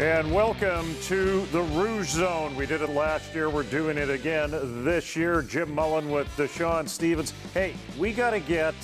And welcome to the RougeZone. We did it last year. We're doing it again this year. Jim Mullen with Deshaun Stevens. Hey, we got to get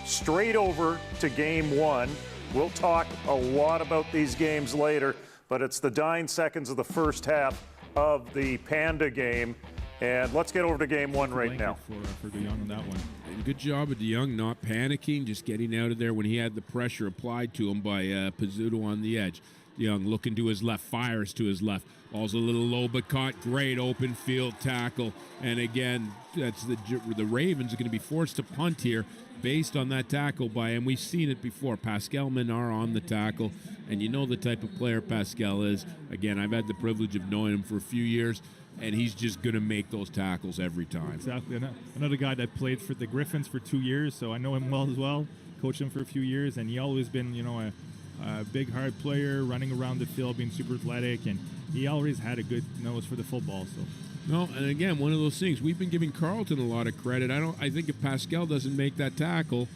straight over to game one. We'll talk a lot about these games later, but it's the dying seconds of the first half of the Panda game. And let's get over to game one right now. For DeYoung on that one. And good job of DeYoung not panicking, just getting out of there when he had the pressure applied to him by Pizzuto on the edge. DeYoung looking to his left, fires to his left. Ball's a little low, but caught. Great open field tackle. And again, that's the Ravens are going to be forced to punt here based on that tackle by, and we've seen it before, Pascal Menard on the tackle. And you know the type of player Pascal is. Again, I've had the privilege of knowing him for a few years, and he's just going to make those tackles every time. Exactly. Another guy that played for the Griffins for 2 years, so I know him well as well. Coached him for a few years, and he always been, a big, hard player, running around the field, being super athletic, and he always had a good nose for the football. So, no, and again, one of those things we've been giving Carleton a lot of credit. I think if Pascal doesn't make that tackle,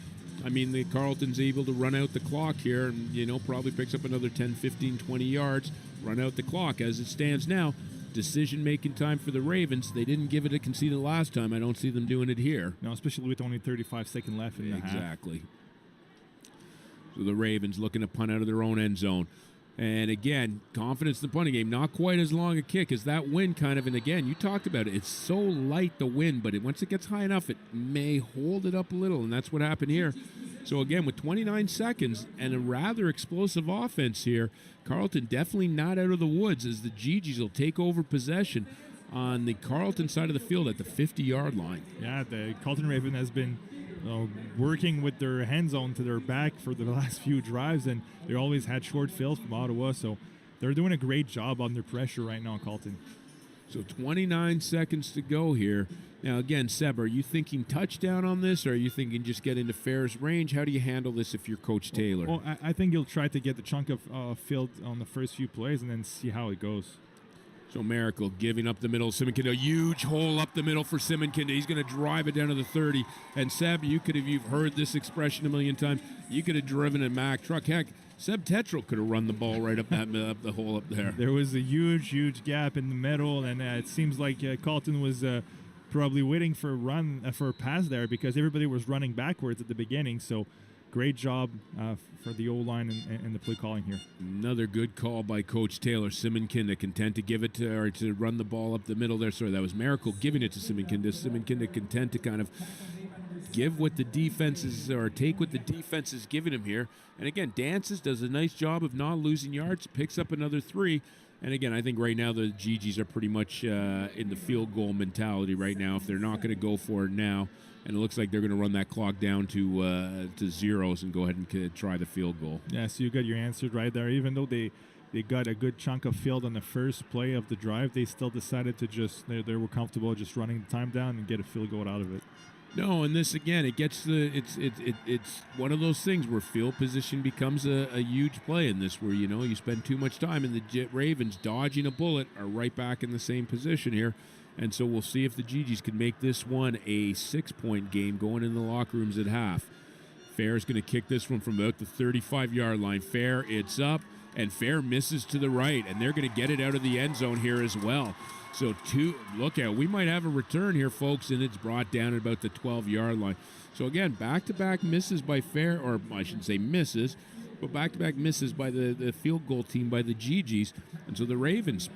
I mean, the Carleton's able to run out the clock here, and probably picks up another 10, 15, 20 yards, run out the clock. As it stands now, decision-making time for the Ravens. They didn't give it a conceded last time. I don't see them doing it here. No, especially with only 35 seconds left in the half. Exactly. So the Ravens looking to punt out of their own end zone. And again, confidence in the punting game. Not quite as long a kick as that wind kind of. And again, you talked about it. It's so light, the wind, but once it gets high enough, it may hold it up a little. And that's what happened here. So again, with 29 seconds and a rather explosive offense here, Carleton definitely not out of the woods as the GGs will take over possession on the Carleton side of the field at the 50-yard line. Yeah, the Carleton Raven has been working with their hand zone to their back for the last few drives, and they always had short fields from Ottawa, so they're doing a great job under pressure right now, Carleton. So 29 seconds to go here. Now, again, Seb, are you thinking touchdown on this, or are you thinking just get into Fair's range? How do you handle this if you're Coach Taylor? Well, I think you'll try to get the chunk of field on the first few plays and then see how it goes. So Miracle giving up the middle. Simonkind, a huge hole up the middle for Simonkind. He's going to drive it down to the 30. And Seb, you've heard this expression a million times. You could have driven a Mack truck. Heck, Seb Tetral could have run the ball right up up the hole up there. There was a huge gap in the middle, and it seems like Carleton was probably waiting for a pass there because everybody was running backwards at the beginning. So great job for the O-line and the play calling here. Another good call by Coach Taylor. Simonkind content to give it to run the ball up the middle there. Sorry, that was Miracle giving it to Simonkind. Simonkind content to kind of give what the defense is, or take what the defense is giving him here. And again, Dances does a nice job of not losing yards, picks up another 3. And again, I think right now the GGs are pretty much in the field goal mentality right now. If they're not going to go for it now, and it looks like they're going to run that clock down to zeros and go ahead and try the field goal. Yeah, so you got your answer right there. Even though they got a good chunk of field on the first play of the drive, they still decided to they were comfortable just running the time down and get a field goal out of it. No, and this again, it's one of those things where field position becomes a huge play in this, where you spend too much time, and the Ravens dodging a bullet are right back in the same position here, and so we'll see if the GGs can make this one a 6-point game going in the locker rooms at half. Fair's going to kick this one from about the 35-yard line. Fair, it's up, and Fair misses to the right, and they're going to get it out of the end zone here as well. So we might have a return here, folks, and it's brought down at about the 12-yard line. So again, back-to-back misses by Fair, or I shouldn't say misses, but back-to-back misses by the field goal team, by the GGs. And so the Ravens,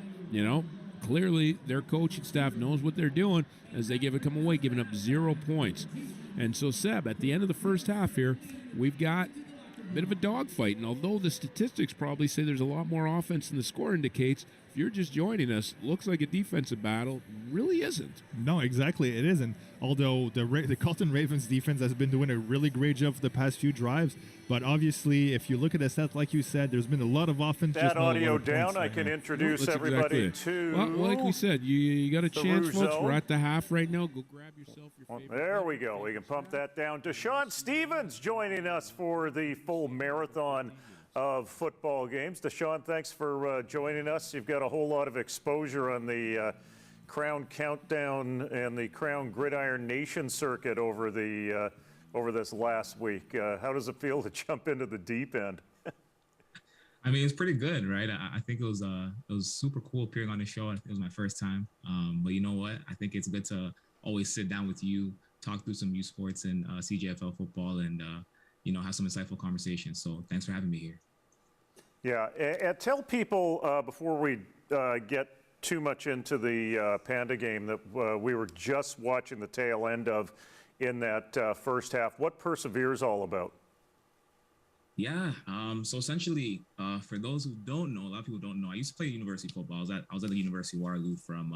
clearly their coaching staff knows what they're doing as they come away giving up 0 points. And so, Seb, at the end of the first half here, we've got a bit of a dogfight. And although the statistics probably say there's a lot more offense than the score indicates, if you're just joining us, looks like a defensive battle. Really isn't. No, exactly. It isn't. Although the Carleton Ravens defense has been doing a really great job for the past few drives. But obviously, if you look at the stats, like you said, there's been a lot of offense. That audio down, I can introduce everybody to. Well, like we said, you got a chance, folks. We're at the half right now. Go grab yourself your favorite. There we go. We can pump that down. Deshaun Stevens joining us for the full marathon of football games. Deshaun, thanks for joining us. You've got a whole lot of exposure on the Crown Countdown and the Crown Gridiron Nation circuit over this last week. How does it feel to jump into the deep end? I mean, it's pretty good, right? I think it was super cool appearing on the show. It was my first time, but you know what? I think it's good to always sit down with you, talk through some U Sports and CJFL football, and have some insightful conversations. So thanks for having me here. Yeah, and tell people before we get too much into the Panda game that we were just watching the tail end of in that first half. What Persevere is all about? Yeah. So essentially, for those who don't know, a lot of people don't know, I used to play university football. I was at the University of Waterloo from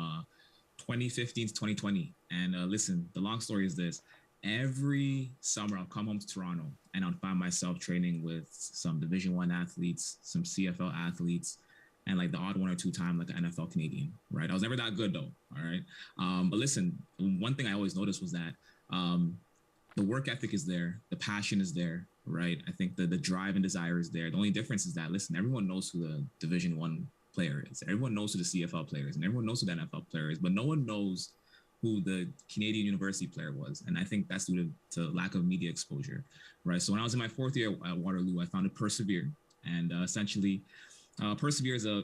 2015 to 2020. And listen, the long story is this. Every summer, I'll come home to Toronto and I'll find myself training with some Division I athletes, some CFL athletes, and like the odd one or two time, like an NFL Canadian, right? I was never that good though, all right? But listen, one thing I always noticed was that the work ethic is there, the passion is there, right? I think the drive and desire is there. The only difference is that, listen, everyone knows who the Division I player is. Everyone knows who the CFL player is, and everyone knows who the NFL player is, but no one knows who the Canadian university player was. And I think that's due to lack of media exposure, right? So when I was in my fourth year at Waterloo, I founded Persevere. And essentially, Persevere is a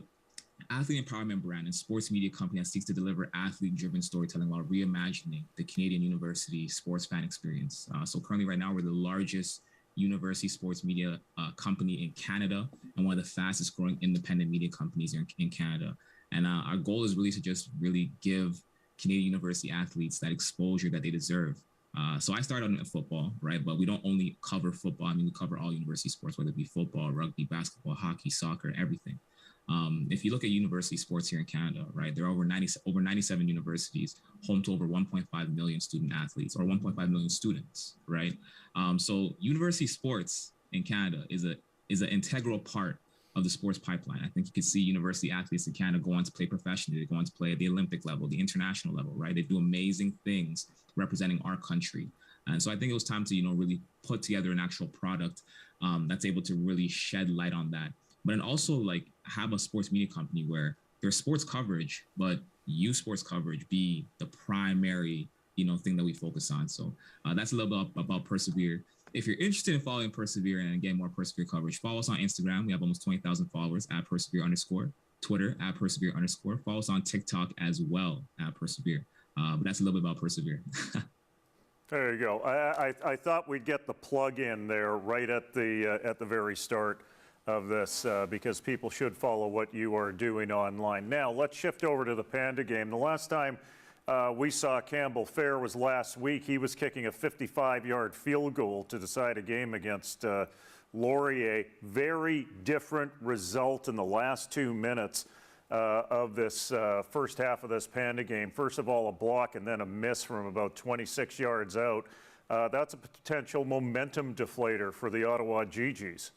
athlete empowerment brand and sports media company that seeks to deliver athlete-driven storytelling while reimagining the Canadian university sports fan experience. So currently right now, we're the largest university sports media company in Canada and one of the fastest growing independent media companies in Canada. And our goal is really to just really give Canadian university athletes that exposure that they deserve. So I started in football, right? But we don't only cover football. I mean, we cover all university sports, whether it be football, rugby, basketball, hockey, soccer, everything. If you look at university sports here in Canada, right, there are over 97 universities, home to over 1.5 million student athletes or 1.5 million students, right? So university sports in Canada is an integral part of the sports pipeline. I think you can see university athletes in Canada go on to play professionally. They go on to play at the Olympic level, the international level, right? They do amazing things representing our country. And so I think it was time to, really put together an actual product that's able to really shed light on that. But then also like have a sports media company where there's sports coverage, but U Sports coverage be the primary, thing that we focus on. So that's a little bit about Persevere. If you're interested in following Persevere and getting more Persevere coverage, follow us on Instagram. We have almost 20,000 followers at Persevere_, Twitter at Persevere_. Follow us on TikTok as well at Persevere. But that's a little bit about Persevere. There you go. I thought we'd get the plug in there right at the very start of this because people should follow what you are doing online. Now, let's shift over to the Panda game. The last time we saw Campbell Fair was last week. He was kicking a 55-yard field goal to decide a game against Laurier. Very different result in the last 2 minutes of this first half of this Panda game. First of all, a block and then a miss from about 26 yards out. That's a potential momentum deflator for the Ottawa GGs.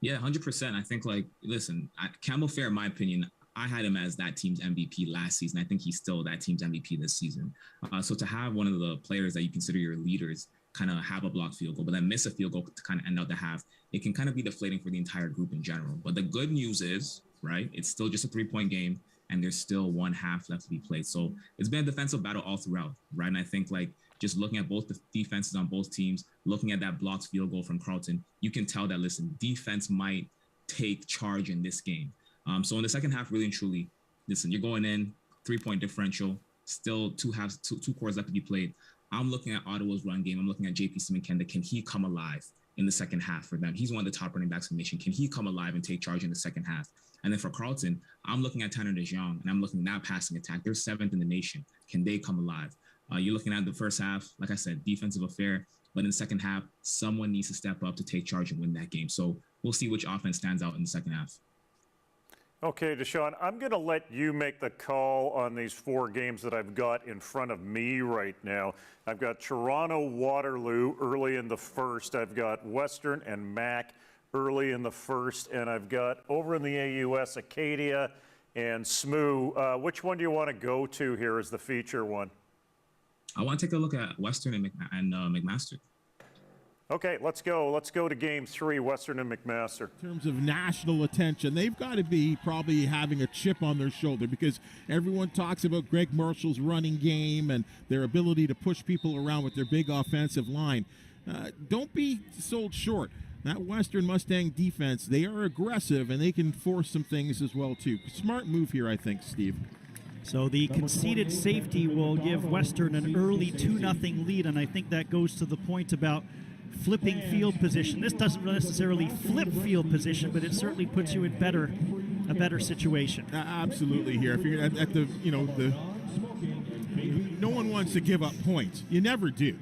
Yeah, 100%. I think, listen, Campbell Fair, in my opinion, I had him as that team's MVP last season. I think he's still that team's MVP this season. So to have one of the players that you consider your leaders kind of have a blocked field goal, but then miss a field goal to kind of end out the half, it can kind of be deflating for the entire group in general. But the good news is, right, it's still just a 3-point game, and there's still one half left to be played. So it's been a defensive battle all throughout, right? And I think, just looking at both the defenses on both teams, looking at that blocked field goal from Carleton, you can tell that, listen, defense might take charge in this game. So in the second half, really and truly, listen, you're going in, 3-point differential, still two quarters left to be played. I'm looking at Ottawa's run game. I'm looking at JP Simakenda. Can he come alive in the second half for them? He's one of the top running backs in the nation. Can he come alive and take charge in the second half? And then for Carleton, I'm looking at Tanner DeJong, and I'm looking at that passing attack. They're 7th in the nation. Can they come alive? You're looking at the first half, like I said, defensive affair. But in the second half, someone needs to step up to take charge and win that game. So we'll see which offense stands out in the second half. Okay, Deshaun, I'm going to let you make the call on these 4 games that I've got in front of me right now. I've got Toronto, Waterloo early in the first. I've got Western and Mac early in the first. And I've got over in the AUS, Acadia and SMU. Which one do you want to go to here as the feature one? I want to take a look at Western and McMaster. Okay, let's go. Let's go to game 3, Western and McMaster. In terms of national attention, they've got to be probably having a chip on their shoulder because everyone talks about Greg Marshall's running game and their ability to push people around with their big offensive line. Don't be sold short. that Western Mustang defense, they are aggressive, and they can force some things as well, too. Smart move here, I think, Steve. So the conceded safety will give Western an early 2-0 lead, and I think that goes to the point about flipping field position. This doesn't necessarily flip field position, but it certainly puts you in a better situation. Absolutely here. If you're at the, no one wants to give up points. You never do.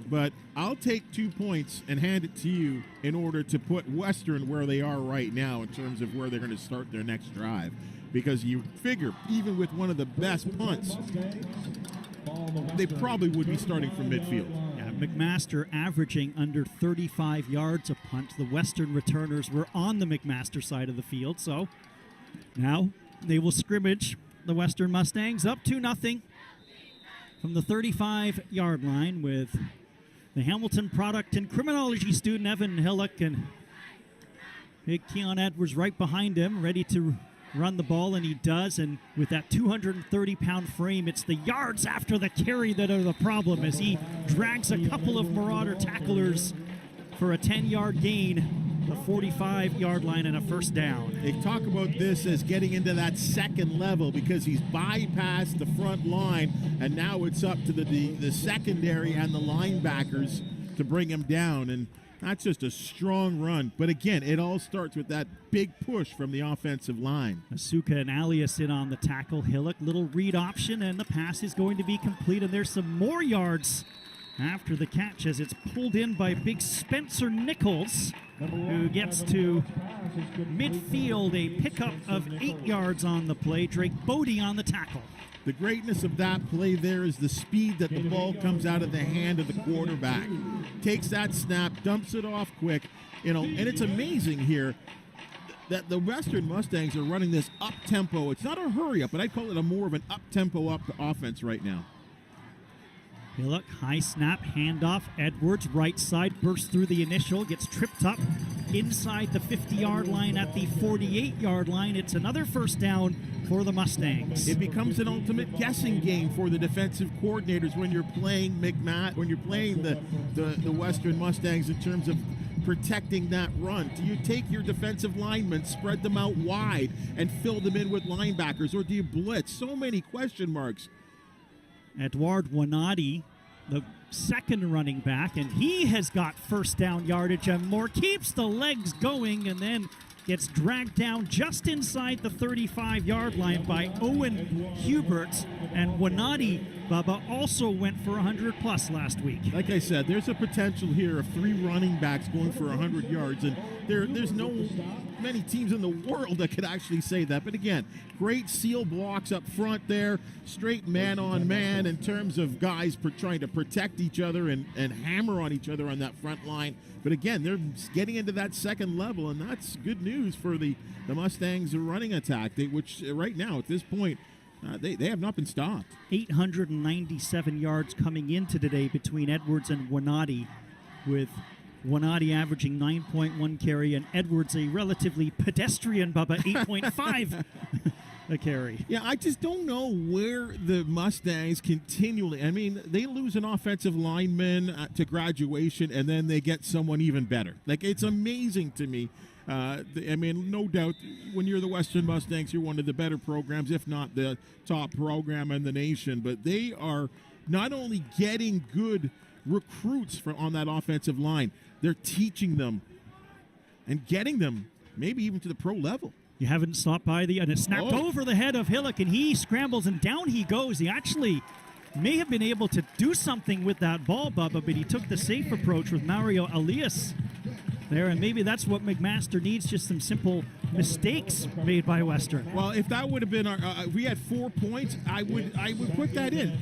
But I'll take 2 points and hand it to you in order to put Western where they are right now in terms of where they're going to start their next drive. Because you figure, even with one of the best punts, they probably would be starting from midfield. Yeah, McMaster averaging under 35 yards a punt. The Western returners were on the McMaster side of the field. So now they will scrimmage the Western Mustangs up 2-0 from the 35-yard line with the Hamilton product and criminology student Evan Hillock and big Keon Edwards right behind him, ready to run the ball, and he does. And with that 230-pound frame, it's the yards after the carry that are the problem as he drags a couple of Marauder tacklers for a 10-yard gain, the 45-yard line, and a first down. They talk about this as getting into that second level because he's bypassed the front line, and now it's up to the secondary and the linebackers to bring him down. And that's just a strong run. But again, it all starts with that big push from the offensive line. Asuka and Alias in on the tackle. Hillock, little read option, and the pass is going to be complete. And there's some more yards after the catch as it's pulled in by big Spencer Nichols, who gets to midfield, a pickup of 8 yards on the play. Drake Bodie on the tackle. The greatness of that play there is the speed that the ball comes out of the hand of the quarterback. Takes that snap, dumps it off quick, and it's amazing here that the Western Mustangs are running this up-tempo. It's not a hurry-up, but I'd call it a more of an up-tempo offense right now. Hillock, high snap, handoff. Edwards, right side, bursts through the initial, gets tripped up inside the 50-yard line at the 48-yard line. It's another first down for the Mustangs. It becomes an ultimate guessing game for the defensive coordinators when you're playing when you're playing the Western Mustangs in terms of protecting that run. Do you take your defensive linemen, spread them out wide, and fill them in with linebackers, or do you blitz? So many question marks. Edward Wanati, the second running back, and he has got first down yardage and more. Keeps the legs going and then gets dragged down just inside the 35-yard line by Owen Hubert. And Wanati, Bubba, also went for 100-plus last week. Like I said, there's a potential here of 3 running backs going for 100 yards, and there's no many teams in the world that could actually say that. But again, great seal blocks up front there, straight man-on-man in terms of guys trying to protect each other and hammer on each other on that front line. But again, they're getting into that second level, and that's good news for the Mustangs' running attack, which right now at this point, they have not been stopped. 897 yards coming into today between Edwards and Wanati, with Wanati averaging 9.1 carry and Edwards a relatively pedestrian, Bubba, 8.5 a carry. Yeah, I just don't know where the Mustangs continually, I mean, they lose an offensive lineman to graduation and then they get someone even better. Like, it's amazing to me. I mean, no doubt, when you're the Western Mustangs, you're one of the better programs, if not the top program in the nation. But they are not only getting good recruits on that offensive line, they're teaching them and getting them maybe even to the pro level. You haven't stopped by and it's snapped over the head of Hillock, and he scrambles and down he goes. He actually may have been able to do something with that ball, Bubba, but he took the safe approach with Mario Elias there, and maybe that's what McMaster needs, just some simple mistakes made by Western. Well, if that would have been if we had 4 points, I would put that in.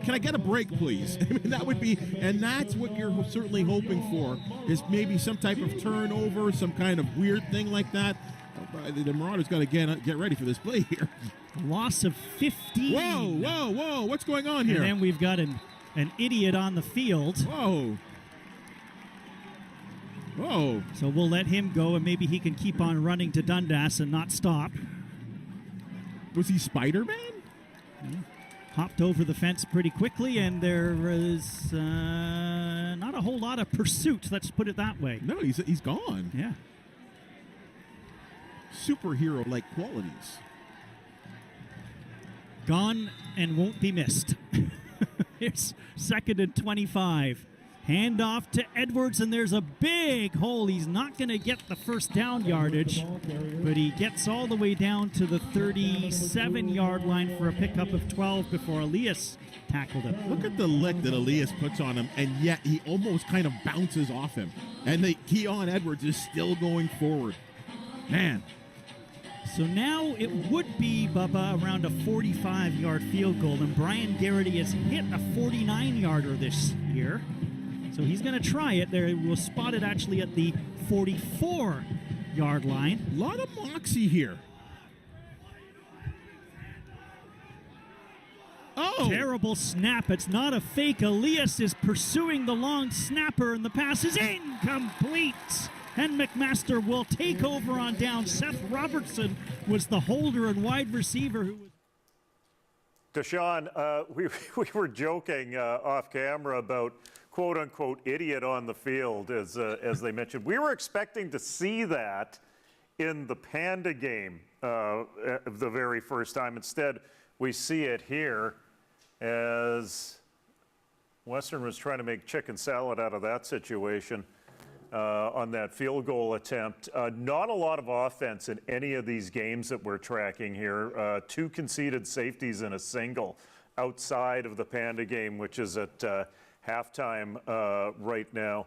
Can I get a break, please? I mean, that would be, and that's what you're certainly hoping for, is maybe some type of turnover, some kind of weird thing like that. The Marauders got to get ready for this play here. Loss of 15. Whoa! What's going on here? And then we've got an idiot on the field. Whoa! So we'll let him go, and maybe he can keep on running to Dundas and not stop. Was he Spider-Man? Hopped over the fence pretty quickly, and there was not a whole lot of pursuit, let's put it that way. No, he's gone. Yeah. Superhero-like qualities. Gone and won't be missed. It's 2nd and 25. Handoff to Edwards, and there's a big hole. He's not going to get the first down yardage, but he gets all the way down to the 37-yard line for a pickup of 12 before Elias tackled him. Look at the lick that Elias puts on him, and yet he almost kind of bounces off him. And Keon Edwards is still going forward. Man. So now it would be, Bubba, around a 45-yard field goal, and Brian Garrity has hit a 49-yarder this year. So he's going to try it. There, we'll spot it actually at the 44-yard line. A lot of moxie here. Oh! Terrible snap. It's not a fake. Elias is pursuing the long snapper, and the pass is incomplete. And McMaster will take over on down. Seth Robertson was the holder and wide receiver who was. Deshaun, we were joking off camera about quote-unquote idiot on the field, as they mentioned. We were expecting to see that in the Panda game the very first time. Instead, we see it here as Western was trying to make chicken salad out of that situation on that field goal attempt. Not a lot of offense in any of these games that we're tracking here. 2 conceded safeties and a single outside of the Panda game, which is at halftime right now.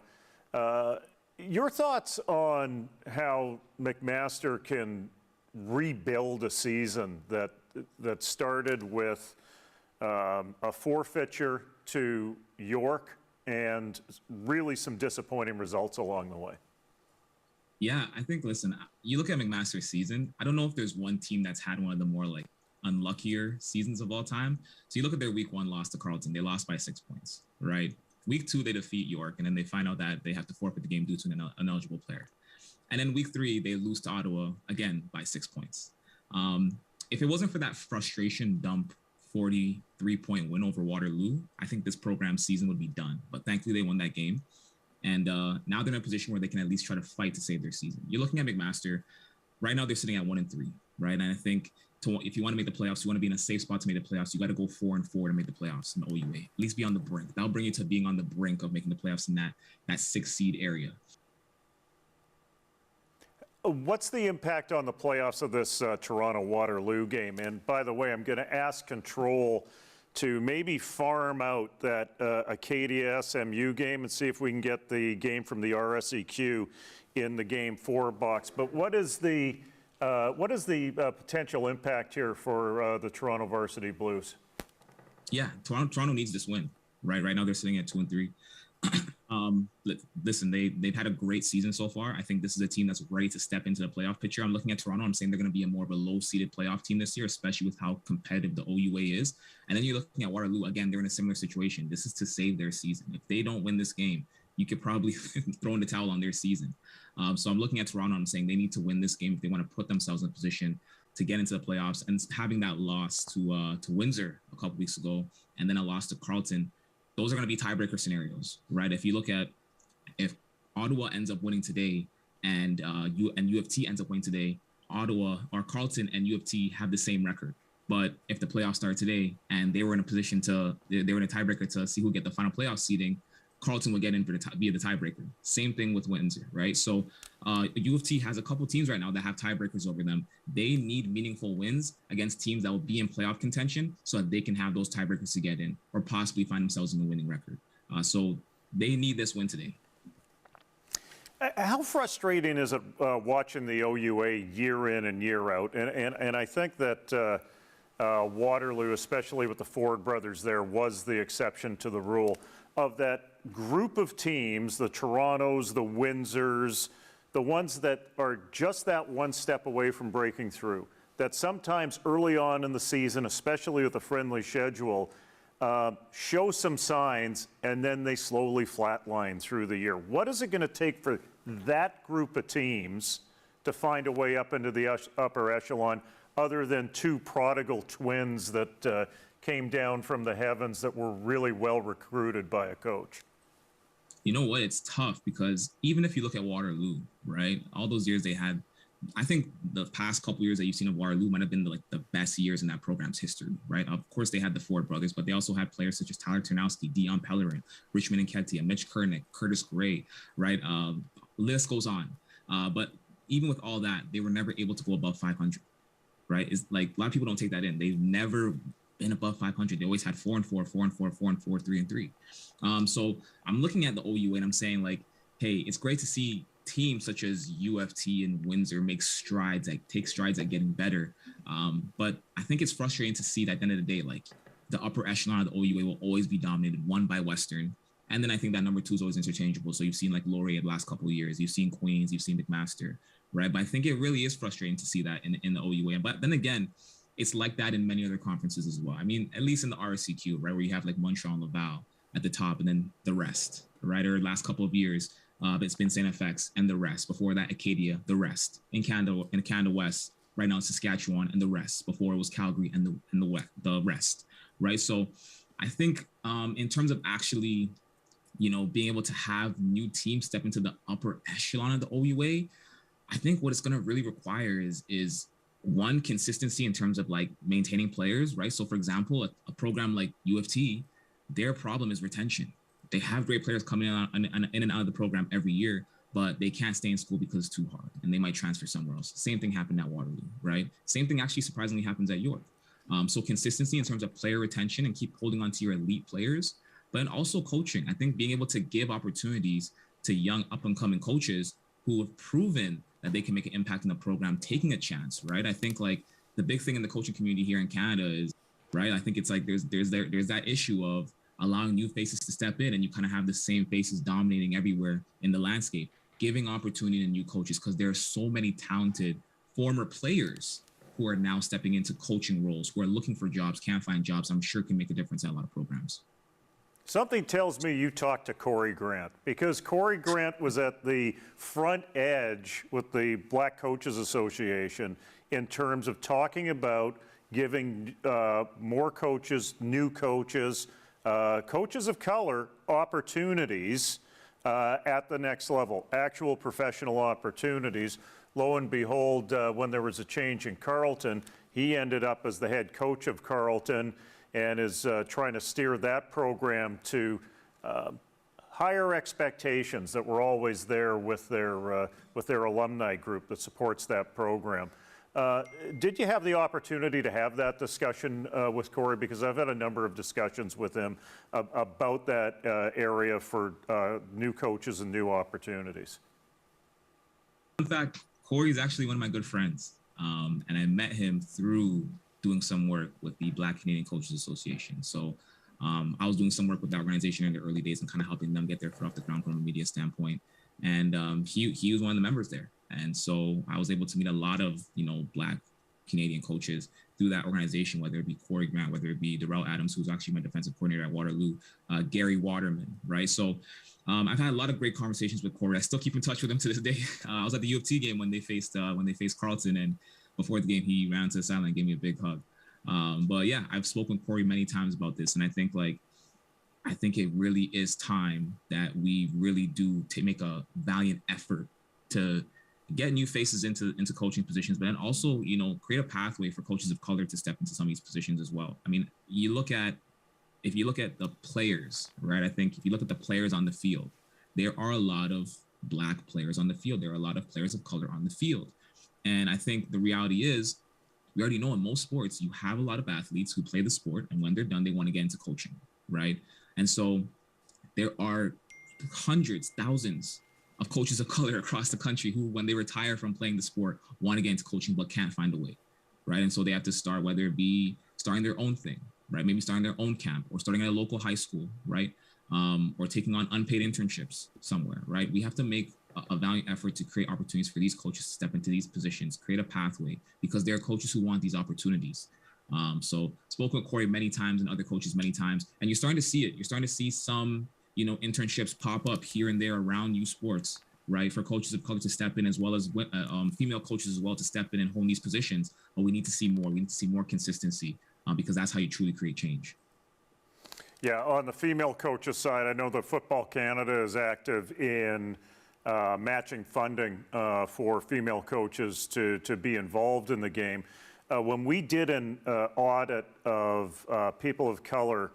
Your thoughts on how McMaster can rebuild a season that started with a forfeiture to York and really some disappointing results along the way? Yeah, I think, listen, you look at McMaster's season, I don't know if there's one team that's had one of the more like unluckier seasons of all time. So you look at their week 1 loss to Carleton, they lost by 6 points, right? Week 2, they defeat York, and then they find out that they have to forfeit the game due to an ineligible player. And then week 3, they lose to Ottawa, again, by 6 points. If it wasn't for that frustration dump 43-point win over Waterloo, I think this program's season would be done. But thankfully, they won that game. And now they're in a position where they can at least try to fight to save their season. You're looking at McMaster. Right now, they're sitting at 1-3, right? And I think if you want to make the playoffs, you want to be in a safe spot to make the playoffs, you got to go 4-4 to make the playoffs in the OUA. At least be on the brink. That'll bring you to being on the brink of making the playoffs in that 6th seed area. What's the impact on the playoffs of this Toronto-Waterloo game? And by the way, I'm going to ask Control to maybe farm out that Acadia SMU game and see if we can get the game from the RSEQ in the Game 4 box. But what is the potential impact here for the Toronto Varsity Blues? Yeah, Toronto needs this win. Right now they're sitting at 2-3. Listen, they've had a great season so far. I think this is a team that's ready to step into the playoff picture. I'm looking at Toronto. I'm saying they're going to be a more of a low-seeded playoff team this year, especially with how competitive the OUA is. And then you're looking at Waterloo. Again, they're in a similar situation. This is to save their season. If they don't win this game, you could probably throw in the towel on their season. So I'm looking at Toronto. I'm saying they need to win this game if they want to put themselves in a position to get into the playoffs. And having that loss to Windsor a couple weeks ago, and then a loss to Carleton, those are going to be tiebreaker scenarios, right? If you look at if Ottawa ends up winning today and U of T ends up winning today, Ottawa or Carleton and U of T have the same record. But if the playoffs start today and they were in a position they were in a tiebreaker to see who get the final playoff seeding, Carleton would get in via the tiebreaker. Same thing with Windsor, right? So U of T has a couple teams right now that have tiebreakers over them. They need meaningful wins against teams that will be in playoff contention so that they can have those tiebreakers to get in or possibly find themselves in the winning record. So they need this win today. How frustrating is it watching the OUA year in and year out? And I think that Waterloo, especially with the Ford brothers there, was the exception to the rule of that group of teams, the Torontos, the Windsors, the ones that are just that one step away from breaking through, that sometimes early on in the season, especially with a friendly schedule, show some signs and then they slowly flatline through the year. What is it going to take for that group of teams to find a way up into the upper echelon other than 2 prodigal twins that came down from the heavens that were really well recruited by a coach? You know what? It's tough because even if you look at Waterloo, right? All those years they had, I think the past couple years that you've seen of Waterloo might have been the best years in that program's history, right? Of course, they had the Ford brothers, but they also had players such as Tyler Ternowski, Dion Pellerin, Richmond Nketiah, Mitch Kernick, Curtis Gray, right? List goes on. But even with all that, they were never able to go above 500, right? It's like a lot of people don't take that in. They've never been above 500. They always had 4-4, 4-4, 4-4, 3-3. So I'm looking at the OUA and I'm saying like, hey, it's great to see teams such as UFT and Windsor take strides at getting better. But I think it's frustrating to see that at the end of the day, like the upper echelon of the OUA will always be dominated, one by Western. And then I think that number 2 is always interchangeable. So you've seen like Laurier the last couple of years, you've seen Queens, you've seen McMaster, right? But I think it really is frustrating to see that in the OUA. But then again, it's like that in many other conferences as well. I mean, at least in the RSCQ, right, where you have like Montreal and Laval at the top, and then the rest, right? Or last couple of years, it's been St. FX and the rest. Before that, Acadia, the rest. In Canada West, right now it's Saskatchewan and the rest. Before it was Calgary and the rest, right? So I think in terms of actually, being able to have new teams step into the upper echelon of the OUA, I think what it's going to really require is one, consistency in terms of like maintaining players, right? So for example, a program like UFT, their problem is retention. They have great players coming in and out of the program every year, but they can't stay in school because it's too hard and they might transfer somewhere else. Same thing happened at Waterloo, right? Same thing actually surprisingly happens at York. So consistency in terms of player retention and keep holding on to your elite players, but also coaching. I think being able to give opportunities to young up and coming coaches who have proven that they can make an impact in the program, taking a chance, right? I think like the big thing in the coaching community here in Canada is, right? I think it's like there's that issue of allowing new faces to step in, and you kind of have the same faces dominating everywhere in the landscape, giving opportunity to new coaches because there are so many talented former players who are now stepping into coaching roles, who are looking for jobs, can't find jobs. I'm sure can make a difference at a lot of programs. Something tells me you talked to Corey Grant, because Corey Grant was at the front edge with the Black Coaches Association in terms of talking about giving more coaches, new coaches, coaches of color opportunities at the next level, actual professional opportunities. Lo and behold, when there was a change in Carleton, he ended up as the head coach of Carleton and is trying to steer that program to higher expectations that were always there with their alumni group that supports that program. Did you have the opportunity to have that discussion with Corey? Because I've had a number of discussions with him about that area for new coaches and new opportunities. In fact, Corey is actually one of my good friends, and I met him through doing some work with the Black Canadian Coaches Association. So I was doing some work with that organization in the early days and kind of helping them get their foot off the ground from a media standpoint. And he was one of the members there. And so I was able to meet a lot of, Black Canadian coaches through that organization, whether it be Corey Grant, whether it be Darrell Adams, who's actually my defensive coordinator at Waterloo, Gary Waterman, right? So I've had a lot of great conversations with Corey. I still keep in touch with him to this day. I was at the U of T game when they faced Carleton, and before the game, he ran to the sideline and gave me a big hug. But yeah, I've spoken with Corey many times about this, and I think it really is time that we really do make a valiant effort to get new faces into coaching positions, but then also, create a pathway for coaches of color to step into some of these positions as well. I mean, if you look at the players, right? I think if you look at the players on the field, there are a lot of Black players on the field. There are a lot of players of color on the field. And I think the reality is, we already know in most sports, you have a lot of athletes who play the sport, and when they're done, they want to get into coaching, right? And so there are hundreds, thousands of coaches of color across the country who, when they retire from playing the sport, want to get into coaching but can't find a way, right? And so they have to start, whether it be starting their own thing, right? Maybe starting their own camp or starting at a local high school, right? Or taking on unpaid internships somewhere, right? We have to make a valiant effort to create opportunities for these coaches to step into these positions, create a pathway, because there are coaches who want these opportunities. So spoken with Corey many times and other coaches many times, and you're starting to see it. You're starting to see some, internships pop up here and there around youth sports, right? For coaches of color to step in, as well as female coaches as well to step in and hold these positions. But we need to see more. We need to see more consistency because that's how you truly create change. Yeah, on the female coaches side, I know that Football Canada is active in matching funding for female coaches to be involved in the game. When we did an audit of people of color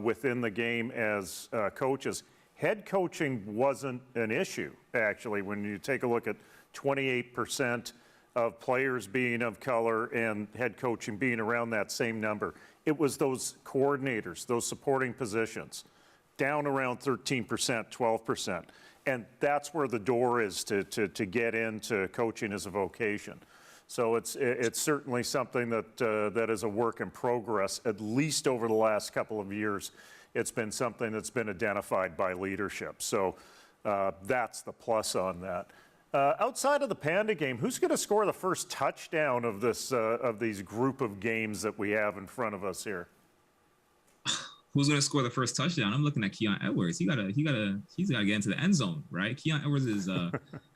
within the game as coaches, head coaching wasn't an issue, actually, when you take a look at 28% of players being of color and head coaching being around that same number. It was those coordinators, those supporting positions, down around 13%, 12%. And that's where the door is to get into coaching as a vocation. So it's certainly something that is a work in progress, at least over the last couple of years. It's been something that's been identified by leadership. So that's the plus on that. Outside of the Panda game, who's going to score the first touchdown of this of these group of games that we have in front of us here? Who's going to score the first touchdown? I'm looking at Keon Edwards. He's got to get into the end zone, right? Keon Edwards is. I'm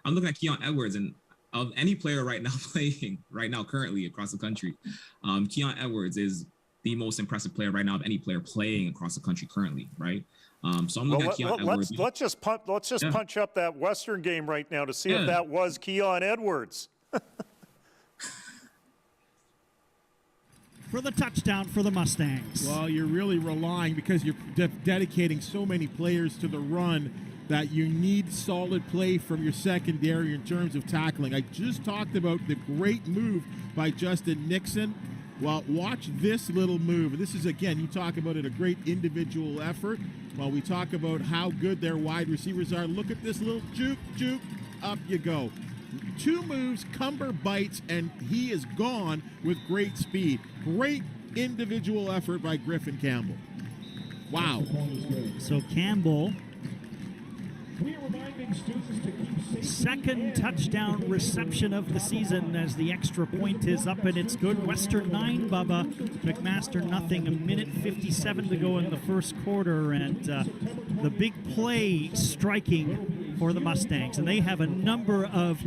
looking at Keon Edwards, and of any player right now playing right now currently across the country, Keon Edwards is the most impressive player right now of any player playing across the country currently, right? So I'm looking at Keon Edwards. Let's just punch up that Western game right now to see if that was Keon Edwards. For the touchdown for the Mustangs. Well, you're really relying, because you're dedicating so many players to the run, that you need solid play from your secondary in terms of tackling. I just talked about the great move by Justin Nixon. Well, watch this little move. This is, again, you talk about it, a great individual effort. While we talk about how good their wide receivers are, look at this little juke, up you go. 2 moves, Cumber bites, and he is gone with great speed. Great individual effort by Griffin Campbell. Wow. So Campbell, second touchdown reception of the season, as the extra point is up and it's good. Western 9, Bubba. McMaster nothing. A minute 57 to go in the first quarter, and the big play striking for the Mustangs, and they have a number of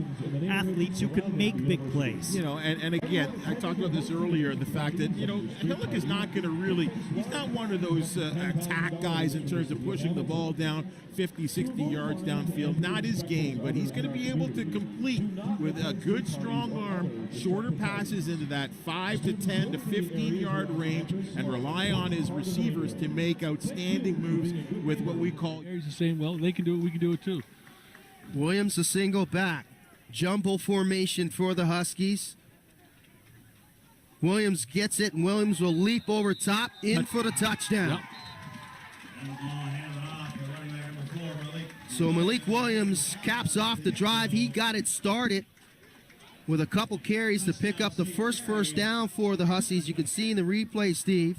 athletes who can make big plays. You know, and again, I talked about this earlier, the fact that, you know, Hillick is not going to really, he's not one of those attack guys in terms of pushing the ball down 50, 60 yards downfield. Not his game, but he's going to be able to complete with a good, strong arm, shorter passes into that 5 to 10 to 15-yard range, and rely on his receivers to make outstanding moves with what we call... He's saying, well, they can do it, we can do it too. Williams a single back. Jumbo formation for the Huskies. Williams gets it, and Williams will leap over top, in for the touchdown. Yep. So Malik Williams caps off the drive. He got it started with a couple carries to pick up the first down for the Huskies. You can see in the replay, Steve,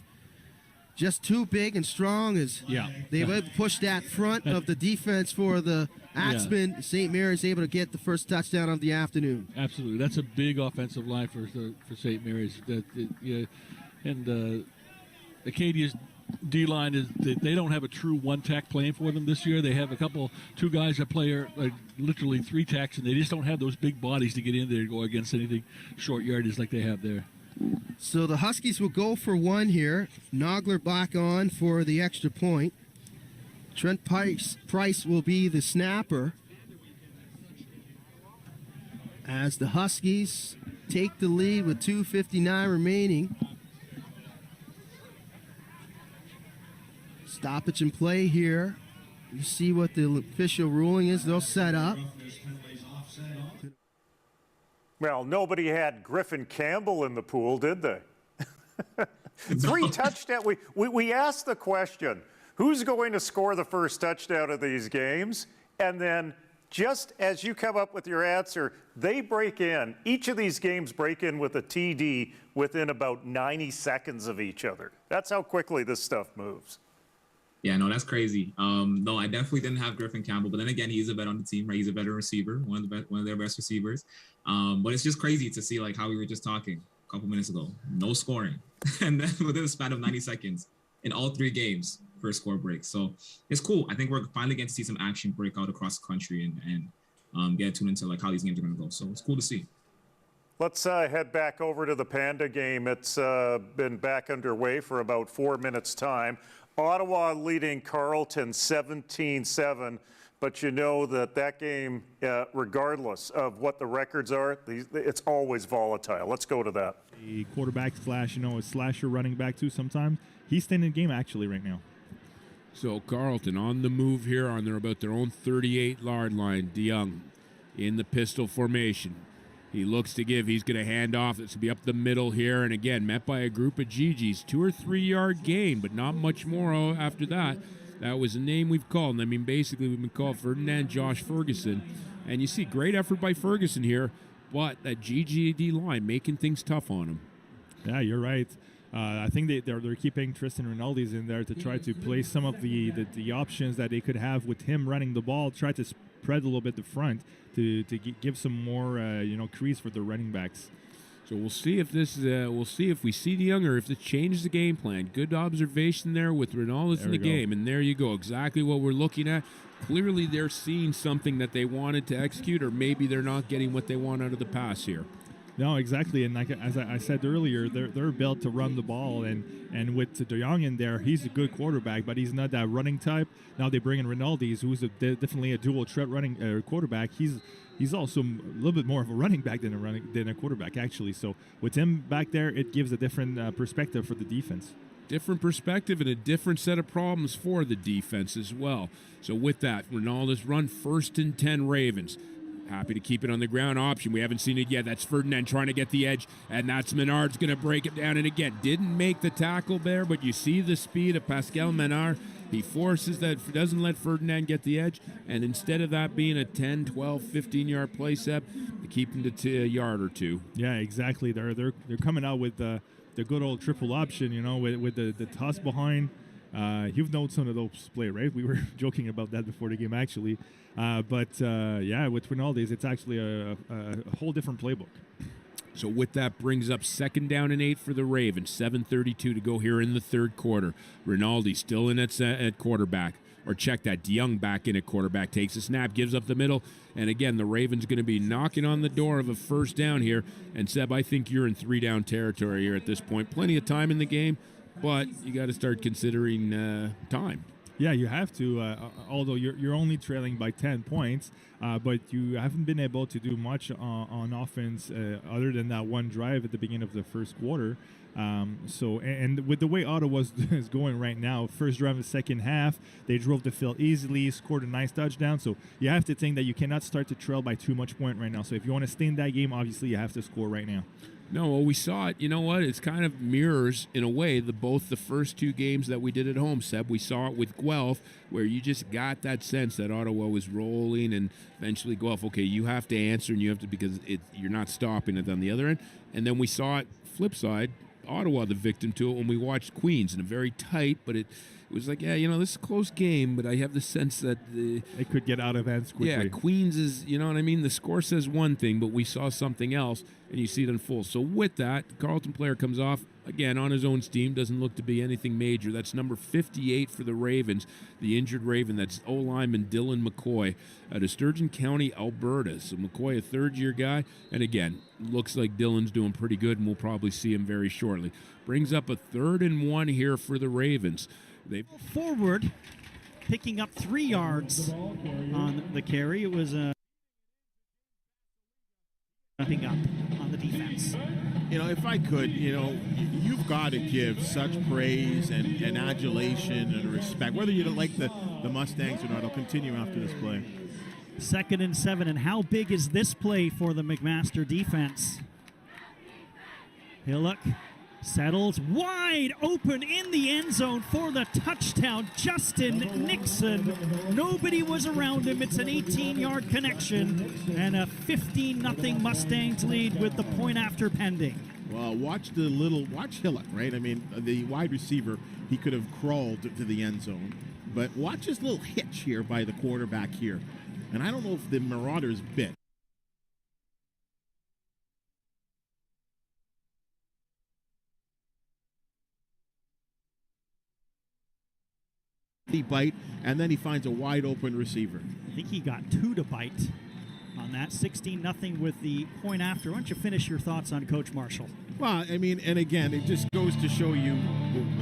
just too big and strong as they've pushed that front of the defense for the Axemen. St. Mary's able to get the first touchdown of the afternoon. Absolutely. That's a big offensive line for St. Mary's. And Acadia's D-line is they don't have a true one-tack playing for them this year. They have two guys that play literally 3 tacks, and they just don't have those big bodies to get in there to go against anything short yardage like they have there. So the Huskies will go for 1 here. Nogler back on for the extra point. Trent Price will be the snapper as the Huskies take the lead with 2:59 remaining. Stoppage and play here. You see what the official ruling is. They'll set up. Well, nobody had Griffin Campbell in the pool, did they? 3 touchdowns. We asked the question, who's going to score the first touchdown of these games? And then just as you come up with your answer, they break in. Each of these games break in with a TD within about 90 seconds of each other. That's how quickly this stuff moves. Yeah, no, that's crazy. No, I definitely didn't have Griffin Campbell, but then again, he's a vet on the team, right? He's a better receiver, one of their best receivers. But it's just crazy to see, like, how we were just talking a couple minutes ago, no scoring, and then within a span of 90 seconds in all 3 games, first score break. So it's cool. I think we're finally getting to see some action break out across the country and get tuned into like how these games are going to go. So it's cool to see. Let's head back over to the Panda game. It's been back underway for about 4 minutes' time. Ottawa leading Carleton 17-7, but you know that game, regardless of what the records are, it's always volatile. Let's go to that. A quarterback slash, a slasher running back too sometimes. He's staying in the game actually right now. So Carleton on the move here on about their own 38-yard line. DeYoung in the pistol formation. He looks to give. He's going to hand off. It's going to be up the middle here. And again, met by a group of GGs. 2 or 3 yard gain, but not much more after that. That was a name we've called. I mean, basically, we've been called Ferdinand Josh Ferguson. And you see great effort by Ferguson here, but that GGD line making things tough on him. Yeah, you're right. I think they're keeping Tristan Rinaldi's in there to try to play some of the options that they could have with him running the ball, try to spread a little bit the front to give some more crease for the running backs. So we'll see if we see DeYoung or if it changes the game plan. Good observation there with Rinaldi in the game, and there you go, exactly what we're looking at. Clearly, they're seeing something that they wanted to execute, or maybe they're not getting what they want out of the pass here. No, exactly, and as I said earlier, they're built to run the ball, and with DeYoung in there, he's a good quarterback, but he's not that running type. Now they bring in Rinaldi, who's definitely a dual threat running quarterback. He's also a little bit more of a running back than a quarterback, actually. So with him back there, it gives a different perspective for the defense. Different perspective and a different set of problems for the defense as well. So with that, Rinaldi's run 1st and 10 Ravens. Happy to keep it on the ground option. We haven't seen it yet. That's Ferdinand trying to get the edge, and that's Menard's going to break it down. And again, didn't make the tackle there, but you see the speed of Pascal Menard. He forces that, doesn't let Ferdinand get the edge, and instead of that being a 10, 12, 15-yard play set, they keep him to a yard or two. Yeah, exactly. They're coming out with the good old triple option, with the toss behind. You've known some of those play, right? We were joking about that before the game, actually. But with Rinaldi's, it's actually a whole different playbook. So with that brings up 2nd down and 8 for the Ravens. 7:32 to go here in the third quarter. Rinaldi still in at quarterback. Or check that, DeYoung back in at quarterback. Takes a snap, gives up the middle. And again, the Ravens going to be knocking on the door of a 1st down here. And Seb, I think you're in 3-down territory here at this point. Plenty of time in the game, but you got to start considering time. Yeah, you have to, although you're only trailing by 10 points, but you haven't been able to do much on offense other than that one drive at the beginning of the first quarter. And with the way Ottawa is going right now, first drive of the second half, they drove the field easily, scored a nice touchdown. So you have to think that you cannot start to trail by too much point right now. So if you want to stay in that game, obviously you have to score right now. No, well, we saw it. You know what? It's kind of mirrors, in a way, both the first 2 games that we did at home, Seb. We saw it with Guelph, where you just got that sense that Ottawa was rolling, and eventually Guelph, okay, you have to answer, and you have to, because you're not stopping it on the other end. And then we saw it, flip side, Ottawa the victim to it when we watched Queens, in a very tight, but it was like, this is a close game, but I have the sense that it could get out of hands quickly. Yeah, Queens is, you know what I mean? The score says one thing, but we saw something else, and you see it unfold. So with that, the Carleton player comes off, again, on his own steam, doesn't look to be anything major. That's number 58 for the Ravens, the injured Raven. That's O-lineman Dylan McCoy out of Sturgeon County, Alberta. So McCoy, a 3rd-year guy, and again, looks like Dylan's doing pretty good, and we'll probably see him very shortly. Brings up a 3rd and 1 here for the Ravens. They forward, picking up 3 yards on the carry. It was jumping up on the defense. If I could, you've got to give such praise and adulation and respect. Whether you don't like the Mustangs or not, I'll continue after this play. 2nd and 7, and how big is this play for the McMaster defense? Hillock settles wide open in the end zone for the touchdown. Justin Nixon. Nobody was around him. It's an 18-yard connection and a 15-0 Mustangs lead with the point after pending. Well, watch Hillock, right? I mean, the wide receiver, he could have crawled to the end zone. But watch his little hitch here by the quarterback here. And I don't know if the Marauders bit. He bite, and then he finds a wide open receiver. I think he got 2 to bite. on that. 16-0 with the point after. Why don't you finish your thoughts on Coach Marshall? Well, I mean, and again, it just goes to show you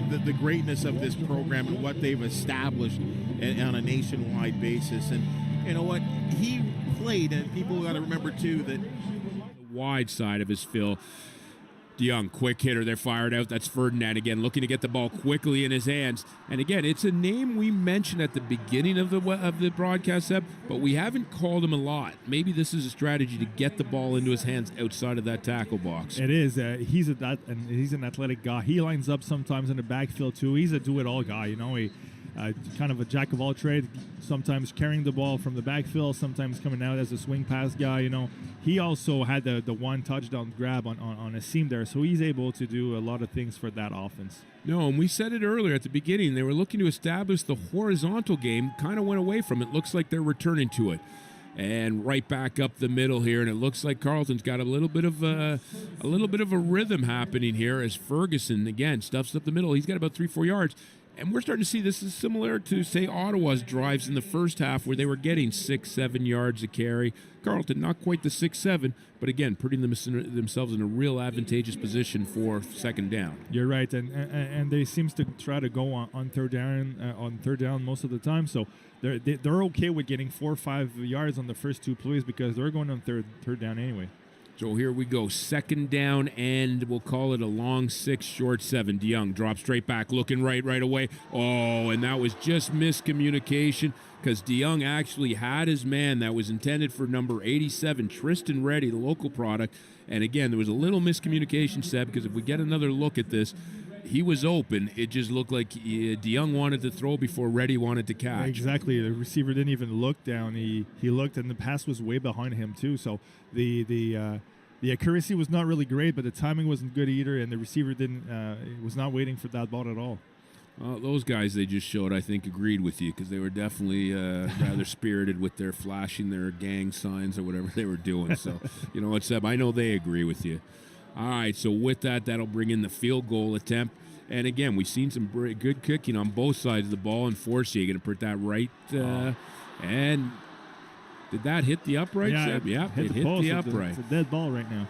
the greatness of this program and what they've established on a nationwide basis. And you know what? He played, and people got to remember, too, that The wide side of his Phil. DeYoung, quick hitter. They're fired out. That's Ferdinand again, looking to get the ball quickly in his hands. And again, it's a name we mentioned at the beginning of the broadcast, Seb, but we haven't called him a lot. Maybe this is a strategy to get the ball into his hands outside of that tackle box. It is. He's an athletic guy. He lines up sometimes in the backfield too. He's a do-it-all guy. You know, kind of a jack of all trades. Sometimes carrying the ball from the backfield, sometimes coming out as a swing pass guy. You know, he also had the one touchdown grab on a seam there, so he's able to do a lot of things for that offense. No, and we said it earlier at the beginning. They were looking to establish the horizontal game. Kind of went away from it. Looks like they're returning to it. And right back up the middle here, and it looks like Carleton's got a little bit of a rhythm happening here as Ferguson again stuffs up the middle. He's got about 3-4 yards. And we're starting to see this is similar to, say, Ottawa's drives in the first half where they were getting 6-7 yards a carry. Carleton, not quite the 6-7, but again, putting themselves in a real advantageous position for second down. You're right, and they seems to try to go on third down most of the time. So they're okay with getting 4 or 5 yards on the first two plays because they're going on third down anyway. So here we go, second down, and we'll call it a long 6, short 7. DeYoung drops straight back, looking right away. Oh, and that was just miscommunication because DeYoung actually had his man that was intended for number 87, Tristan Reddy, the local product. And again, there was a little miscommunication, Seb, because if we get another look at this, he was open. It just looked like DeYoung wanted to throw before Reddy wanted to catch. Exactly. The receiver didn't even look down. He looked, and the pass was way behind him too. So the accuracy was not really great, but the timing wasn't good either, and the receiver was not waiting for that ball at all. Those guys they just showed, I think, agreed with you because they were definitely rather spirited with their flashing their gang signs or whatever they were doing. So, you know what, Seb? I know they agree with you. All right, so with that, that'll bring in the field goal attempt. And again, we've seen some good kicking on both sides of the ball. And Forcier going to put that right. And did that hit the upright, Seb? Yeah, it hit the upright. It's a dead ball right now.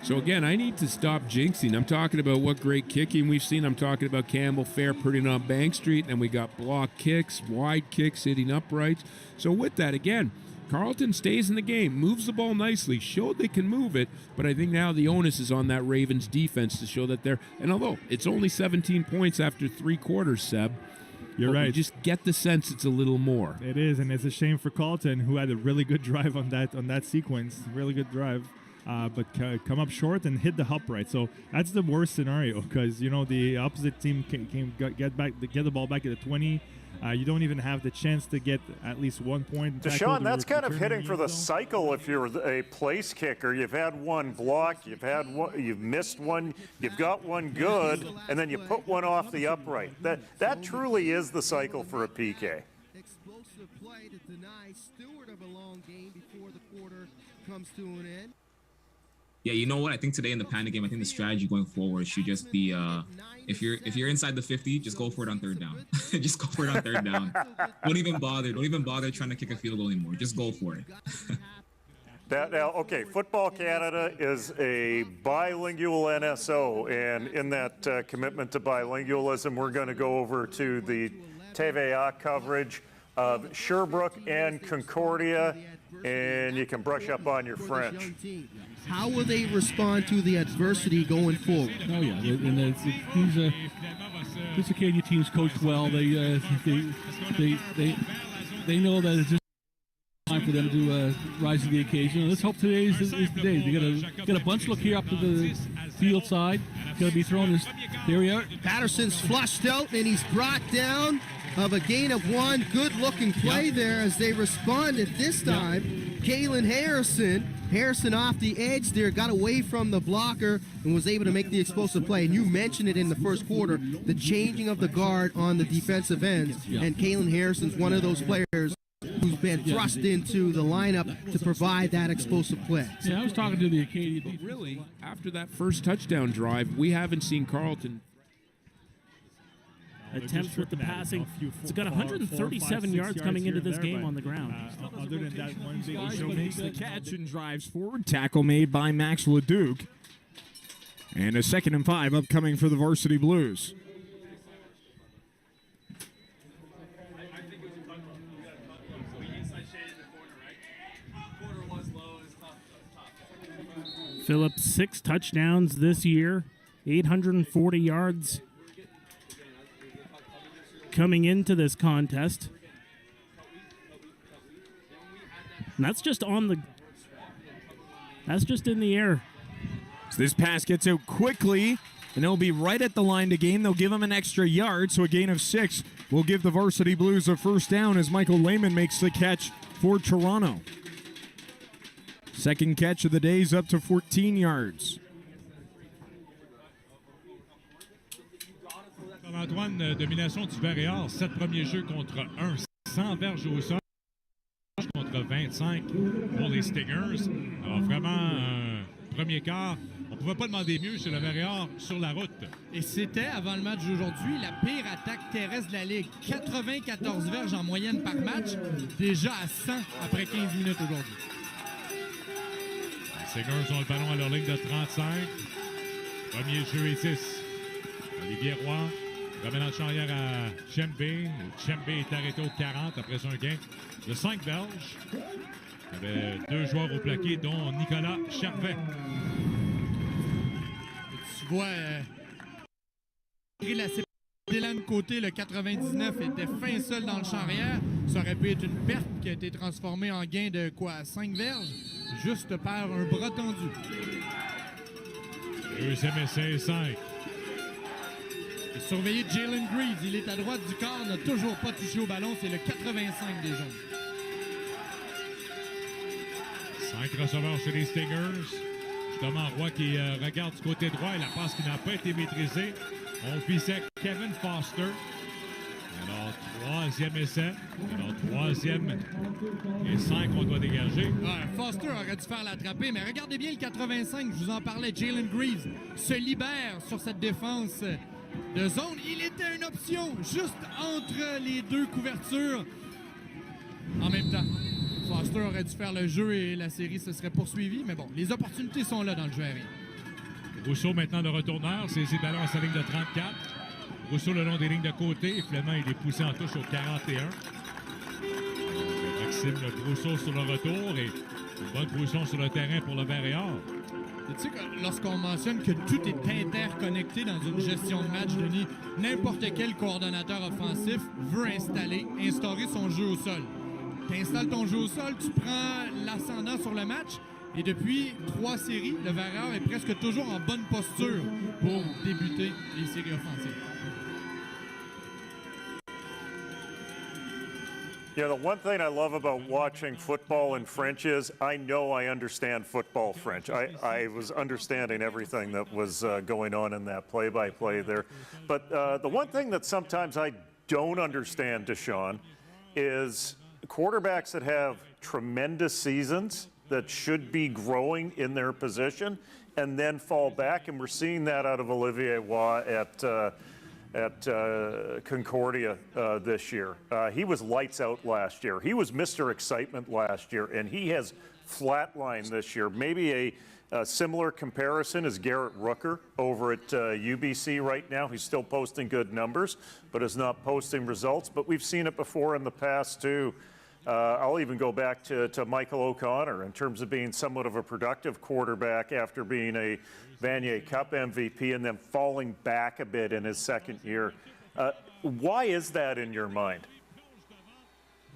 So again, I need to stop jinxing. I'm talking about what great kicking we've seen. I'm talking about Campbell Fair putting on Bank Street, and we got block kicks, wide kicks hitting uprights. So with that, again, Carleton stays in the game, moves the ball nicely, showed they can move it, but I think now the onus is on that Ravens defense to show that they're, and although it's only 17 points after 3 quarters, Seb, you're right. You just get the sense it's a little more. It is, and it's a shame for Carleton, who had a really good drive on that sequence, really good drive, but come up short and hit the upright. So that's the worst scenario because you know the opposite team get the ball back at the 20. You don't even have the chance to get at least 1 point. Deshaun, that's kind of hitting for the cycle if you're a place kicker. You've had one block, you've missed one, you've got one good, and then you put one off the upright. That truly is the cycle for a PK. Explosive play to deny Stewart of a long game before the quarter comes to an end. Yeah, you know what? I think today in the Panda game, I think the strategy going forward should just be if you're inside the 50, just go for it on third down. Just go for it on third down. Don't even bother trying to kick a field goal anymore. Just go for it. Okay, Football Canada is a bilingual NSO, and in that commitment to bilingualism, we're going to go over to the TVA coverage of Sherbrooke and Concordia, and you can brush up on your French. How will they respond to the adversity going forward? Oh yeah, and this Acadia team's coached well. They know that it's just time for them to rise to the occasion. Let's hope today is the day. They got a bunch look here up to the field side. Going to be throwing this. There we are. Patterson's flushed out and he's brought down of a gain of 1. Good looking play there as they responded this time. Kalen Harrison off the edge there, got away from the blocker and was able to make the explosive play. And you mentioned it in the first quarter, the changing of the guard on the defensive ends. And Kalen Harrison's one of those players who's been thrust into the lineup to provide that explosive play. Yeah, I was talking to the Acadia. But really, after that first touchdown drive, we haven't seen Carleton. attempts with the passing. It's got 137 yards coming into this game on the ground. Other than that one big Joe makes the catch and drives forward. Tackle made by Max Leduc. And a 2nd and 5 upcoming for the Varsity Blues. Phillips, 6 touchdowns this year, 840 yards coming into this contest. And that's just in the air. So this pass gets out quickly, and it'll be right at the line to gain. They'll give him an extra yard, so a gain of 6 will give the Varsity Blues a first down as Michael Lehman makes the catch for Toronto. Second catch of the day is up to 14 yards. Antoine, domination du Varéor, 7 premiers jeux contre 1, 100 verges au sol contre 25 pour les Stingers. Alors vraiment, un premier quart, on ne pouvait pas demander mieux chez le Varéor sur la route. Et c'était, avant le match d'aujourd'hui, la pire attaque terrestre de la Ligue. 94 verges en moyenne par match, déjà à 100 après 15 minutes aujourd'hui. Les Stingers ont le ballon à leur ligne de 35. Premier jeu et 6. Olivier Roy ramène en charrière à Chembe. Chembe est arrêté au 40 après son gain de 5 verges. Il y avait 2 joueurs au plaqué, dont Nicolas Charvet. Tu vois, la Dylan Côté, le 99, était fin seul dans le champ arrière. Ça aurait pu être une perte qui a été transformée en gain de quoi, 5 verges, juste par un bras tendu. Deuxième essai 5. Surveillé Jalen Greaves, il est à droite du corps, n'a toujours pas touché au ballon, c'est le 85 des jeunes. 5 receveurs chez les Stingers. Justement, Roy qui regarde du côté droit et la passe qui n'a pas été maîtrisée. On visait Kevin Foster. Alors, 3e essai. Alors, 3e et 5 qu'on doit dégager. Ouais, Foster aurait dû faire l'attraper, mais regardez bien le 85, je vous en parlais. Jalen Greaves se libère sur cette défense de zone. Il était une option juste entre les deux couvertures en même temps. Foster aurait dû faire le jeu et la série se serait poursuivie, mais bon, les opportunités sont là dans le jeu aérien. Rousseau maintenant le retourneur, c'est ses ballons à sa ligne de 34. Rousseau le long des lignes de côté, finalement il est poussé en touche au 41. Maxime Rousseau sur le retour et une bonne position sur le terrain pour le Varéor. Tu sais que lorsqu'on mentionne que tout est interconnecté dans une gestion de match, Denis, n'importe quel coordonnateur offensif veut instaurer son jeu au sol. Tu installes ton jeu au sol, tu prends l'ascendant sur le match et depuis 3 séries, le Varéor est presque toujours en bonne posture pour débuter les séries offensives. Yeah, the one thing I love about watching football in French is I know I understand football French. I was understanding everything that was going on in that play-by-play there. But the one thing that sometimes I don't understand, Deshaun, is quarterbacks that have tremendous seasons that should be growing in their position and then fall back. And we're seeing that out of Olivier Roy at Concordia this year. He was lights out last year. He was Mr. Excitement last year, and he has flatlined this year. Maybe a similar comparison is Garrett Rooker over at UBC right now. He's still posting good numbers, but is not posting results. But we've seen it before in the past, too. I'll even go back to Michael O'Connor in terms of being somewhat of a productive quarterback after being a Vanier Cup MVP and then falling back a bit in his second year. Why is that in your mind?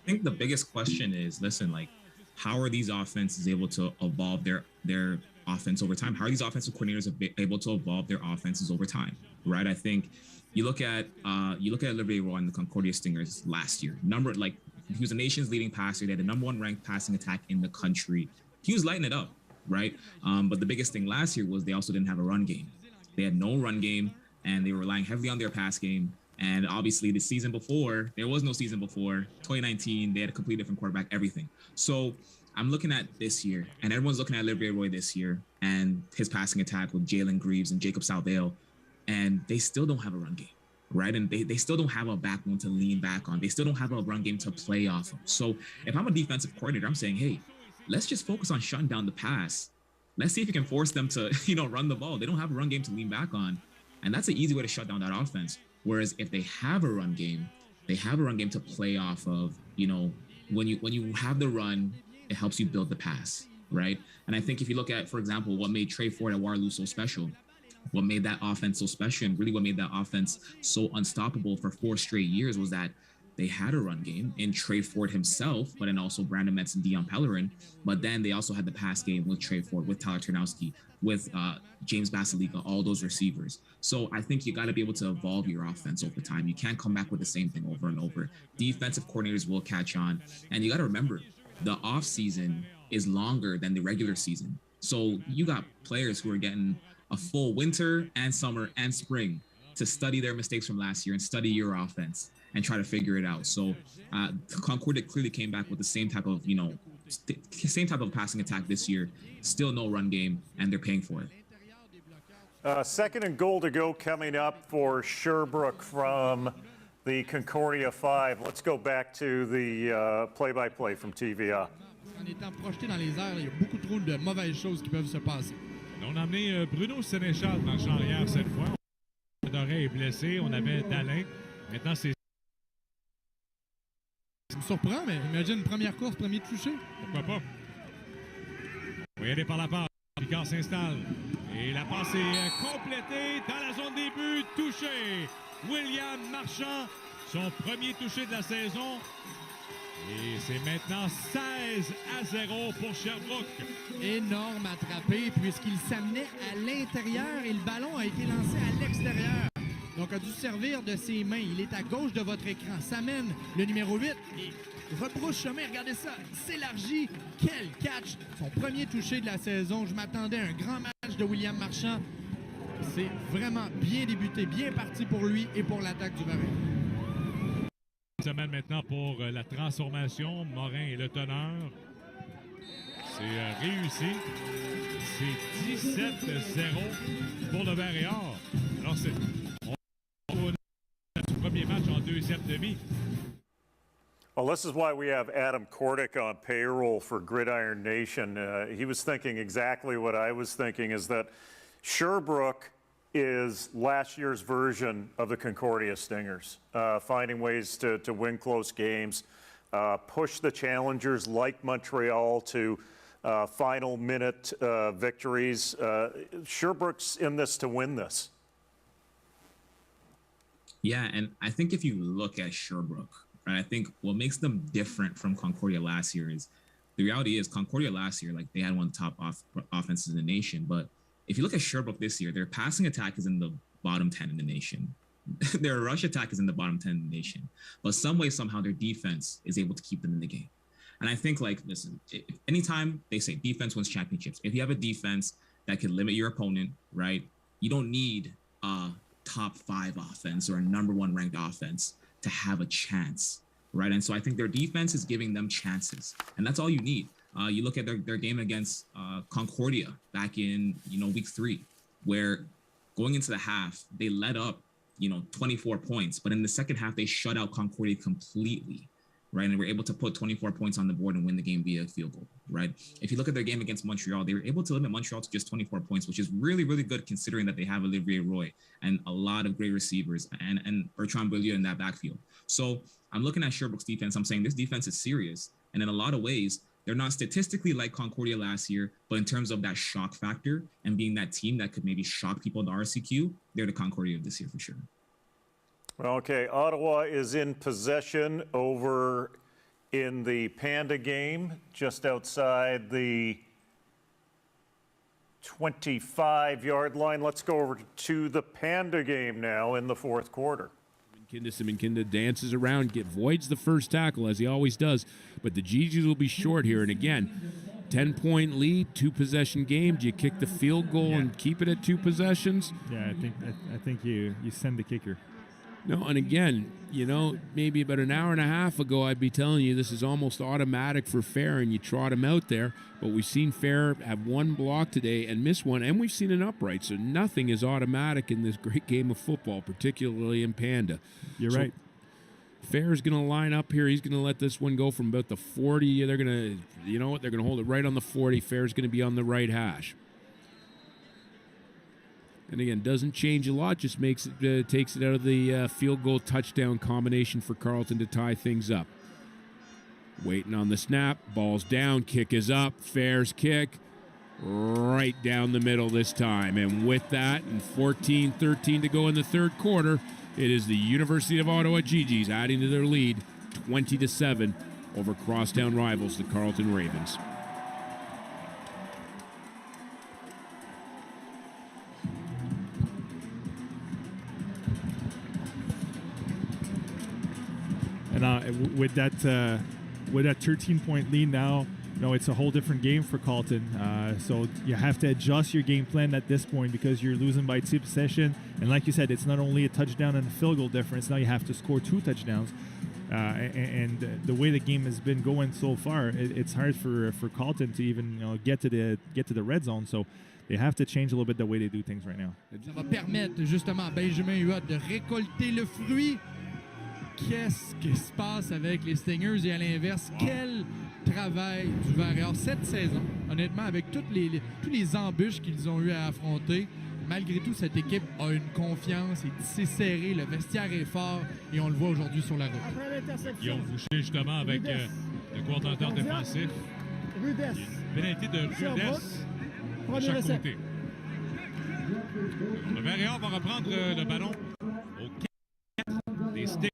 I think the biggest question is, listen, like, how are these offenses able to evolve their offense over time? How are these offensive coordinators able to evolve their offenses over time, right? I think you look at Olivier Roy and the Concordia Stingers last year. He was the nation's leading passer. They had the #1 ranked passing attack in the country. He was lighting it up, right? But the biggest thing last year was they also didn't have a run game. They had no run game, and they were relying heavily on their pass game. And obviously, the season before, there was no season before. 2019, they had a completely different quarterback, everything. So I'm looking at this year, and everyone's looking at Olivier Roy this year and his passing attack with Jalen Greaves and Jacob Salvale, and they still don't have a run game. right? And they still don't have a backbone to lean back on. They still don't have a run game to play off of. So if I'm a defensive coordinator, I'm saying, hey, let's just focus on shutting down the pass. Let's see if you can force them to, run the ball. They don't have a run game to lean back on. And that's an easy way to shut down that offense. Whereas if they have a run game, they have a run game to play off of. When you have the run, it helps you build the pass, right? And I think if you look at, for example, what made Trey Ford at Waterloo so special, what made that offense so special, and really what made that offense so unstoppable for 4 straight years was that they had a run game in Trey Ford himself, but then also Brandon Metz and Dion Pellerin. But then they also had the pass game with Trey Ford, with Tyler Ternowski, with James Basilika, all those receivers. So I think you got to be able to evolve your offense over time. You can't come back with the same thing over and over. Defensive coordinators will catch on. And you got to remember, the off season is longer than the regular season. So you got players who are getting a full winter and summer and spring to study their mistakes from last year and study your offense and try to figure it out. So Concordia clearly came back with the same type of, same type of passing attack this year. Still no run game, and they're paying for it. Second and goal to go coming up for Sherbrooke from the Concordia 5. Let's go back to the play-by-play from TVA. En étant projeté dans les airs, il y a beaucoup trop de mauvaises choses qui peuvent se passer. On a amené Bruno Sénéchal dans le champ arrière cette fois. Doré est blessé. On avait Dalin. Maintenant, c'est... Ça me surprend, mais imagine première course, premier touché. Pourquoi pas? On va y aller par la passe. Picard s'installe. Et la passe est complétée dans la zone des buts. Touché. William Marchand, son premier touché de la saison. Et c'est maintenant 16-0 pour Sherbrooke. Énorme attrapé puisqu'il s'amenait à l'intérieur et le ballon a été lancé à l'extérieur. Donc a dû servir de ses mains. Il est à gauche de votre écran. S'amène le numéro 8 et rebrousse chemin. Regardez ça. S'élargit. Quel catch. Son premier touché de la saison. Je m'attendais à un grand match de William Marchand. C'est vraiment bien débuté, bien parti pour lui et pour l'attaque du Marin. Semaine maintenant pour la transformation. Morin est le teneur. C'est réussi. C'est 17-0 pour le Vert et Or. Alors, c'est le premier match en deuxième demi. Well, this is why we have Adam Kordick on payroll for Gridiron Nation. He was thinking exactly what I was thinking, is that Sherbrooke is last year's version of the Concordia Stingers, finding ways to win close games, push the challengers like Montreal to final minute victories. Sherbrooke's in this to win this. Yeah, and I think if you look at Sherbrooke, right, I think what makes them different from Concordia last year is the reality is Concordia last year, like they had one of the top offenses in the nation, but if you look at Sherbrooke this year, their passing attack is in the bottom 10 in the nation. Their rush attack is in the bottom 10 in the nation. But some way, somehow, their defense is able to keep them in the game. And I think, listen, anytime they say defense wins championships, if you have a defense that can limit your opponent, right, you don't need a top 5 offense or a number 1 ranked offense to have a chance, right? And so I think their defense is giving them chances. And that's all you need. You look at their game against Concordia back in, week 3, where going into the half, they let up, 24 points. But in the second half, they shut out Concordia completely, right? And were able to put 24 points on the board and win the game via field goal, right? If you look at their game against Montreal, they were able to limit Montreal to just 24 points, which is really, really good considering that they have Olivier Roy and a lot of great receivers and Bertrand Beaulieu in that backfield. So I'm looking at Sherbrooke's defense. I'm saying this defense is serious. And in a lot of ways, they're not statistically like Concordia last year, but in terms of that shock factor and being that team that could maybe shock people in the RCQ, they're the Concordia of this year for sure. Well, okay, Ottawa is in possession over in the Panda game, just outside the 25-yard line. Let's go over to the Panda game now in the fourth quarter. Simonkinda dances around, voids the first tackle as he always does, but the GGs will be short here. And again, 10-point lead, 2-possession game. Do you kick the field goal and keep it at 2 possessions? Yeah, I think you send the kicker. No, and again, maybe about an hour and a half ago, I'd be telling you this is almost automatic for Fair, and you trot him out there. But we've seen Fair have one block today and miss one, and we've seen an upright. So nothing is automatic in this great game of football, particularly in Panda. You're right. Fair's going to line up here. He's going to let this one go from about the 40. They're going to, they're going to hold it right on the 40. Fair's going to be on the right hash. And again, doesn't change a lot, just makes it takes it out of the field goal touchdown combination for Carleton to tie things up. Waiting on the snap, ball's down, kick is up, Fair's kick, right down the middle this time. And with that, and 14-13 to go in the third quarter, it is the University of Ottawa GGs adding to their lead, 20-7 over crosstown rivals, the Carleton Ravens. And with that 13-point lead now, it's a whole different game for Carleton. So you have to adjust your game plan at this point because you're losing by 2 possessions. And like you said, it's not only a touchdown and a field goal difference. Now you have to score 2 touchdowns. And the way the game has been going so far, it's hard for Carleton to even get to the red zone. So they have to change a little bit the way they do things right now. Ça va permettre justement à Benjamin Huot de récolter le fruit. Qu'est-ce qui se passe avec les Stingers et à l'inverse, quel travail du Varéor cette saison, honnêtement, avec tous les embûches qu'ils ont eu à affronter. Malgré tout, cette équipe a une confiance, c'est serré, le vestiaire est fort et on le voit aujourd'hui sur la route. Ils ont bouché justement avec le coordonnateur défensif. Il y a une pénalité de rudesse de chaque côté. Le Varéor va reprendre le ballon au 4 des Stingers.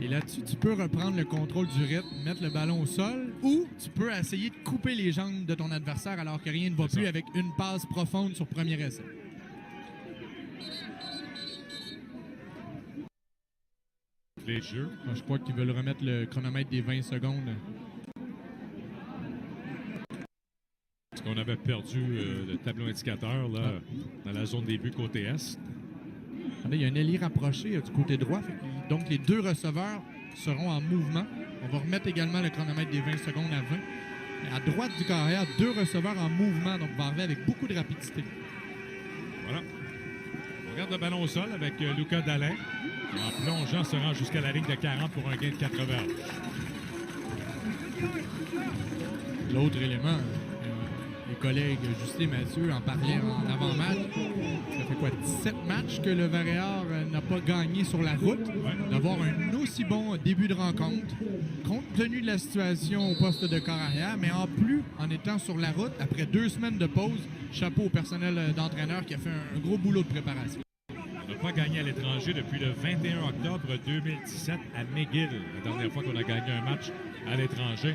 Et là-dessus, tu peux reprendre le contrôle du rythme, mettre le ballon au sol, ou tu peux essayer de couper les jambes de ton adversaire alors que rien ne va plus avec une passe profonde sur premier essai. Les jeux. Je crois qu'ils veulent remettre le chronomètre des 20 secondes. Parce qu'on avait perdu le tableau indicateur là, dans la zone début côté Est. Il y a un ailier rapproché du côté droit. Donc, les 2 receveurs seront en mouvement. On va remettre également le chronomètre des 20 secondes à 20. Et à droite du carrière, 2 receveurs en mouvement. Donc, on va arriver avec beaucoup de rapidité. Voilà. On regarde le ballon au sol avec Lucas Dallain. Et en plongeant, se rend jusqu'à la ligne de 40 pour un gain de 80. L'autre élément, les collègues Justin et Mathieu en parlaient en avant-match. Ça fait quoi, 17 matchs que le Varéor n'a pas gagné sur la route. D'avoir un aussi bon début de rencontre, compte tenu de la situation au poste de corps arrière, mais en plus, en étant sur la route, après 2 semaines de pause, chapeau au personnel d'entraîneur qui a fait un gros boulot de préparation. On n'a pas gagné à l'étranger depuis le 21 octobre 2017 à McGill, la dernière fois qu'on a gagné un match à l'étranger.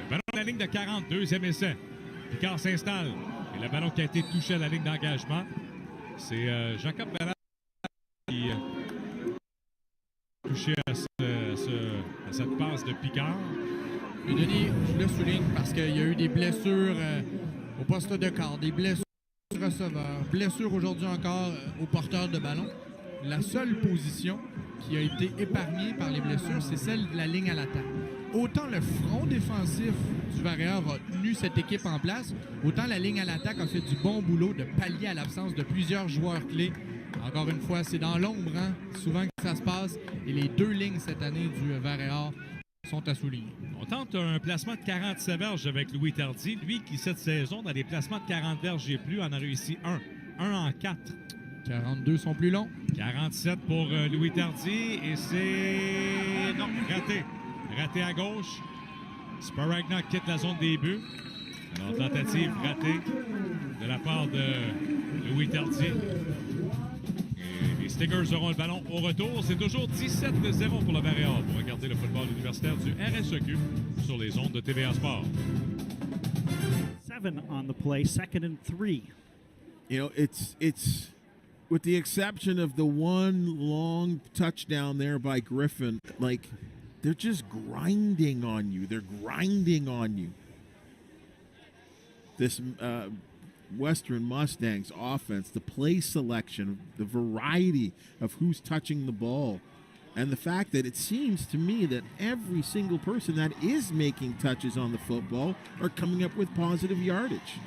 Le ballon de la ligne de 40, 2e essai. Picard s'installe. Et le ballon qui a été touché à la ligne d'engagement, c'est Jacob Ballard qui a touché à cette passe de Picard. Et Denis, je le souligne parce qu'il y a eu des blessures au poste de quart, des blessures receveurs, blessures aujourd'hui encore au porteur de ballon. La seule position qui a été épargnée par les blessures, c'est celle de la ligne à l'attaque. Autant le front défensif du Varéor a tenu cette équipe en place, autant la ligne à l'attaque a fait du bon boulot de pallier à l'absence de plusieurs joueurs clés. Encore une fois, c'est dans l'ombre, souvent que ça se passe. Et les 2 lignes cette année du Varéor sont à souligner. On tente un placement de 47 verges avec Louis Tardy. Lui qui, cette saison, dans les placements de 40 verges et plus, en a réussi un. 1 en 4. 42 sont plus longs. 47 pour Louis Tardy. Et c'est... non, raté. Raté à gauche. Sparagna quitte la zone des buts. Alors, tentative ratée de la part de Louis Tardy. Et les Stingers auront le ballon au retour. C'est toujours 17-0 pour le Varéor. Pour regarder le football universitaire du RSEQ sur les ondes de TVA Sport. 7 on the play, 2nd and 3. It's with the exception of the one long touchdown there by Griffin, like, they're just grinding on you. They're grinding on you. This Western Mustangs offense, the play selection, the variety of who's touching the ball, and the fact that it seems to me that every single person that is making touches on the football are coming up with positive yardage.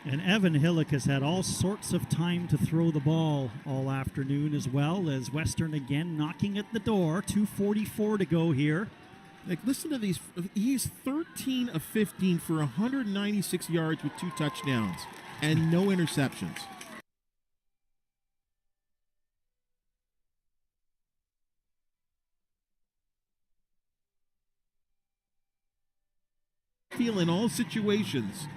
And Evan Hillick has had all sorts of time to throw the ball all afternoon, as well as Western again knocking at the door. 2:44 to go here. Like, listen to these. He's 13 of 15 for 196 yards with 2 touchdowns and no interceptions. Feel in all situations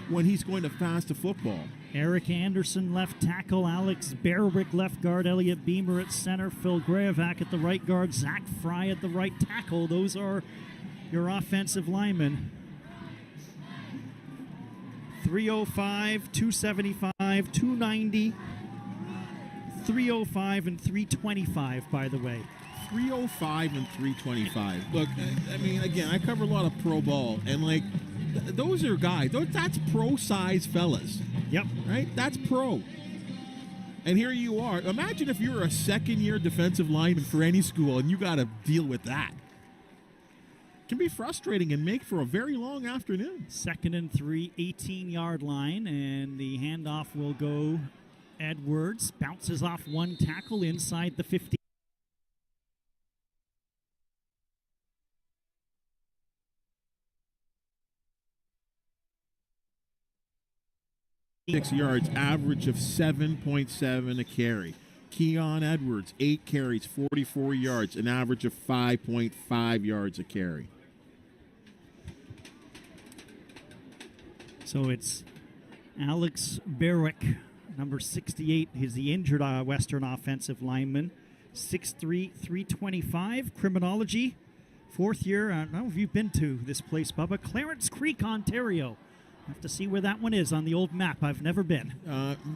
when he's going to pass the football. Eric Anderson, left tackle. Alex Berwick, left guard. Elliot Beamer at center. Phil Grayovac at the right guard. Zach Fry at the right tackle. Those are your offensive linemen. 305, 275, 290, 305, and 325, by the way. 305 and 325. Look, I mean, again, I cover a lot of pro ball, and like, those are guys. That's pro size fellas. Yep. Right? That's pro. And here you are. Imagine if you were a second-year defensive lineman for any school and you got to deal with that. It can be frustrating and make for a very long afternoon. 2nd and 3, 18-yard line, and the handoff will go Edwards. Bounces off one tackle inside the 50. 6 yards, average of 7.7 a carry. Keon Edwards, 8 carries, 44 yards, an average of 5.5 yards a carry. So it's Alex Berwick, number 68. He's the injured Western offensive lineman. 6'3", 325. Criminology, 4th year. I don't know if you've been to this place, Bubba. Clarence Creek, Ontario. Have to see where that one is on the old map. I've never been.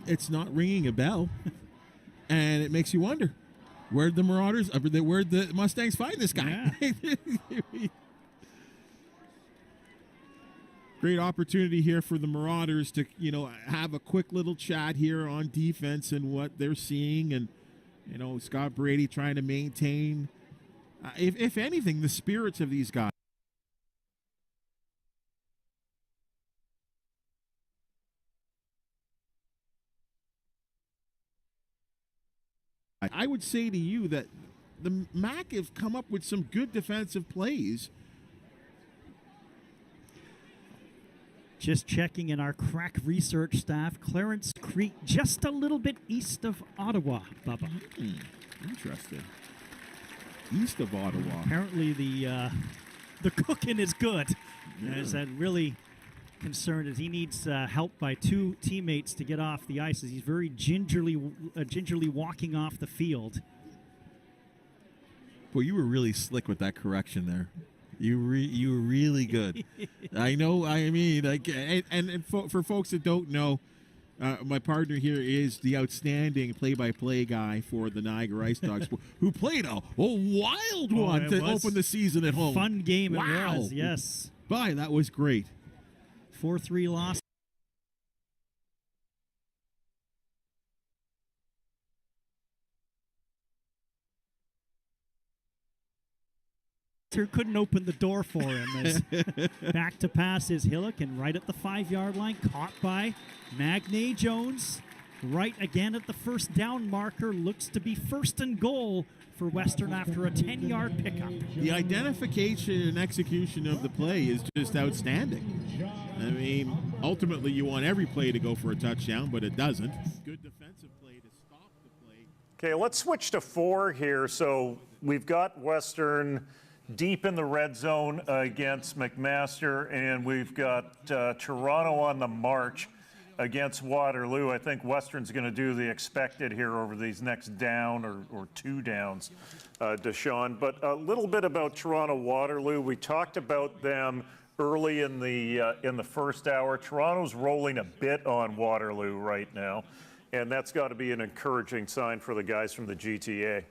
It's not ringing a bell, and it makes you wonder, where'd the Marauders, where'd the Mustangs find this guy? Yeah. Great opportunity here for the Marauders to, have a quick little chat here on defense and what they're seeing, and Scott Brady trying to maintain, if anything, the spirits of these guys. I would say to you that the MAC have come up with some good defensive plays. Just checking in our crack research staff. Clarence Creek, just a little bit east of Ottawa, Bubba. Interesting. East of Ottawa. Apparently the cooking is good. Yeah. Is that really concerned as he needs help by 2 teammates to get off the ice as he's very gingerly walking off the field. Boy, you were really slick with that correction there. You were really good. I know. I mean, like, and for folks that don't know, my partner here is the outstanding play-by-play guy for the Niagara Ice Dogs, who played a wild one to open the season at home. Fun game it was, yes. Boy, that was great. 4-3 loss. Couldn't open the door for him as back to pass is Hillock, and right at the 5-yard line, caught by Magne Jones. Right again at the first down marker, looks to be 1st and goal for Western after a 10-yard pickup. The identification and execution of the play is just outstanding. I mean, ultimately you want every play to go for a touchdown, but it doesn't. Good defensive play to stop the play. Okay, let's switch to 4 here. So we've got Western deep in the red zone against McMaster, and we've got Toronto on the march against Waterloo. I think Western's going to do the expected here over these next down or 2 downs, Deshaun. But a little bit about Toronto-Waterloo. We talked about them early in the first hour. Toronto's rolling a bit on Waterloo right now, and that's got to be an encouraging sign for the guys from the GTA.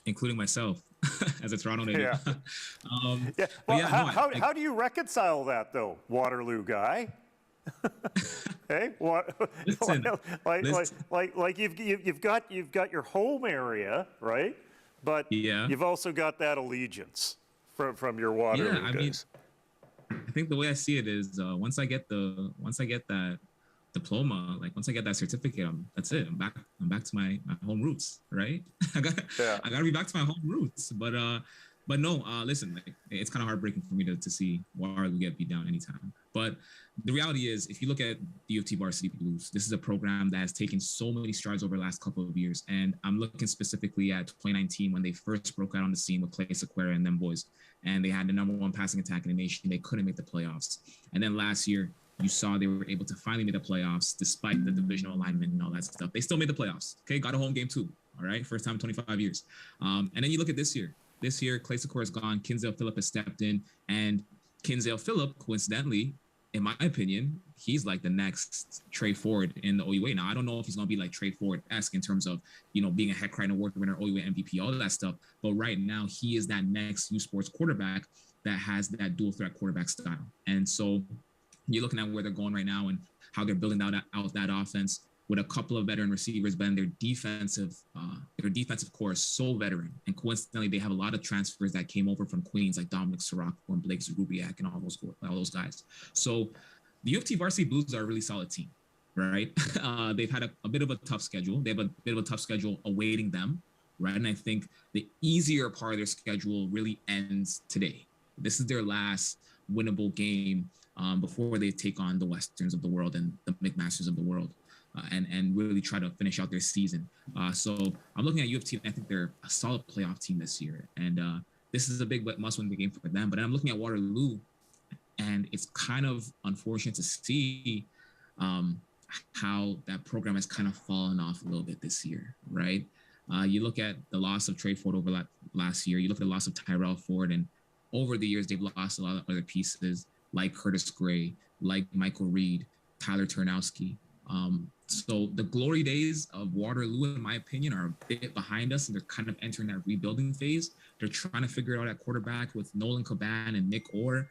including myself as a Toronto native. Yeah. Yeah. Well, yeah, how do you reconcile that though, Waterloo guy? Hey, what? Listen, like you've got your home area, right? But yeah, you've also got that allegiance from your Waterloo days. I think the way I see it is once I get that diploma, like once I get that certificate, that's it. I'm back to my home roots, right? I gotta be back to my home roots. But no, listen, like, it's kind of heartbreaking for me to see Waterloo get beat down anytime. But the reality is, if you look at the U of T Varsity Blues, this is a program that has taken so many strides over the last couple of years. And I'm looking specifically at 2019 when they first broke out on the scene with Clay Sequeira and them boys. And they had the #1 passing attack in the nation. They couldn't make the playoffs. And then last year, you saw they were able to finally make the playoffs despite the divisional alignment and all that stuff. They still made the playoffs. Okay, got a home game too. All right, first time in 25 years. And then you look at this year. This year, Clay Sequeira is gone. Kinsale Phillip has stepped in. And Kinsale Phillip, coincidentally, in my opinion, he's like the next Trey Ford in the OUA. Now, I don't know if he's going to be like Trey Ford-esque in terms of, being a Heck Crichton Award winner, OUA MVP, all of that stuff. But right now, he is that next U Sports quarterback that has that dual threat quarterback style. And so you're looking at where they're going right now and how they're building out that offense with a couple of veteran receivers, but their defensive core is so veteran. And coincidentally, they have a lot of transfers that came over from Queens, like Dominic Sirocco and Blake Zurubiak and all those guys. So the U of T Varsity Blues are a really solid team, right? They've had a bit of a tough schedule. They have a bit of a tough schedule awaiting them, right? And I think the easier part of their schedule really ends today. This is their last winnable game before they take on the Westerns of the world and the McMasters of the world. And really try to finish out their season. So I'm looking at U of T, and I think they're a solid playoff team this year. And this is a big must-win game for them. But I'm looking at Waterloo, and it's kind of unfortunate to see how that program has kind of fallen off a little bit this year, right? You look at the loss of Trey Ford over last year. You look at the loss of Tyrell Ford, and over the years, they've lost a lot of other pieces like Curtis Gray, like Michael Reed, Tyler Turnowski. So the glory days of Waterloo, in my opinion, are a bit behind us, and they're kind of entering that rebuilding phase. They're trying to figure it out at quarterback with Nolan Caban and Nick Orr.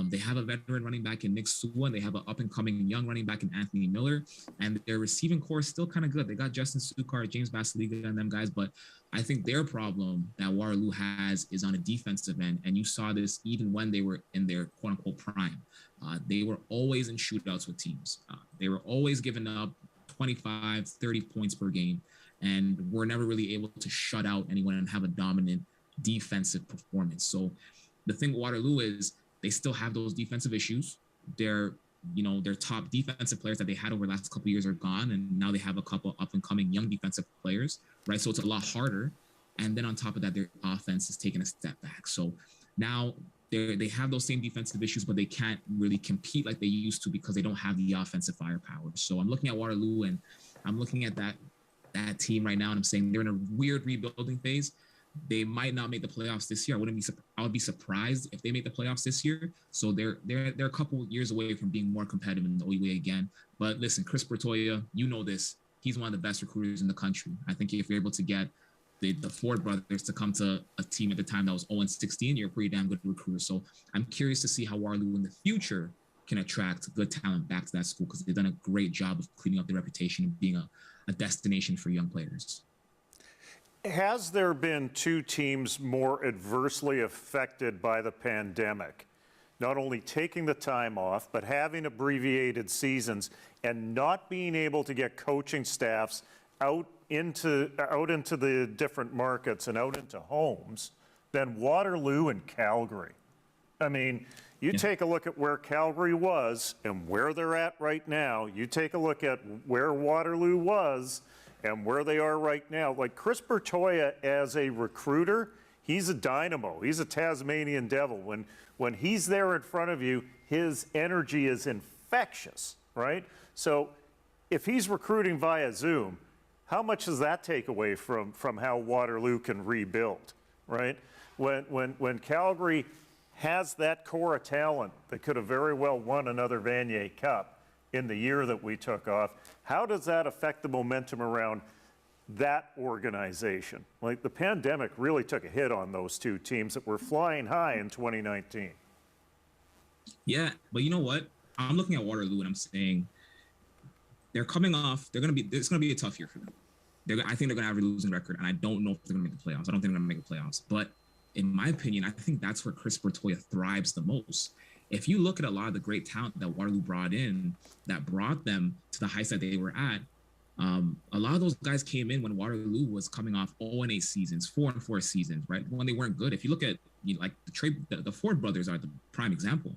They have a veteran running back in Nick Sua, and they have an up-and-coming young running back in Anthony Miller. And their receiving core is still kind of good. They got Justin Sukar, James Basiliga, and them guys. But I think their problem that Waterloo has is on a defensive end. And you saw this even when they were in their quote-unquote prime. They were always in shootouts with teams. They were always giving up 25, 30 points per game, and were never really able to shut out anyone and have a dominant defensive performance. So the thing with Waterloo is they still have those defensive issues. Their top defensive players that they had over the last couple of years are gone, and now they have a couple up-and-coming young defensive players, right? So it's a lot harder. And then on top of that, their offense is taking a step back. So now they have those same defensive issues, but they can't really compete like they used to because they don't have the offensive firepower. So I'm looking at Waterloo, and I'm looking at that team right now, and I'm saying they're in a weird rebuilding phase. They might not make the playoffs this year. I would be surprised if they make the playoffs this year. So they're a couple years away from being more competitive in the OUA again. But listen, Chris Bertoya, you know this. He's one of the best recruiters in the country. I think if you're able to get the Ford brothers to come to a team at the time that was 0-16, you're a pretty damn good recruiter. So I'm curious to see how Waterloo in the future can attract good talent back to that school, because they've done a great job of cleaning up their reputation and being a destination for young players. Has there been two teams more adversely affected by the pandemic? Not only taking the time off, but having abbreviated seasons and not being able to get coaching staffs out into the different markets and out into homes than Waterloo and Calgary. I mean, you take a look at where Calgary was and where they're at right now. You take a look at where Waterloo was and where they are right now. Like Chris Bertoya as a recruiter, he's a dynamo. He's a Tasmanian devil. When he's there in front of you, his energy is infectious, right? So if he's recruiting via Zoom, how much does that take away from how Waterloo can rebuild, right? When Calgary has that core of talent that could have very well won another Vanier Cup in the year that we took off, how does that affect the momentum around that organization? Like, the pandemic really took a hit on those two teams that were flying high in 2019. Yeah, but you know what? I'm looking at Waterloo and I'm saying they're coming off. It's gonna be a tough year for them. I think they're gonna have a losing record, and I don't know if they're gonna make the playoffs. I don't think they're gonna make the playoffs. But in my opinion, I think that's where Chris Bertoia thrives the most. If you look at a lot of the great talent that Waterloo brought in, that brought them to the heights that they were at, a lot of those guys came in when Waterloo was coming off 0-8 seasons, 4-4 seasons, right? When they weren't good. If you look at like the Ford brothers are the prime example.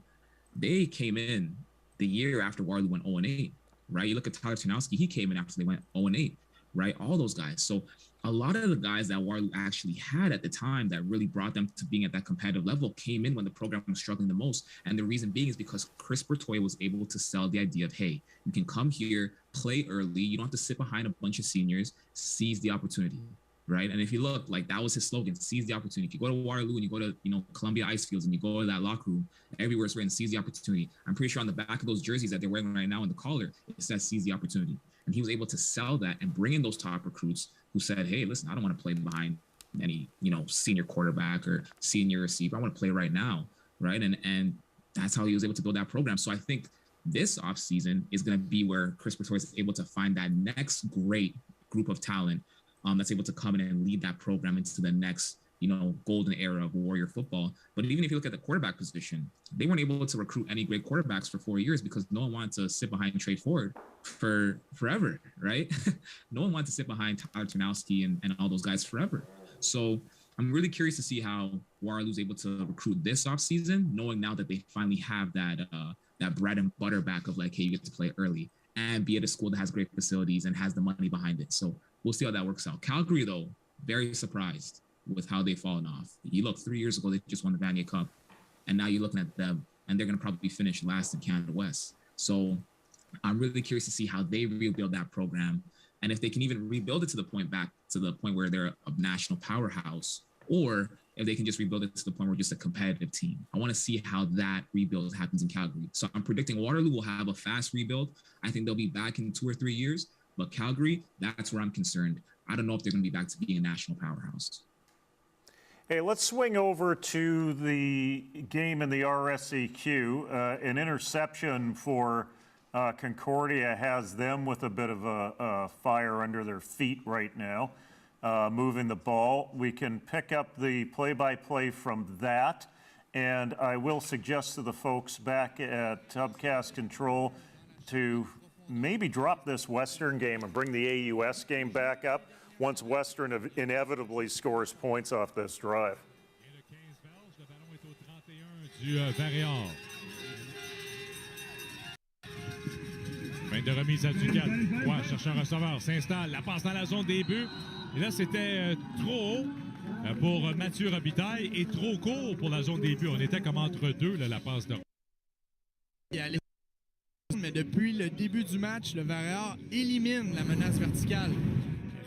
They came in the year after Waterloo went 0-8, right? You look at Tyler Tarnowski, he came in after they went 0-8, right? All those guys. So a lot of the guys that Waterloo actually had at the time that really brought them to being at that competitive level came in when the program was struggling the most. And the reason being is because Chris Bertoia was able to sell the idea of, hey, you can come here, play early. You don't have to sit behind a bunch of seniors, seize the opportunity, right? And if you look, like, that was his slogan, seize the opportunity. If you go to Waterloo and you go to, Columbia Ice Fields and you go to that locker room, everywhere it's written, seize the opportunity. I'm pretty sure on the back of those jerseys that they're wearing right now in the collar, it says seize the opportunity. And he was able to sell that and bring in those top recruits who said, hey, listen, I don't want to play behind any, senior quarterback or senior receiver. I want to play right now, right? And that's how he was able to build that program. So I think this offseason is going to be where Chris Bertoia is able to find that next great group of talent that's able to come in and lead that program into the next, golden era of Warrior football. But even if you look at the quarterback position, they weren't able to recruit any great quarterbacks for 4 years because no one wanted to sit behind Trey Ford for forever, right? No one wanted to sit behind Tyler Tarnowski and all those guys forever. So I'm really curious to see how Waterloo's able to recruit this offseason, knowing now that they finally have that bread and butter back of like, hey, you get to play early and be at a school that has great facilities and has the money behind it. So we'll see how that works out. Calgary, though, very surprised with how they've fallen off. You look, 3 years ago, they just won the Vanier Cup. And now you're looking at them, and they're going to probably finish last in Canada West. So I'm really curious to see how they rebuild that program. And if they can even rebuild it to the point where they're a national powerhouse, or if they can just rebuild it to the point where we're just a competitive team. I want to see how that rebuild happens in Calgary. So I'm predicting Waterloo will have a fast rebuild. I think they'll be back in 2 or 3 years. But Calgary, that's where I'm concerned. I don't know if they're going to be back to being a national powerhouse. Hey, let's swing over to the game in the RSEQ. An interception for Concordia has them with a bit of a fire under their feet right now, moving the ball. We can pick up the play-by-play from that, and I will suggest to the folks back at Hubcast Control to maybe drop this Western game and bring the AUS game back up once Western inevitably scores points off this drive. Fin de remise à Ducat. Ouais, cherche un receveur, s'installe, la passe dans la zone des buts. Et là, c'était trop haut pour Mathieu Robitaille et trop court pour la zone des buts. On était comme entre deux, là, la passe de... Mais depuis le début du match, le Varela élimine la menace verticale.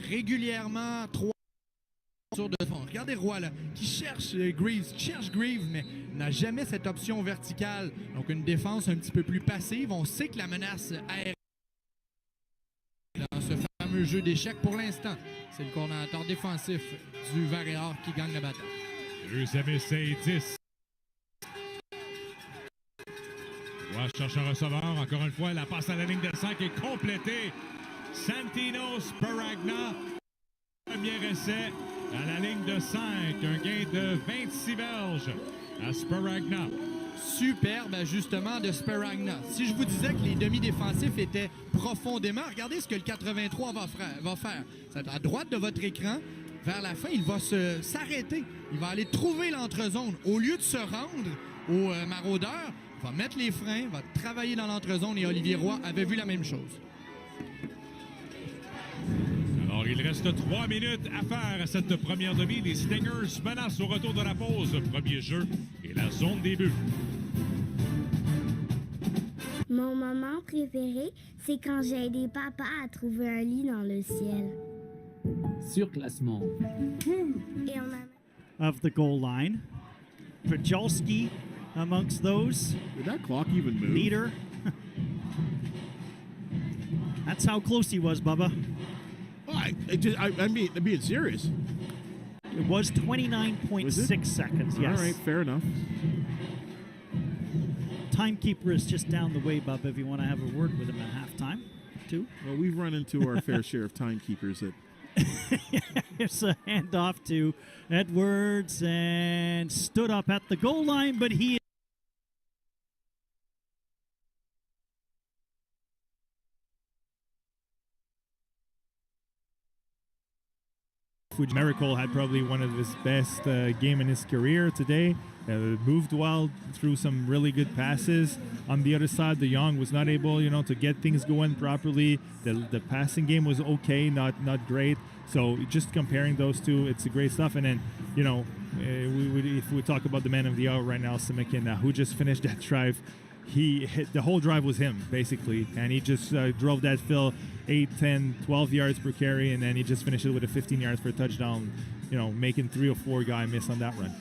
Régulièrement, 3 sur de fond. Regardez Roy, là, qui cherche Greaves, mais n'a jamais cette option verticale. Donc, une défense un petit peu plus passive. On sait que la menace aérienne dans ce fameux jeu d'échecs, pour l'instant, c'est le coordonnateur défensif du Varela qui gagne la bataille. Deuxième essai, 10. Roy cherche un receveur. Encore une fois, la passe à la ligne de 5 est complétée. Santino Sparagna, premier essai à la ligne de 5, un gain de 26 verges à Sparagna. Superbe ajustement de Sparagna. Si je vous disais que les demi-défensifs étaient profondément, regardez ce que le 83 va faire. C'est à droite de votre écran. Vers la fin, il va s'arrêter. Il va aller trouver l'entrezone. Au lieu de se rendre aux maraudeurs, il va mettre les freins, va travailler dans l'entrezone et Olivier Roy avait vu la même chose. Alors, il reste 3 minutes à faire à cette première demi. Les Stingers menacent au retour de la pause. Premier jeu et la zone des buts. Mon moment préféré, c'est quand j'ai aidé papa à trouver un lit dans le ciel. Surclassement. Et on a... Of the goal line. Pajolski amongst those. Did that clock even move? Leader. That's how close he was, Bubba. Oh, I'm being serious. It was 29.6 seconds, yes. All right, fair enough. Timekeeper is just down the way, Bub, if you want to have a word with him at halftime, too. Well, we've run into our fair share of timekeepers that... It's a handoff to Edwards and stood up at the goal line, but he... Miracle had probably one of his best game in his career today. Moved well, threw some really good passes. On the other side, De Jong was not able, to get things going properly. The passing game was okay, not great. So just comparing those two, it's a great stuff. And then, if we talk about the man of the hour right now, Simikin, who just finished that drive, he hit the whole drive was him basically, and he just drove that fill 8, 10, 12 yards per carry, and then he just finished it with a 15 yards for a touchdown, making 3 or 4 guy miss on that run.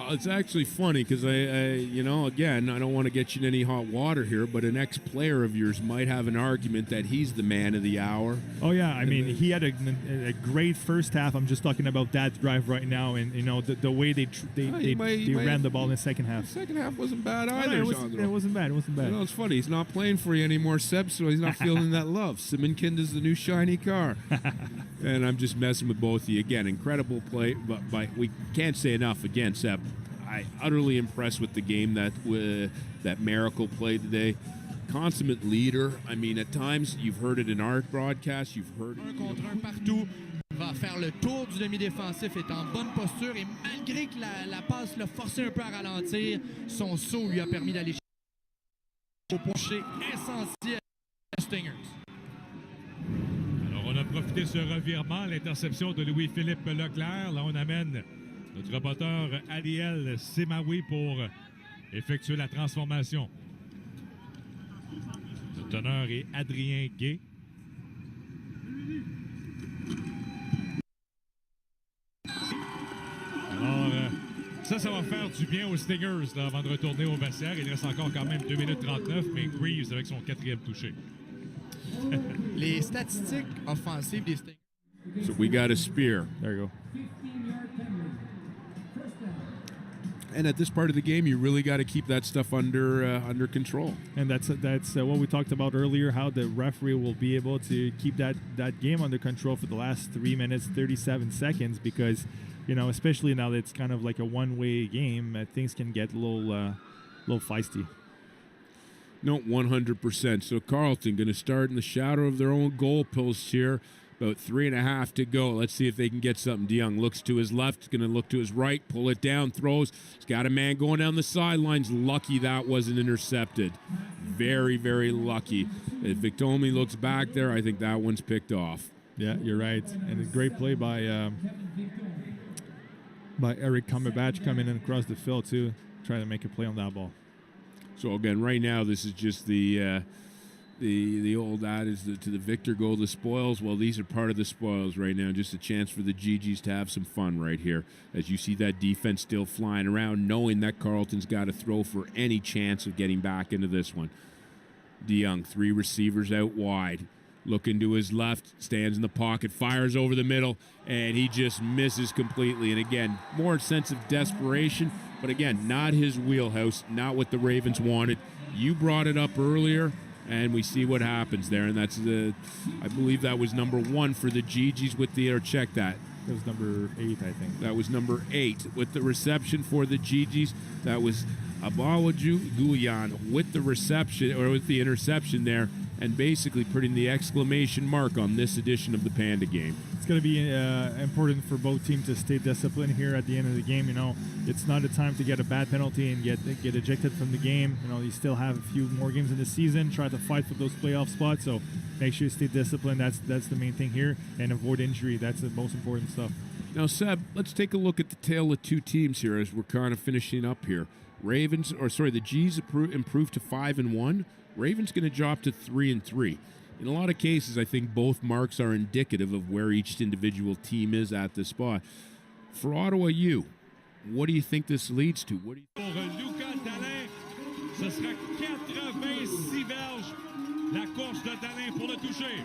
It's actually funny because again, I don't want to get you in any hot water here, but an ex-player of yours might have an argument that he's the man of the hour. Oh yeah, I mean, he had a great first half. I'm just talking about that drive right now, and the way they ran the ball in the second half. The second half wasn't bad either. It wasn't bad. It wasn't bad. It's funny. He's not playing for you anymore, Seb, so he's not feeling that love. Simonkind is the new shiny car. And I'm just messing with both of you. Again, incredible play, but we can't say enough. Again, Seb, I utterly impressed with the game that Miracle played today. Consummate leader. I mean, at times, you've heard it in our broadcast, you've heard it. Un contre un partout. Va faire le tour du demi-défensif, est en bonne posture et malgré que la passe l'a forcé un peu à ralentir, son saut lui a permis d'aller au pencher essentiel des Stingers. Alors, on a profité de ce revirement, l'interception de Louis-Philippe Leclerc. Là, on amène notre reporter Ariel Semaoui pour effectuer la transformation. Le teneur est Adrien Gay. Alors, ça va faire du bien aux Stingers là, avant de retourner au vestiaire. Il reste encore quand même 2 minutes 39, mais Greaves avec son 4e touché. Les statistiques offensives des Stingers. So we got a spear. There you go. And at this part of the game, you really got to keep that stuff under control. And that's what we talked about earlier, how the referee will be able to keep that game under control for the last 3 minutes, 37 seconds, because, especially now that it's kind of like a one-way game, things can get a little feisty. No, 100%. So Carleton going to start in the shadow of their own goal post here. About 3.5 to go. Let's see if they can get something. DeYoung looks to his left, going to look to his right, pull it down, throws. He's got a man going down the sidelines. Lucky that wasn't intercepted. Very, very lucky. If Victomi looks back there, I think that one's picked off. Yeah, you're right. And a great play by Eric Cumberbatch coming in across the field, too, trying to make a play on that ball. So, again, right now, this is just the old adage to the victor go the spoils. Well, these are part of the spoils right now. Just a chance for the GGs to have some fun right here as you see that defense still flying around, knowing that Carleton's got to throw for any chance of getting back into this one. DeYoung, 3 receivers out wide. Looking to his left, stands in the pocket, fires over the middle, and he just misses completely. And again, more sense of desperation, but again, not his wheelhouse, not what the Ravens wanted. You brought it up earlier. And we see what happens there. And that's I believe that was number 1 for the GGs with the, or check that. That was number 8, I think. That was number 8 with the reception for the GGs. That was Abawaju Guyan with the reception, or with the interception there, and basically putting the exclamation mark on this edition of the Panda game. It's going to be important for both teams to stay disciplined here at the end of the game. It's not a time to get a bad penalty and get ejected from the game. You still have a few more games in the season. Try to fight for those playoff spots. So make sure you stay disciplined. That's the main thing here, and avoid injury. That's the most important stuff. Now, Seb, let's take a look at the tale of 2 teams here as we're kind of finishing up here. The G's improved to 5-1. Ravens going to drop to 3-3. In a lot of cases, I think both marks are indicative of where each individual team is at this spot. For Ottawa U, what do you think this leads to? What do you Pour Lucas Dalin, ce sera 86 verges. La course de Dalin pour le toucher.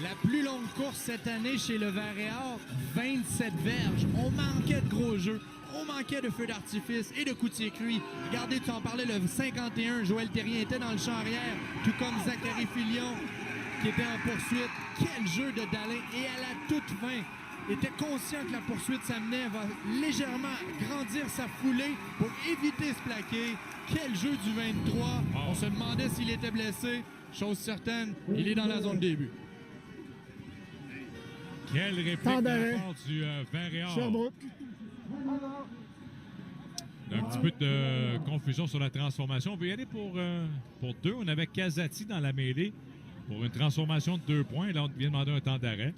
La plus longue course cette année chez le Vert-et-Or, 27 verges. On manquait de gros jeux. On manquait de feux d'artifice et de coups de circuit. Regardez, tu en parlais, le 51, Joël Terrien était dans le champ arrière, tout comme Zachary Filion qui était en poursuite. Quel jeu de Dalin! Et à la toute fin, était conscient que la poursuite s'amenait, va légèrement grandir sa foulée pour éviter ce plaqué. Quel jeu du 23! On se demandait s'il était blessé. Chose certaine, il est dans la zone début. Quelle réplique de la part du Vert-et-Or. Sherbrooke. Un petit peu de confusion sur la transformation. On veut y aller pour deux. On avait Casati dans la mêlée pour une transformation de 2 points. Là, on vient demander un temps d'arrêt.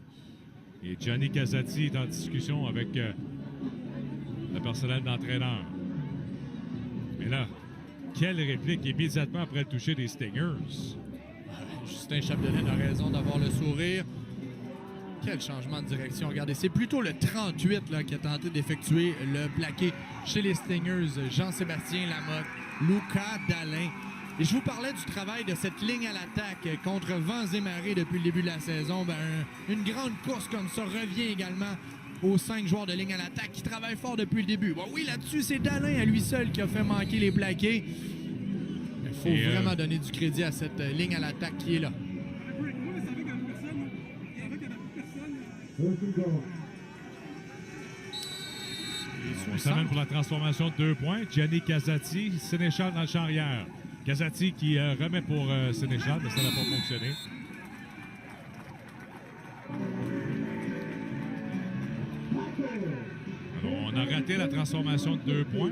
Et Gianni Casati est en discussion avec le personnel d'entraîneur. Mais là, quelle réplique immédiatement après le toucher des Stingers. Justin Chapdelaine a raison d'avoir le sourire. Quel changement de direction. Regardez, c'est plutôt le 38 là, qui a tenté d'effectuer le plaqué chez les Stingers. Jean-Sébastien Lamotte, Lucas Dalin. Et je vous parlais du travail de cette ligne à l'attaque contre vents et marées depuis le début de la saison. Ben, une grande course comme ça revient également aux 5 joueurs de ligne à l'attaque qui travaillent fort depuis le début. Bon, oui, là-dessus, c'est Dalin à lui seul qui a fait manquer les plaqués. Il faut vraiment donner du crédit à cette ligne à l'attaque qui est là. On s'amène pour la transformation de 2 points. Gianni Casati, Sénéchal dans le champ arrière. Casati qui remet pour Sénéchal, mais ça n'a pas fonctionné. Alors, on a raté la transformation de 2 points.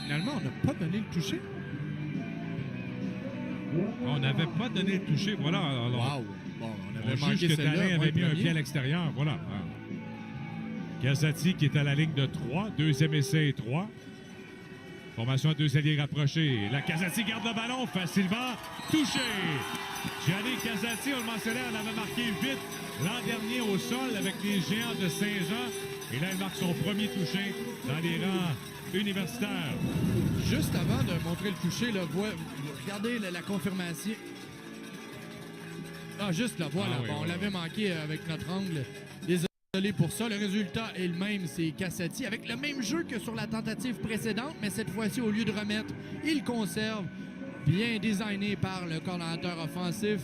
Finalement, on n'a pas donné le toucher. On n'avait pas donné le toucher. Voilà. Alors, wow. Bon, on avait on juge que Dalin avait mis un pied à l'extérieur. Voilà. Casati qui est à la ligne de 3. Deuxième essai et 3. Formation à 2 alliés rapprochés. La Casati garde le ballon facilement. Touché. Gianni Casati, on le mentionnait, on avait marqué vite l'an dernier au sol avec les Géants de Saint-Jean. Et là, il marque son premier touché dans les rangs universitaires. Juste avant de montrer le toucher, là, regardez la confirmation. Ah, juste là, voilà. Oui, bon, on l'avait manqué avec notre angle. Désolé pour ça. Le résultat est le même, c'est Casati, avec le même jeu que sur la tentative précédente, mais cette fois-ci, au lieu de remettre, il conserve. Bien designé par le coordonnateur offensif.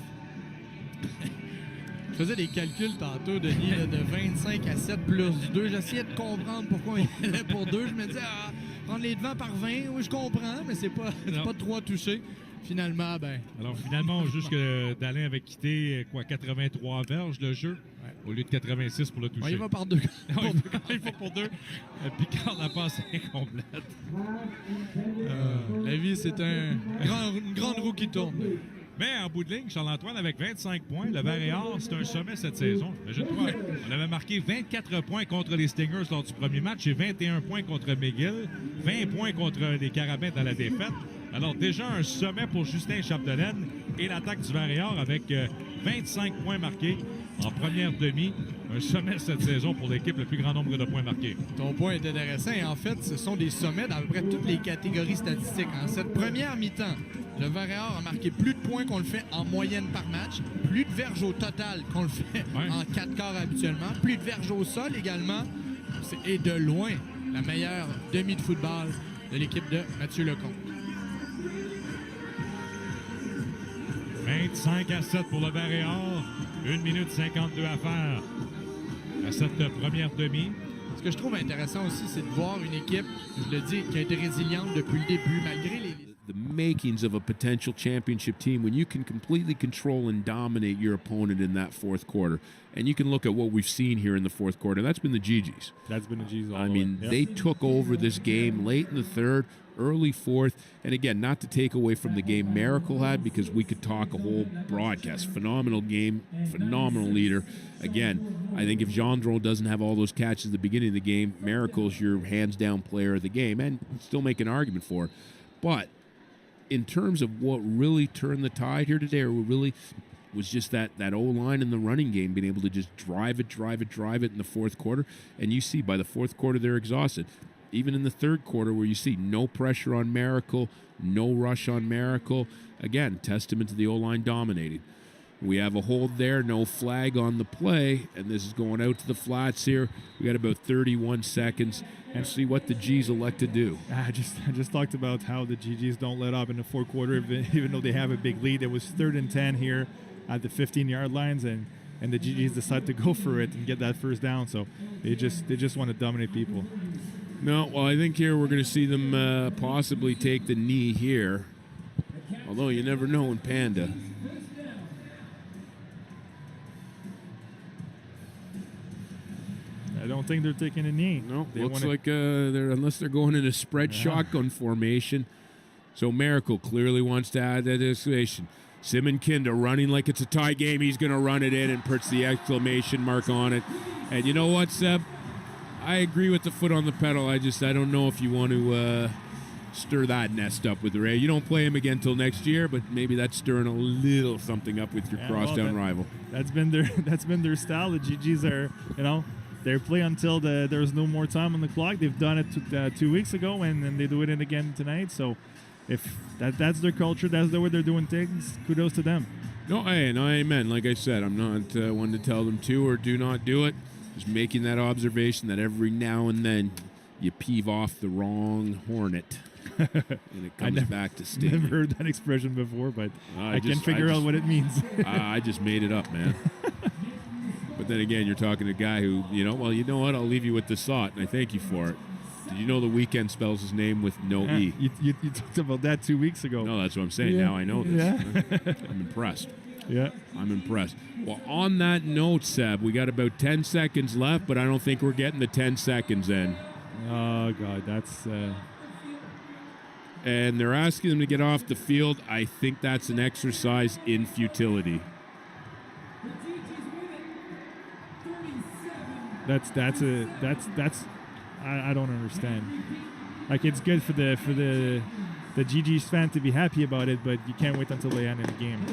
Je faisais des calculs tantôt, Denis, là, de 25 à 7 plus 2. J'essayais de comprendre pourquoi il allait pour 2. Je me disais, prendre les devants par 20, oui, je comprends, mais c'est pas 3 touchés. Finalement, Alors, finalement, on juge que Dalin avait quitté 83 verges le jeu, au lieu de 86 pour le toucher. Il va par 2. Il va pour 2. Picard, la passe incomplète. La vie, c'est une grande roue qui tourne. Mais en bout de ligne, Charles-Antoine, avec 25 points, le Vert-et-Or, c'est un sommet cette saison. Imagine-toi, on avait marqué 24 points contre les Stingers lors du premier match et 21 points contre McGill, 20 points contre les Carabins dans la défaite. Alors déjà un sommet pour Justin Chapdelaine et l'attaque du Vert-et-Or avec 25 points marqués en première demi. Un sommet cette saison pour l'équipe, le plus grand nombre de points marqués. Ton point est intéressant. Et en fait, ce sont des sommets dans à peu près toutes les catégories statistiques. En cette première mi-temps, le Vert-et-Or a marqué plus de points qu'on le fait en moyenne par match, plus de verges au total qu'on le fait en 4 quarts habituellement, plus de verges au sol également. Et de loin, la meilleure demi de football de l'équipe de Mathieu Lecomte. 25-7 pour le Vert-et-Or. 1 minute 52 à faire à cette première demi. Ce que je trouve intéressant aussi, c'est de voir une équipe, je le dis, qui a été résiliente depuis le début, malgré les... The makings of a potential championship team when you can completely control and dominate your opponent in that fourth quarter. And you can look at what we've seen here in the fourth quarter. That's been the GGs. That's been the GGs all I the mean, way. they took over this game late in the third, early fourth. And again, not to take away from the game Miracle had, because we could talk a whole broadcast. Phenomenal game, phenomenal leader. Again, I think if Gendron doesn't have all those catches at the beginning of the game, Miracle's your hands-down player of the game, and still make an argument for it. But in terms of what really turned the tide here today, or really was just that O-line in the running game, being able to just drive it in the fourth quarter. And you see by the fourth quarter, they're exhausted. even in the third quarter where you see no pressure on Miracle, no rush on Miracle. Again, testament to the O-line dominating. We have a hold there, no flag on the play, and this is going out to the flats here. We got about 31 seconds, and see what the G's elect to do. I just talked about how the GGs don't let up in the fourth quarter, even though they have a big lead. It was 3rd and 10 here at the 15-yard lines, and the GGs decide to go for it and get that first down. So they just want to dominate people. No, well, I think here we're going to see them possibly take the knee here, although you never know in Panda. I don't think they're taking a knee. No, looks like they're, unless they're going in a spread shotgun formation. So Miracle clearly wants to add that exclamation. Simon Kinda running like it's a tie game. He's going to run it in and puts the exclamation mark on it. And you know what, Seb? I agree with the foot on the pedal. I don't know if you want to stir that nest up with the Ray. You don't play him again until next year, but maybe that's stirring a little something up with your crosstown rival. That's been their style. The GGs are, they play until there's no more time on the clock. They've done it 2 weeks ago, and then they do it again tonight. So if that's their culture, that's the way they're doing things, kudos to them. No, amen. Like I said, I'm not one to tell them to or do not do it. Just making that observation that every now and then you peeve off the wrong hornet. And it comes back to sting. Never heard that expression before, but I can figure out what it means. I just made it up, man. But then again, you're talking to a guy who, well, you know what? I'll leave you with the thought, and I thank you for it. Did you know the Weekend spells his name with no E? You talked about that 2 weeks ago. No, that's what I'm saying. Yeah. Now I know this. Yeah. I'm impressed. Yeah. I'm impressed. Well, on that note, Seb, we got about 10 seconds left, but I don't think we're getting the 10 seconds in. Oh, God, that's... And they're asking them to get off the field. I think that's an exercise in futility. I don't understand. Like, it's good for the GG's fan to be happy about it, but you can't wait until they end in the game.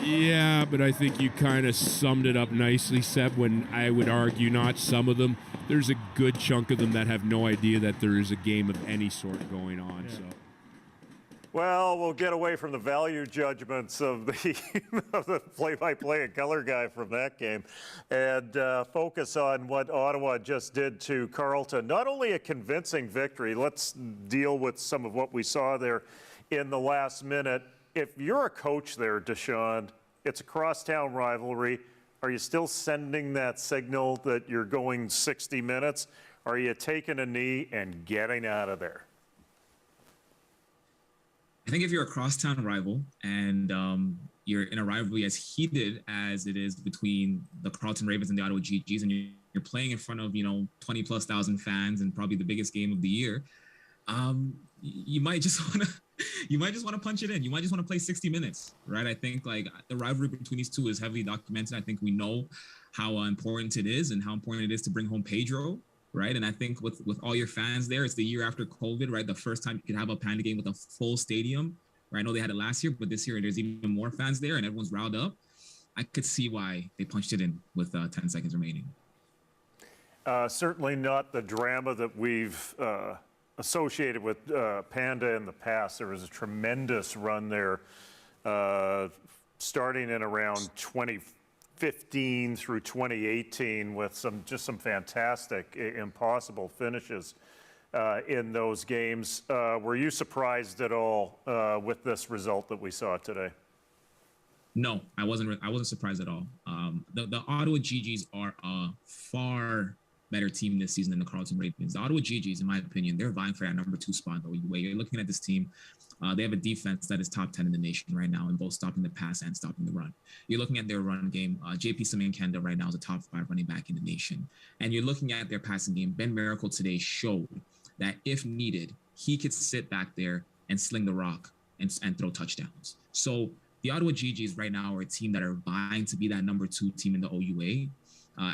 Yeah, but I think you kind of summed it up nicely, Seb, when I would argue not some of them. There's a good chunk of them that have no idea that there is a game of any sort going on. Yeah. So. Well, we'll get away from the value judgments of the play-by-play and color guy from that game and focus on what Ottawa just did to Carleton. Not only a convincing victory, let's deal with some of what we saw there in the last minute. If you're a coach there, Deshaun, it's a crosstown rivalry. Are you still sending that signal that you're going 60 minutes? Are you taking a knee and getting out of there? I think if you're a crosstown rival and you're in a rivalry as heated as it is between the Carleton Ravens and the Ottawa GGs, and you're playing in front of 20+ thousand fans and probably the biggest game of the year, you might just want to punch it in. You might just want to play 60 minutes, right? I think like the rivalry between these two is heavily documented. I think we know how important it is and how important it is to bring home Pedro, right? And I think with all your fans there, it's the year after COVID, right? The first time you could have a Panda game with a full stadium, right? I know they had it last year, but this year there's even more fans there and everyone's riled up. I could see why they punched it in with 10 seconds remaining. Certainly not the drama that we've associated with Panda in the past. There was a tremendous run there starting in around 2015 through 2018 with some fantastic, impossible finishes in those games. Were you surprised at all with this result that we saw today? No, I wasn't surprised at all. The Ottawa GGs are a far better team this season than the Carleton Ravens. The Ottawa GGs, in my opinion, they're vying for that number 2 spot. The way you're looking at this team, they have a defense that is top 10 in the nation right now in both stopping the pass and stopping the run. You're looking at their run game. JP Simon Kenda right now is a top 5 running back in the nation. And you're looking at their passing game. Ben Miracle today showed that if needed, he could sit back there and sling the rock and throw touchdowns. So the Ottawa GGs right now are a team that are vying to be that number 2 team in the OUA.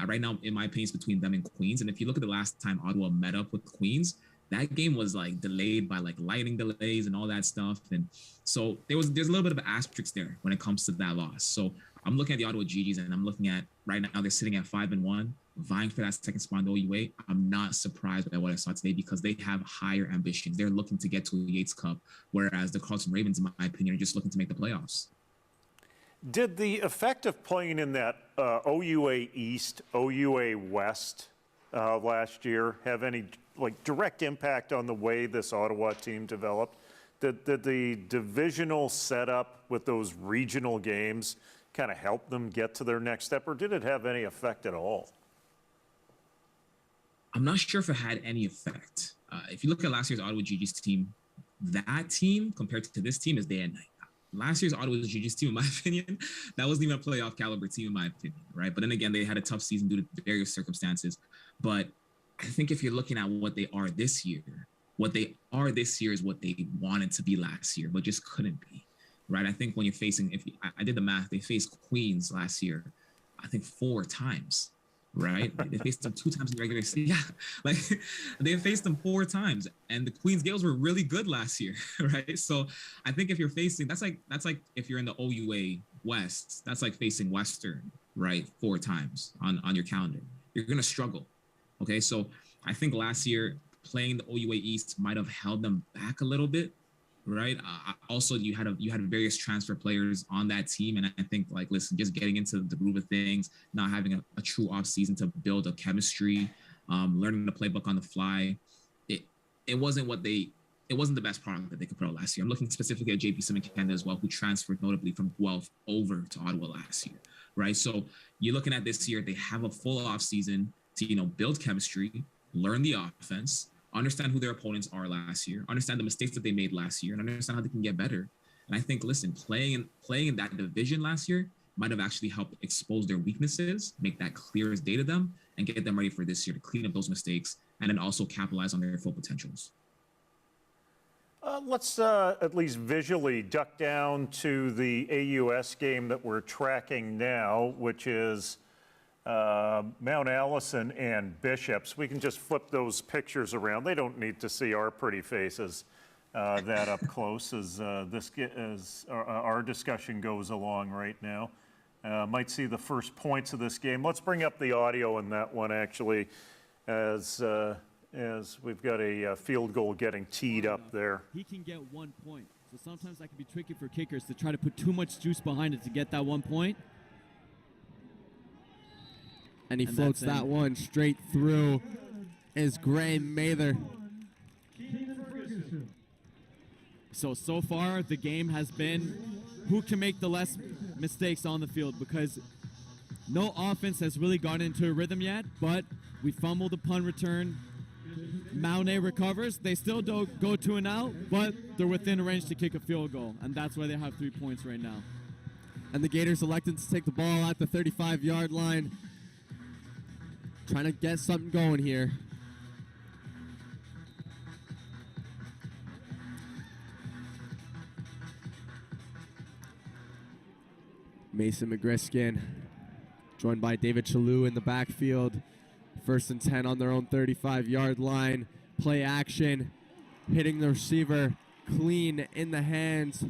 Right now, in my opinion, it's between them and Queens. And if you look at the last time Ottawa met up with Queens, that game was like delayed by like lighting delays and all that stuff. And so there's a little bit of an asterisk there when it comes to that loss. So I'm looking at the Ottawa GGs and I'm looking at right now they're sitting at 5-1. vying for that second spot in the OUA, I'm not surprised by what I saw today because they have higher ambitions. They're looking to get to a Yates Cup, whereas the Carleton Ravens, in my opinion, are just looking to make the playoffs. Did the effect of playing in that OUA East, OUA West last year have any direct impact on the way this Ottawa team developed? Did the divisional setup with those regional games kind of help them get to their next step, or did it have any effect at all? I'm not sure if it had any effect. If you look at last year's Ottawa GG's team, that team compared to this team is day and night. Last year's Ottawa GG's team, in my opinion, that wasn't even a playoff caliber team, in my opinion, right? But then again, they had a tough season due to various circumstances. But I think if you're looking at what they are this year, what they are this year is what they wanted to be last year, but just couldn't be, right? I think when you're facing, I did the math, they faced Queens last year, I think 4 times. Right? They faced them 2 times in the regular season. Yeah, they faced them 4 times, and the Queens Gales were really good last year, right? So I think if you're facing, that's like if you're in the OUA West, that's like facing Western, right? 4 times on your calendar. You're gonna struggle. Okay, so I think last year playing the OUA East might have held them back a little bit, right? Also, you had various transfer players on that team, and I think listen, just getting into the groove of things, not having a true off season to build a chemistry, learning the playbook on the fly, it wasn't the best product that they could put out last year. I'm looking specifically at JP Simmons as well, who transferred notably from Guelph over to Ottawa last year, right? So you're looking at this year, they have a full off season to build chemistry, learn the offense, understand who their opponents are last year, understand the mistakes that they made last year, and understand how they can get better. And I think, listen, playing in that division last year might have actually helped expose their weaknesses, make that clear as day to them, and get them ready for this year to clean up those mistakes, and then also capitalize on their full potentials. Let's at least visually duck down to the AUS game that we're tracking now, which is Mount Allison and Bishops. We can just flip those pictures around. They don't need to see our pretty faces that up close as our discussion goes along right now. Might see the first points of this game. Let's bring up the audio in that one, actually, as we've got a field goal getting teed up there. He can get 1 point. So sometimes that can be tricky for kickers to try to put too much juice behind it to get that 1 point. And he floats that one straight through is Graham Mather. So far, the game has been who can make the less mistakes on the field, because no offense has really gotten into a rhythm yet, but we fumbled the punt return. Maune recovers. They still don't go 2 and out, but they're within range to kick a field goal, and that's why they have 3 points right now. And the Gators elected to take the ball at the 35-yard line. Trying to get something going here. Mason McGriskin, joined by David Chalou in the backfield. 1st and 10 on their own 35-yard line. Play action, hitting the receiver clean in the hands. The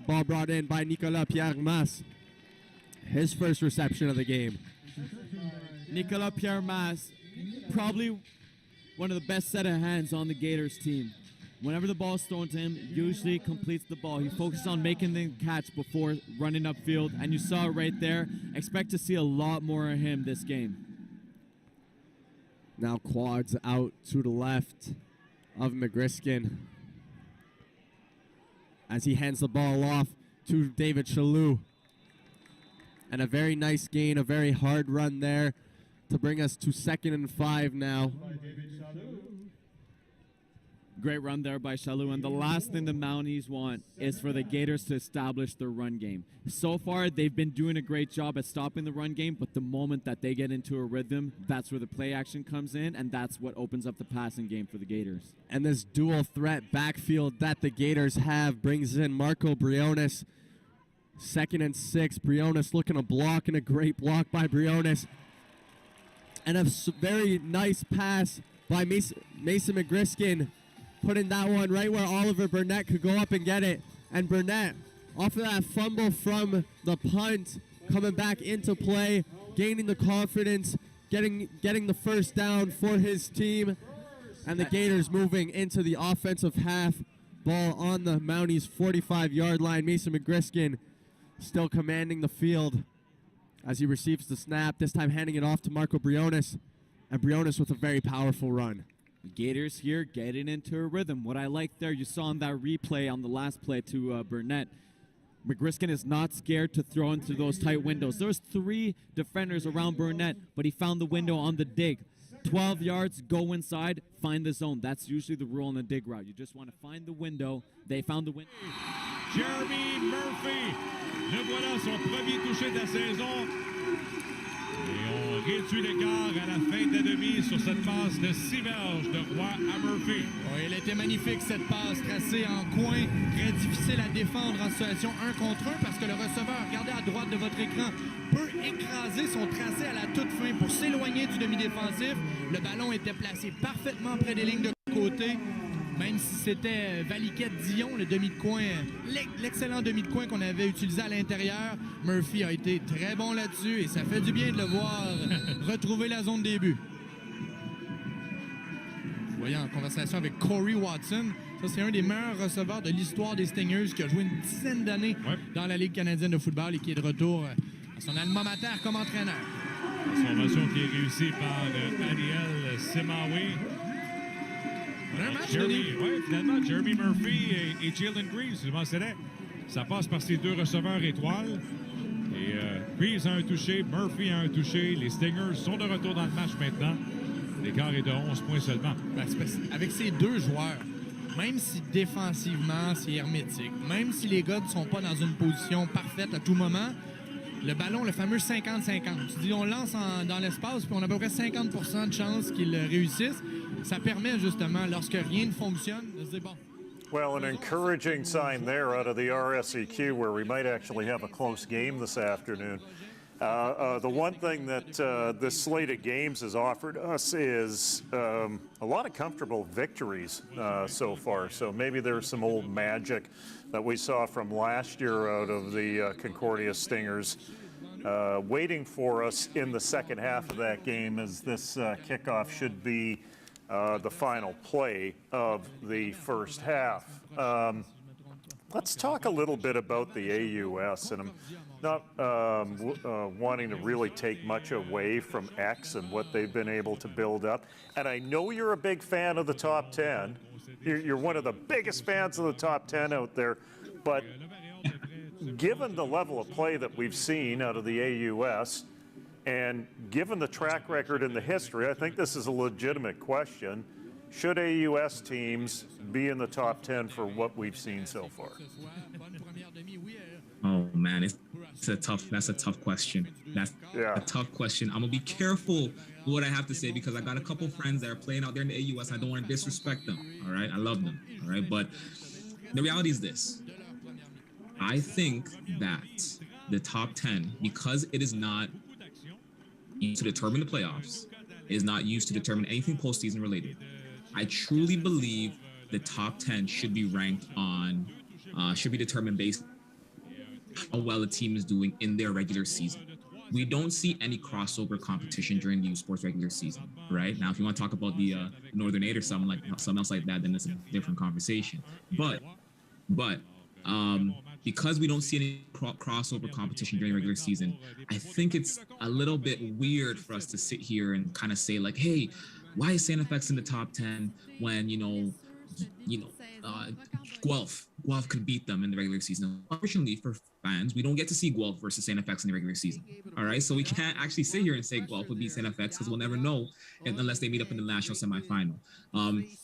ball brought in by Nicolas Pierre-Mas. His first reception of the game. Nicolas Pierre-Mas, probably one of the best set of hands on the Gators team. Whenever the ball is thrown to him, usually completes the ball. He focuses on making the catch before running upfield, and you saw it right there. Expect to see a lot more of him this game. Now quads out to the left of McGriskin as he hands the ball off to David Chalou. And a very nice gain, a very hard run there to bring us to 2nd and 5 now. Great run there by Chalou, and the last thing the Mounties want is for the Gators to establish their run game. So far, they've been doing a great job at stopping the run game, but the moment that they get into a rhythm, that's where the play action comes in, and that's what opens up the passing game for the Gators. And this dual threat backfield that the Gators have brings in Marco Briones. 2nd and 6, Briones looking to block, and a great block by Briones. And a very nice pass by Mason McGriskin, putting that one right where Oliver Burnett could go up and get it. And Burnett, off of that fumble from the punt, coming back into play, gaining the confidence, getting the first down for his team. And the Gators moving into the offensive half. Ball on the Mounties' 45-yard line. Mason McGriskin still commanding the field as he receives the snap, this time handing it off to Marco Briones. And Briones with a very powerful run. The Gators here getting into a rhythm. What I like there, you saw in that replay on the last play to Burnett, McGriskin is not scared to throw into those tight windows. There's 3 defenders around Burnett, but he found the window on the dig. 12 yards, go inside, find the zone. That's usually the rule on the dig route. You just want to find the window. They found the window. Jeremy Murphy, le voilà son premier touché de la saison. Et on réduit l'écart à la fin de la demi sur cette passe de 6 verges de Roy à Murphy. Oui, elle était magnifique cette passe tracée en coin. Très difficile à défendre en situation 1 contre 1 parce que le receveur, regardez à droite de votre écran, peut écraser son tracé à la toute fin pour s'éloigner du demi-défensif. Le ballon était placé parfaitement près des lignes de côté. Même si c'était Valiquette-Dion, le demi de coin, l'excellent demi de coin qu'on avait utilisé à l'intérieur, Murphy a été très bon là-dessus et ça fait du bien de le voir retrouver la zone des buts. Vous voyez en conversation avec Corey Watson, ça c'est un des meilleurs receveurs de l'histoire des Stingers qui a joué une dizaine d'années dans la Ligue canadienne de football et qui est de retour à son alma mater comme entraîneur. La formation qui est réussie par Ariel Semawi. Finalement, Jeremy Murphy et Jalen Greaves, je mentionnais, ça passe par ces 2 receveurs étoiles. Et Greaves a un touché, Murphy a un touché. Les Stingers sont de retour dans le match maintenant. L'écart est de 11 points seulement. Avec ces 2 joueurs, même si défensivement c'est hermétique, même si les gars ne sont pas dans une position parfaite à tout moment, le ballon, le fameux 50-50. Tu dis, on lance dans l'espace, puis on a à peu près 50% de chances qu'ils réussissent. Ça permet justement, lorsque rien ne fonctionne, de se dire, bon. Well, an encouraging sign there out of the RSEQ where we might actually have a close game this afternoon. The one thing that this slate of games has offered us is a lot of comfortable victories so far. So maybe there's some old magic that we saw from last year out of the Concordia Stingers waiting for us in the second half of that game, as this kickoff should be the final play of the first half. Let's talk a little bit about the AUS, and I'm not wanting to really take much away from X and what they've been able to build up. And I know you're a big fan of the top 10. You're one of the biggest fans of the top 10 out there, but given the level of play that we've seen out of the AUS, and given the track record and the history, I think this is a legitimate question. Should AUS teams be in the top 10 for what we've seen so far? Oh man, that's a tough question. That's a tough question. I'm gonna be careful what I have to say because I got a couple friends that are playing out there in the AUS. I don't want to disrespect them. All right, I love them. All right, but the reality is this: I think that the top 10, because it is not used to determine the playoffs, is not used to determine anything postseason related. I truly believe the top 10 should be ranked on, should be determined based on how well a team is doing in their regular season. We don't see any crossover competition during the U Sports regular season, right? Now, if you want to talk about the Northern 8 or something else like that, then it's a different conversation. But because we don't see any crossover competition during the regular season, I think it's a little bit weird for us to sit here and kind of say like, hey, why is Santa Fe in the top 10 when, Guelph could beat them in the regular season? Unfortunately for fans, we don't get to see Guelph versus Santa Fe in the regular season. All right, so we can't actually sit here and say Guelph would beat Santa Fe because we'll never know unless they meet up in the national semifinal.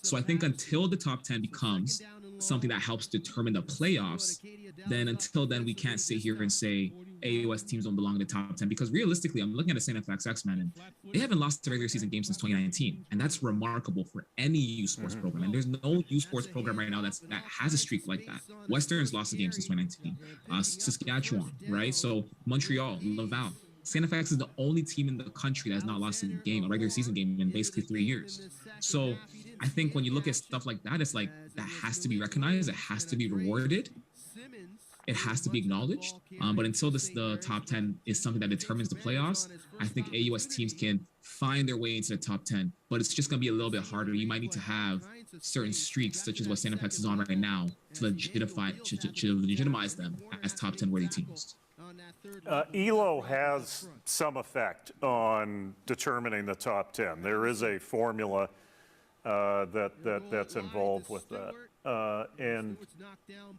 So I think until the top 10 becomes something that helps determine the playoffs, then until then we can't sit here and say AUS teams don't belong in the top 10, because realistically I'm looking at the Santa Fe X-Men and they haven't lost a regular season game since 2019, and that's remarkable for any U Sports program, and there's no U Sports program right now that has a streak like that. Western's lost a game since 2019, Saskatchewan, right? So Montreal, Laval. Santa Fe is the only team in the country that has not lost a regular season game in basically 3 years. So I think when you look at stuff like that, it's like that has to be recognized, it has to be rewarded. it has to be acknowledged. But until the top 10 is something that determines the playoffs, I think AUS teams can find their way into the top 10. But it's just going to be a little bit harder. You might need to have certain streaks, such as what Santa Fe is on right now, to legitimize them as top 10 worthy teams. ELO has some effect on determining the top 10. There is a formula that's involved with that. And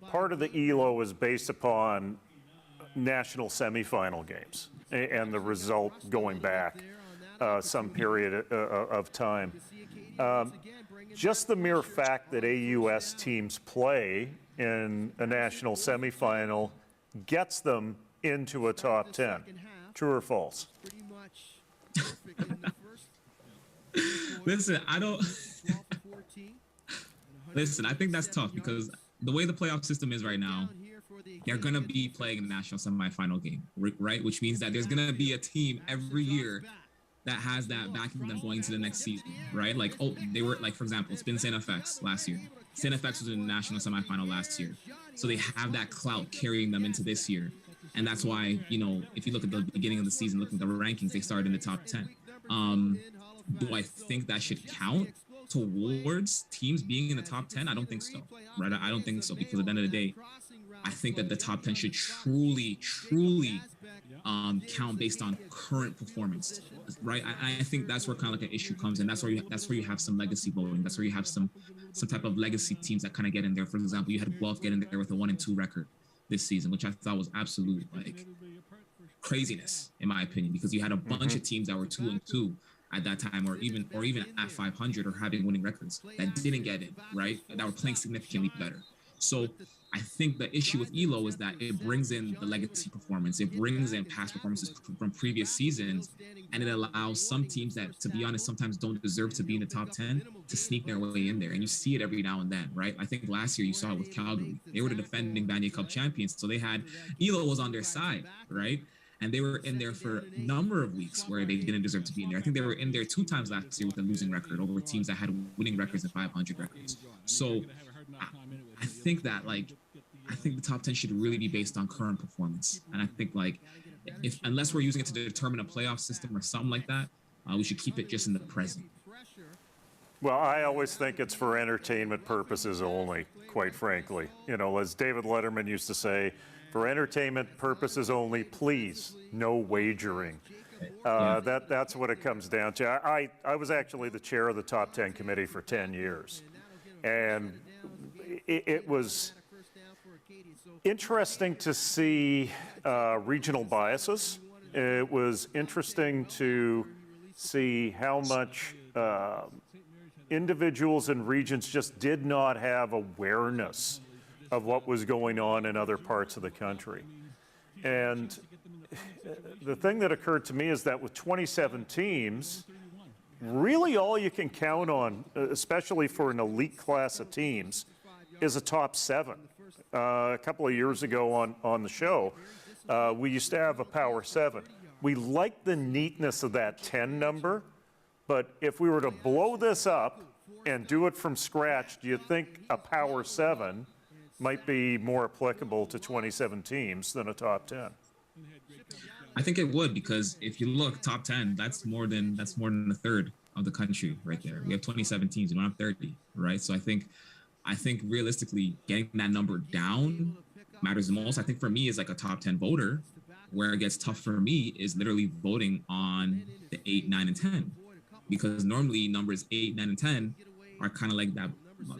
part of the ELO is based upon national semifinal games and the result going back some period of time. Just the mere fact that AUS teams play in a national semifinal gets them into a top 10. True or false? Listen, Listen, I think that's tough because the way the playoff system is right now, they're going to be playing a national semifinal game, right? Which means that there's going to be a team every year that has that backing them going to the next season, right? Like, oh, they were, like, for example, it's been St. FX last year. St. FX was in the national semifinal last year. So they have that clout carrying them into this year. And that's why, you know, if you look at the beginning of the season, look at the rankings, they started in the top 10. Do I think that should count towards teams being in the top 10? I don't think so, right? I don't think so, because at the end of the day, I think that the top 10 should truly count based on current performance, right? I think that's where kind of like an issue comes in. That's where you have some legacy voting. That's where you have some type of legacy teams that kind of get in there. For example, you had Guelph get in there with a 1-2 record this season, which I thought was absolute like craziness in my opinion, because you had a bunch of teams that were 2-2 at that time, or even at 500 or having winning records that didn't get in, right? That were playing significantly better. So I think the issue with ELO is that it brings in the legacy performance. It brings in past performances from previous seasons, and it allows some teams that, to be honest, sometimes don't deserve to be in the top 10 to sneak their way in there. And you see it every now and then, right? I think last year you saw it with Calgary. They were the defending Vanier Cup champions, so they had ELO was on their side, right? And they were in there for a number of weeks where they didn't deserve to be in there. I think they were in there 2 times last year with a losing record over teams that had winning records and 500 records. So I think that, like, I think the top 10 should really be based on current performance. And I think, like, unless we're using it to determine a playoff system or something like that, we should keep it just in the present. Well, I always think it's for entertainment purposes only, quite frankly. You know, as David Letterman used to say, for entertainment purposes only, please, no wagering. That's what it comes down to. I was actually the chair of the top 10 committee for 10 years. And it was interesting to see regional biases. It was interesting to see how much individuals and regions just did not have awareness of what was going on in other parts of the country. And the thing that occurred to me is that with 27 teams, really all you can count on, especially for an elite class of teams, is a top 7. A couple of years ago on the show, we used to have a power 7. We like the neatness of that 10 number, but if we were to blow this up and do it from scratch, do you think a power 7 might be more applicable to 27 teams than a top 10? I think it would, because if you look, top 10, that's more than a third of the country right there. We have 27 teams, we don't have 30, right? So I think realistically, getting that number down matters the most. I think for me, as like a top 10 voter, where it gets tough for me is literally voting on the 8, 9, and 10, because normally numbers 8, 9, and 10 are kind of like that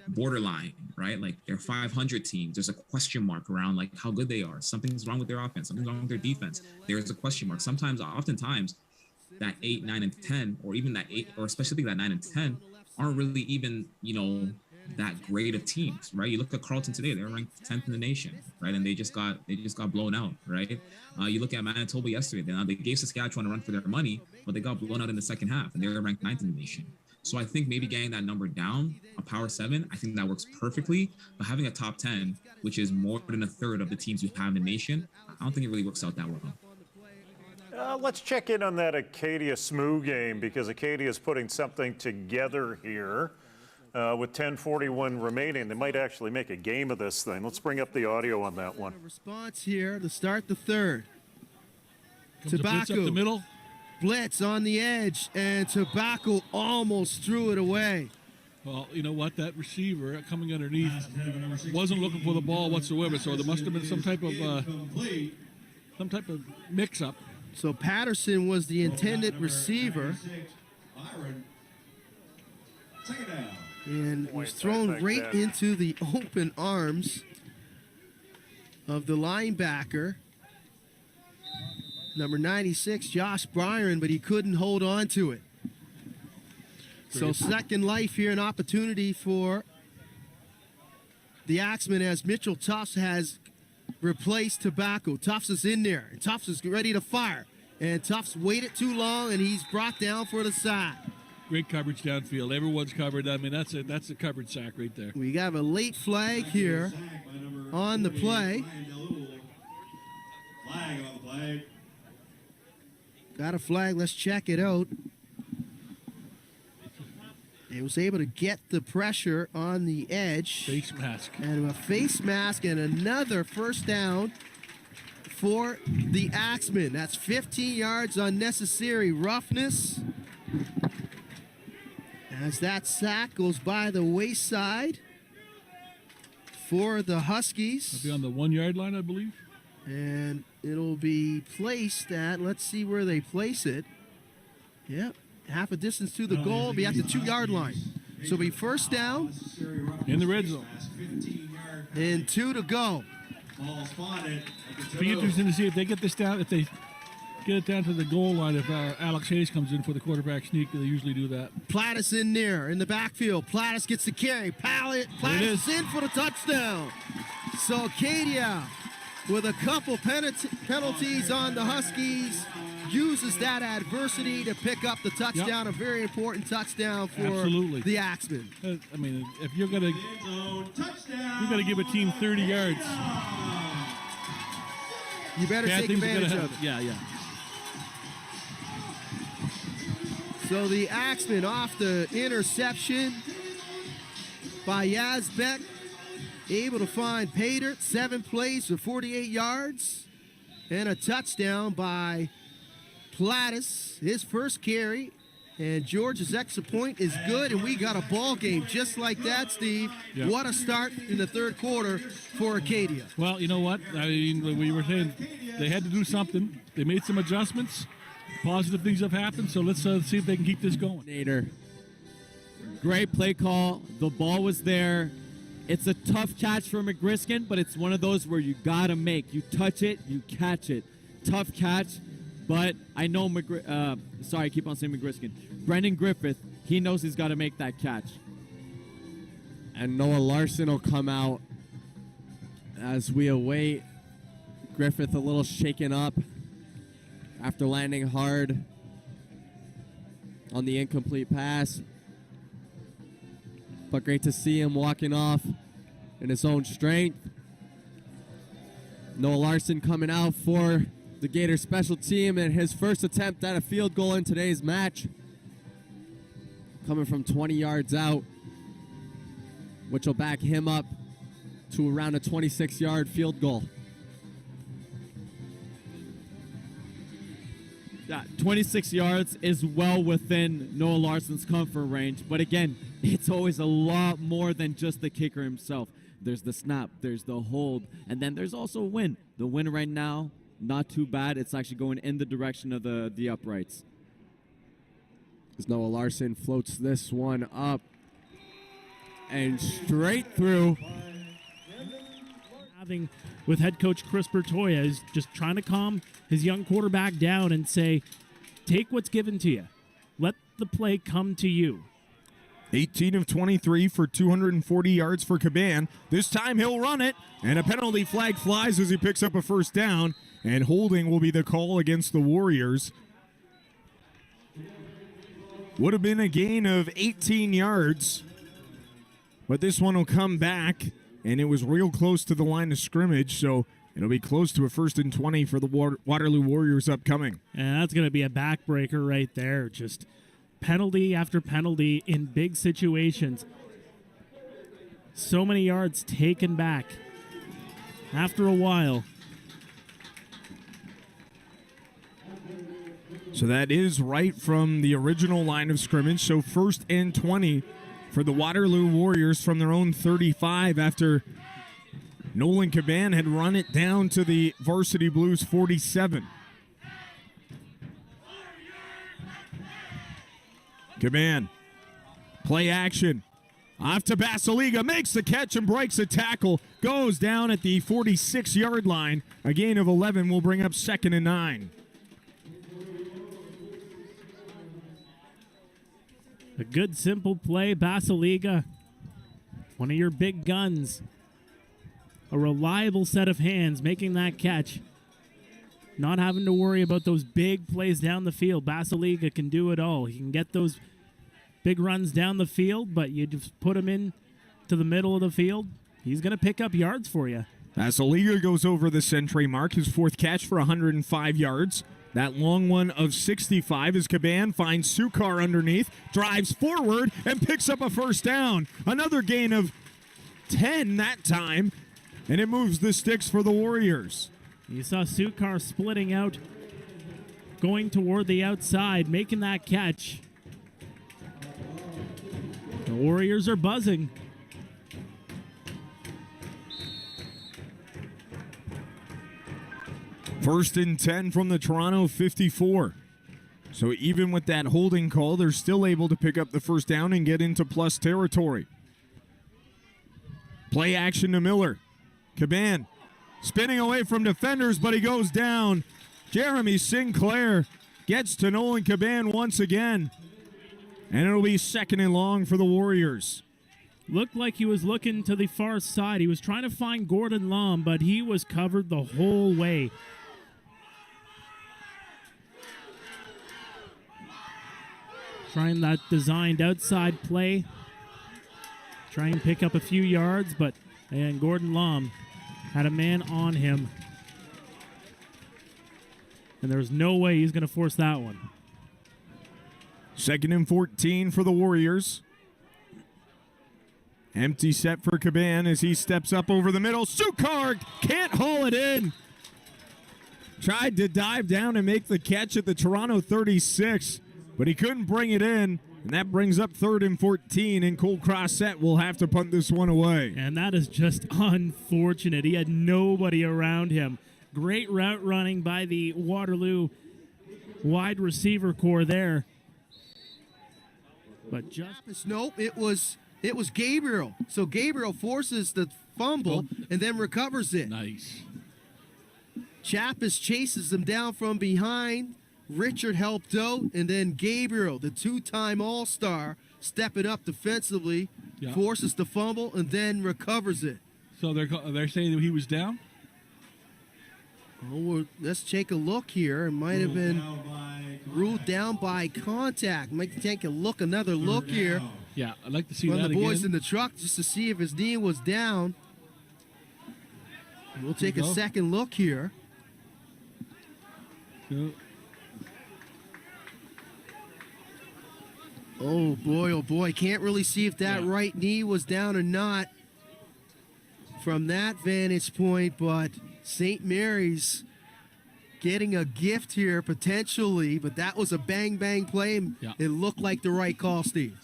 borderline, right? Like they're 500 teams. There's a question mark around like how good they are. Something's wrong with their offense. Something's wrong with their defense. There's a question mark. Oftentimes, that 8, 9, and 10, or even that 8, or especially that 9 and 10, aren't really even, you know, that great of teams, right? You look at Carleton today; they're ranked 10th in the nation, right? And they just got blown out, right? You look at Manitoba yesterday; they gave Saskatchewan a run for their money, but they got blown out in the second half, and they were ranked 9th in the nation. So I think maybe getting that number down, a power 7, I think that works perfectly. But having a top 10, which is more than a third of the teams you have in the nation, I don't think it really works out that well. Let's check in on that Acadia SMU game, because Acadia is putting something together here. with 10:41 remaining. They might actually make a game of this thing. Let's bring up the audio on that one. Response here to start the third. Comes a blitz up the middle. Blitz on the edge, and Tobacco almost threw it away. Well, you know what? That receiver coming underneath wasn't looking for the ball whatsoever, so there must have been some type of mix-up. So Patterson was the intended receiver. And was thrown right into the open arms of the linebacker, number 96, Josh Byron, but he couldn't hold on to it. So second life here, an opportunity for the Axemen as Mitchell Tufts has replaced Tobacco. Tufts is in there, and Tufts is ready to fire. And Tufts waited too long, and he's brought down for the sack. Great coverage downfield. Everyone's covered. I mean, that's a covered sack right there. We have a late flag here on the play. Flag on the play. Got a flag. Let's check it out. He was able to get the pressure on the edge. Face mask. And a face mask and another first down for the Axemen. That's 15 yards unnecessary roughness. As that sack goes by the wayside for the Huskies. It'll be on the 1 yard line, I believe. And it'll be placed at, let's see where they place it. Yep, half a distance to the goal, be at the 2 yard line. So it'll be first down. In the red zone. And 2 to go. Ball spotted. It'll be interesting to see if they get this down, if they get it down to the goal line. If Alex Hayes comes in for the quarterback sneak, they usually do that. Plattis in there in the backfield. Plattis gets the carry. Plattis is in for the touchdown. So Acadia, with a couple penalties on the Huskies, uses that adversity to pick up the touchdown. Yep. A very important touchdown for the Axemen. I mean, if you're gonna give a team 30 yards, you better take advantage of it. Yeah. So the Axemen off the interception by Yazbek, able to find Pater, 7 plays for 48 yards, and a touchdown by Plattis, his first carry. And George's extra point is good, and we got a ball game just like that, Steve. Yep. What a start in the third quarter for Acadia. Well, you know what? I mean, we were saying they had to do something. They made some adjustments. Positive things have happened, so let's see if they can keep this going. Nader. Great play call. The ball was there. It's a tough catch for McGriskin, but it's one of those where you got to make. You touch it, you catch it. Tough catch, but I know sorry, I keep on saying McGriskin. Brendan Griffith, he knows he's got to make that catch. And Noah Larson will come out as we await. Griffith a little shaken up after landing hard on the incomplete pass. But great to see him walking off in his own strength. Noah Larson coming out for the Gators special team and his first attempt at a field goal in today's match. Coming from 20 yards out, which will back him up to around a 26-yard field goal. Yeah, 26 yards is well within Noah Larson's comfort range. But again, it's always a lot more than just the kicker himself. There's the snap, there's the hold, and then there's also a win. The win right now, not too bad. It's actually going in the direction of the uprights. As Noah Larson floats this one up and straight through. Having with head coach Chris Bertoya is just trying to calm his young quarterback down and say, take what's given to you. Let the play come to you. 18 of 23 for 240 yards for Caban. This time he'll run it, and a penalty flag flies as he picks up a first down, and holding will be the call against the Warriors. Would have been a gain of 18 yards, but this one will come back, and it was real close to the line of scrimmage, so it'll be close to a 1st and 20 for the Waterloo Warriors upcoming. And that's going to be a backbreaker right there. Just penalty after penalty in big situations. So many yards taken back after a while. So that is right from the original line of scrimmage. So 1st and 20 for the Waterloo Warriors from their own 35 after Nolan Caban had run it down to the Varsity Blues 47. Caban, play action. Off to Basiliga, makes the catch and breaks a tackle. Goes down at the 46-yard line. A gain of 11 will bring up 2nd and 9. A good, simple play. Basiliga, one of your big guns. A reliable set of hands making that catch. Not having to worry about those big plays down the field. Basiliga can do it all. He can get those big runs down the field, but you just put him in to the middle of the field. He's going to pick up yards for you. Basiliga goes over the century mark, his 4th catch for 105 yards. That long one of 65 as Caban finds Sukar underneath, drives forward, and picks up a 1st down. Another gain of 10 that time, and it moves the sticks for the Warriors. You saw Sukar splitting out, going toward the outside, making that catch. The Warriors are buzzing. First and 10 from the Toronto 54. So even with that holding call, they're still able to pick up the 1st down and get into plus territory. Play action to Miller. Caban spinning away from defenders, but he goes down. Jeremy Sinclair gets to Nolan Caban once again. And it'll be 2nd and long for the Warriors. Looked like he was looking to the far side. He was trying to find Gordon Lom, but he was covered the whole way. Trying that designed outside play. Try and pick up a few yards, but Gordon Lom had a man on him. And there's no way he's going to force that one. 2nd and 14 for the Warriors. Empty set for Caban as he steps up over the middle. Sukar can't haul it in. Tried to dive down and make the catch at the Toronto 36, but he couldn't bring it in. And that brings up 3rd and 14, and Cole Crossett will have to punt this one away. And that is just unfortunate. He had nobody around him. Great route running by the Waterloo wide receiver core there. But just nope, it was Gabriel. So Gabriel forces the fumble and then recovers it. Nice. Chappis chases them down from behind. Richard helped out, and then Gabriel, the 2-time All-Star, stepping up defensively, forces the fumble, and then recovers it. So they're saying that he was down? Oh, well, let's take a look here. It might have been ruled down by contact. Might take another look here. Yeah, I'd like to see that again. From the boys in the truck just to see if his knee was down. We'll take a second look here. Oh boy. Can't really see if that right knee was down or not from that vantage point, but St. Mary's getting a gift here potentially, but that was a bang play, and it looked like the right call, Steve.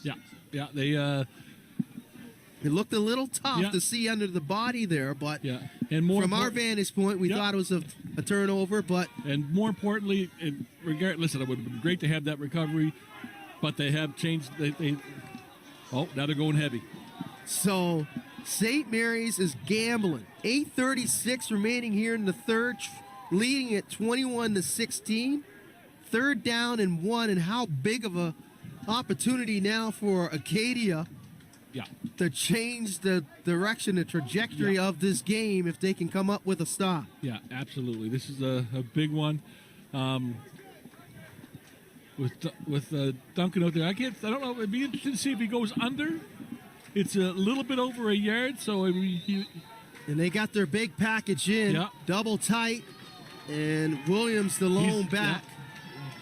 Yeah, they it looked a little tough to see under the body there, but and more from our vantage point, we thought it was a turnover, but more importantly, listen, it would have been great to have that recovery, but they have changed. Now they're going heavy. So St. Mary's is gambling. 8:36 remaining here in the third, leading at 21-16. 3rd down and 1, and how big of a opportunity now for Acadia to change the direction, the trajectory of this game if they can come up with a stop. Yeah, absolutely. This is a big one. With Duncan out there, I don't know. It'd be interesting to see if he goes under. It's a little bit over a yard, so and they got their big package in, double tight, and Williams the lone back.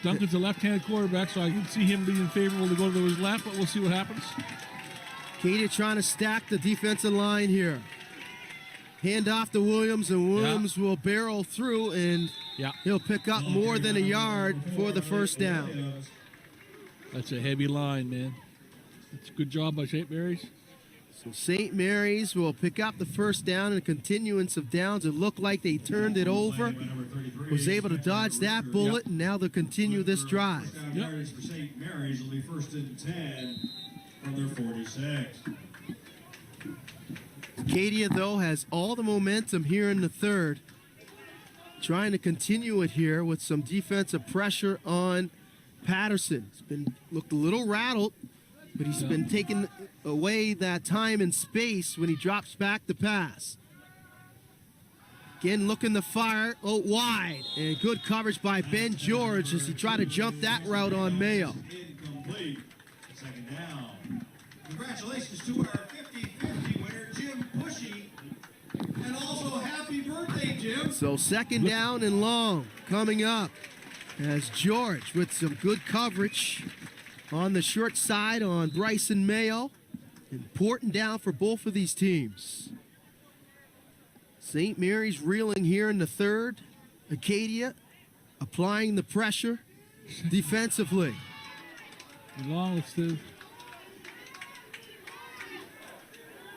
Duncan's a left-handed quarterback, so I can see him being favorable to go to his left, but we'll see what happens. Acadia trying to stack the defensive line here. Hand off to Williams, and Williams will barrel through, and he'll pick up more than a yard for the first down. That's a heavy line, man. That's a good job by St. Mary's. So St. Mary's will pick up the first down in a continuance of downs. It looked like they turned it over, was able to dodge that bullet, and now they'll continue this drive. Yards for St. Mary's will be 1st and 10 from their 46. Acadia, though, has all the momentum here in the third. Trying to continue it here with some defensive pressure on Patterson. He's looked a little rattled, but he's been taking away that time and space when he drops back to pass. Again, looking to fire wide, and good coverage by Ben George as he tried to jump that route on Mayo. Incomplete. Second down. Congratulations to our 50-50 winner, Jim Bushy. And also happy birthday, Jim. So second down and long coming up as George with some good coverage on the short side on Bryson Mayo. Important down for both of these teams. St. Mary's reeling here in the third. Acadia applying the pressure defensively. Long, let's do.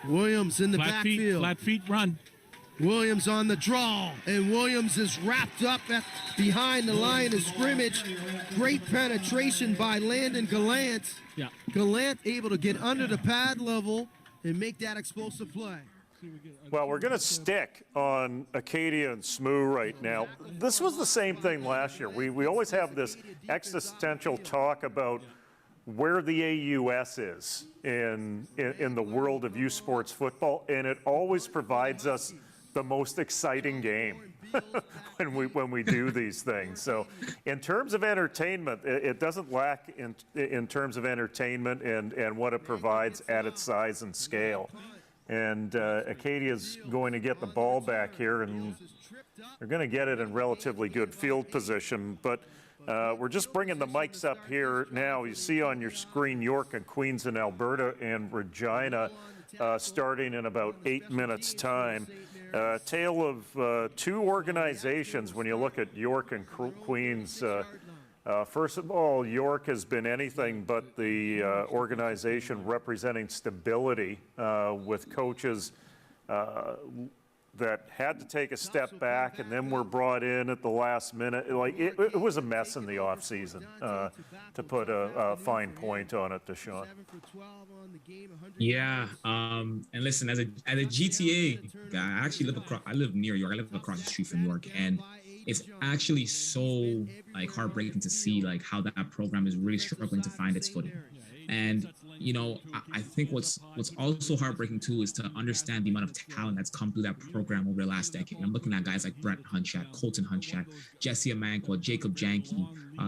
Williams in the backfield. Flat feet run. Williams on the draw, and Williams is wrapped up behind the line of scrimmage. Great penetration by Landon Gallant. Yeah. Gallant able to get under the pad level and make that explosive play. Well, we're going to stick on Acadia and SMU right now. This was the same thing last year. We always have this existential talk about where the AUS is in the world of U Sports football, and it always provides us the most exciting game when we do these things. So in terms of entertainment, it doesn't lack in terms of entertainment and what it provides at its size and scale. And Acadia's going to get the ball back here, and they're going to get it in relatively good field position. But we're just bringing the mics up here now. You see on your screen York and Queens in Alberta and Regina starting in about 8 minutes' time. Tale of two organizations when you look at York and Queens. First of all, York has been anything but the organization representing stability with coaches that had to take a step back and then were brought in at the last minute. Like it was a mess in the offseason, to put a fine point on it, Deshaun. Yeah, and listen, as a GTA guy, I live near York. I live across the street from York, and it's actually so heartbreaking to see how that program is really struggling to find its footing. And I think what's also heartbreaking too is to understand the amount of talent that's come through that program over the last decade. I'm looking at guys like Brent Hunchak, Colton Hunchak, Jesse Amankwa, Jacob Janke,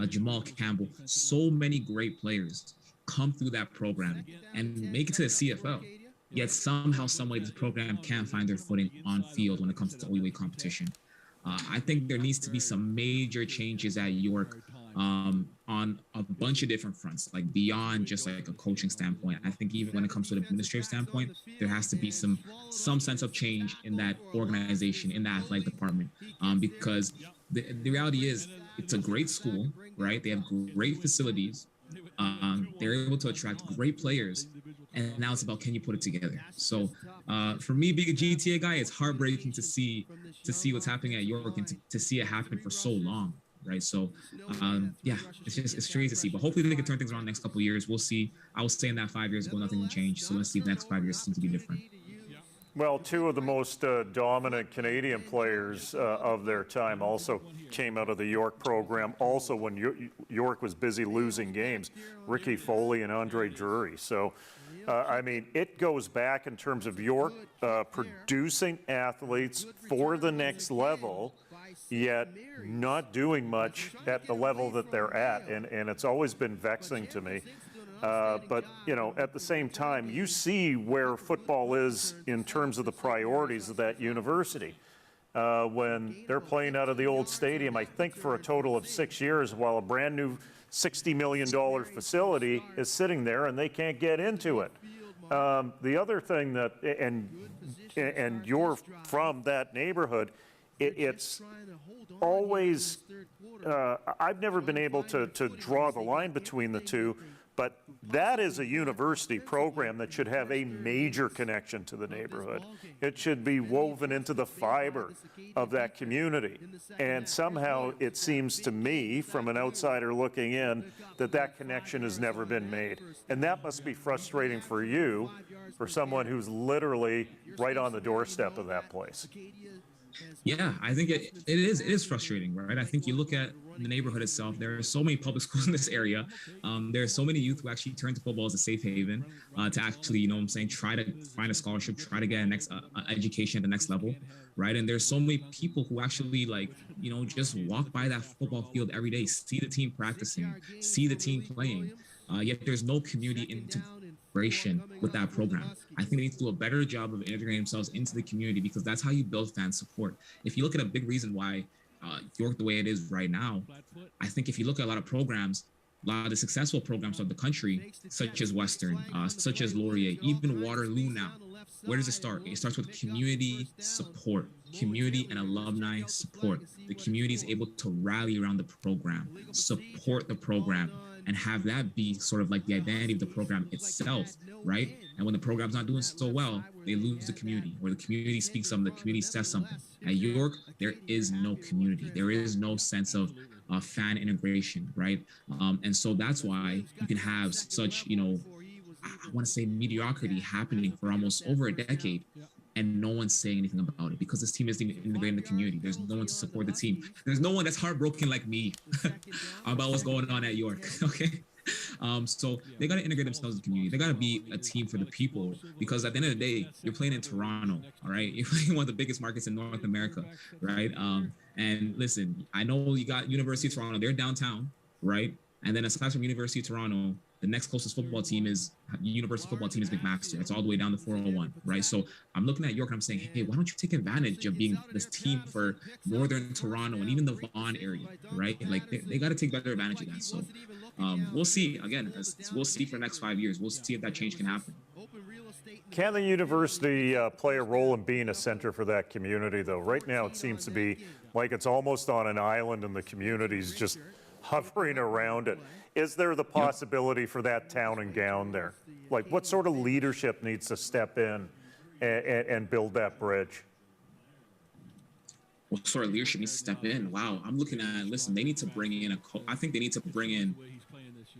Jamal Campbell. So many great players come through that program and make it to the CFL. Yet somehow, someway, this program can't find their footing on field when it comes to OUA competition. I think there needs to be some major changes at York on a bunch of different fronts, beyond just a coaching standpoint. I think even when it comes to an administrative standpoint, there has to be some sense of change in that organization, in that athletic department, because the reality is it's a great school, right? They have great facilities. They're able to attract great players, and now it's about, can you put it together? So for me, being a GTA guy, it's heartbreaking to see what's happening at York and to see it happen for so long, right? So it's crazy to see, but hopefully they can turn things around the next couple of years. We'll see. I was saying that 5 years ago, nothing changed. So let's see if the next 5 years seem to be different. Well, two of the most dominant Canadian players of their time also came out of the York program, also when York was busy losing games, Ricky Foley and Andre Drury. So, it goes back in terms of York producing athletes for the next level, yet not doing much at the level that they're at, and it's always been vexing to me. But, at the same time, you see where football is in terms of the priorities of that university. When they're playing out of the old stadium, I think for a total of 6 years, while a brand new $60 million facility is sitting there and they can't get into it. The other thing that, and you're from that neighborhood, it's always, I've never been able to draw the line between the two, but that is a university program that should have a major connection to the neighborhood. It should be woven into the fiber of that community. And somehow it seems to me, from an outsider looking in, that that connection has never been made. And that must be frustrating for you, for someone who's literally right on the doorstep of that place. Yeah, I think it is frustrating, right? I think you look at the neighborhood itself. There are so many public schools in this area. There are so many youth who actually turn to football as a safe haven to actually, try to find a scholarship, try to get a next education at the next level, right? And there's so many people who actually just walk by that football field every day, see the team practicing, see the team playing. Yet there's no community integration with that program. I think they need to do a better job of integrating themselves into the community, because that's how you build fan support. If you look at a big reason why York the way it is right now, I think if you look at a lot of programs, a lot of the successful programs of the country, such as Western, such as Laurier, even Waterloo now, where does it start? It starts with community support, community and alumni support. The community is able to rally around the program, support the program, and have that be sort of like the identity of the program itself, right? And when the program's not doing so well, they lose the community, or the community speaks something, the community says something. At York, there is no community. There is no sense of fan integration, right? And so that's why you can have such, I want to say mediocrity happening for almost over a decade, and no one's saying anything about it because this team isn't even integrated in the community. There's no one to support the team. There's no one that's heartbroken like me about what's going on at York, okay? So they got to integrate themselves in the community. They got to be a team for the people, because at the end of the day, you're playing in Toronto, all right? You're playing one of the biggest markets in North America, right? And listen, I know you got University of Toronto. They're downtown, right? And then aside from University of Toronto, the next closest football team is McMaster. It's all the way down to 401, right? So I'm looking at York and I'm saying, hey, why don't you take advantage of being this team for Northern Toronto and even the Vaughan area, right? Like they got to take better advantage of that. So we'll see. Again, we'll see for the next 5 years. We'll see if that change can happen. Can the university play a role in being a center for that community, though? Right now, it seems to be like it's almost on an island and the community's just hovering around it. Is there the possibility for that town and gown there? Like, what sort of leadership needs to step in and build that bridge? What sort of leadership needs to step in? Wow, I'm looking at, listen, they need to bring in I think they need to bring in,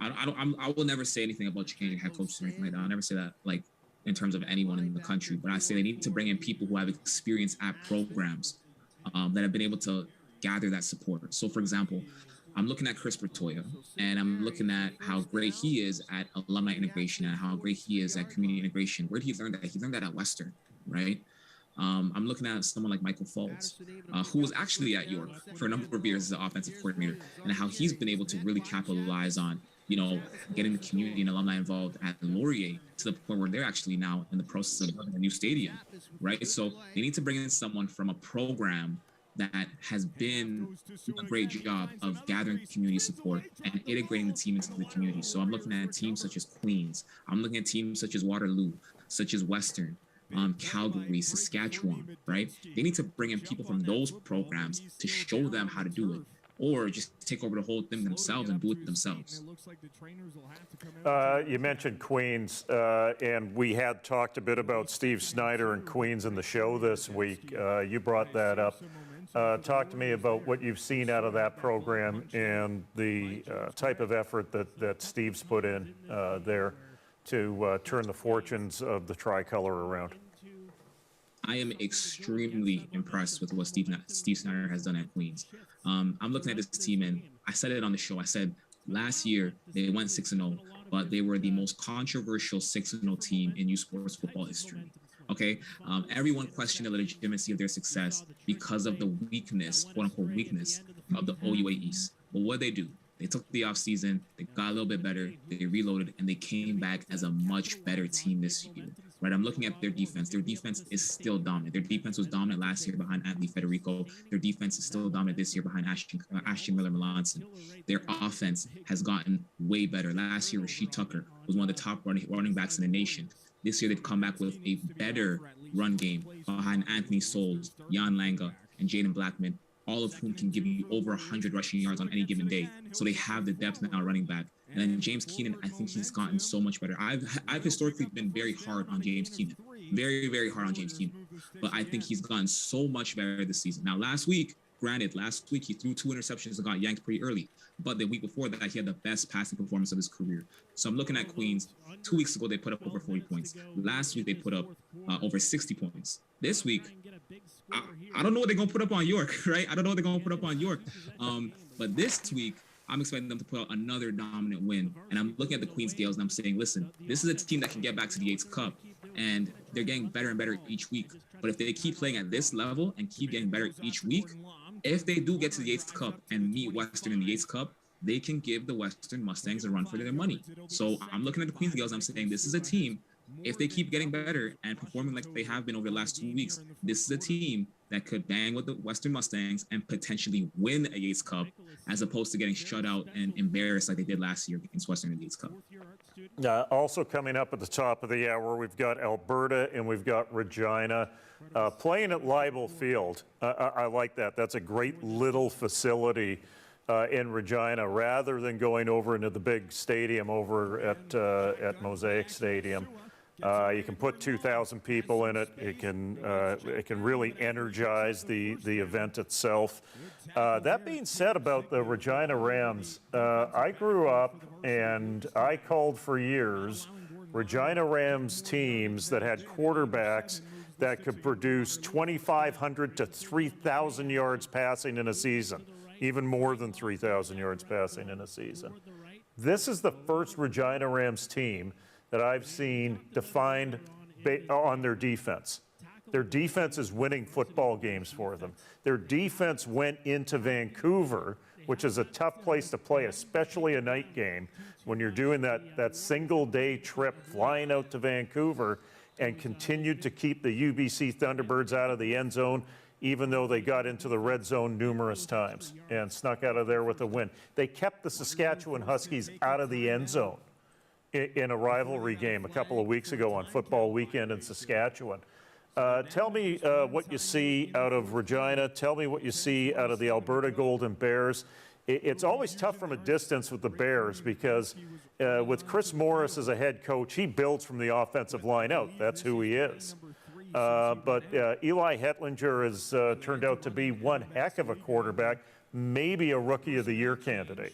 I will never say anything about changing head coaches or anything like that. I'll never say that, like, in terms of anyone in the country, but I say they need to bring in people who have experience at programs that have been able to gather that support. So, for example, I'm looking at Chris Bertoya, and I'm looking at how great he is at alumni integration and how great he is at community integration. Where did he learn that? He learned that at Western, right? I'm looking at someone like Michael Fultz, who was actually at York for a number of years as an offensive coordinator, and how he's been able to really capitalize on, getting the community and alumni involved at Laurier to the point where they're actually now in the process of building a new stadium, right? So they need to bring in someone from a program that has been a great job of gathering community support and integrating the team into the community. So I'm looking at teams such as Queens. I'm looking at teams such as Waterloo, such as Western, Calgary, Saskatchewan, right? They need to bring in people from those programs to show them how to do it, or just take over the whole thing themselves and do it themselves. You mentioned Queens, and we had talked a bit about Steve Snyder and Queens in the show this week. You brought that up. Talk to me about what you've seen out of that program and the type of effort that Steve's put in there to turn the fortunes of the tricolor around. I am extremely impressed with what Steve Snyder has done at Queens. I'm looking at this team, and I said it on the show. I said last year they went 6-0, but they were the most controversial 6-0 team in youth sports football history. Okay, everyone questioned the legitimacy of their success because of the weakness, quote unquote weakness, of the OUA East. But what they do? They took the offseason, they got a little bit better, they reloaded, and they came back as a much better team this year. right? I'm looking at their defense. Their defense is still dominant. Their defense was dominant last year behind Anthony Federico. Their defense is still dominant this year behind Ashton Miller-Melanson. Their offense has gotten way better. Last year, Rashid Tucker was one of the top running backs in the nation. This year, they've come back with a better run game behind Anthony Souls, Jan Langa, and Jaden Blackman, all of whom can give you over 100 rushing yards on any given day. So they have the depth now running back. And then James Keenan, I think he's gotten so much better. I've historically been very hard on James Keenan, very, very hard on James Keenan. But I think he's gotten so much better this season. Now, last week he threw 2 interceptions and got yanked pretty early. But the week before that, he had the best passing performance of his career. So I'm looking at Queens. 2 weeks ago, they put up over 40 points. Last week, they put up over 60 points. This week, I don't know what they're going to put up on York, right? I don't know what they're going to put up on York. But this week, I'm expecting them to put out another dominant win. And I'm looking at the Queens Gales and I'm saying, listen, this is a team that can get back to the Yates Cup. And they're getting better and better each week. But if they keep playing at this level and keep getting better each week, if they do get to the Yates Cup and meet Western in the Yates Cup, they can give the Western Mustangs a run for their money. So I'm looking at the Queens Gales. I'm saying this is a team, if they keep getting better and performing like they have been over the last 2 weeks, this is a team that could bang with the Western Mustangs and potentially win a Yates Cup, as opposed to getting shut out and embarrassed like they did last year against Western in the Yates Cup. Also coming up at the top of the hour, we've got Alberta and we've got Regina playing at Leibel Field. I like that. That's a great little facility in Regina, rather than going over into the big stadium over at Mosaic Stadium. You can put 2,000 people in it. It can really energize the event itself. That being said, about the Regina Rams, I grew up and I called for years Regina Rams teams that had quarterbacks that could produce 2,500 to 3,000 yards passing in a season, even more than 3,000 yards passing in a season. This is the first Regina Rams team that I've seen defined on their defense. Their defense is winning football games for them. Their defense went into Vancouver, which is a tough place to play, especially a night game, when you're doing that single-day trip flying out to Vancouver, and continued to keep the UBC Thunderbirds out of the end zone, even though they got into the red zone numerous times and snuck out of there with a win. They kept the Saskatchewan Huskies out of the end zone in a rivalry game a couple of weeks ago on football weekend in Saskatchewan. Tell me what you see out of Regina. Tell me what you see out of the Alberta Golden Bears. It's always tough from a distance with the Bears because with Chris Morris as a head coach, he builds from the offensive line out. That's who he is. But Eli Hetlinger has turned out to be one heck of a quarterback, maybe a Rookie of the Year candidate.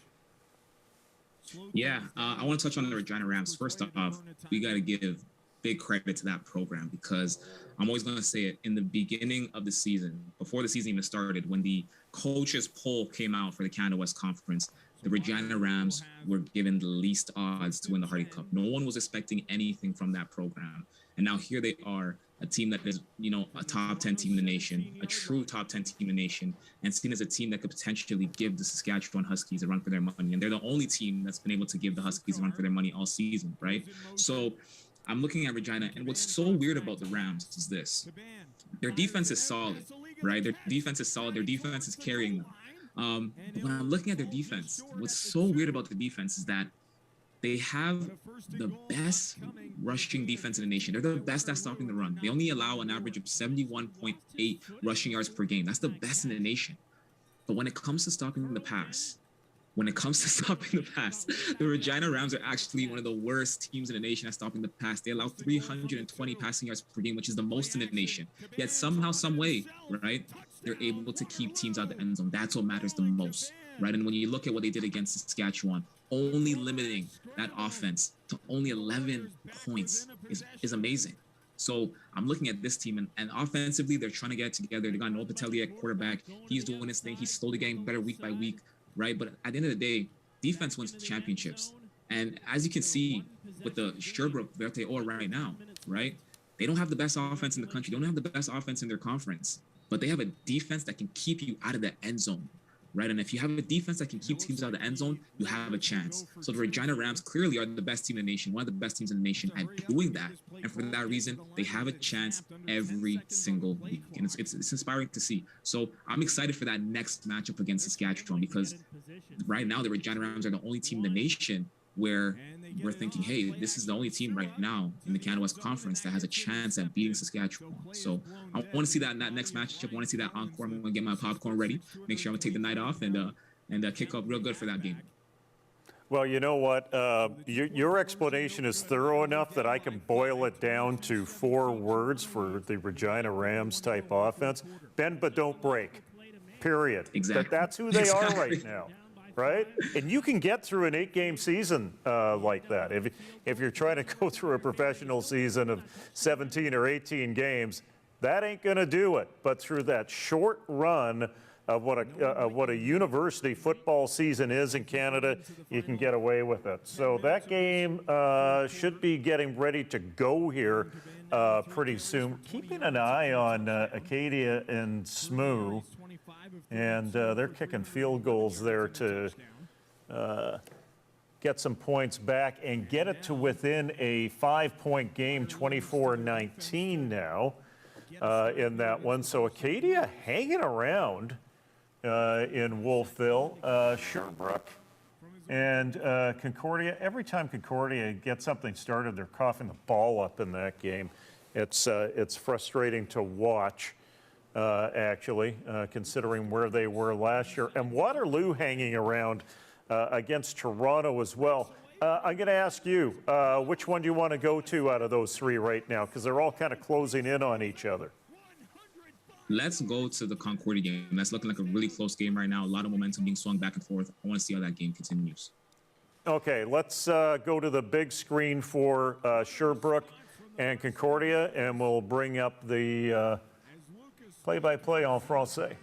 Yeah, I want to touch on the Regina Rams. First off, we got to give big credit to that program, because I'm always going to say it, in the beginning of the season, before the season even started, when the coaches poll came out for the Canada West Conference, the Regina Rams were given the least odds to win the Hardy Cup. No one was expecting anything from that program. And now here they are, a team that is, a top 10 team in the nation, a true top 10 team in the nation, and seen as a team that could potentially give the Saskatchewan Huskies a run for their money. And they're the only team that's been able to give the Huskies a run for their money all season, right? So I'm looking at Regina, and what's so weird about the Rams is this. Their defense is solid, right? Their defense is solid. Their defense is carrying them. But when I'm looking at their defense, what's so weird about the defense is that they have the best rushing defense in the nation. They're the best at stopping the run. They only allow an average of 71.8 rushing yards per game. That's the best in the nation. But when it comes to stopping the pass, the Regina Rams are actually one of the worst teams in the nation at stopping the pass. They allow 320 passing yards per game, which is the most in the nation. Yet somehow, some way, right, they're able to keep teams out of the end zone. That's what matters the most, right? And when you look at what they did against Saskatchewan, only limiting that offense to only 11 points is amazing. So I'm looking at this team, and offensively, they're trying to get it together. They got Noel Patelli at quarterback. He's doing his thing. He's slowly getting better week by week, right? But at the end of the day, defense wins championships. And as you can see with the Sherbrooke Verte Or right now, right? They don't have the best offense in the country. They don't have the best offense in their conference, but they have a defense that can keep you out of the end zone, right? And if you have a defense that can keep teams out of the end zone, you have a chance. So the Regina Rams clearly are the best team in the nation, one of the best teams in the nation at doing that. And for that reason, they have a chance every single week. And it's inspiring to see. So I'm excited for that next matchup against Saskatchewan, because right now the Regina Rams are the only team in the nation where we're thinking, hey, this is the only team right now in the Canada West Conference that has a chance at beating Saskatchewan. So I want to see that in that next matchup. I want to see that encore. I'm going to get my popcorn ready, make sure I'm going to take the night off and kick up real good for that game. Well, you know what? Your explanation is thorough enough that I can boil it down to 4 words for the Regina Rams type offense. Bend but don't break, period. Exactly. That's who they are right now. Right? And you can get through an 8-game season like that. If you're trying to go through a professional season of 17 or 18 games, that ain't going to do it. But through that short run of what a university football season is in Canada, you can get away with it. So that game should be getting ready to go here pretty soon. Keeping an eye on Acadia and SMU. And they're kicking field goals there to get some points back and get it to within a 5-point game, 24-19 now in that one. So Acadia hanging around in Wolfville, Sherbrooke, and Concordia. Every time Concordia gets something started, they're coughing the ball up in that game. It's frustrating to watch. Actually, considering where they were last year. And Waterloo hanging around against Toronto as well. I'm going to ask you, which one do you want to go to out of those 3 right now? Because they're all kind of closing in on each other. Let's go to the Concordia game. That's looking like a really close game right now. A lot of momentum being swung back and forth. I want to see how that game continues. Okay, let's go to the big screen for Sherbrooke and Concordia, and we'll bring up the play-by-play en français.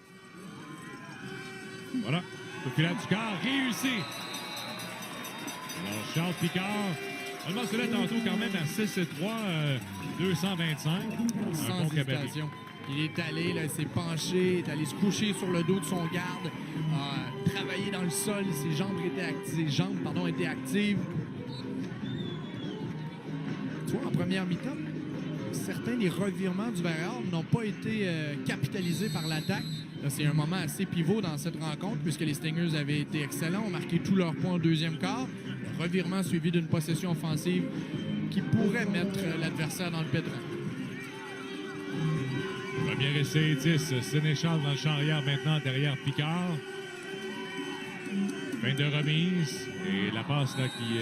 Voilà. Le filet du quart réussi. Alors, Charles Picard, on le mentionnait tantôt quand même à 6'3", 225. Sans Un bon cabaret. hésitation. Il est allé, là, il s'est penché, il est allé se coucher sur le dos de son garde, travailler dans le sol, ses jambes étaient actives. Tu vois, en première mi-temps, certains des revirements du Variable n'ont pas été capitalisés par l'attaque. C'est un moment assez pivot dans cette rencontre puisque les Stingers avaient été excellents, ont marqué tous leurs points au deuxième quart. Un revirement suivi d'une possession offensive qui pourrait mettre l'adversaire dans le pétrin. Premier essai, 10. Sénéchal dans le champ arrière maintenant derrière Picard. Fin de remise. Et la passe là qui...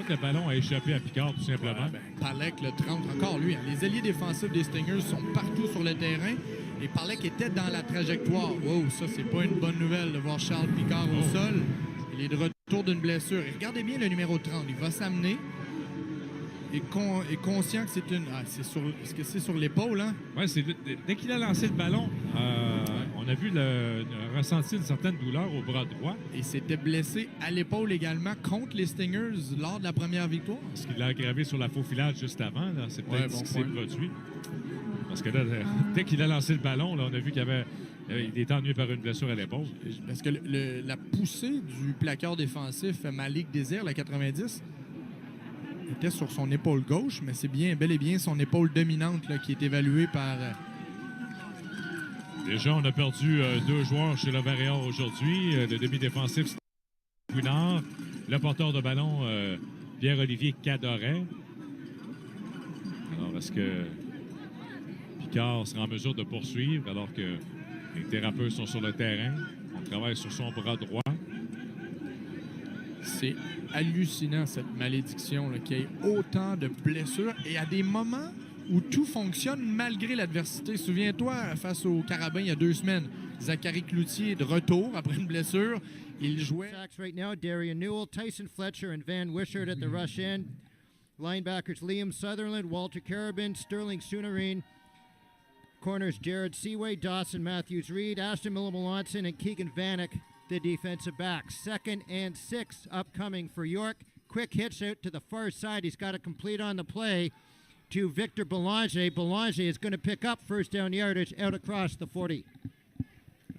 le ballon a échappé à Picard, tout simplement. Ouais, Parlek, le 30, encore lui. Hein. Les ailiers défensifs des Stingers sont partout sur le terrain. Et Parlek était dans la trajectoire. Wow, ça, c'est pas une bonne nouvelle de voir Charles Picard au sol. Il est de retour d'une blessure. Et regardez bien le numéro 30. Il va s'amener. Est conscient que c'est une... Ah, est-ce que c'est sur l'épaule, hein? Oui, dès qu'il a lancé le ballon, on a vu ressenti une certaine douleur au bras droit. Et s'était blessé à l'épaule également contre les Stingers lors de la première victoire. Parce qu'il l'a aggravé sur la faux filage juste avant. C'est peut-être ce qui s'est produit. Parce que là, dès qu'il a lancé le ballon, là, on a vu il était ennuyé par une blessure à l'épaule. Parce que la poussée du plaqueur défensif Malik Désir, la 90, était sur son épaule gauche, mais c'est bel et bien son épaule dominante là, qui est évaluée par... Déjà, on a perdu 2 joueurs chez le Varior aujourd'hui. Le demi-défensif, Couinard. Le porteur de ballon, Pierre-Olivier Cadoret. Alors, est-ce que Picard sera en mesure de poursuivre alors que les thérapeutes sont sur le terrain? On travaille sur son bras droit. C'est hallucinant, cette malédiction, qu'il y ait autant de blessures et à des moments où tout fonctionne malgré l'adversité. Souviens-toi, face aux Carabins, il y a 2 semaines, Zachary Cloutier de retour après une blessure. Il jouait... Right now, Darian Newell, Tyson Fletcher, and Van Wishart at the rush end. Linebackers Liam Sutherland, Walter Carabin, Sterling Sunarine. Corners Jared Seaway, Dawson Matthews-Reed, Ashton Miller-Melanson, and Keegan Vanek, the defensive back. 2nd and 6 upcoming for York. Quick hitch out to the far side. He's got to complete on the play to Victor Belanger. Belanger is going to pick up first down yardage out across the 40.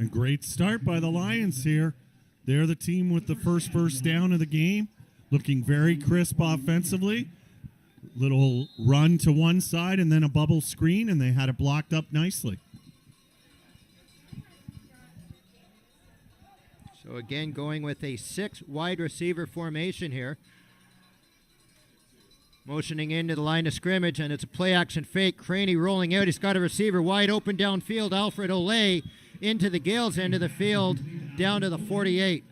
A great start by the Lions here. They're the team with the first down of the game, looking very crisp offensively. Little run to one side and then a bubble screen, and they had it blocked up nicely. So again, going with a 6 wide receiver formation here. Motioning into the line of scrimmage, and it's a play action fake. Craney rolling out. He's got a receiver wide open downfield. Alfred Olay into the Gales end of the field, down to the 48.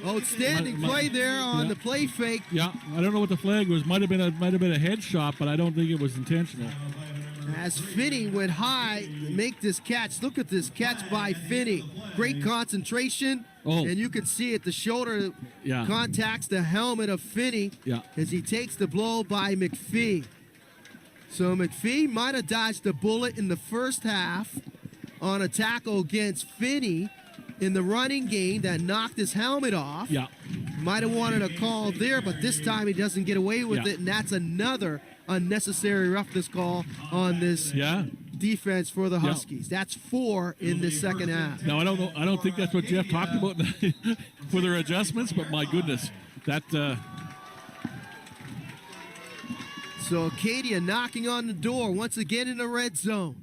Outstanding play there on the play fake. Yeah, I don't know what the flag was. Might have been a headshot, but I don't think it was intentional. As Finney went high to make this catch. Look at this catch by Finney. Great concentration. And you can see it. The shoulder contacts the helmet of Finney as he takes the blow by McPhee. So McPhee might have dodged a bullet in the first half on a tackle against Finney in the running game that knocked his helmet off. Might have wanted a call there, but this time he doesn't get away with it, and that's another unnecessary roughness call on this defense for the Huskies. That's 4 in the second half. Now, I don't know. I don't think that's what Jeff talked about for their adjustments, but my goodness, that. So Acadia knocking on the door once again in the red zone.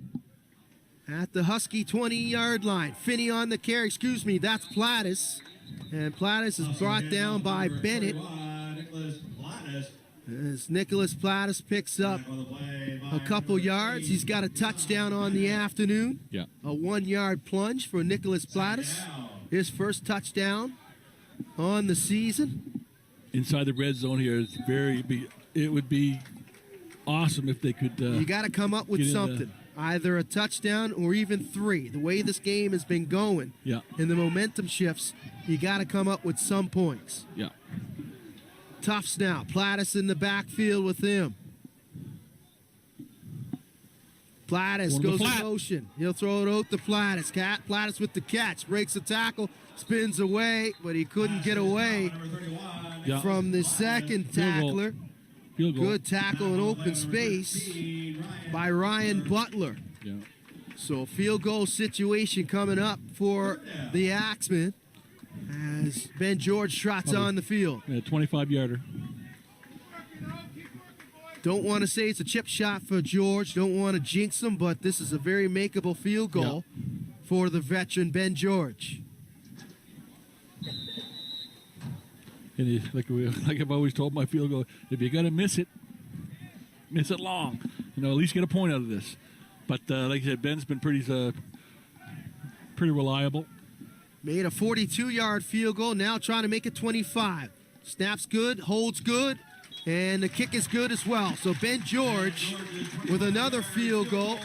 At the Husky 20-yard line. Finney on the carry. Excuse me, that's Plattis. And Plattis is brought down by Bennett. As Nicholas Plattis picks up a couple yards. He's got a touchdown on the afternoon. A 1-yard plunge for Nicholas Plattis. His first touchdown on the season. Inside the red zone here, it would be awesome if they could. You got to come up with something. Either a touchdown or even 3. The way this game has been going and the momentum shifts, you got to come up with some points. Tough snap. Plattis in the backfield with him. Plattis goes in motion. He'll throw it out to Plattis. Plattis with the catch. Breaks the tackle. Spins away, but he couldn't get away from the second tackler. Good tackle in open space by Ryan Butler. So field goal situation coming up for the Axemen as Ben George trots on the field. 25-yarder. Don't want to say it's a chip shot for George. Don't want to jinx him, but this is a very makeable field goal for the veteran Ben George. And like I've always told my field goal, if you're going to miss it long. At least get a point out of this. But like I said, Ben's been pretty reliable. Made a 42-yard field goal, now trying to make it 25. Snaps good, holds good, and the kick is good as well. So Ben George with another field goal.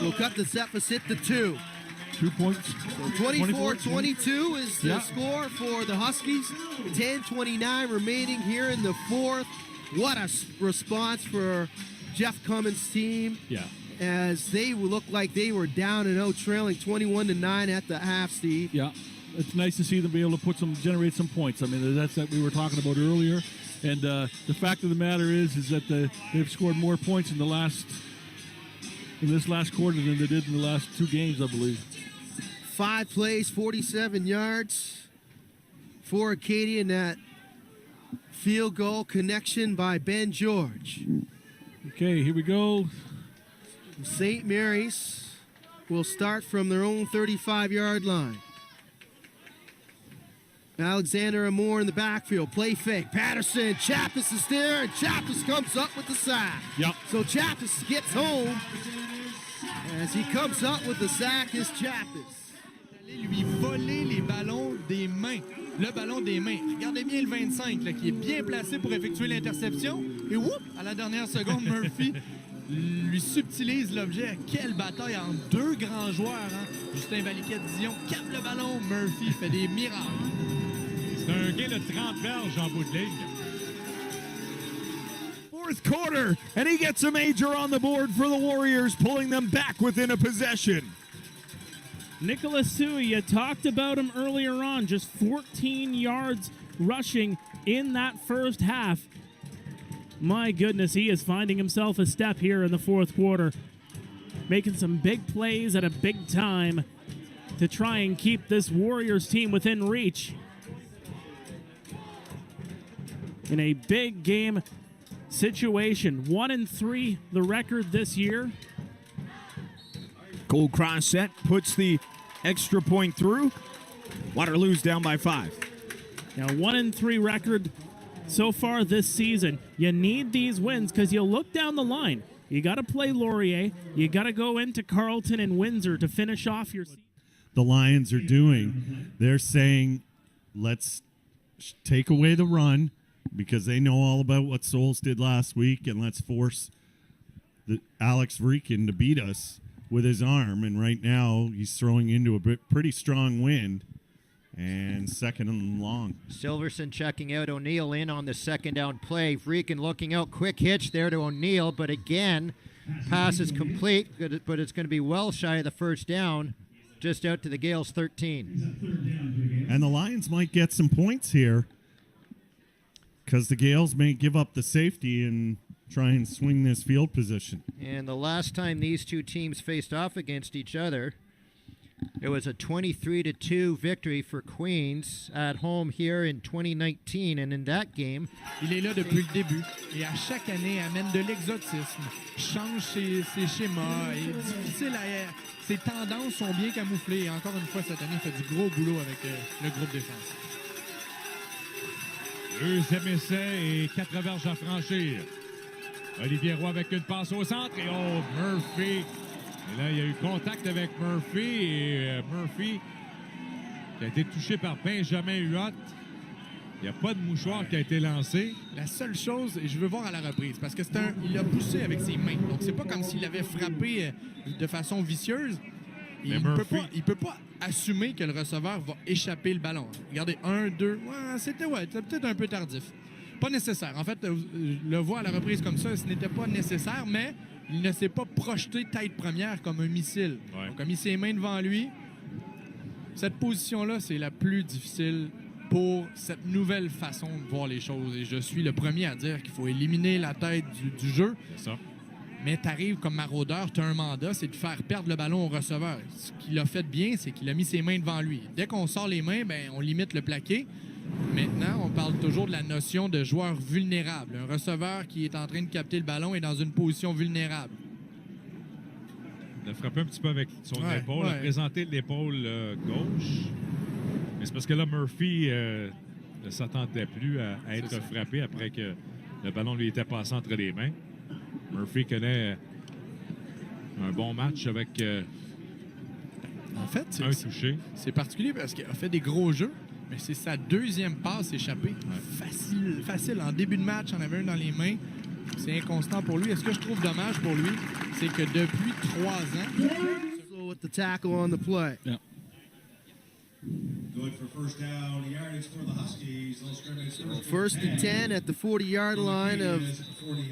Will cut the deficit to 2. 2 points. So 24-22 is the score for the Huskies. 10:29 remaining here in the fourth. What a response for Jeff Cummins' team. As they look like they were down and out, trailing 21-9 at the half, Steve. It's nice to see them be able to generate some points. I mean, that's what we were talking about earlier. And the fact of the matter is that they've scored more points in this last quarter than they did in the last 2 games, I believe. 5 plays, 47 yards for Acadia in that field goal connection by Ben George. Okay, here we go. St. Mary's will start from their own 35-yard line. Alexander Amore in the backfield. Play fake. Patterson. Chappis is there, and Chappis comes up with the sack. So Chappis gets home. As he comes up with the sack is Chappis. Lui voler les ballons des mains. Le ballon des mains. Regardez bien le 25 là, qui est bien placé pour effectuer l'interception. Et whoop, à la dernière seconde, Murphy lui subtilise l'objet. Quelle bataille entre 2 grands joueurs. Justin Valiquette-Dion capte le ballon. Murphy fait des miracles. C'est un gain de 30 verges en bout de ligne. Fourth quarter, and he gets a major on the board for the Warriors, pulling them back within a possession. Nicholas Sui, you talked about him earlier on, just 14 yards rushing in that first half. My goodness, he is finding himself a step here in the fourth quarter, making some big plays at a big time. to try and keep this Warriors team within reach. In a big game situation, 1-3 the record this year. Gold cross set puts the extra point through. Waterloo's down by 5. Now 1-3 record so far this season. You need these wins because you look down the line. You got to play Laurier. You got to go into Carleton and Windsor to finish off your season. The Lions are doing. They're saying, let's take away the run because they know all about what Souls did last week, and let's force Alex Vreekin to beat us with his arm. And right now he's throwing into a pretty strong wind, and second and long. Silverson checking out O'Neill in on the second down play. Vreekin looking out, quick hitch there to O'Neill, but again, pass is complete, but it's going to be well shy of the first down, just out to the Gales 13. And the Lions might get some points here because the Gales may give up the safety and try and swing this field position. And the last time these two teams faced off against each other, it was a 23-2 victory for Queens at home here in 2019. And in that game, il est là depuis le début et à chaque année amène de l'exotisme, change ses schémas, est difficile à... Ses tendances sont bien camouflées et encore une fois cette année il fait du gros boulot avec le groupe défensif. Deuxième essai et 4 verges à franchir. Olivier Roy avec une passe au centre et Murphy. Et là, il y a eu contact avec Murphy et Murphy qui a été touché par Benjamin Huot. Il n'y a pas de mouchoir qui a été lancé. La seule chose, et je veux voir à la reprise, parce que il a poussé avec ses mains. Donc, c'est pas comme s'il avait frappé de façon vicieuse. Il ne peut pas assumer que le receveur va échapper le ballon. Regardez, 1, 2, c'était peut-être un peu tardif. Pas nécessaire. En fait, le voir à la reprise comme ça, ce n'était pas nécessaire, mais il ne s'est pas projeté tête première comme un missile. Ouais. Donc, a mis ses mains devant lui. Cette position-là, c'est la plus difficile pour cette nouvelle façon de voir les choses. Et je suis le premier à dire qu'il faut éliminer la tête du jeu. C'est ça. Mais tu arrives comme maraudeur, tu as un mandat, c'est de faire perdre le ballon au receveur. Ce qu'il a fait de bien, c'est qu'il a mis ses mains devant lui. Dès qu'on sort les mains, on limite le plaqué. Maintenant, on parle toujours de la notion de joueur vulnérable. Un receveur qui est en train de capter le ballon est dans une position vulnérable. Il a frappé un petit peu avec son épaule, a présenté l'épaule gauche. Mais c'est parce que là, Murphy ne s'attendait plus à être frappé après que le ballon lui était passé entre les mains. Murphy connaît un bon match avec en fait, un touché. C'est particulier parce qu'il a fait des gros jeux, mais c'est sa deuxième passe échappée. Ouais. Facile. En début de match, on avait un dans les mains. C'est inconstant pour lui. Et ce que je trouve dommage pour lui, c'est que depuis 3 ans... So with the tackle on the play. Yeah. Good for first down yardage for the Huskies. First and 10 at the 40-yard line of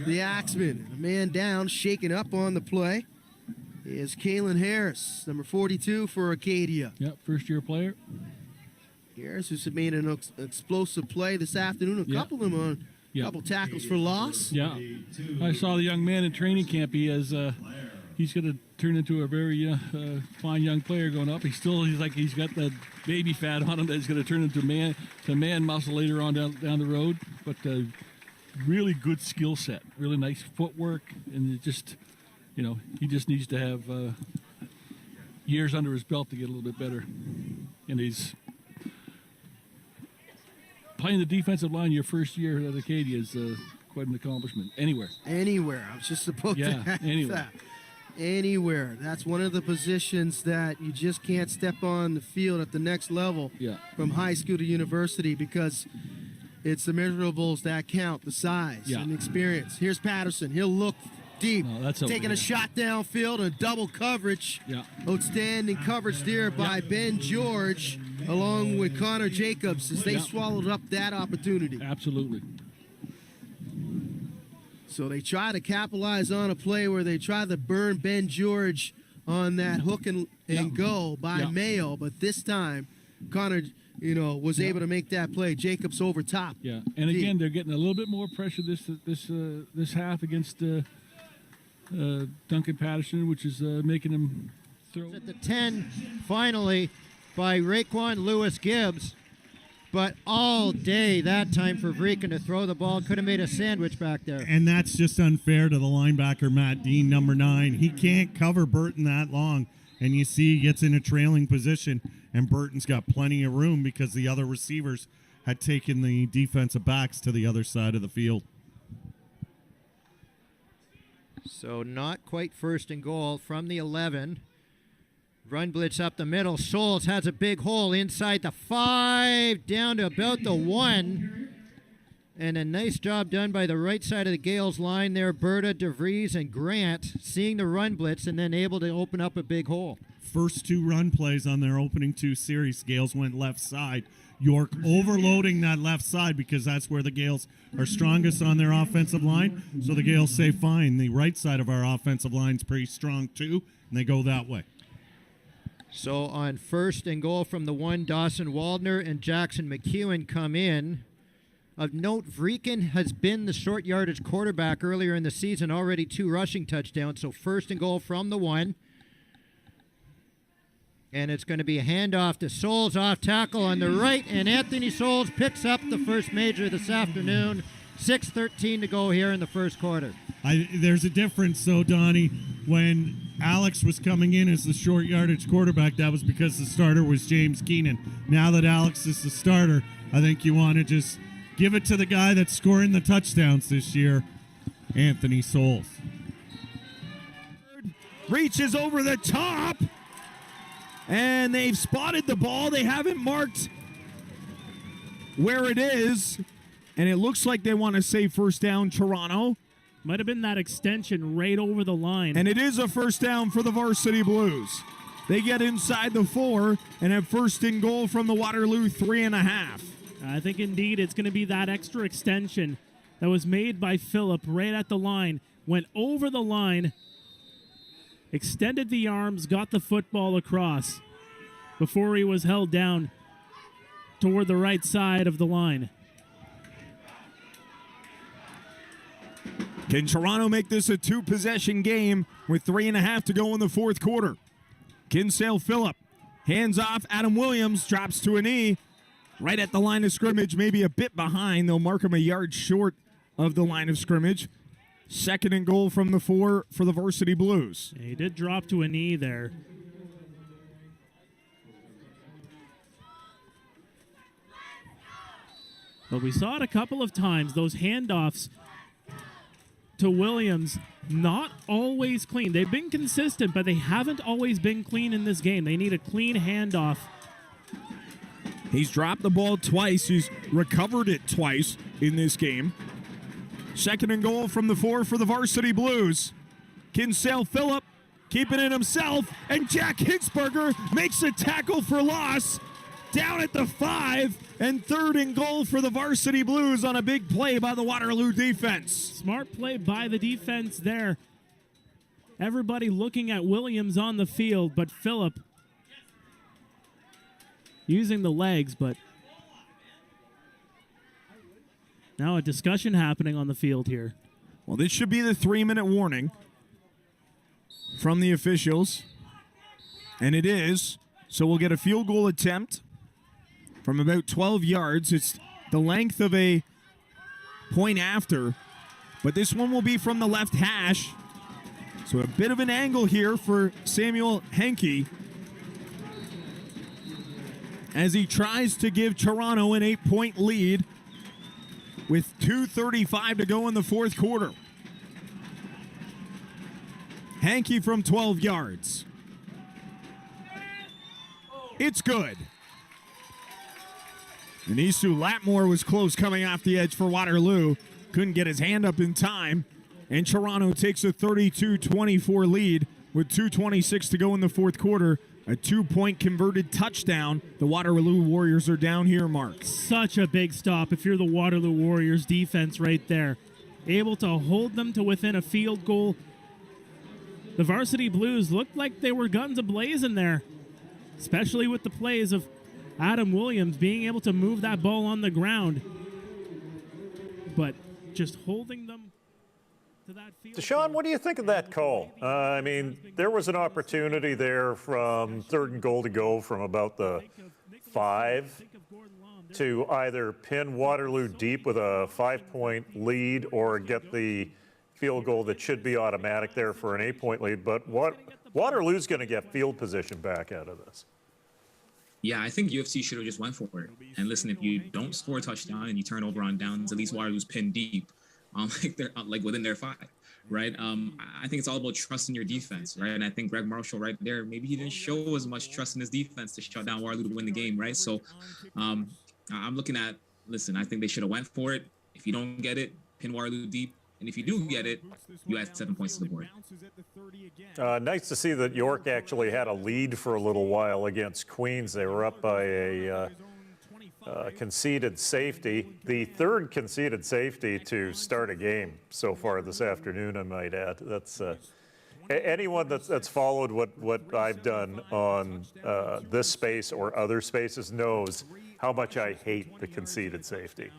the Axemen. A man down, shaken up on the play is Kalen Harris, number 42 for Acadia. Yep, first-year player. Harris, who's made an explosive play this afternoon. A couple of them on couple tackles for loss. Yeah, I saw the young man in training camp. He's going to turn into a very fine young player going up. He's got that baby fat on him that's going to turn into man muscle later on down the road. But really good skill set, really nice footwork, and it just, he just needs to have years under his belt to get a little bit better. And he's playing the defensive line your first year at Acadia is quite an accomplishment. Anywhere. I was just about to ask that. Anywhere. That's one of the positions that you just can't step on the field at the next level from high school to university because it's the measurables that count, the size and experience. Here's Patterson. He'll look deep. Taking a shot downfield and double coverage. Yeah. Outstanding coverage there by Ben George along with Connor Jacobs as they swallowed up that opportunity. Absolutely. So they try to capitalize on a play where they try to burn Ben George on that hook and go by Mayo, but this time Connor, was able to make that play. Jacobs over top. Yeah, and again, they're getting a little bit more pressure this half against Duncan Patterson, which is making him throw. At the 10, finally, by Raekwon Lewis-Gibbs. But all day that time for Vreeken to throw the ball. Could have made a sandwich back there. And that's just unfair to the linebacker, Matt Dean, number 9. He can't cover Burton that long. And you see he gets in a trailing position, and Burton's got plenty of room because the other receivers had taken the defensive backs to the other side of the field. So not quite first and goal from the 11. Run blitz up the middle. Scholes has a big hole inside the 5, down to about the 1. And a nice job done by the right side of the Gales line there. Berta, DeVries, and Grant seeing the run blitz and then able to open up a big hole. First 2 run plays on their opening 2 series, Gales went left side. York overloading that left side because that's where the Gales are strongest on their offensive line. So the Gales say, fine, the right side of our offensive line is pretty strong too, and they go that way. So on first and goal from the 1, Dawson Waldner and Jackson McEwen come in. Of note, Vreeken has been the short yardage quarterback earlier in the season, already 2 rushing touchdowns. So first and goal from the 1. And it's going to be a handoff to Souls off tackle on the right. And Anthony Souls picks up the first major this afternoon. 6:13 to go here in the first quarter. There's a difference, though, Donnie. When Alex was coming in as the short yardage quarterback, that was because the starter was James Keenan. Now that Alex is the starter, I think you want to just give it to the guy that's scoring the touchdowns this year, Anthony Souls. Reaches over the top, and they've spotted the ball. They haven't marked where it is, and it looks like they want to say first down, Toronto. Might have been that extension right over the line. And it is a first down for the Varsity Blues. They get inside the 4 and have first and goal from the Waterloo 3.5. I think indeed it's going to be that extra extension that was made by Phillip right at the line. Went over the line, extended the arms, got the football across before he was held down toward the right side of the line. Can Toronto make this a 2-possession game with 3.5 to go in the fourth quarter? Kinsale Phillip hands off. Adam Williams drops to a knee right at the line of scrimmage, maybe a bit behind. They'll mark him a yard short of the line of scrimmage. Second and goal from the 4 for the Varsity Blues. Yeah, he did drop to a knee there. But we saw it a couple of times, those handoffs to Williams, not always clean. They've been consistent, but they haven't always been clean in this game. They need a clean handoff. He's dropped the ball twice. He's recovered it twice in this game. Second and goal from the 4 for the Varsity Blues. Kinsale Phillip keeping it himself, and Jack Hitzberger makes a tackle for loss down at the 5, and third and goal for the Varsity Blues on a big play by the Waterloo defense. Smart play by the defense there. Everybody looking at Williams on the field, but Phillip using the legs, but now a discussion happening on the field here. Well, this should be the 3-minute warning from the officials, and it is, so we'll get a field goal attempt from about 12 yards. It's the length of a point after, but this one will be from the left hash. So a bit of an angle here for Samuel Henke as he tries to give Toronto an 8-point lead with 2:35 to go in the fourth quarter. Henke from 12 yards. It's good. Anisu Latmore was close coming off the edge for Waterloo. Couldn't get his hand up in time. And Toronto takes a 32-24 lead with 2:26 to go in the fourth quarter. A 2-point converted touchdown. The Waterloo Warriors are down here, Mark. Such a big stop if you're the Waterloo Warriors defense right there. Able to hold them to within a field goal. The Varsity Blues looked like they were guns a-blazing there, especially with the plays of Adam Williams being able to move that ball on the ground. But just holding them Deshaun, what do you think of that call? I mean, there was an opportunity there from 3rd and goal to go from about the 5 to either pin Waterloo deep with a 5-point lead or get the field goal that should be automatic there for an 8-point lead. But Waterloo's going to get field position back out of this. Yeah, I think UFC should have just went for it. And listen, if you don't score a touchdown and you turn over on downs, at least Waterloo's pinned deep, like they're like within their 5, right? I think it's all about trusting your defense, right? And I think Greg Marshall right there, maybe he didn't show as much trust in his defense to shut down Waterloo to win the game, right? So I'm looking at, listen, I think they should have went for it. If you don't get it, pin Waterloo deep. And if you do get it, you add 7 points to the board. Nice to see that York actually had a lead for a little while against Queens. They were up by a conceded safety, the 3rd conceded safety to start a game so far this afternoon, I might add. That's anyone that's followed what I've done on this space or other spaces knows how much I hate the conceded safety.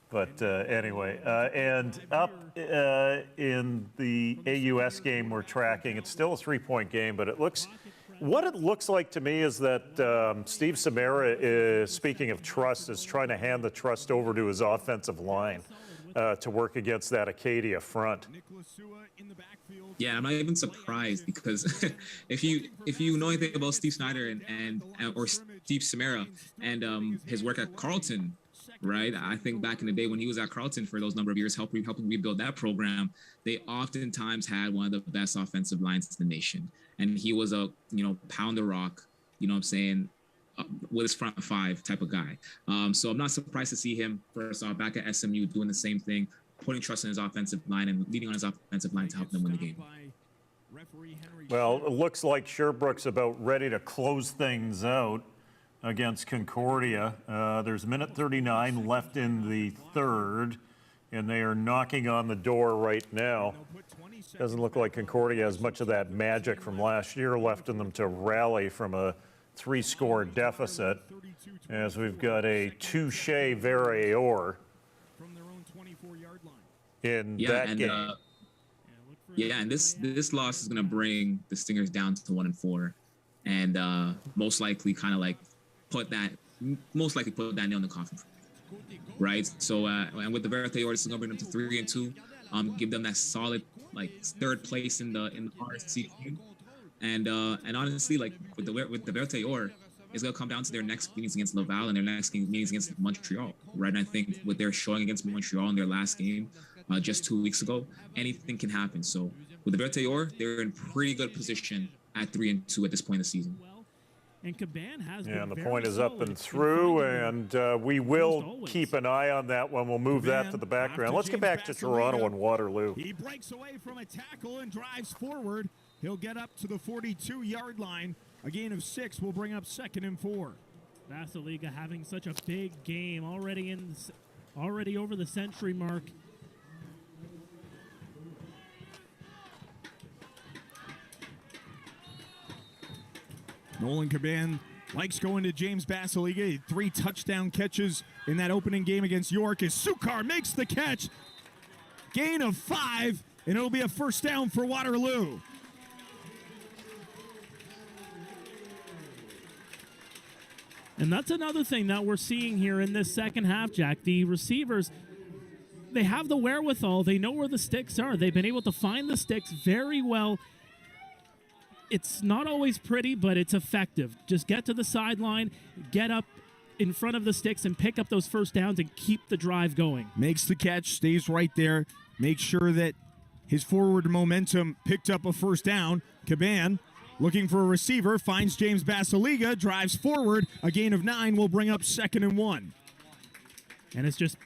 But anyway, and up in the AUS game we're tracking, it's still a 3-point game, but what it looks like to me is that Steve Samara is, speaking of trust, is trying to hand the trust over to his offensive line to work against that Acadia front. Yeah, I'm not even surprised because if you know anything about Steve Snyder or Steve Samara and his work at Carleton, right? I think back in the day when he was at Carleton for those number of years, helping rebuild that program, they oftentimes had one of the best offensive lines in the nation. And he was a, pound the rock, what I'm saying, with his front 5 type of guy. So I'm not surprised to see him, first off, back at SMU doing the same thing, putting trust in his offensive line and leading on his offensive line to help them win the game. Well, it looks like Sherbrooke's about ready to close things out against Concordia. There's minute 39 left in the 3rd, and they are knocking on the door right now. Doesn't look like Concordia has much of that magic from last year left in them to rally from a 3-score deficit, as we've got a touche Verreor in that game. And this loss is going to bring the Stingers down to 1-4, and most likely kind of like put that nail in the coffin, right? So and with the Verreor, this is going to bring them to 3-2, give them that solid 3rd place in the RSC team. And honestly, with the Verreor, it's going to come down to their next meetings against Laval and their next meetings against Montreal, right? And I think what they're showing against Montreal in their last game just 2 weeks ago, anything can happen. So with the Verreor, they're in pretty good position at 3-2 at this point in the season. And Caban has and the point is up and through, and we will keep an eye on that one. We'll move that to the background. Let's get back to Toronto and Waterloo. He breaks away from a tackle and drives forward. He'll get up to the 42-yard line. A gain of 6 will bring up 2nd and 4. Basiliga having such a big game already over the century mark. Nolan Caban likes going to James Basiliga. 3 touchdown catches in that opening game against York as Sukar makes the catch. Gain of 5, and it'll be a 1st down for Waterloo. And that's another thing that we're seeing here in this second half, Jack. The receivers, they have the wherewithal. They know where the sticks are. They've been able to find the sticks very well. It's not always pretty, but it's effective. Just get to the sideline, get up in front of the sticks, and pick up those 1st downs and keep the drive going. Makes the catch, stays right there, makes sure that his forward momentum picked up a 1st down. Caban, looking for a receiver, finds James Basiliga, drives forward. A gain of 9 will bring up 2nd and 1. And it's just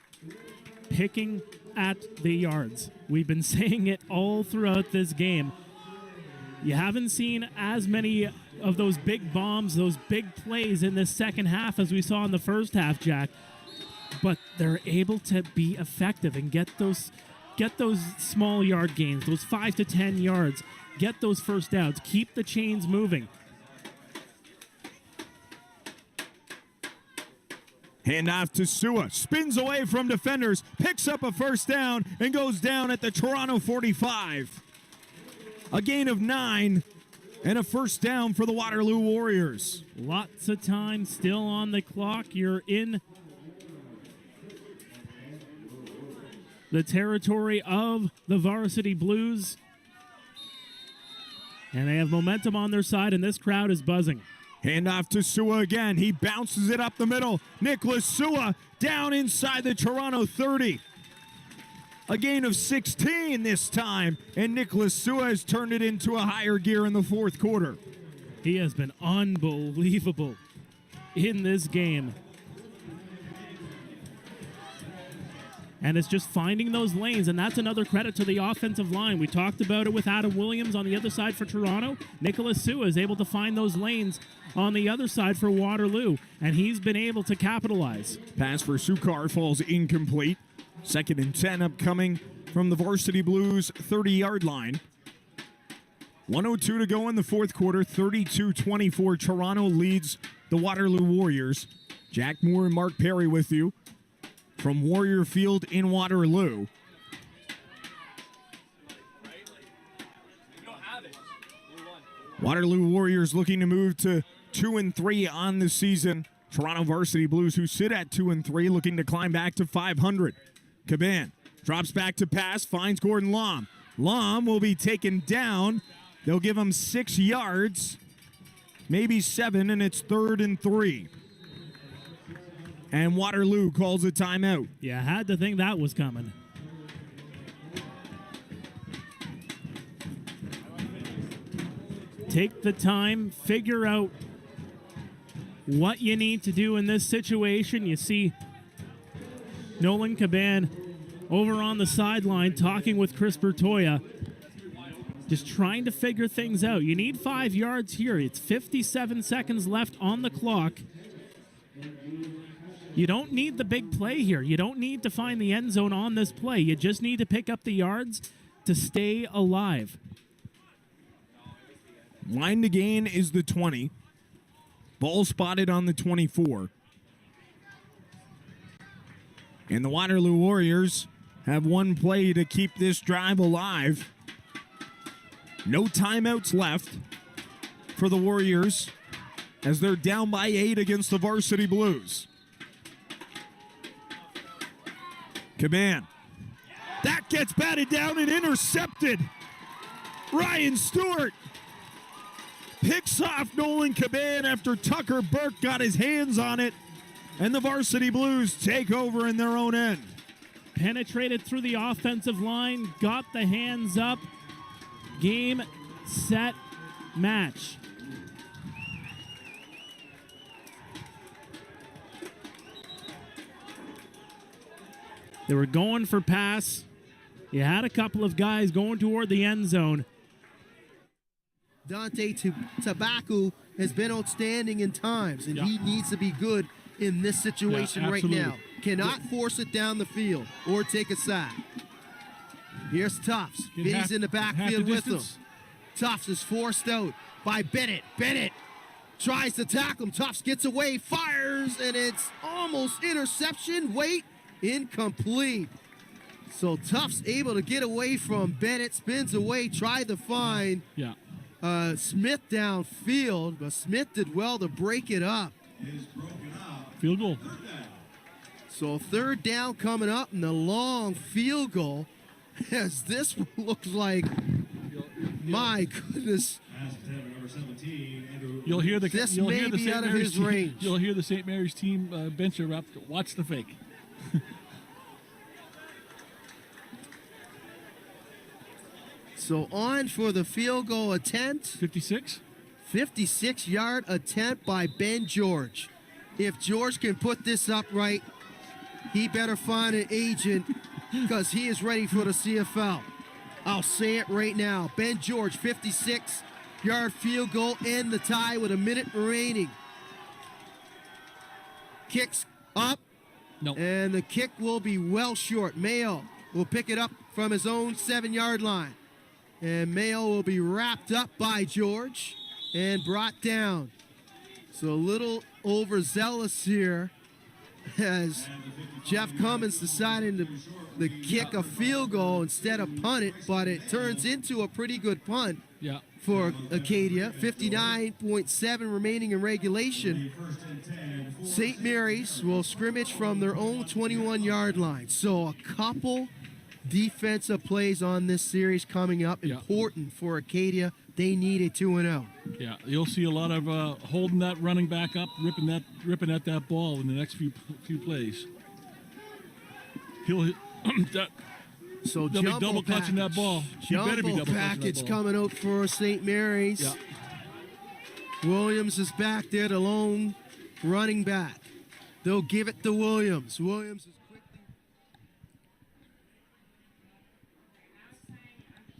picking at the yards. We've been saying it all throughout this game. You haven't seen as many of those big bombs, those big plays in this second half as we saw in the first half, Jack. But they're able to be effective and get those small yard gains, those 5 to 10 yards. Get those 1st downs. Keep the chains moving. Handoff to Sua, spins away from defenders, picks up a first down, and goes down at the Toronto 45. A gain of 9 and a first down for the Waterloo Warriors. Lots of time still on the clock. You're in the territory of the Varsity Blues. And they have momentum on their side, and this crowd is buzzing. Handoff to Sua again. He bounces it up the middle. Nicholas Sua down inside the Toronto 30. A gain of 16 this time, and Nicholas Sua has turned it into a higher gear in the fourth quarter. He has been unbelievable in this game. And it's just finding those lanes, and that's another credit to the offensive line. We talked about it with Adam Williams on the other side for Toronto. Nicholas Sua is able to find those lanes on the other side for Waterloo, and he's been able to capitalize. Pass for Sukar falls incomplete. 2nd and 10 upcoming from the Varsity Blues 30-yard line. 1:02 to go in the fourth quarter. 32-24. Toronto leads the Waterloo Warriors. Jack Moore and Mark Perry with you from Warrior Field in Waterloo. Waterloo Warriors looking to move to 2-3 on the season. Toronto Varsity Blues, who sit at 2-3, looking to climb back to 500. Caban drops back to pass, finds Gordon Lom. Lom will be taken down. They'll give him 6 yards, maybe 7, and it's 3rd and 3. And Waterloo calls a timeout. Yeah, I had to think that was coming. Take the time, figure out what you need to do in this situation. You see Nolan Caban over on the sideline talking with Chris Bertoya, just trying to figure things out. You need 5 yards here. It's 57 seconds left on the clock. You don't need the big play here. You don't need to find the end zone on this play. You just need to pick up the yards to stay alive. Line to gain is the 20. Ball spotted on the 24. And the Waterloo Warriors have one play to keep this drive alive. No timeouts left for the Warriors as they're down by 8 against the Varsity Blues. Caban. That gets batted down and intercepted. Ryan Stewart picks off Nolan Caban after Tucker Burke got his hands on it, and the Varsity Blues take over in their own end. Penetrated through the offensive line, got the hands up. Game, set, match. They were going for pass. You had a couple of guys going toward the end zone. Dante Tabacu has been outstanding in times, and he needs to be good in this situation right now. Cannot force it down the field or take a sack. Here's Tufts. Benny's in the backfield with him. Tufts is forced out by Bennett. Bennett tries to tackle him. Tufts gets away, fires, and it's almost interception. Wait, incomplete. So Tufts able to get away from Bennett, spins away, tried to find Smith downfield, but Smith did well to break it up. Field goal. So 3rd down coming up, and the long field goal, as this looks like, my goodness. You'll hear the this you'll may hear the be St. out of Mary's his team, range. You'll hear the St. Mary's team bench erupt. Watch the fake. So on for the field goal attempt. 56. 56-yard attempt by Ben George. If George can put this up right, he better find an agent because he is ready for the CFL. I'll say it right now. Ben George, 56-yard field goal, and the tie with a minute remaining. Kicks up, and the kick will be well short. Mayo will pick it up from his own 7-yard line. And Mayo will be wrapped up by George and brought down. So a little overzealous here as Jeff Cummins decided to kick a field goal instead of punt it, but it turns into a pretty good punt for Acadia. 59.7 remaining in regulation. St. Mary's will scrimmage from their own 21-yard line. So a couple defensive plays on this series coming up, important for Acadia. They need a 2-0. Yeah, you'll see a lot of holding that running back up, ripping at that ball in the next few plays. They'll be double clutching that ball. He better be double clutching package that ball. coming out for St. Mary's. Yeah. Williams is back there, the lone running back. They'll give it to Williams. Williams is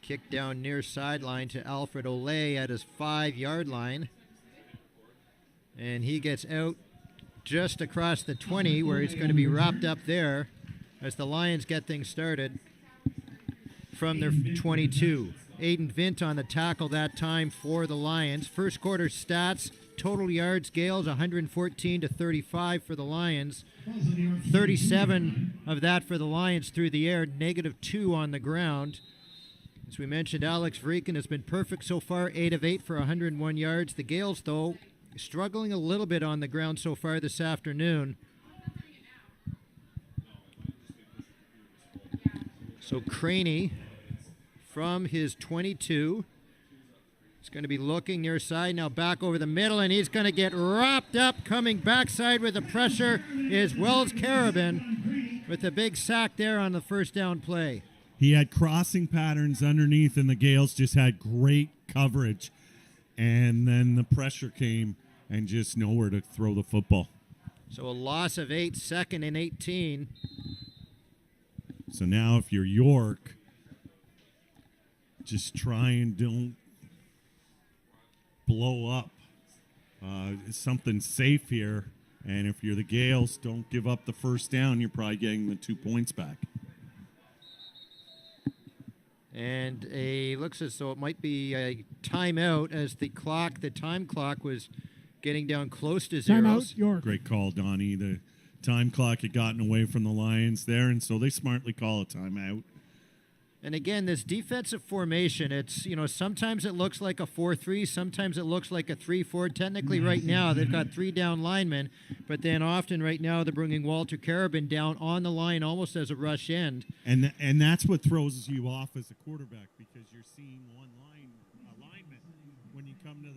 Kick down near sideline to Alfred Olay at his 5-yard line. And he gets out just across the 20 where he's going to be wrapped up there as the Lions get things started from their 22. Aiden Vint on the tackle that time for the Lions. First quarter stats, total yards, Gales 114 to 35 for the Lions. 37 of that for the Lions through the air, -2 on the ground. As we mentioned, Alex Vreeken has been perfect so far, 8 of 8 for 101 yards. The Gales, though, struggling a little bit on the ground so far this afternoon. So Craney from his 22 is going to be looking near side, now back over the middle, and he's going to get wrapped up. Coming backside with the pressure is Wells Carabin with a big sack there on the first down play. He had crossing patterns underneath, and the Gales just had great coverage. And then the pressure came and just nowhere to throw the football. So a loss of 8, 2nd and 18. So now if you're York, just try and don't blow up. Something safe here. And if you're the Gales, don't give up the first down. You're probably getting the 2 points back. And looks as though it might be a timeout as the time clock was getting down close to zeros. Timeout, York. Great call, Donnie. The time clock had gotten away from the Lions there, and so they smartly call a timeout. And again, this defensive formation, it's, sometimes it looks like a 4-3, sometimes it looks like a 3-4. Technically right now they've got 3 down linemen, but then often right now they're bringing Walter Carabin down on the line almost as a rush end. And that's what throws you off as a quarterback, because you're seeing one alignment when you come to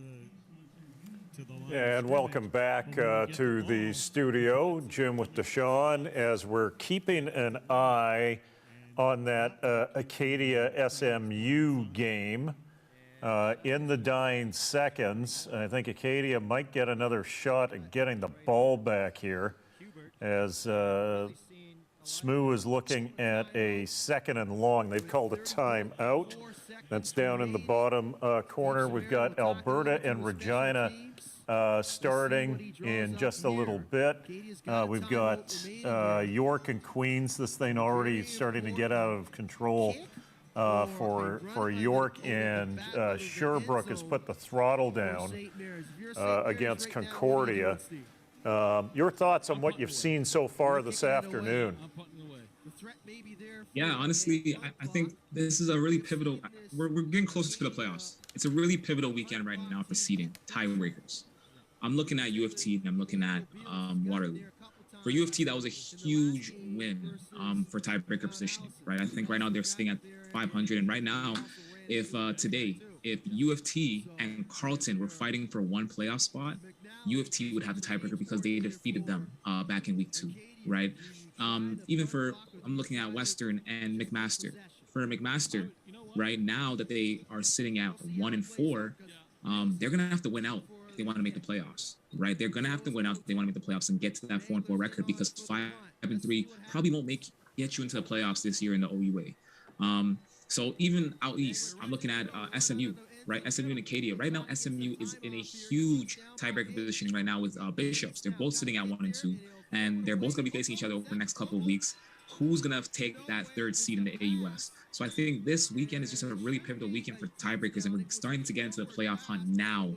the line. And welcome back to the studio. Jim with Deshaun, as we're keeping an eye on that Acadia SMU game in the dying seconds. I think Acadia might get another shot at getting the ball back here, as SMU is looking at a 2nd and long. They've called a timeout. That's down in the bottom corner. We've got Alberta and Regina starting in just a little bit. We've got York and Queens. This thing already starting to get out of control for York, and Sherbrooke has put the throttle down against Concordia. Your thoughts on what you've seen so far this afternoon? Yeah, honestly, I think this is a really pivotal. We're getting closer to the playoffs. It's a really pivotal weekend right now for seeding, tiebreakers. I'm looking at UFT and I'm looking at Waterloo. For UFT, that was a huge win for tiebreaker positioning, right? I think right now they're sitting at 500. And right now, if UFT and Carleton were fighting for one playoff spot, UFT would have the tiebreaker because they defeated them back in week 2, right? I'm looking at Western and McMaster. For McMaster, right now that they are sitting at 1-4, they're going to have to win out if they want to make the playoffs, right? They're going to have to win out if they want to make the playoffs and get to that 4-4 record, because 5-3 probably won't get you into the playoffs this year in the OUA. So even out east, I'm looking at SMU, right? SMU and Acadia. Right now, SMU is in a huge tiebreaker position right now with Bishops. They're both sitting at 1 and 2, and they're both going to be facing each other over the next couple of weeks. Who's going to take that 3rd seed in the AUS? So I think this weekend is just a really pivotal weekend for tiebreakers, and we're starting to get into the playoff hunt now.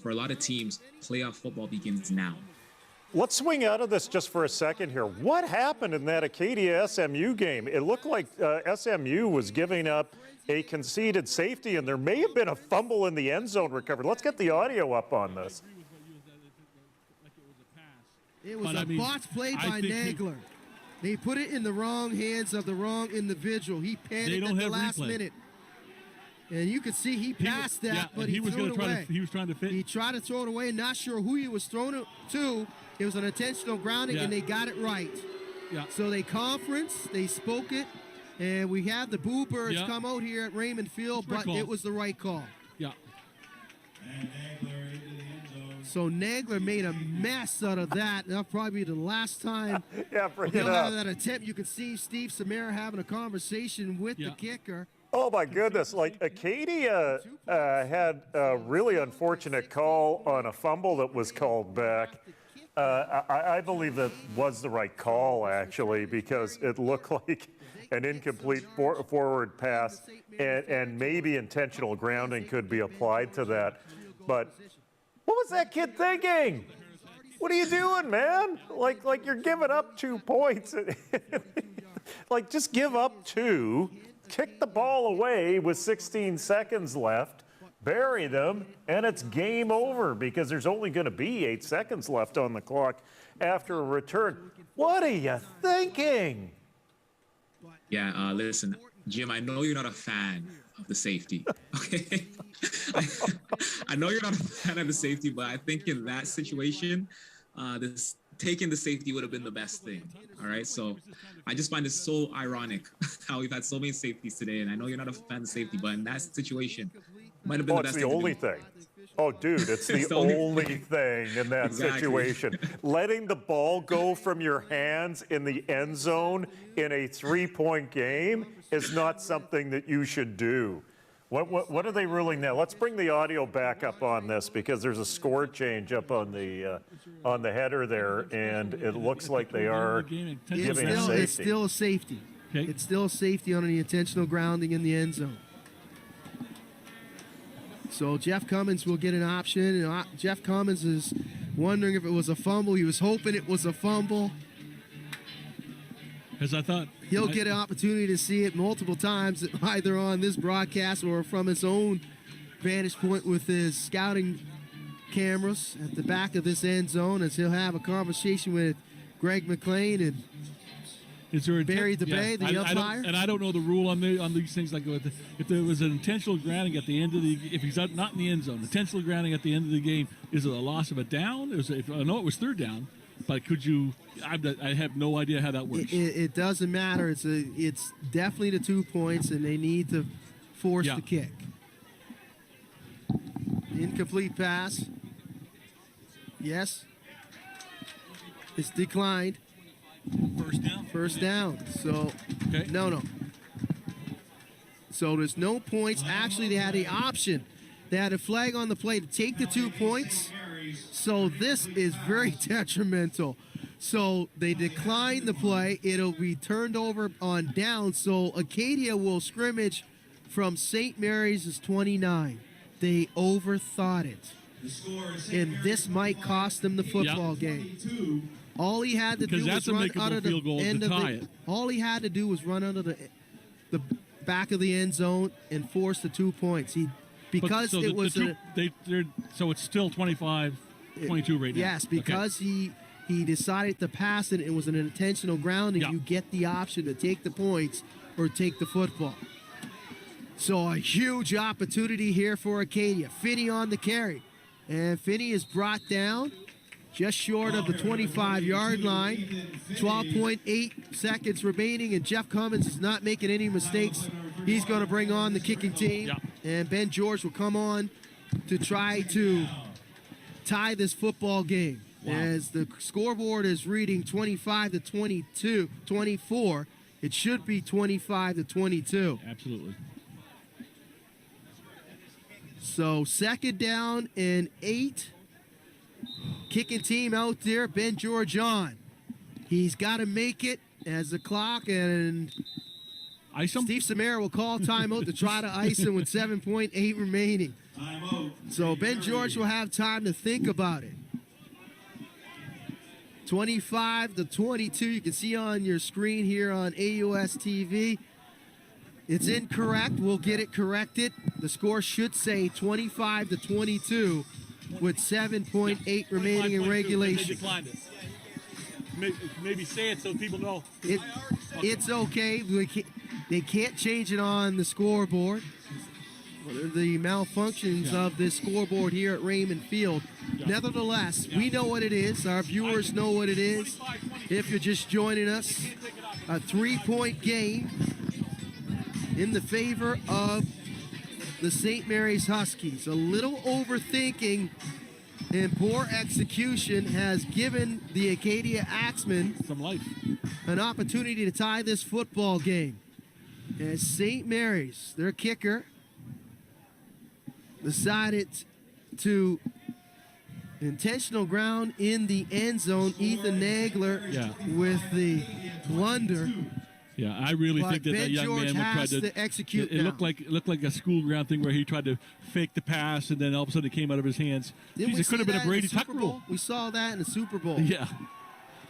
For a lot of teams, playoff football begins now. Let's swing out of this just for a second here. What happened in that Acadia SMU game? It looked like SMU was giving up a conceded safety, and there may have been a fumble in the end zone recovered. Let's get the audio up on this. It was a botched play by Nagler. They put it in the wrong hands of the wrong individual. He panicked at the last minute. And you could see he passed but he threw it away. He was trying to fit. He tried to throw it away, not sure who he was throwing it to. It was an intentional grounding, and they got it right. Yeah. So they conferenced, they spoke it, and we have the Boo Birds come out here at Raymond Field, but it was the right call. Yeah. So Nagler made a mess out of that. That'll probably be the last time bring he'll it up. have that attempt. You can see Steve Samara having a conversation with the kicker. Oh my goodness, like Acadia had a really unfortunate call on a fumble that was called back. I believe that was the right call, actually, because it looked like an incomplete forward pass, and maybe intentional grounding could be applied to that. But what was that kid thinking? What are you doing, man? Like you're giving up 2 points. Like, just give up 2. Kick the ball away with 16 seconds left, bury them, and it's game over because there's only going to be 8 seconds left on the clock after a return. What are you thinking? Yeah, listen, Jim, I know you're not a fan of the safety, okay? I know you're not a fan of the safety, but I think in that situation, taking the safety would have been the best thing, all right? So I just find it so ironic how we've had so many safeties today, and I know you're not a fan of safety, but in that situation, might have been the best thing. It's the only thing. Oh, dude, it's the only thing in that situation. Letting the ball go from your hands in the end zone in a 3-point game is not something that you should do. What are they ruling now? Let's bring the audio back up on this because there's a score change up on the header there, and it looks like they are giving a safety. It's still a safety. Okay. It's still a safety on the intentional grounding in the end zone. So Jeff Cummins will get an option. And Jeff Cummins is wondering if it was a fumble. He was hoping it was a fumble. Because I thought he'll get an opportunity to see it multiple times, either on this broadcast or from his own vantage point with his scouting cameras at the back of this end zone, as he'll have a conversation with Greg McLean and Barry DeBay, the umpire. I don't know the rule on these things. Like if there was an intentional grounding at the end of if he's not in the end zone, intentional grounding at the end of the game, is it a loss of a down? I know it was third down. But could you? I have no idea how that works. It doesn't matter. It's definitely the 2 points, and they need to force the kick. Incomplete pass. Yes. It's declined. First down. First down. So no. So there's no points. Actually, they had the option. They had a flag on the play to take the 2 points. So this is very detrimental. So they declined the play. It'll be turned over on down. So Acadia will scrimmage from St. Mary's 29. They overthought it. And this might cost them the football game. All he had to do was run out of the end of it. All he had to do was run under the back of the end zone and force the 2 points. So it's still 25-22 right now. Yes, because he decided to pass it. It was an intentional grounding. You get the option to take the points or take the football. So a huge opportunity here for Acadia. Finney on the carry. And Finney is brought down just short of the 25-yard line. 12.8 seconds remaining, and Jeff Cummins is not making any mistakes. He's going to bring on the kicking team, and Ben George will come on to try to tie this football game. As the scoreboard is reading 25-24, it should be 25-22. Absolutely. So 2nd down and 8. Kicking team out there, Ben George on. He's got to make it as the clock, and Steve Samara will call timeout to try to ice him with 7.8 remaining. So Ben George will have time to think about it. 25-22. You can see on your screen here on AUS TV. It's incorrect. We'll get it corrected. The score should say 25-22 with 7.8 remaining in regulation. They declined it. Maybe say it so people know. It's okay. They can't change it on the scoreboard. The malfunctions of this scoreboard here at Raymond Field. Nevertheless, we know what it is. Our viewers know what it is. If you're just joining us, a 3-point game in the favor of the St. Mary's Huskies. A little overthinking and poor execution has given the Acadia Axemen some life, an opportunity to tie this football game. As St. Mary's, their kicker, decided to intentional ground in the end zone. Ethan Nagler with the blunder. Yeah, I really But think that Ben that young George man has tried to execute It now. looked like a school ground thing where he tried to fake the pass and then all of a sudden it came out of his hands. Didn't Jeez, we it could have see been a that in Brady the Tuck Super rule. Bowl? We saw that in the Super Bowl. Yeah.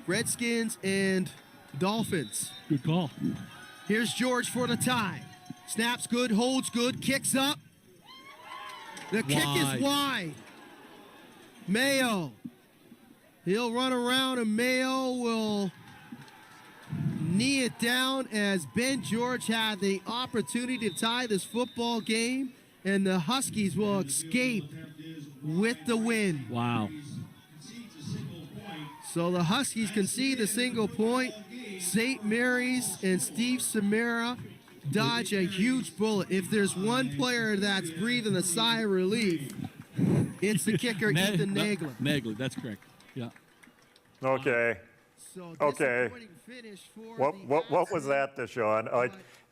Redskins and Dolphins. Good call. Here's George for the tie. Snaps good, holds good, kicks up. The kick is wide. Mayo. He'll run around and Mayo will knee it down as Ben George had the opportunity to tie this football game, and the Huskies will escape with the win. Wow. So the Huskies concede a single point. St. Mary's and Steve Samara dodge a huge bullet. If there's one player that's breathing a sigh of relief, it's the kicker, Ethan Nagler. Nagler, that's correct. Yeah. Okay. Okay. What was that, Deshaun?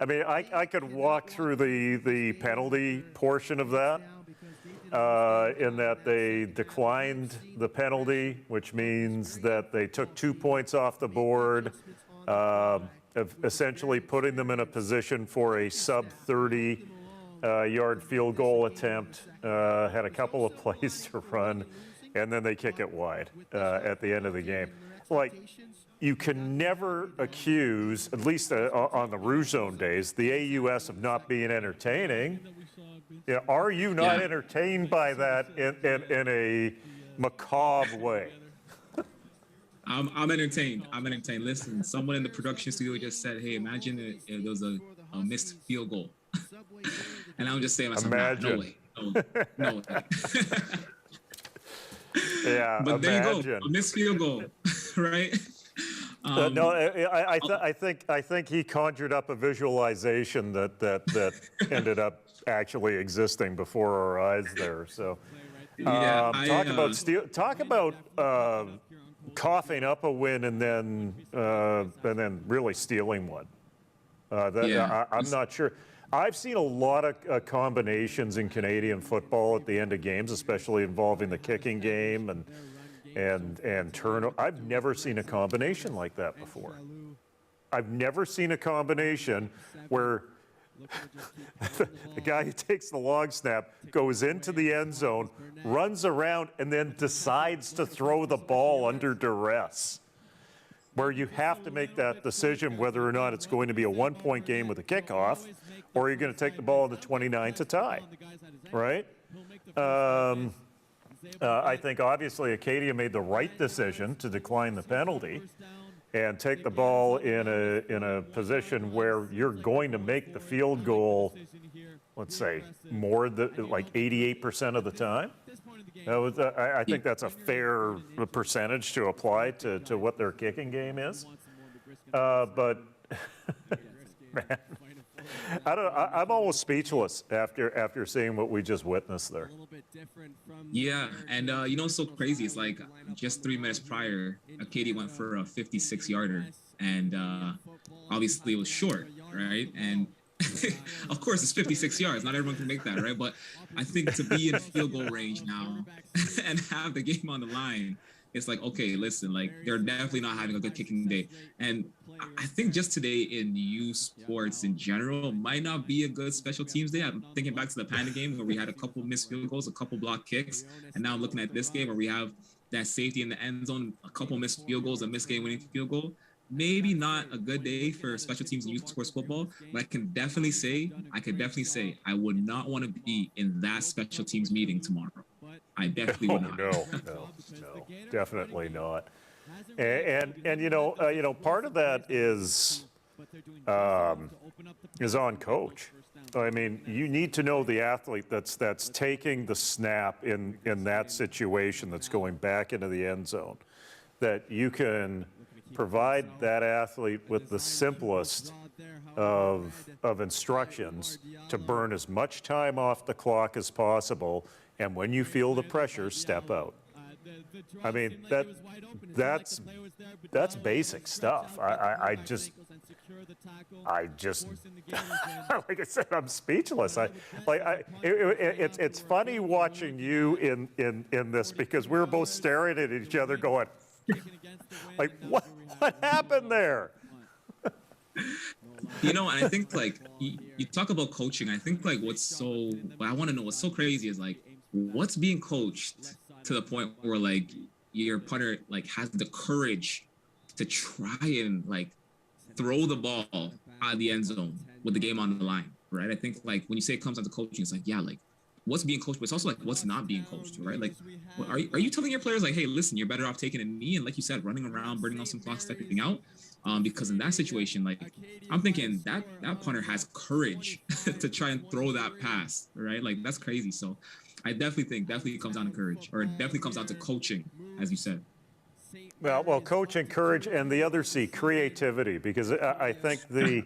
I mean, I could walk through the penalty portion of that, in that they declined the penalty, which means that they took 2 points off the board, essentially putting them in a position for a sub-30 yard field goal attempt, had a couple of plays to run, and then they kick it wide at the end of the game. Like, you can never accuse, at least on the RougeZone days, the AUS of not being entertaining. Yeah, are you not entertained by that in a macabre way? I'm entertained. I'm entertained. Listen, someone in the production studio just said, "Hey, imagine if there was a missed field goal," and I'm just saying, Imagine. "No way, no way." Yeah, but there imagine. you go, a missed field goal, right? No, I think he conjured up a visualization that ended up actually existing before our eyes there. So, talk about coughing up a win and then really stealing one. I'm not sure. I've seen a lot of combinations in Canadian football at the end of games, especially involving the kicking game and turnover. I've never seen a combination like that before. I've never seen a combination where the guy who takes the long snap goes into the end zone, runs around, and then decides to throw the ball under duress, where you have to make that decision whether or not it's going to be a 1-point game with a kickoff, or you're going to take the ball in the 29 to tie, right? I think obviously Acadia made the right decision to decline the penalty and take the ball in a position where you're going to make the field goal, let's say, more than like 88% of the time. I think that's a fair percentage to apply to what their kicking game is. But man, I'm almost speechless after seeing what we just witnessed there. Yeah, and you know what's so crazy? It's like just 3 minutes prior, Acadia went for a 56-yarder, and obviously it was short, right? And of course, it's 56 yards. Not everyone can make that, right? But I think to be in field goal range now and have the game on the line, it's like, okay, listen, like they're definitely not having a good kicking day. And I think just today in youth sports in general might not be a good special teams day. I'm thinking back to the Panda game where we had a couple missed field goals, a couple block kicks. And now I'm looking at this game where we have that safety in the end zone, a couple missed field goals, a missed game-winning field goal. Maybe not a good day for special teams in youth sports football, but I could definitely say I would not want to be in that special teams meeting tomorrow. I definitely would not. No, definitely not. And you know, part of that is on coach. I mean, you need to know the athlete that's taking the snap in that situation, that's going back into the end zone, that you can provide that athlete with the simplest of instructions to burn as much time off the clock as possible, and when you feel the pressure, step out. I mean, that's basic stuff. I just like I said, I'm speechless. It's funny watching you in this, because we were both staring at each other going, like, what happened there? You know, and I think, like, you talk about coaching. I think, like, what I want to know, what's so crazy is, like, what's being coached to the point where, like, your punter, like, has the courage to try and, like, throw the ball out of the end zone with the game on the line, right? I think, like, when you say it comes down to coaching, it's like, yeah, like, what's being coached, but it's also like what's not being coached, right? Like, are you telling your players, like, hey, listen, you're better off taking a knee and, like you said, running around, burning off some clock, stepping out? Because in that situation, like, I'm thinking that punter has courage to try and throw that pass, right? Like, that's crazy. So I definitely think it comes down to courage, or it definitely comes down to coaching, as you said. Well, coaching, courage, and the other C, creativity, because I think the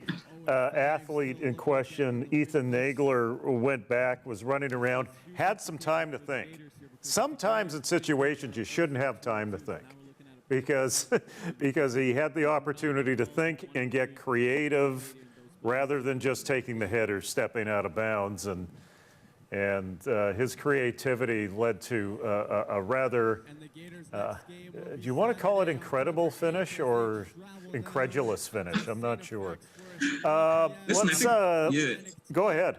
athlete in question, Ethan Nagler, went back, was running around, had some time to think. Sometimes in situations you shouldn't have time to think, because he had the opportunity to think and get creative rather than just taking the hit or stepping out of bounds. And his creativity led to a rather, do you want to call it incredible finish or incredulous finish? I'm not sure. Go ahead.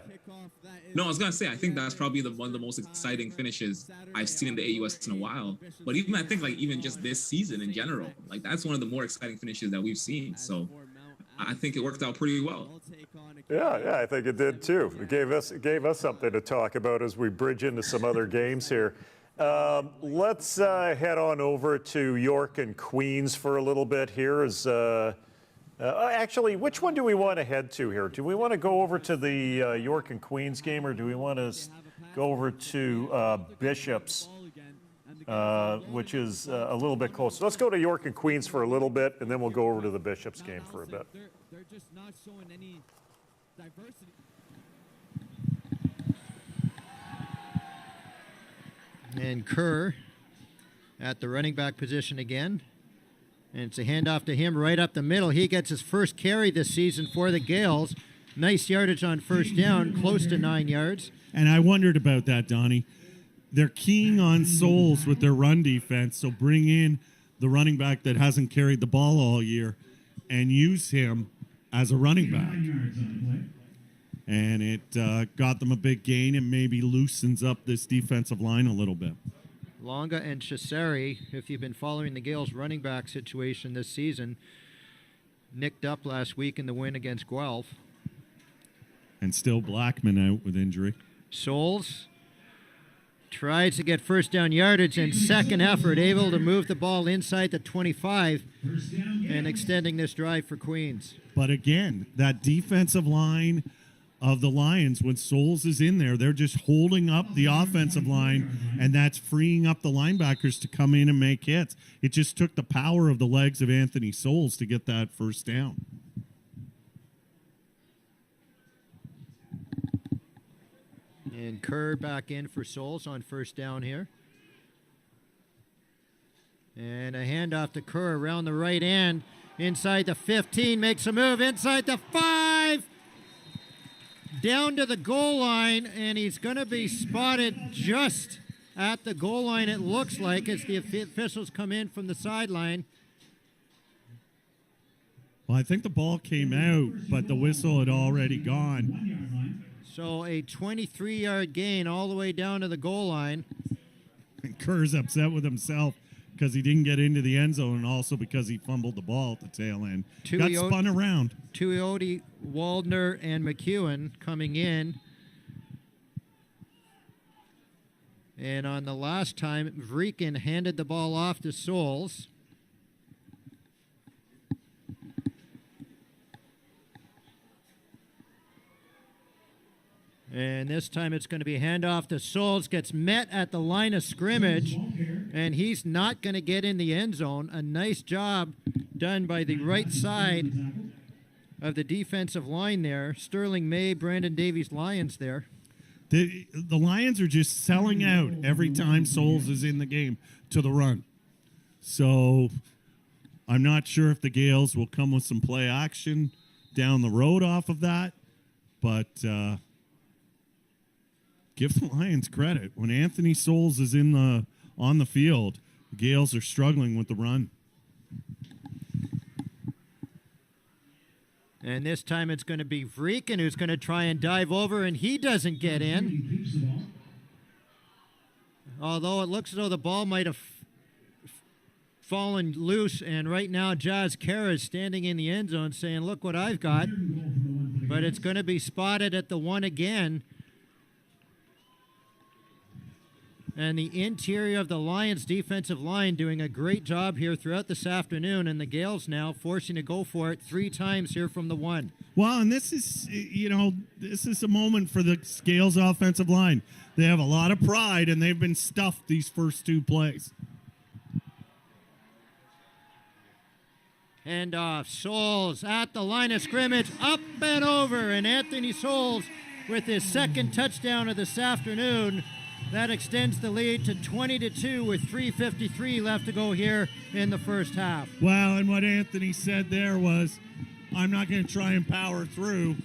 No, I was going to say, I think that's probably one of the most exciting finishes I've seen in the AUS in a while. But even, I think, like, even just this season in general, like, that's one of the more exciting finishes that we've seen. So I think it worked out pretty well. Yeah, I think it did too. It gave us something to talk about as we bridge into some other games here. Let's head on over to York and Queens for a little bit here. Actually, which one do we want to head to here? Do we want to go over to the York and Queens game, or do we want to go over to Bishops, which is a little bit closer? Let's go to York and Queens for a little bit, and then we'll go over to the Bishops game for a bit. They're just not showing any diversity. And Kerr at the running back position again. And it's a handoff to him right up the middle. He gets his first carry this season for the Gales. Nice yardage on first down, close to 9 yards. And I wondered about that, Donnie. They're keying on souls with their run defense, so bring in the running back that hasn't carried the ball all year and use him as a running back. And it got them a big gain and maybe loosens up this defensive line a little bit. Longa and Cesare, if you've been following the Gales running back situation this season, nicked up last week in the win against Guelph. And still Blackman out with injury. Souls tries to get first down yardage and second effort, able to move the ball inside the 25 and extending this drive for Queens. But again, that defensive line of the Lions, when Souls is in there, they're just holding up the offensive line, and that's freeing up the linebackers to come in and make hits. It just took the power of the legs of Anthony Souls to get that first down. And Kerr back in for Souls on first down here. And a handoff to Kerr around the right end. Inside the 15, makes a move inside the 5. Down to the goal line, and he's going to be spotted just at the goal line, it looks like, as the officials come in from the sideline. Well, I think the ball came out, but the whistle had already gone. So a 23-yard gain all the way down to the goal line. And Kerr's upset with himself because he didn't get into the end zone and also because he fumbled the ball at the tail end. Got spun around. Tuioti, Waldner, and McEwen coming in. And on the last time, Vrikin handed the ball off to Souls. And this time it's going to be handoff to Souls. Gets met at the line of scrimmage, and he's not going to get in the end zone. A nice job done by the right side of the defensive line there. Sterling May, Brandon Davies Lions there. The Lions are just selling out every time Souls is in the game to the run. So I'm not sure if the Gales will come with some play action down the road off of that, but give the Lions credit. When Anthony Souls is on the field, the Gales are struggling with the run. And this time it's going to be Vrikin who's going to try and dive over, and he doesn't get in. Although it looks as though the ball might have fallen loose, and right now Jazz Kara is standing in the end zone saying, look what I've got. But it's going to be spotted at the one again. And the interior of the Lions defensive line doing a great job here throughout this afternoon, and the Gales now forcing to go for it 3 times here from the one. Well, and this is a moment for the Gales offensive line. They have a lot of pride, and they've been stuffed these first 2 plays. Handoff, Souls at the line of scrimmage, up and over, and Anthony Souls with his second touchdown of this afternoon. That extends the lead to 20-2 with 3:53 left to go here in the first half. Well, and what Anthony said there was, I'm not going to try and power through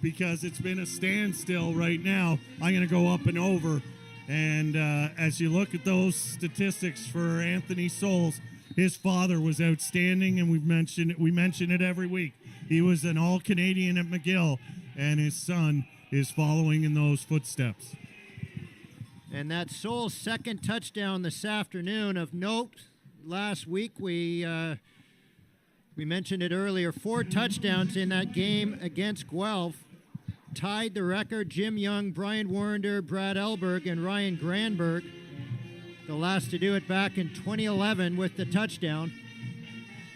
because it's been a standstill right now. I'm going to go up and over. And as you look at those statistics for Anthony Souls, his father was outstanding, and we mention it every week. He was an All-Canadian at McGill, and his son is following in those footsteps. And that's Souls' second touchdown this afternoon. Of note, last week we mentioned it earlier, 4 touchdowns in that game against Guelph. Tied the record, Jim Young, Brian Warrender, Brad Elberg, and Ryan Granberg. The last to do it back in 2011 with the touchdown,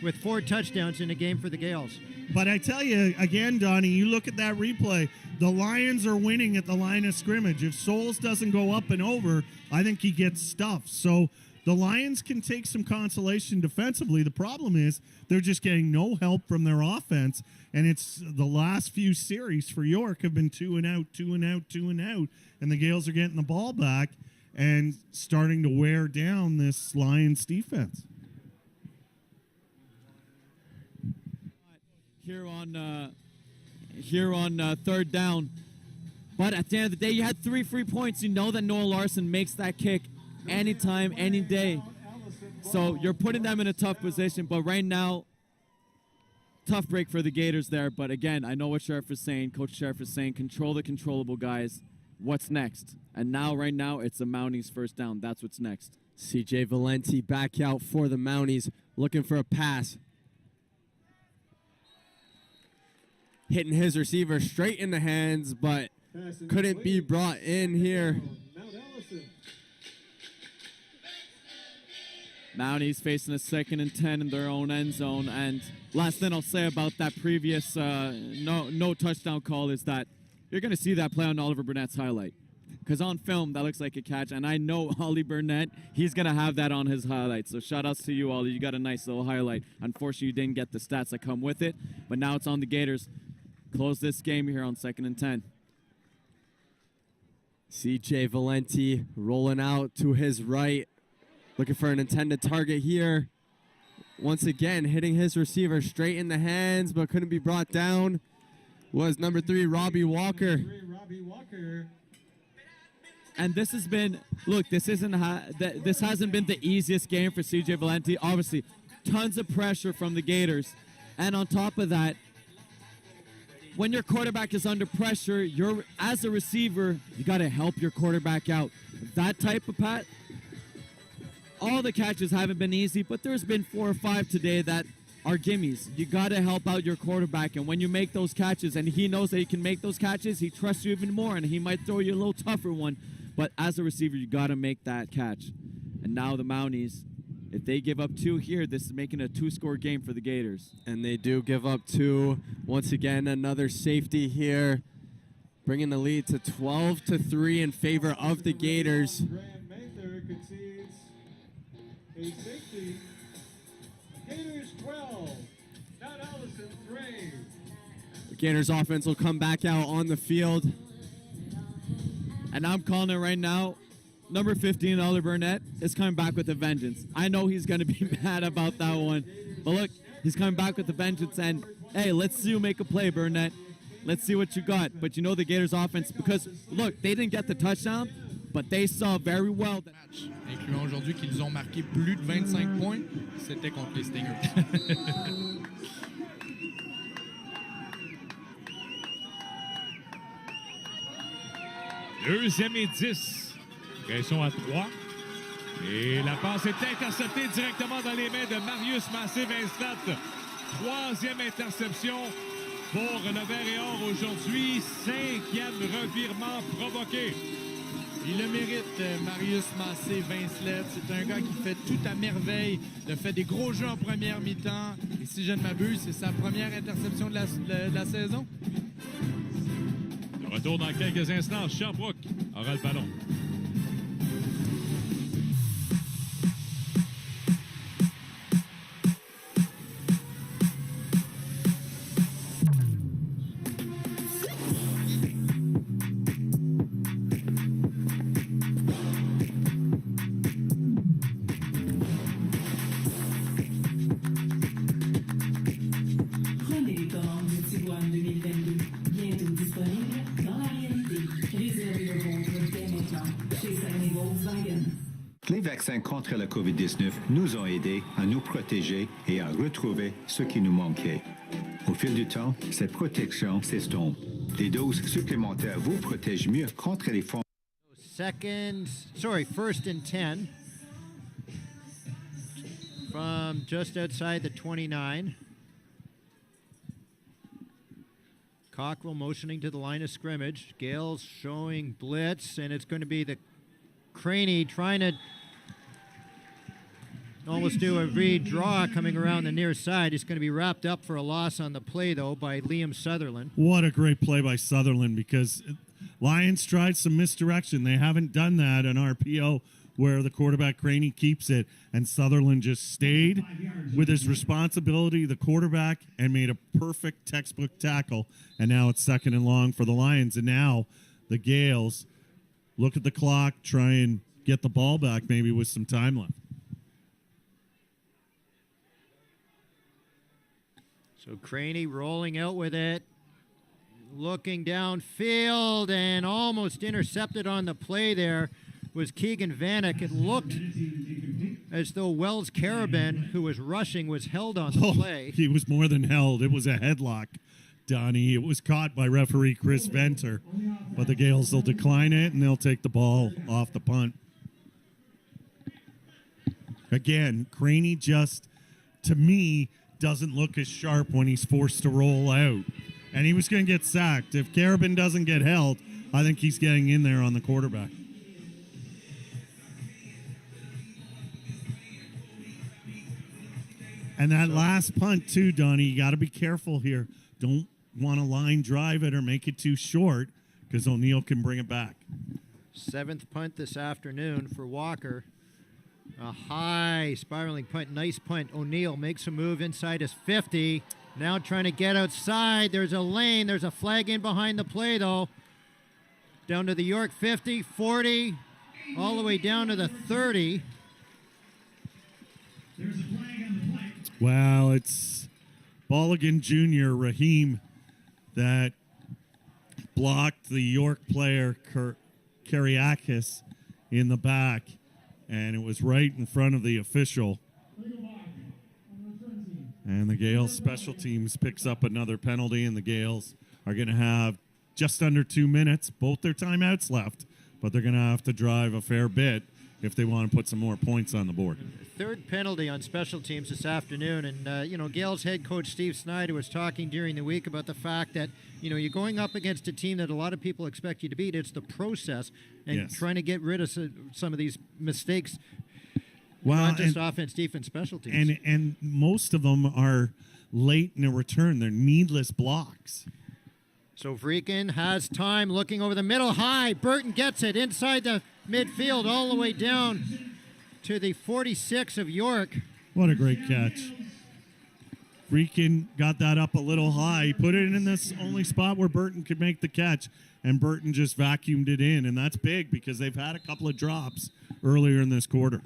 with 4 touchdowns in a game for the Gales. But I tell you, again, Donnie, you look at that replay, the Lions are winning at the line of scrimmage. If Souls doesn't go up and over, I think he gets stuffed. So the Lions can take some consolation defensively. The problem is they're just getting no help from their offense, and it's the last few series for York have been 2 and out, 2 and out, 2 and out, and the Gales are getting the ball back and starting to wear down this Lions defense. Here on third down. But at the end of the day, you had 3 free points. You know that Noah Larson makes that kick anytime, any day. So you're putting them in a tough position. But right now, tough break for the Gators there. But again, I know what Sheriff is saying. Coach Sheriff is saying, control the controllable, guys. What's next? And now, right now, it's the Mounties first down. That's what's next. CJ Valenti back out for the Mounties, looking for a pass. Hitting his receiver straight in the hands, but couldn't be brought in here. Mounties facing a 2nd and 10 in their own end zone. And last thing I'll say about that previous no touchdown call is that you're going to see that play on Oliver Burnett's highlight. Because on film, that looks like a catch. And I know Ollie Burnett, he's going to have that on his highlight. So shout-outs to you, Ollie. You got a nice little highlight. Unfortunately, you didn't get the stats that come with it. But now it's on the Gators. Close this game here on 2nd and 10. CJ Valenti rolling out to his right. Looking for an intended target here. Once again, hitting his receiver straight in the hands, but couldn't be brought down. Was number 3, Robbie Walker. And this has been, look, this hasn't been the easiest game for CJ Valenti. Obviously, tons of pressure from the Gators. And on top of that, when your quarterback is under pressure, as a receiver, you got to help your quarterback out. That type of all the catches haven't been easy, but there's been 4 or 5 today that are gimmies. You got to help out your quarterback, and when you make those catches, and he knows that he can make those catches, he trusts you even more, and he might throw you a little tougher one, but as a receiver, you got to make that catch. And now the Mounties, if they give up 2 here, this is making a 2-score game for the Gators. And they do give up 2. Once again, another safety here, bringing the lead to 12-3 in favor of the Gators. McMaster concedes a safety. Gators 12, Matt Allison 3. The Gators offense will come back out on the field. And I'm calling it right now. Number 15, Oliver Burnett, is coming back with a vengeance. I know he's going to be mad about that one. But look, he's coming back with a vengeance. And, hey, let's see you make a play, Burnett. Let's see what you got. But you know the Gators offense, because, look, they didn't get the touchdown, but they saw very well. Incluant aujourd'hui qu'ils ont marqué plus de 25 points, c'était contre les Stingers. Deuxième et 10. Pression à 3. Et la passe est interceptée directement dans les mains de Marius Massé-Vincent. 3e interception pour le Vert et Or aujourd'hui. 5e revirement provoqué. Il le mérite, Marius Massé-Vincent. C'est un gars qui fait tout à merveille. Il a fait des gros jeux en première mi-temps. Et si je ne m'abuse, c'est sa première interception de la saison. De retour dans quelques instants. Sherbrooke aura le ballon. Les vaccins contre la COVID-19 nous ont aidés à nous protéger et à retrouver ce qui nous manquait. Au fil du temps, cette protection s'estompe. Les doses supplémentaires vous protègent mieux contre les formes. First and 10 from just outside the 29. Cockrell motioning to the line of scrimmage. Gales showing blitz, and it's going to be the Craney trying to almost do a redraw coming around the near side. It's going to be wrapped up for a loss on the play, though, by Liam Sutherland. What a great play by Sutherland, because Lions tried some misdirection. They haven't done that in RPO where the quarterback Craney keeps it, and Sutherland just stayed with his responsibility, the quarterback, and made a perfect textbook tackle. And now it's 2nd and long for the Lions. And now the Gales look at the clock, try and get the ball back maybe with some time left. So Craney rolling out with it, looking downfield, and almost intercepted on the play there was Keegan Vanek. It looked as though Wells Carabin, who was rushing, was held on the play. He was more than held. It was a headlock, Donnie. It was caught by referee Chris Venter, but the Gales will decline it, and they'll take the ball off the punt. Again, Craney just, to me, doesn't look as sharp when he's forced to roll out. And he was going to get sacked. If Carabin doesn't get held, I think he's getting in there on the quarterback. And that last punt, too, Donnie, you got to be careful here. Don't want to line drive it or make it too short, because O'Neill can bring it back. 7th punt this afternoon for Walker. A high spiraling punt, nice punt. O'Neill makes a move inside his 50. Now trying to get outside. There's a lane. There's a flag in behind the play, though. Down to the York 50, 40, all the way down to the 30. There's a flag on the play. Well, it's Bolligan Jr., Raheem, that blocked the York player, Kariakis, in the back. And it was right in front of the official. And the Gales special teams picks up another penalty, and the Gales are going to have just under 2 minutes, both their timeouts left, but they're going to have to drive a fair bit if they want to put some more points on the board. Third penalty on special teams this afternoon. And, Gales head coach Steve Snyder was talking during the week about the fact that, you're going up against a team that a lot of people expect you to beat. It's the process and trying to get rid of some of these mistakes. Well, not just offense, defense, special teams. And most of them are late in a return. They're needless blocks. So Vreekin has time looking over the middle high. Burton gets it inside the midfield all the way down to the 46 of York. What a great catch. Vreekin got that up a little high. He put it in this only spot where Burton could make the catch, and Burton just vacuumed it in. And that's big because they've had a couple of drops earlier in this quarter.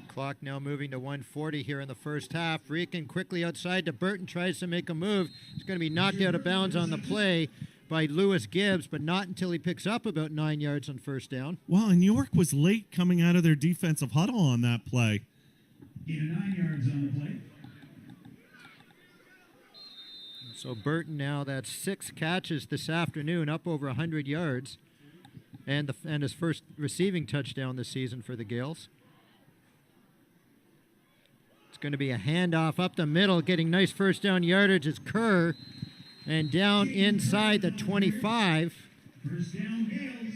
Clock now moving to 1:40 here in the first half. Vreekin quickly outside to Burton, tries to make a move. He's going to be knocked out of bounds on the play by Lewis Gibbs, but not until he picks up about 9 yards on first down. Well, and York was late coming out of their defensive huddle on that play. 9 yards on the play. So Burton now, that's 6 catches this afternoon, up over 100 yards, and his first receiving touchdown this season for the Gales. It's going to be a handoff up the middle, getting nice first down yardage is Kerr, and down inside the 25. First down, Gales.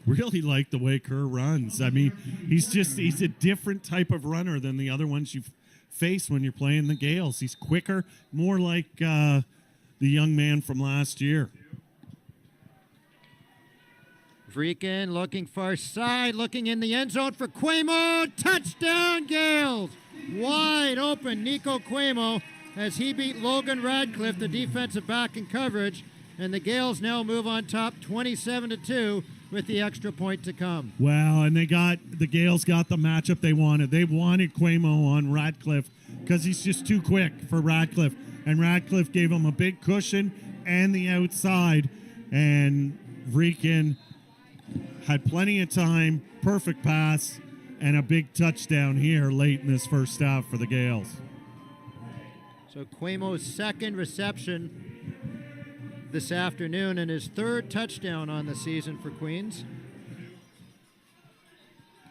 Really like the way Kerr runs. I mean, he's a different type of runner than the other ones you've faced when you're playing the Gales. He's quicker, more like the young man from last year. Vreekin looking far side, looking in the end zone for Quamo. Touchdown, Gales! Wide open, Nico Quamo, as he beat Logan Radcliffe, the defensive back in coverage. And the Gales now move on top 27-2 with the extra point to come. Well, and the Gales got the matchup they wanted. They wanted Quamo on Radcliffe because he's just too quick for Radcliffe. And Radcliffe gave him a big cushion and the outside. And Vreekin had plenty of time, perfect pass, and a big touchdown here late in this first half for the Gales. So Quamo's second reception this afternoon and his third touchdown on the season for Queens.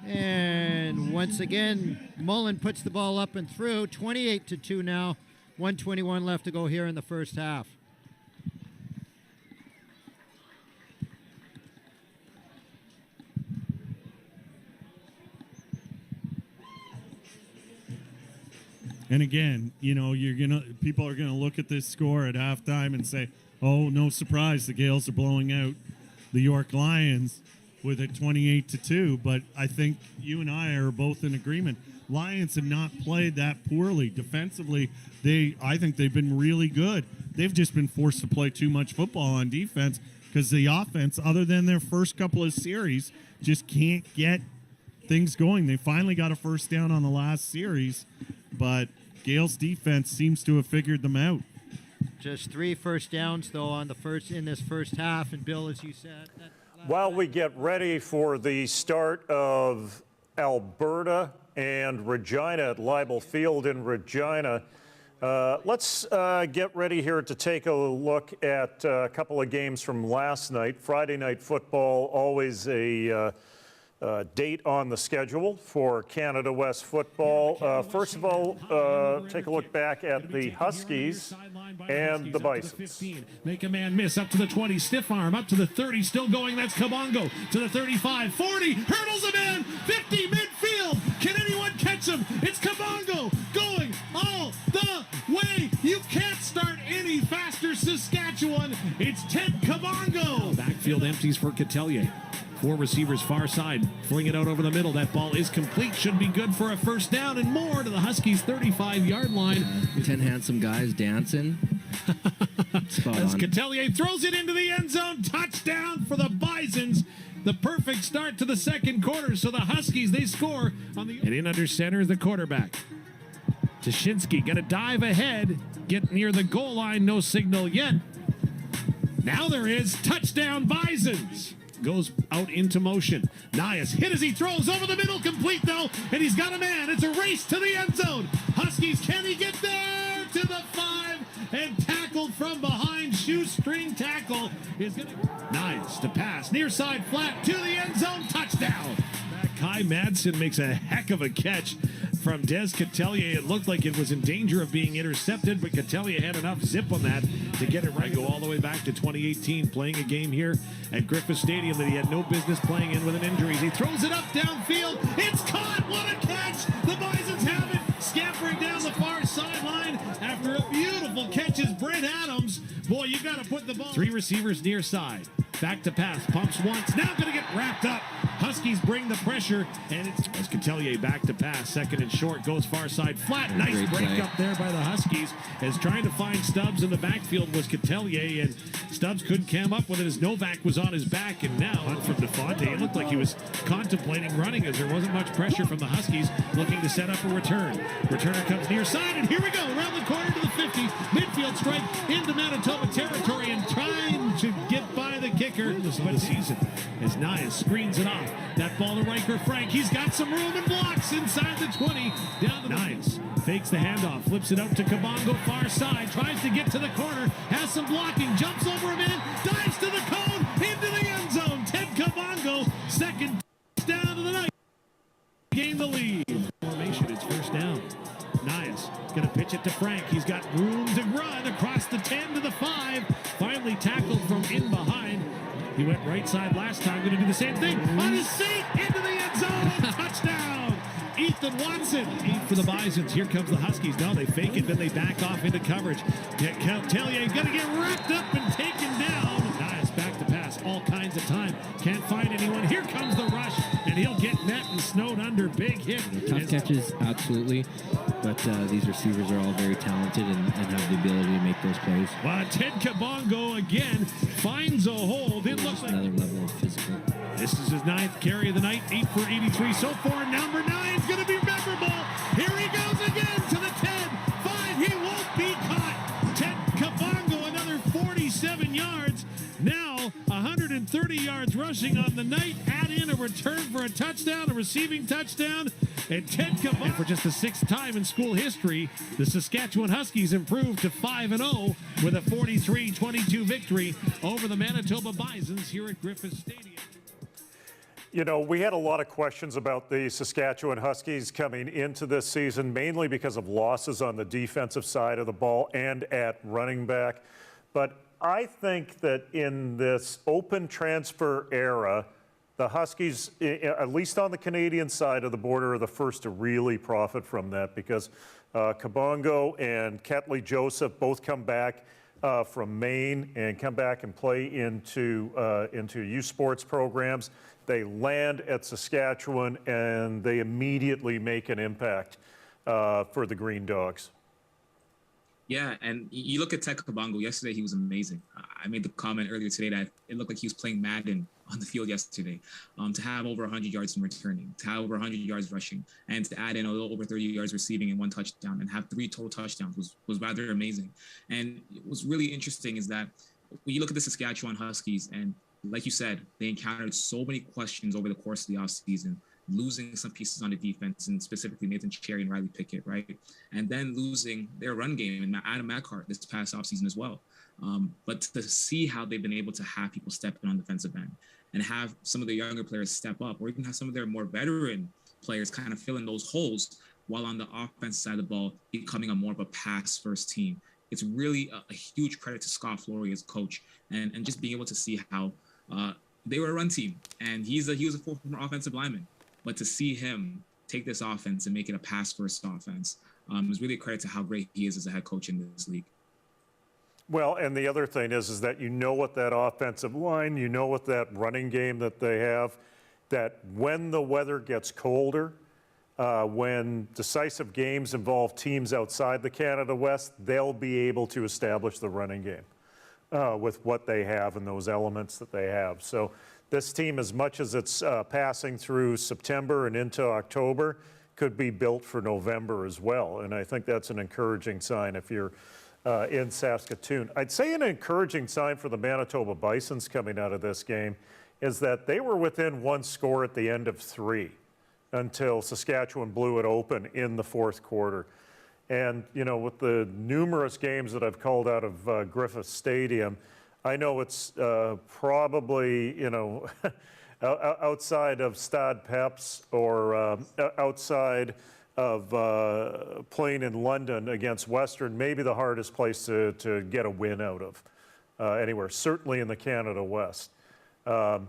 And once again, Mullen puts the ball up and through. 28-2 now. 1:21 left to go here in the first half. And again, people are gonna look at this score at halftime and say, "Oh, no surprise, the Gales are blowing out the York Lions with a 28-2." But I think you and I are both in agreement. Lions have not played that poorly defensively. I think they've been really good. They've just been forced to play too much football on defense because the offense, other than their first couple of series, just can't get things going. They finally got a first down on the last series, but Gales defense seems to have figured them out. Just 3 first downs though in this first half, and Bill, as you said. While we get ready for the start of Alberta and Regina at Leibel Field in Regina, let's get ready here to take a look at a couple of games from last night. Friday night football, always a date on the schedule for Canada West football. First of all, take a look back at the Huskies and the Bisons. Make a man miss up to the 20, stiff arm up to the 30, still going. That's Kabongo to the 35, 40, hurdles a man, 50 midfield. Can anyone catch him? It's Kabongo going all the way. You can't start any faster, Saskatchewan. It's Ted Kabongo. Backfield empties for Catelier. 4 receivers far side, fling it out over the middle. That ball is complete, should be good for a first down and more to the Huskies' 35-yard line. 10 handsome guys dancing. Spot As on. Catelier throws it into the end zone, touchdown for the Bisons. The perfect start to the second quarter, so the Huskies, they score on the... And in under center is the quarterback. Tashinsky gonna dive ahead, get near the goal line, no signal yet. Now there is, touchdown Bisons. Goes out into motion. Nias hit as he throws over the middle, complete though, and he's got a man. It's a race to the end zone. Huskies, can he get there to the 5 and tackled from behind? shoestring tackle is going to... Nice to pass. Near side flat to the end zone. Touchdown. Kai Madsen makes a heck of a catch from Des Catelier. It looked like it was in danger of being intercepted, but Catelier had enough zip on that to get it right. Go all the way back to 2018, playing a game here at Griffith Stadium that he had no business playing in with an injury. He throws it up downfield. It's caught. What a catch. The Bisons have it. Scampering down the far sideline after a beautiful catch is Brent Adams. Boy, you got to put the ball. 3 receivers near side. Back to pass. Pumps once. Now going to get wrapped up. Huskies bring the pressure, and it's Catelier back to pass. Second and short, goes far side flat. Nice break play up there by the Huskies. As trying to find Stubbs in the backfield was Catelier, and Stubbs couldn't come up with it as Novak was on his back. And now from DeFonte, it looked like he was contemplating running as there wasn't much pressure from the Huskies looking to set up a return. Returner comes near side, and here we go. Around the corner to the 50. Midfield strike into Manitoba territory and trying to get by the kicker. But season as Nias screens it off. That ball to Riker Frank. He's got some room and blocks inside the 20. Down to Nias. Fakes the handoff. Flips it out to Kabongo far side. Tries to get to the corner. Has some blocking. Jumps over a man. Dives to the cone. Into the end zone. Ted Kabongo. Second down to the night. Gain the lead. Formation. It's first down. Nias going to pitch it to Frank. He's got room to run across the 10 to the 5. Finally tackled from in behind. He went right side last time, going to do the same thing. On his seat, into the end zone, touchdown! Ethan Watson, 8 for the Bisons. Here comes the Huskies. No, they fake it, then they back off into coverage. Tellier going to get wrapped up and taken down. Nias back to pass, all kinds of time. Can't find anyone. Here comes the rush, and he'll get net and snowed under. Big hit. Tough catches, absolutely. But these receivers are all very talented and have the ability to make those plays. Ted Kabongo again finds a hold. It looks like another level of physical. This is his 9th carry of the night, 8 for 83 so far. Number 9 is going to be memorable. Here he goes again to the 10. 5, he won't be caught. Ted Kabongo, another 47 yards. Now 130 yards rushing on the night. Add in a return for a touchdown, a receiving touchdown. And Ted Kabongo, and for just the 6th time in school history, the Saskatchewan Huskies improved to 5-0 with a 43-22 victory over the Manitoba Bisons here at Griffith Stadium. You know, we had a lot of questions about the Saskatchewan Huskies coming into this season, mainly because of losses on the defensive side of the ball and at running back. But I think that in this open transfer era, the Huskies, at least on the Canadian side of the border, are the first to really profit from that because Kabongo and Ketley Joseph both come back from Maine and come back and play into youth sports programs. They land at Saskatchewan and they immediately make an impact for the Green Dogs. Yeah, and you look at Ted Kabongo. Yesterday, he was amazing. I made the comment earlier today that it looked like he was playing Madden on the field yesterday. To have over 100 yards in returning, to have over 100 yards rushing, and to add in a little over 30 yards receiving and 1 touchdown, and have 3 total touchdowns was rather amazing. And what's really interesting is that when you look at the Saskatchewan Huskies, and like you said, they encountered so many questions over the course of the offseason, losing some pieces on the defense, and specifically Nathan Cherry and Riley Pickett, right? And then losing their run game and Adam Mackhart this past offseason as well. But to see how they've been able to have people step in on the defensive end and have some of the younger players step up, or even have some of their more veteran players kind of fill in those holes while on the offense side of the ball becoming a more of a pass-first team. It's really a huge credit to Scott Flory as coach and just being able to see how they were a run team. And he was a former offensive lineman. But to see him take this offense and make it a pass-first offense is really a credit to how great he is as a head coach in this league. Well, and the other thing is that you know what that offensive line, you know what that running game that they have, that when the weather gets colder, when decisive games involve teams outside the Canada West, they'll be able to establish the running game with what they have and those elements that they have. So this team, as much as it's passing through September and into October, could be built for November as well. And I think that's an encouraging sign if you're in Saskatoon. I'd say an encouraging sign for the Manitoba Bisons coming out of this game is that they were within 1 score at the end of 3 until Saskatchewan blew it open in the 4th quarter. And, you know, with the numerous games that I've called out of Griffith Stadium, I know it's probably, you know, outside of Stade Peps or outside of playing in London against Western, maybe the hardest place to get a win out of anywhere, certainly in the Canada West.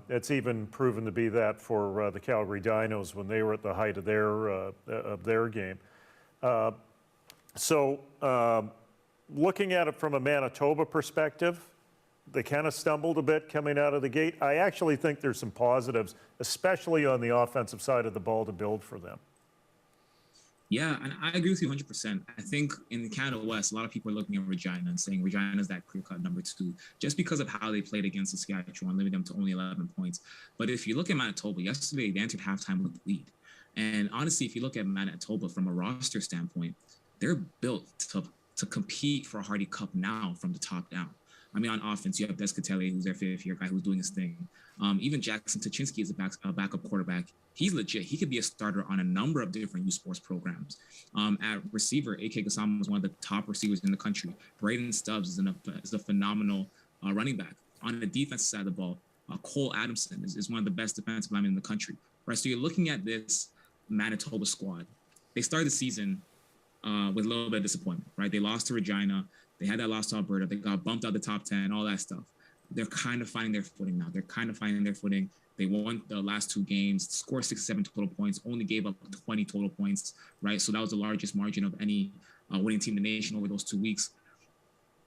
It's even proven to be that for the Calgary Dinos when they were at the height of their game. So looking at it from a Manitoba perspective, they kind of stumbled a bit coming out of the gate. I actually think there's some positives, especially on the offensive side of the ball, to build for them. Yeah, and I agree with you 100%. I think in the Canada West, a lot of people are looking at Regina and saying Regina is that clear-cut number 2, just because of how they played against Saskatchewan, limiting them to only 11 points. But if you look at Manitoba, yesterday they entered halftime with the lead. And honestly, if you look at Manitoba from a roster standpoint, they're built to compete for a Hardy Cup now from the top down. I mean, on offense, you have Descatelli, who's their fifth-year guy who's doing his thing. Even Jackson Tuchinski is a backup quarterback. He's legit. He could be a starter on a number of different U Sports programs. At receiver, A.K. Gassama is one of the top receivers in the country. Braden Stubbs is a phenomenal running back. On the defensive side of the ball, Cole Adamson is one of the best defensive linemen in the country. Right, so you're looking at this Manitoba squad. They started the season with a little bit of disappointment, right? They lost to Regina. They had that loss to Alberta. They got bumped out the top 10, all that stuff. They're kind of finding their footing now. They won the last 2 games, scored 67 total points, only gave up 20 total points, right? So that was the largest margin of any winning team in the nation over those 2 weeks.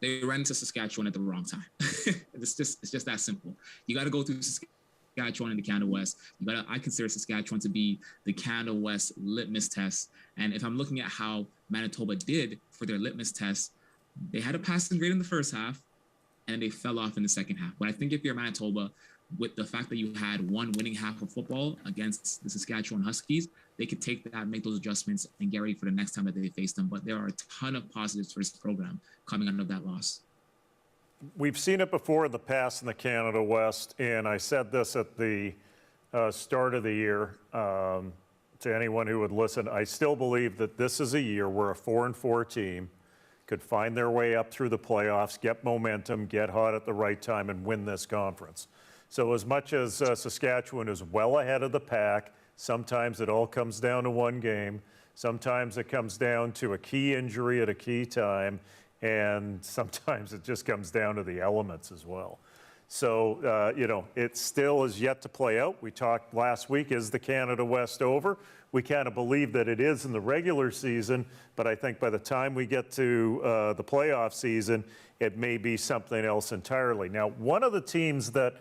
They ran into Saskatchewan at the wrong time. It's just that simple. You got to go through Saskatchewan in the Canada West. I consider Saskatchewan to be the Canada West litmus test. And if I'm looking at how Manitoba did for their litmus test, they had a passing grade in the first half, and they fell off in the second half. But I think if you're Manitoba, with the fact that you had one winning half of football against the Saskatchewan Huskies, they could take that, make those adjustments, and get ready for the next time that they face them. But there are a ton of positives for this program coming out of that loss. We've seen it before in the past in the Canada West, and I said this at the start of the year to anyone who would listen. I still believe that this is a year where a 4-4 team could find their way up through the playoffs, get momentum, get hot at the right time, and win this conference. So as much as Saskatchewan is well ahead of the pack, sometimes it all comes down to one game. Sometimes it comes down to a key injury at a key time, and sometimes it just comes down to the elements as well. So, you know, it still is yet to play out. We talked last week, is the Canada West over? We kind of believe that it is in the regular season, but I think by the time we get to the playoff season, it may be something else entirely. Now, one of the teams that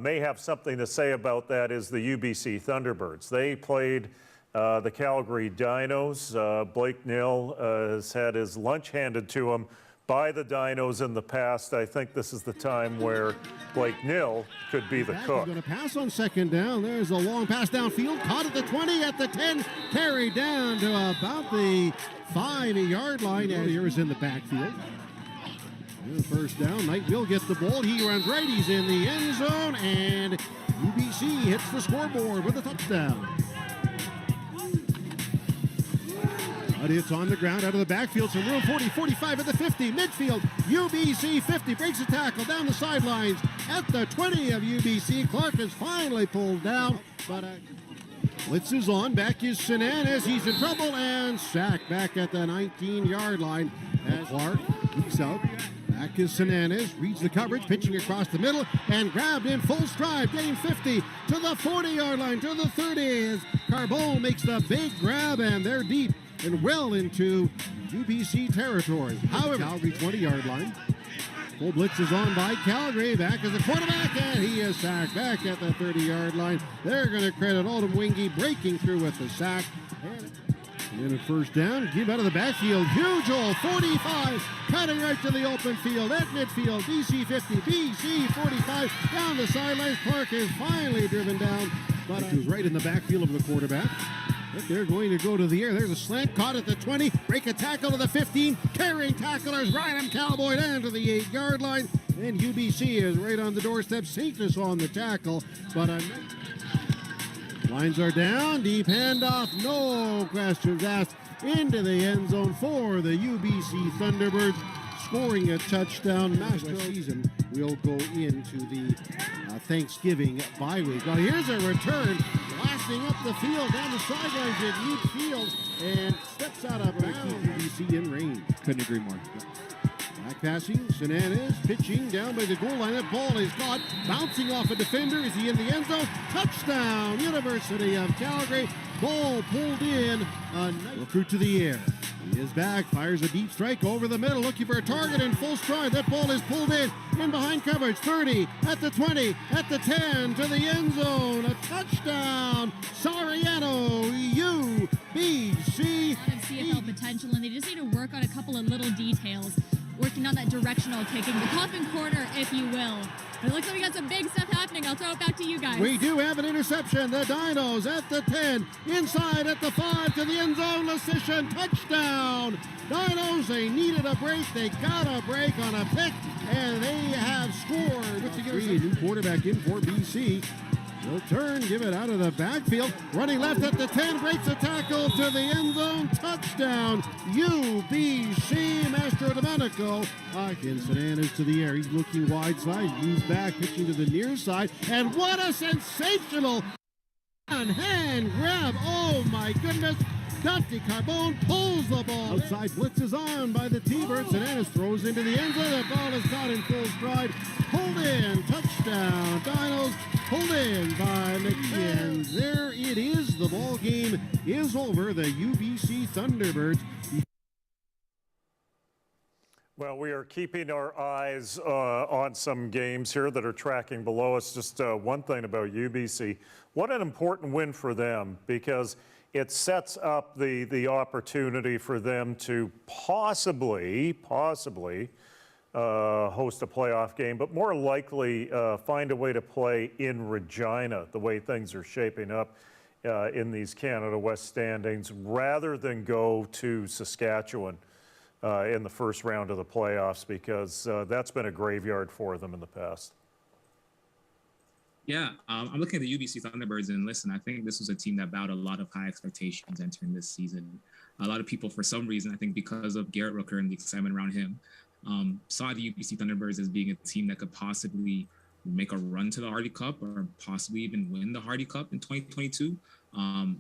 may have something to say about that is the UBC Thunderbirds. They played the Calgary Dinos. Blake Nill has had his lunch handed to him by the Dinos in the past. I think this is the time where Blake Nill could be the cook. He's going to pass on second down. There's a long pass downfield, caught at the 20, at the 10, carried down to about the 5-yard line. And here is in the backfield. And first down, Knight will get the ball. He runs right. He's in the end zone, and UBC hits the scoreboard with a touchdown. But it's on the ground out of the backfield. Some room, 40, 45 at the 50. Midfield, UBC 50. Breaks a tackle down the sidelines at the 20 of UBC. Clark is finally pulled down. But blitz is on. Back is Sinanes. He's in trouble and sacked back at the 19-yard line. As Clark peeks out. Back is Sinanes. Reads the coverage. Pitching across the middle. And grabbed in full stride. Getting 50 to the 40-yard line. To the 30 as Carbone makes the big grab. And they're deep and well into UBC territory. However, Calgary 20-yard line. Full blitz is on by Calgary. Back as the quarterback, and he is sacked back at the 30-yard line. They're going to credit Oldham Wingy breaking through with the sack. And a first down. Give out of the backfield. Huge hole. 45. Cutting right to the open field. At midfield. BC 50. BC 45. Down the sidelines. Clark is finally driven down. But he was right in the backfield of the quarterback. But they're going to go to the air. There's a slant caught at the 20. Break a tackle to the 15. Carrying tacklers. Ryan Cowboy down to the 8-yard line. And UBC is right on the doorstep. Saintus on the tackle. But lines are down. Deep handoff. No questions asked. into the end zone for the UBC Thunderbirds, scoring a touchdown. Master season will go into the Thanksgiving bye week. Now here's a return, blasting up the field down the sidelines at midfield, and steps out of bounds. UBC in range. Couldn't agree more. Back passing, Sinanes pitching down by the goal line. That ball is caught, bouncing off a defender. Is he in the end zone? Touchdown, University of Calgary. Ball pulled in. Recruit to the air. He is back, fires a deep strike over the middle, looking for a target in full stride. That ball is pulled in behind coverage. 30, at the 20, at the 10, to the end zone. A touchdown, Soriano, UBC. CFL potential, and they just need to work on a couple of little details, working on that directional kicking, the coffin corner, if you will. It looks like we got some big stuff happening. I'll throw it back to you guys. We do have an interception. The Dinos at the 10, inside at the 5, to the end zone. Lecition, touchdown. Dinos, they needed a break. They got a break on a pick, and they have scored. With the new quarterback in for BC. He'll turn, give it out of the backfield. Running left at the 10, breaks a tackle to the end zone. Touchdown, UBC. Mastro Domenico. Hawkins Sinanes to the air. He's looking wide side. He's back, pitching to the near side. And what a sensational hand grab. Oh, my goodness. Dante Carbone pulls the ball. Outside blitz is on by the T-Birds. Sinanes throws into the end zone. The ball is caught in full stride. Pulled in. Touchdown. Dinos pulled in by McKinn. There it is. The ball game is over. The UBC Thunderbirds. Well, we are keeping our eyes on some games here that are tracking below us. Just one thing about UBC. What an important win for them, because it sets up the opportunity for them to possibly host a playoff game, but more likely find a way to play in Regina, the way things are shaping up in these Canada West standings, rather than go to Saskatchewan in the first round of the playoffs, because that's been a graveyard for them in the past. Yeah, I'm looking at the UBC Thunderbirds, and listen, I think this was a team that bowed a lot of high expectations entering this season. A lot of people, for some reason, I think because of Garrett Rooker and the excitement around him, saw the UBC Thunderbirds as being a team that could possibly make a run to the Hardy Cup or possibly even win the Hardy Cup in 2022.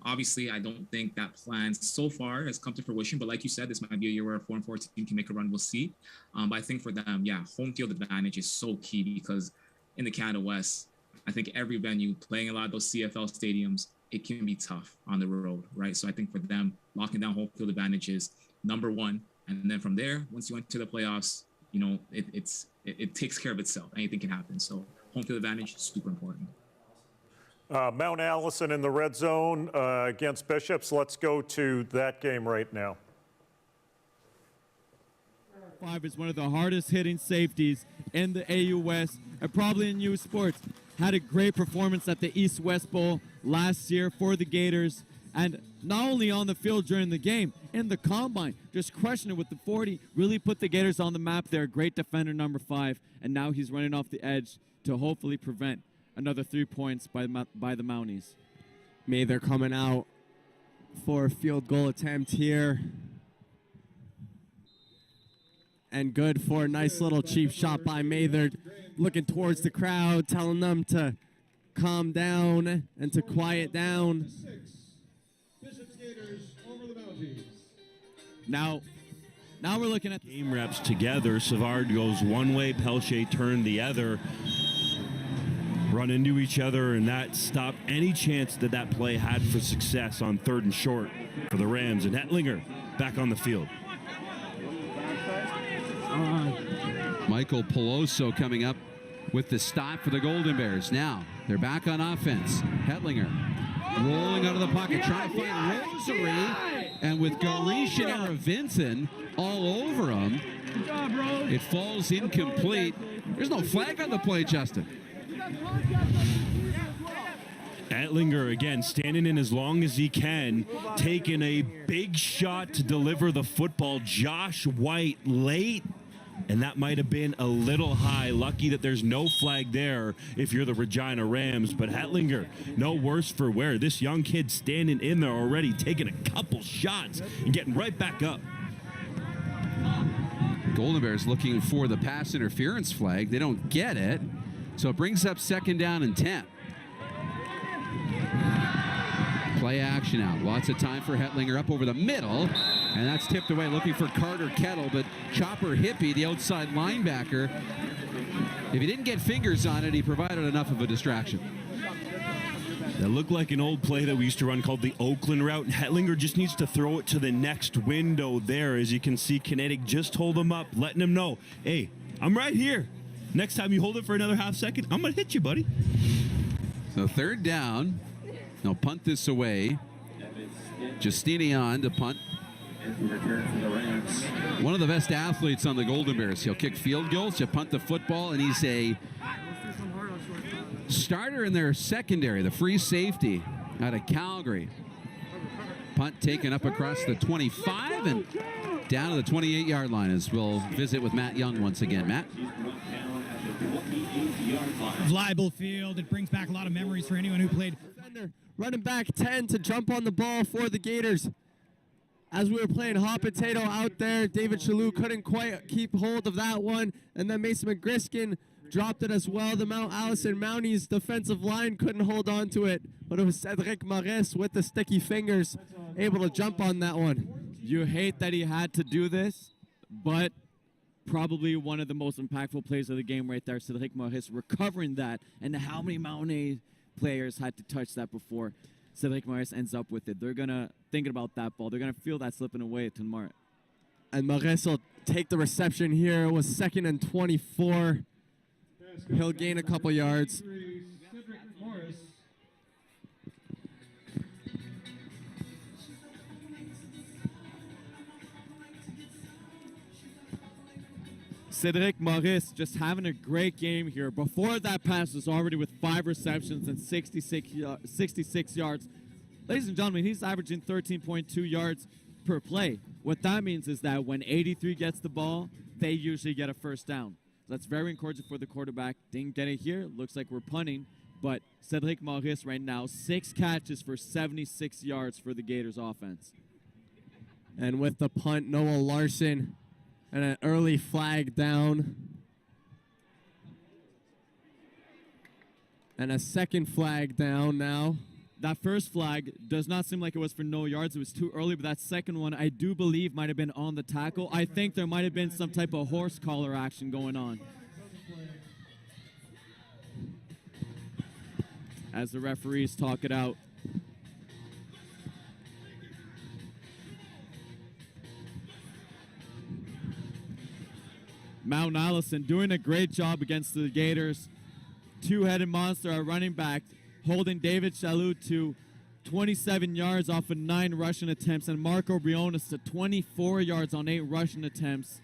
Obviously, I don't think that plan so far has come to fruition, but like you said, this might be a year where a 4-4 team can make a run. We'll see. But I think for them, yeah, home field advantage is so key, because in the Canada West, I think every venue, playing a lot of those CFL stadiums, it can be tough on the road, right? So I think for them, locking down home field advantage is number one. And then from there, once you enter the playoffs, you know, it takes care of itself. Anything can happen. So home field advantage, super important. Mount Allison in the red zone against Bishops. Let's go to that game right now. 5 is one of the hardest hitting safeties in the AU West and probably in U Sports. Had a great performance at the East-West Bowl last year for the Gators, and not only on the field during the game, in the combine, just crushing it with the 40, really put the Gators on the map there. Great defender, number 5, and now he's running off the edge to hopefully prevent another 3 points by the Mounties. Mather coming out for a field goal attempt here. And good for a nice little cheap shot by Mather, looking towards the crowd, telling them to calm down and to quiet down. Now we're looking at game reps together. Savard goes one way, Pelche turned the other. Run into each other, and that stopped any chance that play had for success on 3rd and short for the Rams. And Hetlinger back on the field. Michael Peloso coming up with the stop for the Golden Bears. Now they're back on offense. Hetlinger rolling out of the pocket, trying to find Rosary, and with Garish and Era Vincent all over him, it falls incomplete. There's no flag on the play, Justin. Etlinger again standing in as long as he can, taking a big shot to deliver the football. Josh White late And that might have been a little high. Lucky that there's no flag there if you're the Regina Rams. But Hetlinger, no worse for wear. This young kid standing in there already, taking a couple shots and getting right back up. Golden Bears looking for the pass interference flag. They don't get it. So it brings up 2nd down and 10. Play action out. Lots of time for Hetlinger up over the middle. And that's tipped away looking for Carter Kettle. But Chopper Hippie, the outside linebacker, if he didn't get fingers on it, he provided enough of a distraction. That looked like an old play that we used to run called the Oakland route. And Hetlinger just needs to throw it to the next window there. As you can see, Kinetic just hold him up, letting him know, hey, I'm right here. Next time you hold it for another half second, I'm going to hit you, buddy. So 3rd down. They'll punt this away. Justinian to punt. One of the best athletes on the Golden Bears. He'll kick field goals, he'll punt the football, and he's a starter in their secondary, the free safety out of Calgary. Punt taken up across the 25 and down to the 28-yard line as we'll visit with Matt Young once again. Matt? Reliable field. It brings back a lot of memories for anyone who played. Running back 10 to jump on the ball for the Gators. As we were playing hot potato out there, David Chalou couldn't quite keep hold of that one. And then Mason McGriskin dropped it as well. The Mount Allison Mounties defensive line couldn't hold on to it. But it was Cedric Maurice with the sticky fingers able to jump on that one. You hate that he had to do this, but probably one of the most impactful plays of the game right there. Cedric Maurice recovering that, and how many Mountie players had to touch that before Cedric Maurice ends up with it. They're going to think about that ball. They're going to feel that slipping away to Mart. And Maurice will take the reception here. It was 2nd and 24. He'll gain a couple yards. Cedric Maurice just having a great game here. Before that pass was already with 5 receptions and 66 yards. Ladies and gentlemen, he's averaging 13.2 yards per play. What that means is that when 83 gets the ball, they usually get a first down. So that's very encouraging for the quarterback. Didn't get it here. Looks like we're punting. But Cedric Maurice right now, 6 catches for 76 yards for the Gators offense. And with the punt, Noah Larson and an early flag down. And a second flag down now. That first flag does not seem like it was for no yards. It was too early, but that second one I do believe might have been on the tackle. I think there might have been some type of horse collar action going on. As the referees talk it out. Mount Allison doing a great job against the Gators. Two-headed monster at running back, holding David Chalou to 27 yards off of 9 rushing attempts, and Marco Briones to 24 yards on 8 rushing attempts.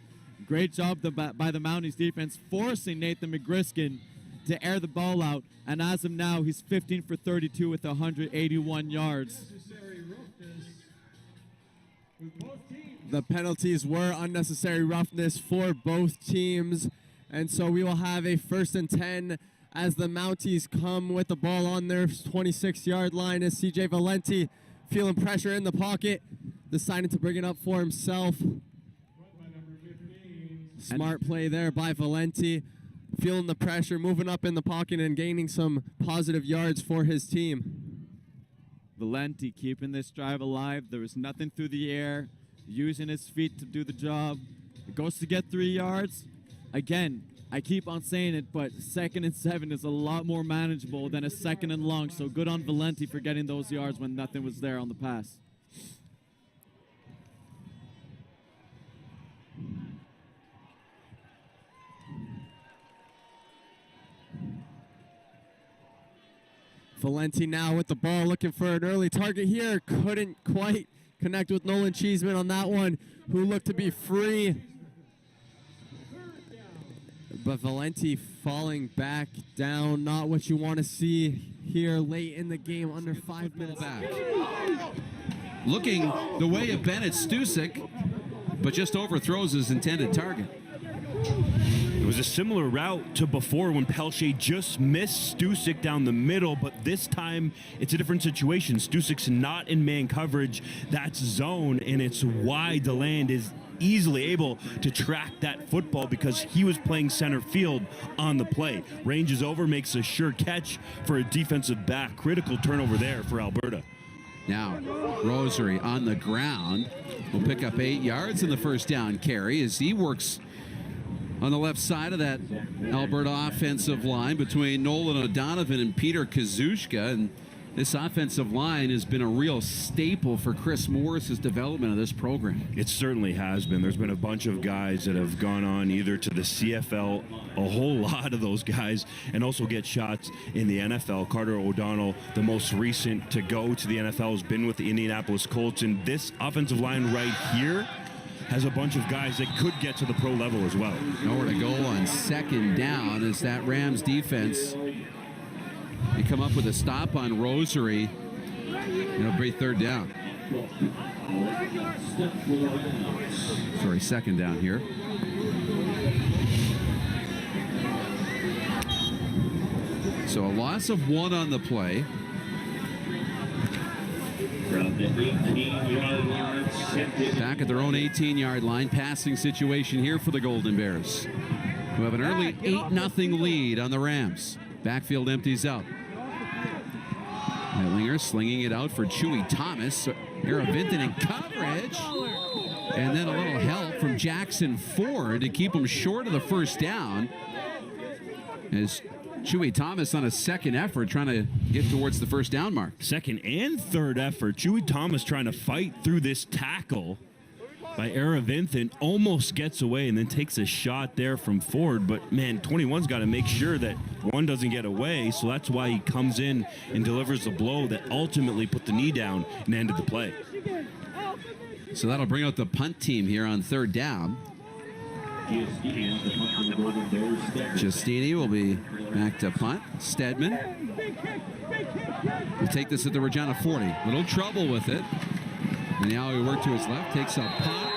Great job by the Mounties defense, forcing Nathan McGriskin to air the ball out. And as of now, he's 15 for 32 with 181 yards. The penalties were unnecessary roughness for both teams. And so we will have a 1st and 10 as the Mounties come with the ball on their 26-yard line as CJ Valenti feeling pressure in the pocket, deciding to bring it up for himself. Smart play there by Valenti, feeling the pressure, moving up in the pocket and gaining some positive yards for his team. Valenti keeping this drive alive. There was nothing through the air, using his feet to do the job. It goes to get 3 yards. Again, I keep on saying it, but 2nd and 7 is a lot more manageable than a 2nd and long. So good on Valenti for getting those yards when nothing was there on the pass. Valenti now with the ball, looking for an early target here. Couldn't quite connect with Nolan Cheeseman on that one, who looked to be free. But Valenti falling back down, not what you want to see here late in the game, under 5 minutes back. Looking the way of Bennett Stusik, but just overthrows his intended target. It was a similar route to before when Pelche just missed Stusik down the middle, but this time it's a different situation. Stusik's not in man coverage. That's zone, and it's wide. DeLand is easily able to track that football because he was playing center field on the play. Ranges over, makes a sure catch for a defensive back. Critical turnover there for Alberta. Now, Rosary on the ground will pick up 8 yards in the first down carry as he works on the left side of that Alberta offensive line between Nolan O'Donovan and Peter Kazushka. And this offensive line has been a real staple for Chris Morris's development of this program. It certainly has been. There's been a bunch of guys that have gone on either to the CFL, a whole lot of those guys, and also get shots in the NFL. Carter O'Donnell, the most recent to go to the NFL, has been with the Indianapolis Colts. And this offensive line right here has a bunch of guys that could get to the pro level as well. Nowhere to go on second down as that Rams defense, they come up with a stop on Rosary. It'll be third down. Sorry, second down here. So a loss of 1 on the play. Back at their own 18-yard line. Passing situation here for the Golden Bears, who have an early 8-0 lead on the Rams. Backfield empties out. Heitlinger slinging it out for Chewy Thomas. Aravinton in coverage. And then a little help from Jackson Ford to keep him short of the first down. As Chewy Thomas on a second effort trying to get towards the first down mark. Second and third effort. Chewy Thomas trying to fight through this tackle by Aravinton. Almost gets away and then takes a shot there from Ford. But, man, 21's got to make sure that one doesn't get away. So that's why he comes in and delivers the blow that ultimately put the knee down and ended the play. So that'll bring out the punt team here on third down. Giustini will be back to punt. Stedman will take this at the Regina 40. Little trouble with it. And now he worked to his left, takes a punt.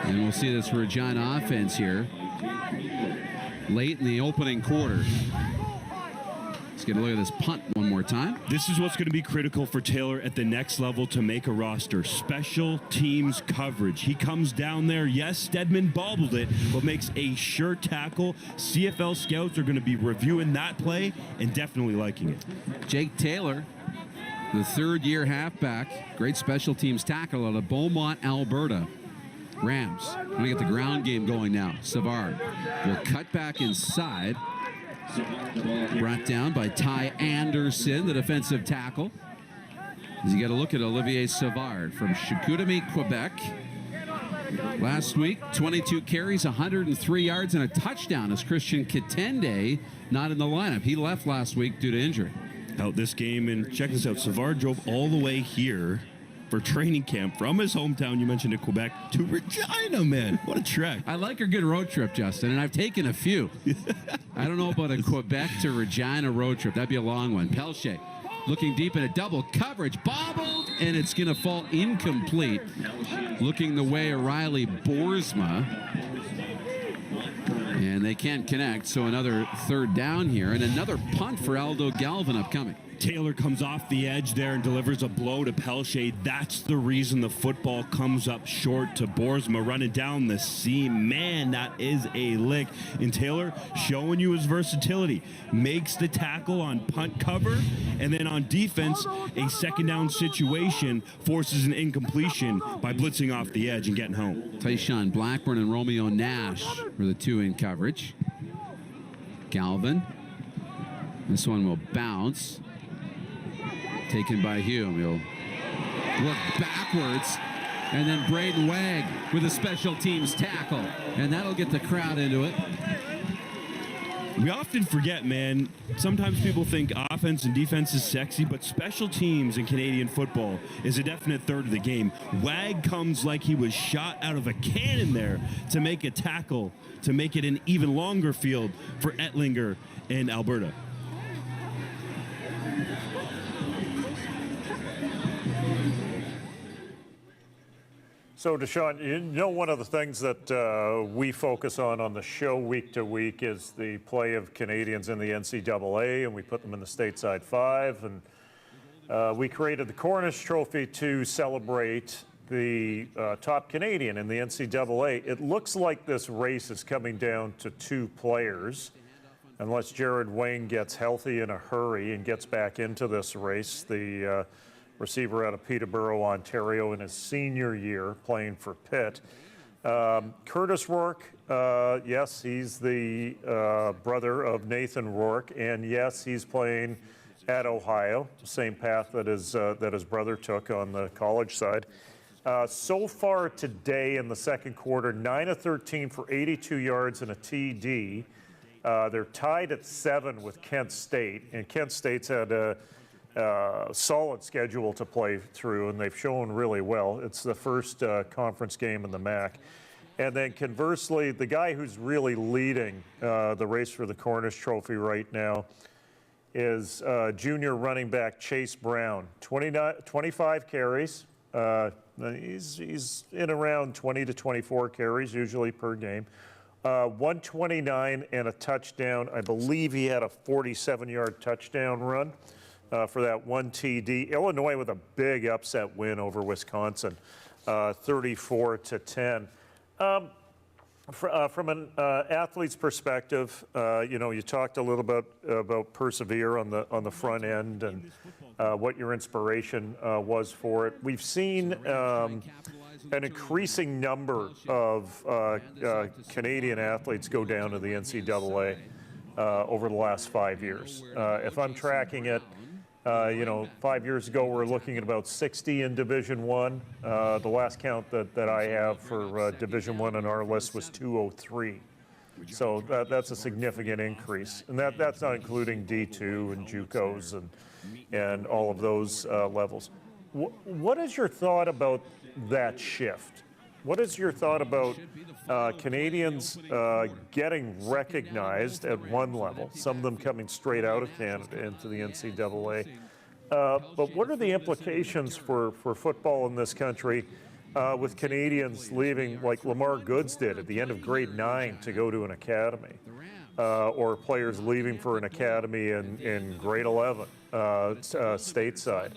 And we'll see this Regina offense here late in the opening quarter. Let's get a look at this punt one more time. This is what's going to be critical for Taylor at the next level to make a roster. Special teams coverage. He comes down there. Yes, Stedman bobbled it, but makes a sure tackle. CFL scouts are going to be reviewing that play and definitely liking it. Jake Taylor, the third-year halfback, great special teams tackle out of Beaumont, Alberta. Rams going to get the ground game going now. Savard will cut back inside. Brought down by Ty Anderson, the defensive tackle. As you get a look at Olivier Savard from Chicoutimi, Quebec. Last week, 22 carries, 103 yards, and a touchdown as Christian Kitende not in the lineup. He left last week due to injury. Out this game, and check this out. Savard drove all the way here for training camp from his hometown, you mentioned it, Quebec, to Regina, man. What a trek. I like a good road trip, Justin, and I've taken a few. I don't know about a Quebec to Regina road trip. That'd be a long one. Pelche looking deep in a double coverage. Bobbled, and it's going to fall incomplete. Looking the way of Riley Boersma. And they can't connect, so another third down here, and another punt for Aldo Galvin upcoming. Taylor comes off the edge there and delivers a blow to Pelche. That's the reason the football comes up short to Boersma running down the seam. Man, that is a lick. And Taylor showing you his versatility. Makes the tackle on punt cover, and then on defense, a second down situation forces an incompletion by blitzing off the edge and getting home. Tyshawn Blackburn and Romeo Nash for the two in coverage. Galvin. This one will bounce. Taken by Hume. He'll look backwards. And then Braden Wagg with a special teams tackle. And that'll get the crowd into it. We often forget, man, sometimes people think offense and defense is sexy, but special teams in Canadian football is a definite third of the game. Wagg comes like he was shot out of a cannon there to make a tackle, to make it an even longer field for Ettlinger and Alberta. So, Deshaun, you know, one of the things that we focus on the show week to week is the play of Canadians in the NCAA, and we put them in the stateside five. And we created the Cornish Trophy to celebrate the top Canadian in the NCAA. It looks like this race is coming down to two players, unless Jared Wayne gets healthy in a hurry and gets back into this race. The receiver out of Peterborough, Ontario, in his senior year, playing for Pitt. Curtis Rourke, yes, he's the brother of Nathan Rourke, and yes, he's playing at Ohio, the same path that his brother took on the college side. So far today in the second quarter, 9 of 13 for 82 yards and a TD. They're tied at 7 with Kent State, and Kent State's had a solid schedule to play through, and they've shown really well. It's the first conference game in the MAC. And then conversely, the guy who's really leading the race for the Cornish Trophy right now is junior running back Chase Brown. 25 carries. He's in around 20 to 24 carries usually per game. 129 and a touchdown. I believe he had a 47-yard touchdown run for that one TD. Illinois with a big upset win over Wisconsin, 34 to 10. From an athlete's perspective, you know, you talked a little bit about Persevere on the front end and what your inspiration was for it. We've seen an increasing number of Canadian athletes go down to the NCAA over the last 5 years. If I'm tracking it, you know, 5 years ago we were looking at about 60 in Division One. The last count that I have for Division One on our list was 203. So that's a significant increase, and that's not including D2 and JUCOs and all of those levels. What is your thought about that shift? What is your thought about Canadians getting recognized at one level, some of them coming straight out of Canada into the NCAA? But what are the implications for football in this country with Canadians leaving like Lamar Goods did at the end of grade 9 to go to an academy, or players leaving for an academy in grade 11 stateside?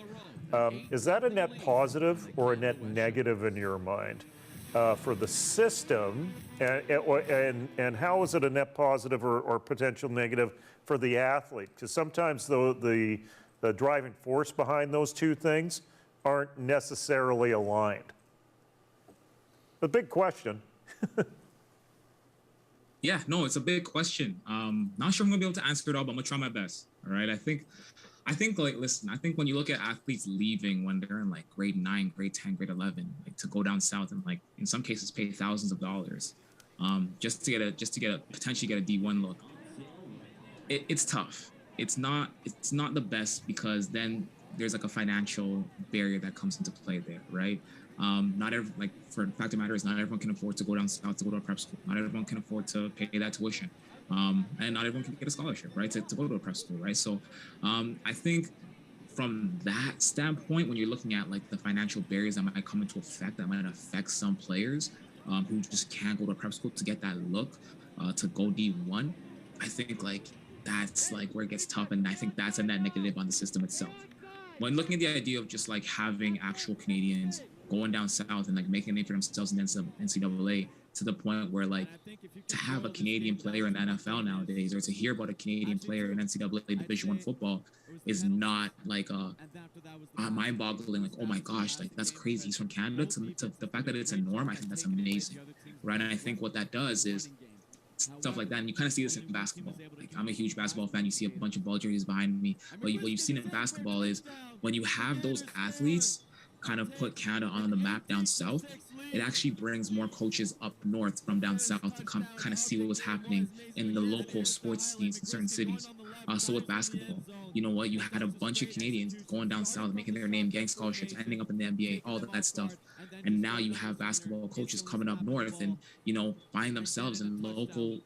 Is that a net positive or a net negative in your mind? For the system, and how is it a net positive or potential negative for the athlete? Because sometimes the driving force behind those two things aren't necessarily aligned. A big question. Yeah, no, it's a big question. Not sure I'm gonna be able to answer it all, but I'm gonna try my best. All right, I think like, listen, I think when you look at athletes leaving when they're in like grade 9, grade 10, grade 11, like to go down south and like in some cases pay thousands of dollars, just to potentially get a D1 look. It's tough. It's not the best, because then there's like a financial barrier that comes into play there, right? Not every, like, for the fact of the matter is, not everyone can afford to go down south to go to a prep school. Not everyone can afford to pay that tuition. And not everyone can get a scholarship, right, to go to a prep school, right? So I think from that standpoint, when you're looking at like the financial barriers that might come into effect, that might affect some players who just can't go to a prep school to get that look, to go D1, I think like that's like where it gets tough, and I think that's a net negative on the system itself. When looking at the idea of just like having actual Canadians going down south and like making a name for themselves in NCAA, to the point where like to have a Canadian player in the NFL nowadays, or to hear about a Canadian player in NCAA Division I football, is not like mind-boggling, like, oh my gosh, like that's crazy, he's from Canada, to the fact that it's a norm. I think that's amazing, right? And I think what that does is stuff like that, and you kind of see this in basketball. Like, I'm a huge basketball fan. You see a bunch of ball jerseys behind me, but what you've seen in basketball is when you have those athletes kind of put Canada on the map down south, it actually brings more coaches up north from down south to come kind of see what was happening in the local sports scenes in certain cities. So with basketball, you know what? You had a bunch of Canadians going down south, making their name, getting scholarships, ending up in the NBA, all that stuff. And now you have basketball coaches coming up north and, finding themselves in local,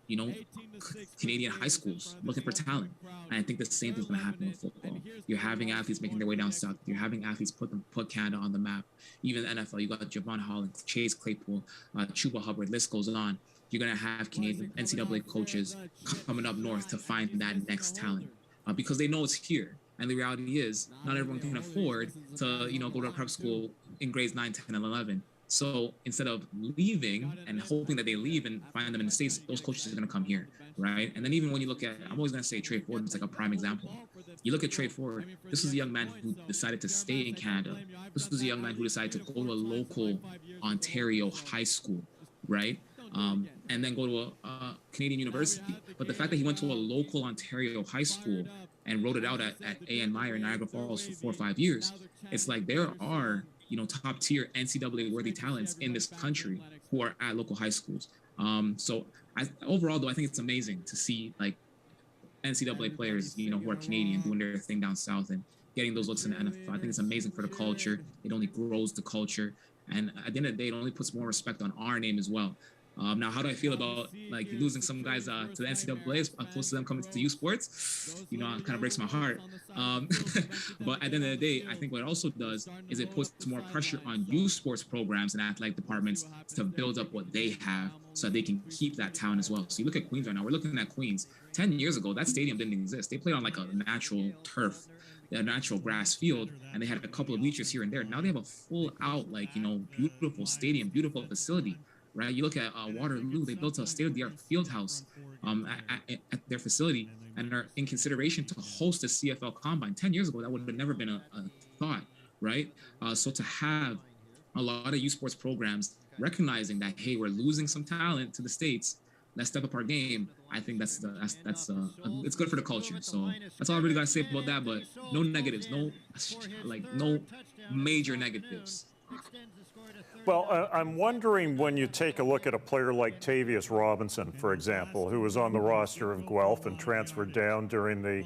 Canadian high schools looking for talent. And I think the same thing's going to happen with football. You're having athletes making their way down south. You're having athletes put Canada on the map. Even the NFL, you got Javon Holland, Chase Claypool, Chuba Hubbard, list goes on. You're going to have Canadian NCAA coaches coming up north to find that next talent because they know it's here. And the reality is not everyone can afford to, go to a prep school in grades 9, 10, and 11. So instead of leaving and hoping that they leave and find them in the States, those coaches are going to come here, right? And then even when you look at, I'm always going to say Trey Ford is like a prime example. You look at Trey Ford, this was a young man who decided to stay in Canada. This was a young man who decided to go to a local Ontario high school, right? And then go to a Canadian university. But the fact that he went to a local Ontario high school and wrote it out at A.N. Meyer in Niagara Falls for 4 or 5 years, it's like there are, top tier NCAA worthy talents in this country who are at local high schools. So overall, though, I think it's amazing to see like NCAA players, who are Canadian doing their thing down south and getting those looks in the NFL. I think it's amazing for the culture. It only grows the culture. And at the end of the day, it only puts more respect on our name as well. Now, how do I feel about like losing some guys to the NCAA as opposed to them coming to U Sports? It kind of breaks my heart. But at the end of the day, I think what it also does is it puts more pressure on U Sports programs and athletic departments to build up what they have so that they can keep that talent as well. So you look at Queens right now. We're looking at Queens. 10 years ago, that stadium didn't exist. They played on like a natural turf, a natural grass field, and they had a couple of bleachers here and there. Now they have a full out, beautiful stadium, beautiful facility. Right, you look at Waterloo. They built a state-of-the-art field house at their facility, and are in consideration to host a CFL Combine. 10 years ago, that would have never been a thought, right? So to have a lot of U Sports programs recognizing that, hey, we're losing some talent to the States, let's step up our game. I think that's it's good for the culture. So that's all I really got to say about that. But no negatives, no major negatives. Well, I'm wondering when you take a look at a player like Tavius Robinson, for example, who was on the roster of Guelph and transferred down during the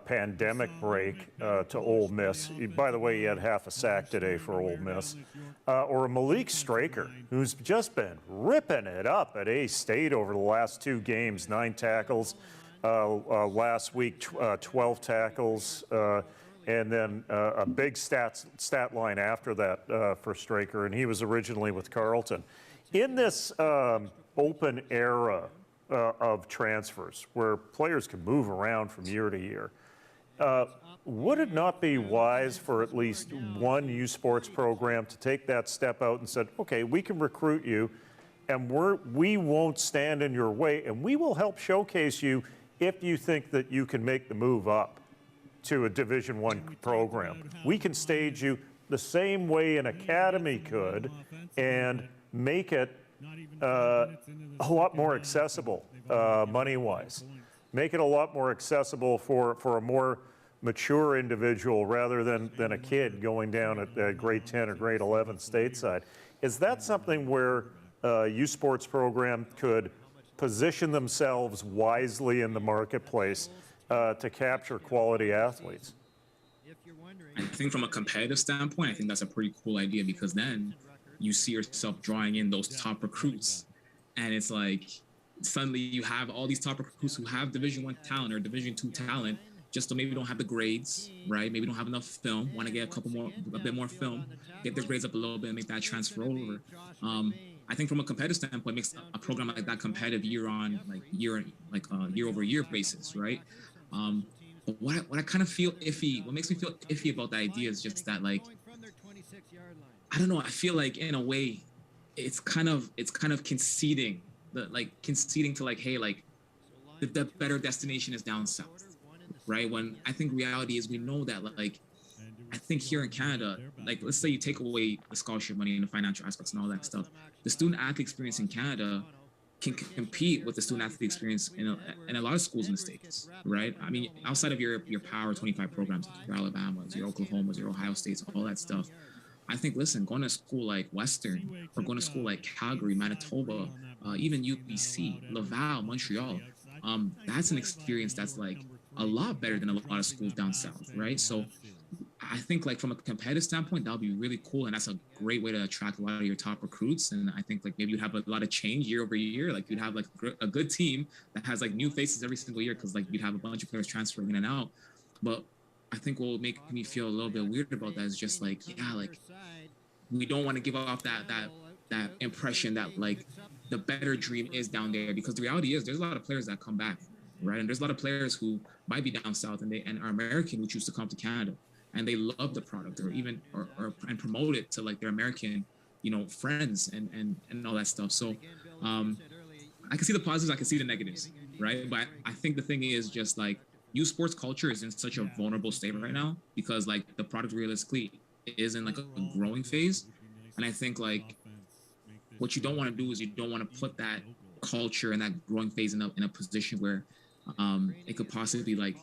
pandemic break to Ole Miss. By the way, he had half a sack today for Ole Miss. Or a Malik Straker, who's just been ripping it up at A-State over the last 2 games, 9 tackles. Last week, 12 tackles. And then a big stat line after that for Straker, and he was originally with Carleton. In this open era of transfers, where players can move around from year to year, would it not be wise for at least one U Sports program to take that step out and said, okay, we can recruit you, and we won't stand in your way, and we will help showcase you if you think that you can make the move up to a Division I program. We can stage you the same way an academy could and make it a lot more accessible money-wise. Make it a lot more accessible for a more mature individual rather than a kid going down at grade 10 or grade 11 stateside. Is that something where U Sports program could position themselves wisely in the marketplace to capture quality athletes? I think from a competitive standpoint, I think that's a pretty cool idea because then you see yourself drawing in those top recruits. And it's like suddenly you have all these top recruits who have Division I talent or Division II talent, just so maybe don't have the grades, right? Maybe don't have enough film, want to get a bit more film, get their grades up a little bit and make that transfer over. I think from a competitive standpoint, it makes a program like that competitive year over year basis, right? But what I kind of feel iffy, what makes me feel iffy about the idea is just that, like, I don't know, I feel like in a way it's kind of conceding to like, hey, like the better destination is down south, right? When I think reality is we know that, like, I think here in Canada, like, let's say you take away the scholarship money and the financial aspects and all that stuff, the student athlete experience in Canada can compete with the student athlete experience in a lot of schools in the States, right? I mean, outside of your Power 25 programs, your Alabamas, your Oklahomas, your Ohio States, all that stuff, I think, listen, going to school like Western or going to school like Calgary, Manitoba, even UBC, Laval, Montreal, that's an experience that's like a lot better than a lot of schools down south, right? So I think like from a competitive standpoint, that would be really cool. And that's a great way to attract a lot of your top recruits. And I think like maybe you'd have a lot of change year over year. Like you'd have like a good team that has like new faces every single year, because like you'd have a bunch of players transferring in and out. But I think what would make me feel a little bit weird about that is just like, yeah, like we don't want to give off that impression that like the better dream is down there, because the reality is there's a lot of players that come back, right? And there's a lot of players who might be down south and are American who choose to come to Canada, and they love the product or and promote it to like their American, friends and all that stuff. So I can see the positives, I can see the negatives, right? But I think the thing is just like youth sports culture is in such a vulnerable state right now, because like the product realistically is in like a growing phase. And I think like what you don't want to do is you don't want to put that culture and that growing phase in a position where it could possibly like,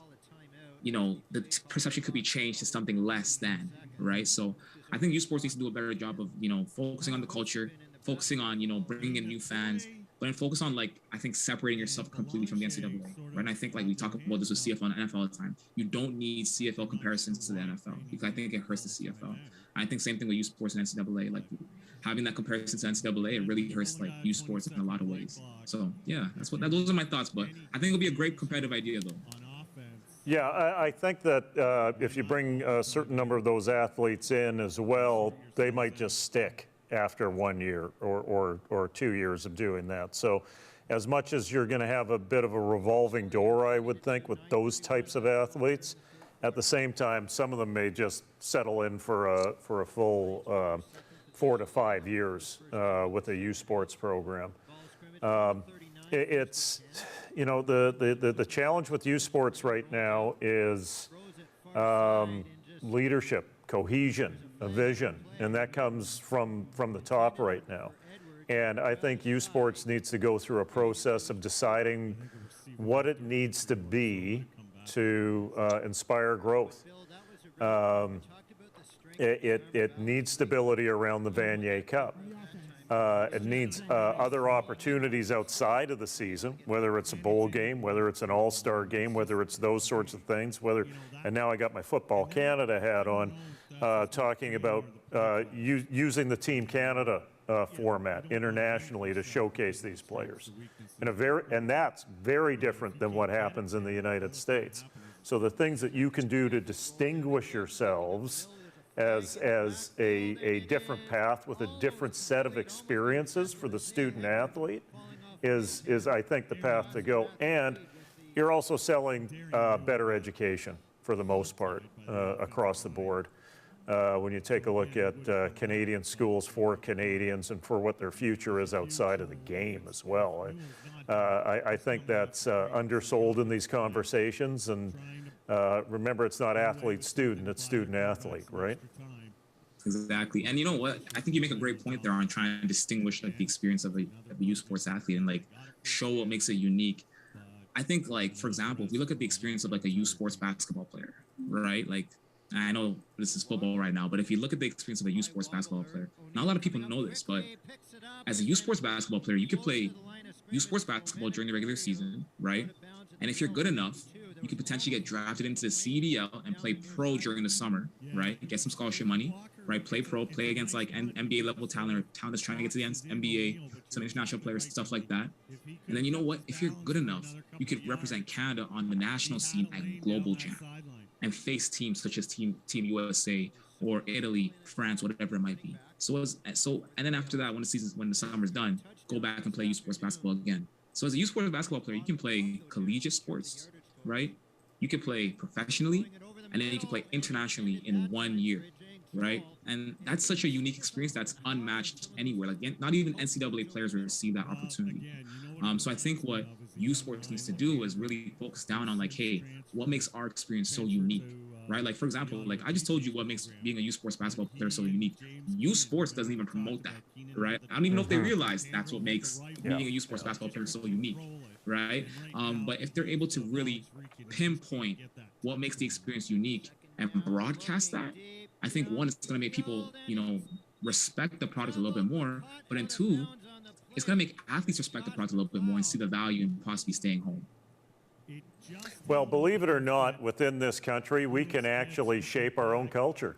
the perception could be changed to something less than, right? So I think youth sports needs to do a better job of, focusing on the culture, focusing on, bringing in new fans, but then focus on like, I think separating yourself completely from the NCAA, right? And I think like we talk about this with CFL and NFL all the time. You don't need CFL comparisons to the NFL, because I think it hurts the CFL. I think same thing with youth sports and NCAA, like having that comparison to NCAA, it really hurts like youth sports in a lot of ways. So yeah, those are my thoughts, but I think it'll be a great competitive idea though. Yeah, I think that if you bring a certain number of those athletes in as well, they might just stick after 1 year or 2 years of doing that. So as much as you're going to have a bit of a revolving door, I would think, with those types of athletes, at the same time, some of them may just settle in for a full 4 to 5 years with a youth sports program. It's, the challenge with youth sports right now is leadership, cohesion, a vision, and that comes from the top right now. And I think youth sports needs to go through a process of deciding what it needs to be to inspire growth. It needs stability around the Vanier Cup. It needs other opportunities outside of the season, whether it's a bowl game, whether it's an all-star game, whether it's those sorts of things, and now I got my Football Canada hat on, talking about using the Team Canada format internationally to showcase these players. And that's very different than what happens in the United States. So the things that you can do to distinguish yourselves as a different path with a different set of experiences for the student athlete is I think the path to go. And you're also selling better education for the most part across the board. When you take a look at Canadian schools for Canadians and for what their future is outside of the game as well. I think that's undersold in these conversations. And remember, it's not athlete-student, it's student-athlete, right? Exactly. And you know what? I think you make a great point there on trying to distinguish like the experience of a youth sports athlete and like show what makes it unique. I think like, for example, if we look at the experience of like a youth sports basketball player, right? Like, I know this is football right now, but if you look at the experience of a youth sports basketball player, not a lot of people know this, but as a youth sports basketball player, you could play youth sports basketball during the regular season, right? And if you're good enough, you could potentially get drafted into the CDL and play pro during the summer, right? Get some scholarship money, right? Play pro, play against like NBA level talent or talent that's trying to get to the NBA, some international players, stuff like that. And then you know what? If you're good enough, you could represent Canada on the national scene at Global Jam and face teams such as Team USA or Italy, France, whatever it might be. And then after that, when the summer's done, go back and play youth sports basketball again. So as a youth sports basketball player, you can play collegiate sports, right? You can play professionally, and then you can play internationally in 1 year, right? And that's such a unique experience that's unmatched anywhere. Like not even NCAA players receive that opportunity. So I think what youth sports needs to do is really focus down on like, hey, what makes our experience so unique, right? Like for example, like I just told you what makes being a youth sports basketball player so unique. Youth sports doesn't even promote that, right? I don't even know if they realize that's what makes being a youth sports basketball player so unique, right? But if they're able to really pinpoint what makes the experience unique and broadcast that, I think one, it's going to make people, respect the product a little bit more, but then two, it's going to make athletes respect the product a little bit more and see the value in possibly staying home. Well, believe it or not, within this country, we can actually shape our own culture.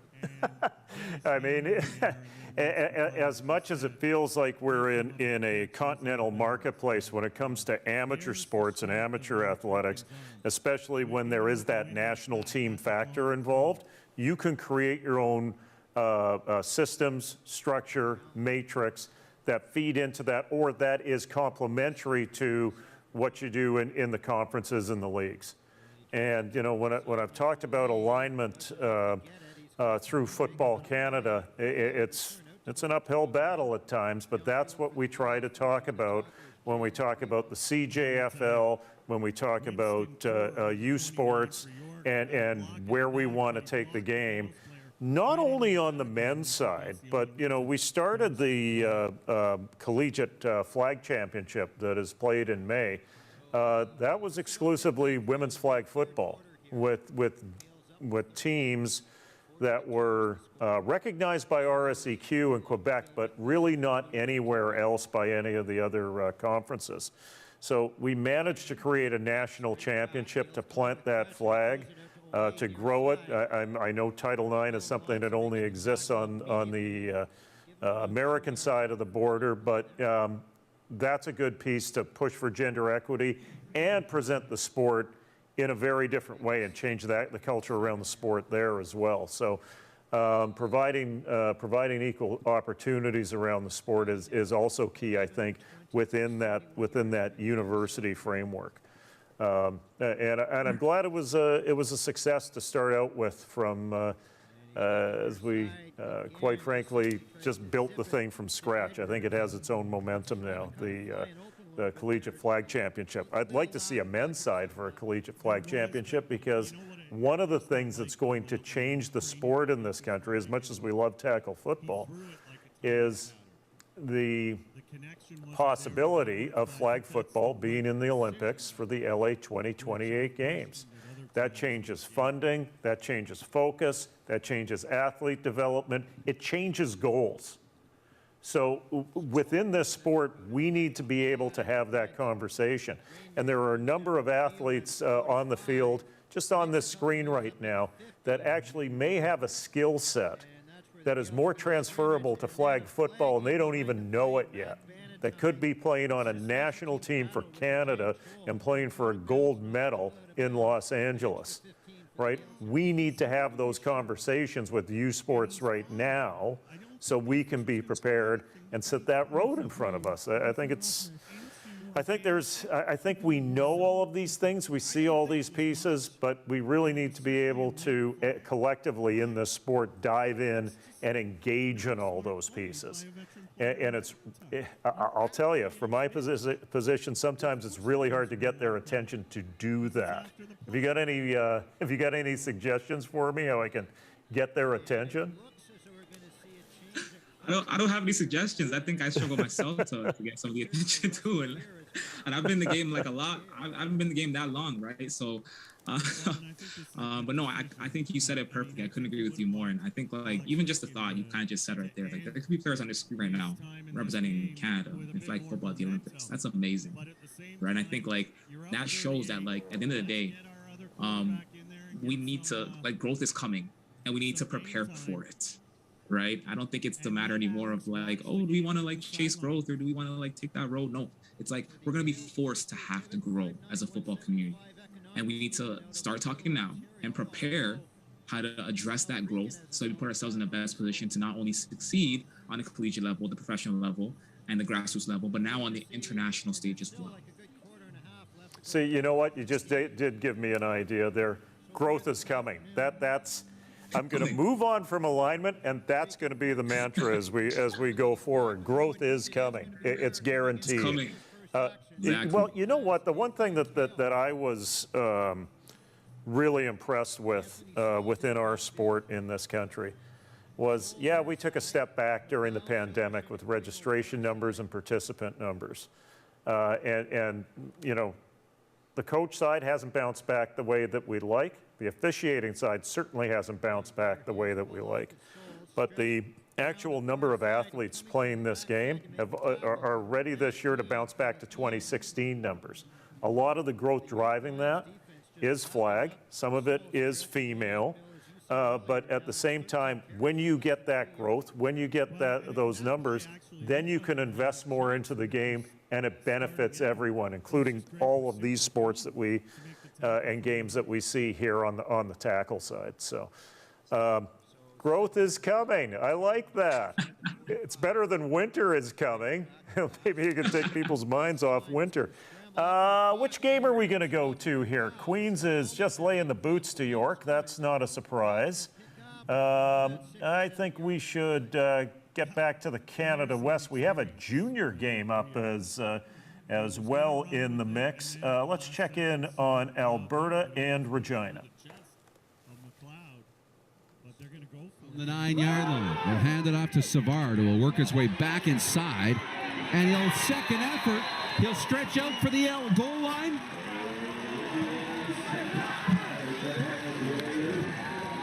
I mean, as much as it feels like we're in a continental marketplace when it comes to amateur sports and amateur athletics, especially when there is that national team factor involved, you can create your own systems, structure, matrix that feed into that, or that is complementary to what you do in the conferences and the leagues. And, you know, when I've talked about alignment through Football Canada, it's an uphill battle at times, but that's what we try to talk about when we talk about the CJFL, when we talk about youth sports and where we want to take the game. Not only on the men's side, but, you know, we started the collegiate flag championship that is played in May. That was exclusively women's flag football with teams that were recognized by RSEQ in Quebec, but really not anywhere else by any of the other conferences. So we managed to create a national championship to plant that flag, to grow it. I know Title IX is something that only exists on the American side of the border, but that's a good piece to push for gender equity and present the sport in a very different way and change the culture around the sport there as well. So providing equal opportunities around the sport is also key, I think, within that university framework. And I'm glad it was a success to start out with from as we quite frankly just built the thing from scratch. I think it has its own momentum now, the Collegiate Flag Championship. I'd like to see a men's side for a Collegiate Flag Championship, because one of the things that's going to change the sport in this country, as much as we love tackle football, is the possibility of flag football being in the Olympics for the LA 2028 games. That changes funding, that changes focus, that changes athlete development, it changes goals. So within this sport, we need to be able to have that conversation. And there are a number of athletes on the field, just on this screen right now, that actually may have a skill set that is more transferable to flag football, and they don't even know it yet, that could be playing on a national team for Canada and playing for a gold medal in Los Angeles, right? We need to have those conversations with youth sports right now so we can be prepared and set that road in front of us. I think we know all of these things, we see all these pieces, but we really need to be able to collectively in this sport dive in and engage in all those pieces. And I'll tell you, from my position, sometimes it's really hard to get their attention to do that. Have you got any suggestions for me how I can get their attention? I don't have any suggestions. I think I struggle myself to get some of the attention to it. And I've been in the game like a lot. I haven't been in the game that long, right? So, but no, I think you said it perfectly. I couldn't agree with you more. And I think like even just the thought you kind of just said right there, like there could be players on the screen right now representing Canada in flag football at the Olympics. That's amazing, right? And I think like that shows that like at the end of the day, we need to like growth is coming, and we need to prepare for it. Right? I don't think it's the matter anymore of like, oh, do we want to like chase growth or do we want to like take that road? No, it's like we're going to be forced to have to grow as a football community. And we need to start talking now and prepare how to address that growth so we put ourselves in the best position to not only succeed on the collegiate level, the professional level, and the grassroots level, but now on the international stage as well. See, you know what? You just did give me an idea there. Growth is coming. That's I'm going to move on from alignment, and that's going to be the mantra as we go forward. Growth is coming. It's guaranteed. It's coming. Exactly. Well, you know what? The one thing that I was really impressed with within our sport in this country was, yeah, we took a step back during the pandemic with registration numbers and participant numbers. And you know, the coach side hasn't bounced back the way that we'd like. The officiating side certainly hasn't bounced back the way that we like. But the actual number of athletes playing this game are ready this year to bounce back to 2016 numbers. A lot of the growth driving that is flag. Some of it is female. But at the same time, when you get that growth, when you get those numbers, then you can invest more into the game, and it benefits everyone, including all of these sports that we and games that we see here on the tackle side. So growth is coming. I like that. It's better than winter is coming. Maybe you can take people's minds off winter. Which game are we going to go to here? Queens is just laying the boots to York. That's not a surprise. I think we should get back to the Canada West. We have a junior game up as well in the mix. Let's check in on Alberta and Regina. From the 9-yard line, they'll hand it off to Savard, who will work his way back inside, and he'll second effort. He'll stretch out for the goal line.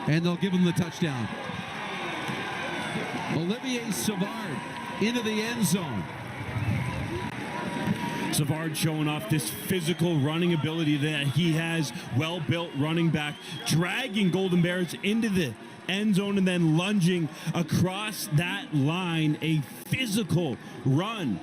And they'll give him the touchdown. Olivier Savard into the end zone. Savard showing off this physical running ability that he has, well-built running back, dragging Golden Bears into the end zone and then lunging across that line. A physical run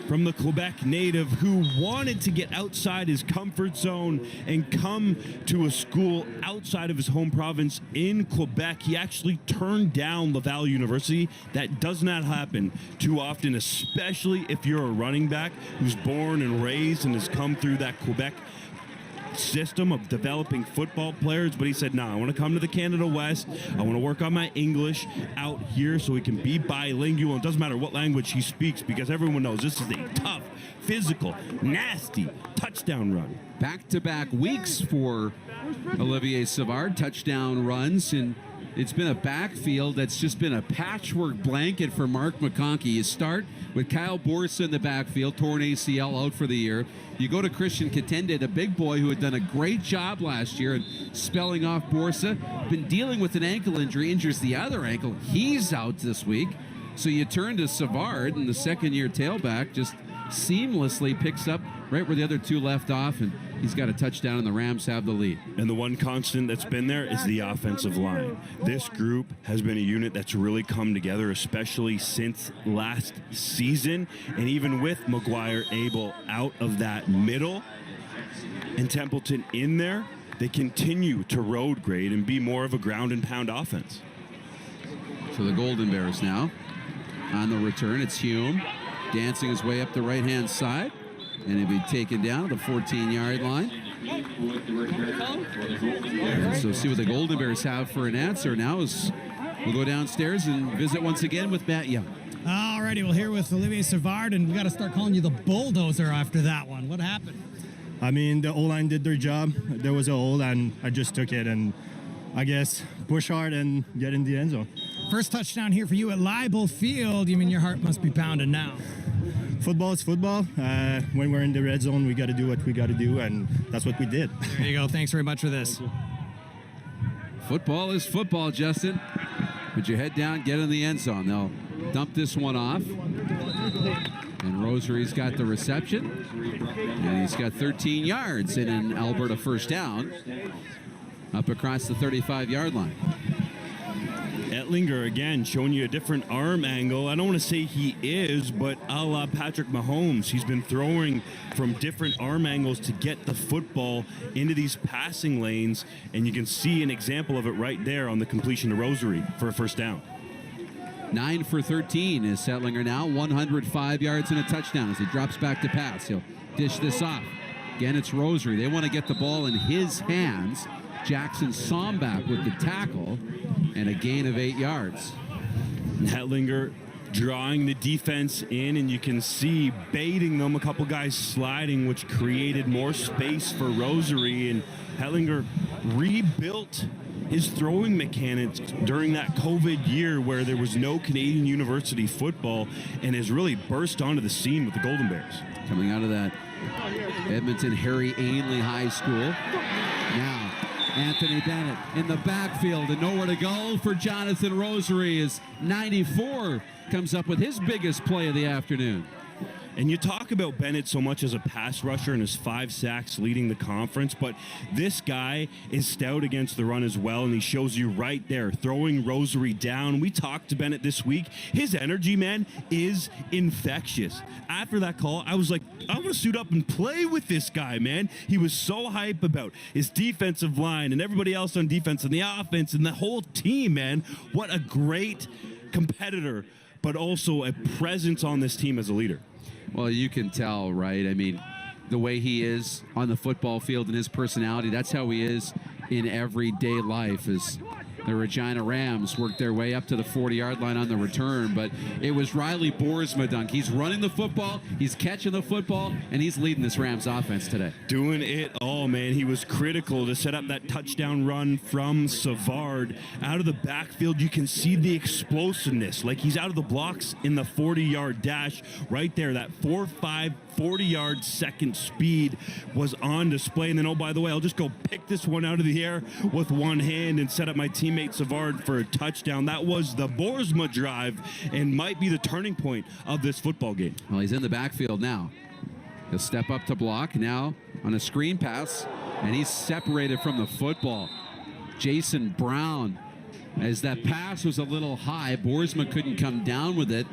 from the Quebec native who wanted to get outside his comfort zone and come to a school outside of his home province in Quebec. He actually turned down Laval University. That does not happen too often, especially if you're a running back who's born and raised and has come through that Quebec system of developing football players. But he said, no, I want to come to the Canada West. I want to work on my English out here so he can be bilingual. It doesn't matter what language he speaks, because everyone knows this is a tough, physical, nasty touchdown run. Back-to-back weeks for Olivier Savard, touchdown runs, and it's been a backfield that's just been a patchwork blanket for Mark McConkey. You start with Kyle Borsa in the backfield, torn ACL, out for the year. You go to Christian Katende, the big boy who had done a great job last year in spelling off Borsa. Been dealing with an ankle injury, injures the other ankle. He's out this week. So you turn to Savard, and the second-year tailback just seamlessly picks up right where the other two left off, and he's got a touchdown, and the Rams have the lead. And the one constant that's been there is the offensive line. This group has been a unit that's really come together, especially since last season. And even with McGuire able out of that middle and Templeton in there, they continue to road grade and be more of a ground and pound offense. So the Golden Bears now on the return. It's Hume dancing his way up the right-hand side, and he'll be taken down at the 14-yard line. So see what the Golden Bears have for an answer now is we'll go downstairs and visit once again with Matt Young. All righty, well, here with Olivier Savard, and we got to start calling you the bulldozer after that one. What happened? I mean, the O-line did their job. There was a hole, and I just took it, and I guess push hard and get in the end zone. First touchdown here for you at Leibel Field. You mean your heart must be pounding now? Football is football. When we're in the red zone, we got to do what we got to do, and that's what we did. There you go. Thanks very much for this. Football is football, Justin. Put your head down, get in the end zone. They'll dump this one off. And Rosary's got the reception. And he's got 13 yards and an Alberta first down up across the 35-yard line. Ettlinger again showing you a different arm angle. I don't want to say he is, but a la Patrick Mahomes, he's been throwing from different arm angles to get the football into these passing lanes, and you can see an example of it right there on the completion to Rosary for a first down. 9 for 13 is Ettlinger now, 105 yards and a touchdown as he drops back to pass. He'll dish this off. Again, it's Rosary. They want to get the ball in his hands. Jackson Sombach with the tackle and a gain of 8 yards. Ettlinger drawing the defense in, and you can see baiting them, a couple guys sliding, which created more space for Rosary. And Ettlinger rebuilt his throwing mechanics during that COVID year where there was no Canadian University football, and has really burst onto the scene with the Golden Bears. Coming out of that Edmonton Harry Ainley High School. Now Anthony Bennett in the backfield and nowhere to go for Jonathan Rosary as 94 comes up with his biggest play of the afternoon. And you talk about Bennett so much as a pass rusher and his 5 sacks leading the conference, but this guy is stout against the run as well, and he shows you right there, throwing Rosary down. We talked to Bennett this week. His energy, man, is infectious. After that call, I was like, I want to suit up and play with this guy, man. He was so hype about his defensive line and everybody else on defense and the offense and the whole team, man. What a great competitor, but also a presence on this team as a leader. Well, you can tell, right? I mean, the way he is on the football field and his personality, that's how he is in everyday life. As the Regina Rams worked their way up to the 40-yard line on the return, but it was Riley Boersma, Dunk. He's running the football, he's catching the football, and he's leading this Rams offense today. Doing it all, man. He was critical to set up that touchdown run from Savard. Out of the backfield, you can see the explosiveness. Like he's out of the blocks in the 40-yard dash right there. That 4.5 40-yard second speed was on display. And then, oh, by the way, I'll just go pick this one out of the air with one hand and set up my teammate Savard for a touchdown. That was the Boersma drive and might be the turning point of this football game. Well, he's in the backfield now. He'll step up to block now on a screen pass, and he's separated from the football. Jason Brown, as that pass was a little high, Boersma couldn't come down with it.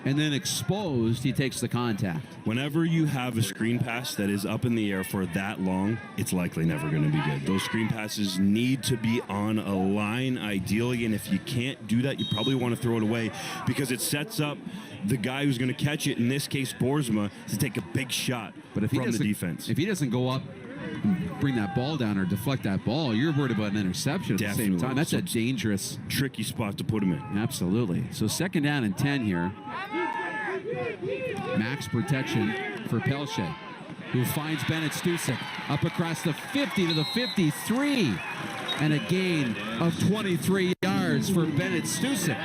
And then exposed, he takes the contact. Whenever you have a screen pass that is up in the air for that long, it's likely never going to be good. Those screen passes need to be on a line, ideally, and if you can't do that, you probably want to throw it away because it sets up the guy who's going to catch it, in this case Boersma, to take a big shot from the defense. If he doesn't go up and bring that ball down or deflect that ball, you're worried about an interception at the same time. That's a dangerous, tricky spot to put him in. Absolutely. So 2nd down and 10 here. Max protection for Pelche, who finds Bennett Stusek up across the 50 to the 53, and a gain of 23 yards for Bennett Stusek.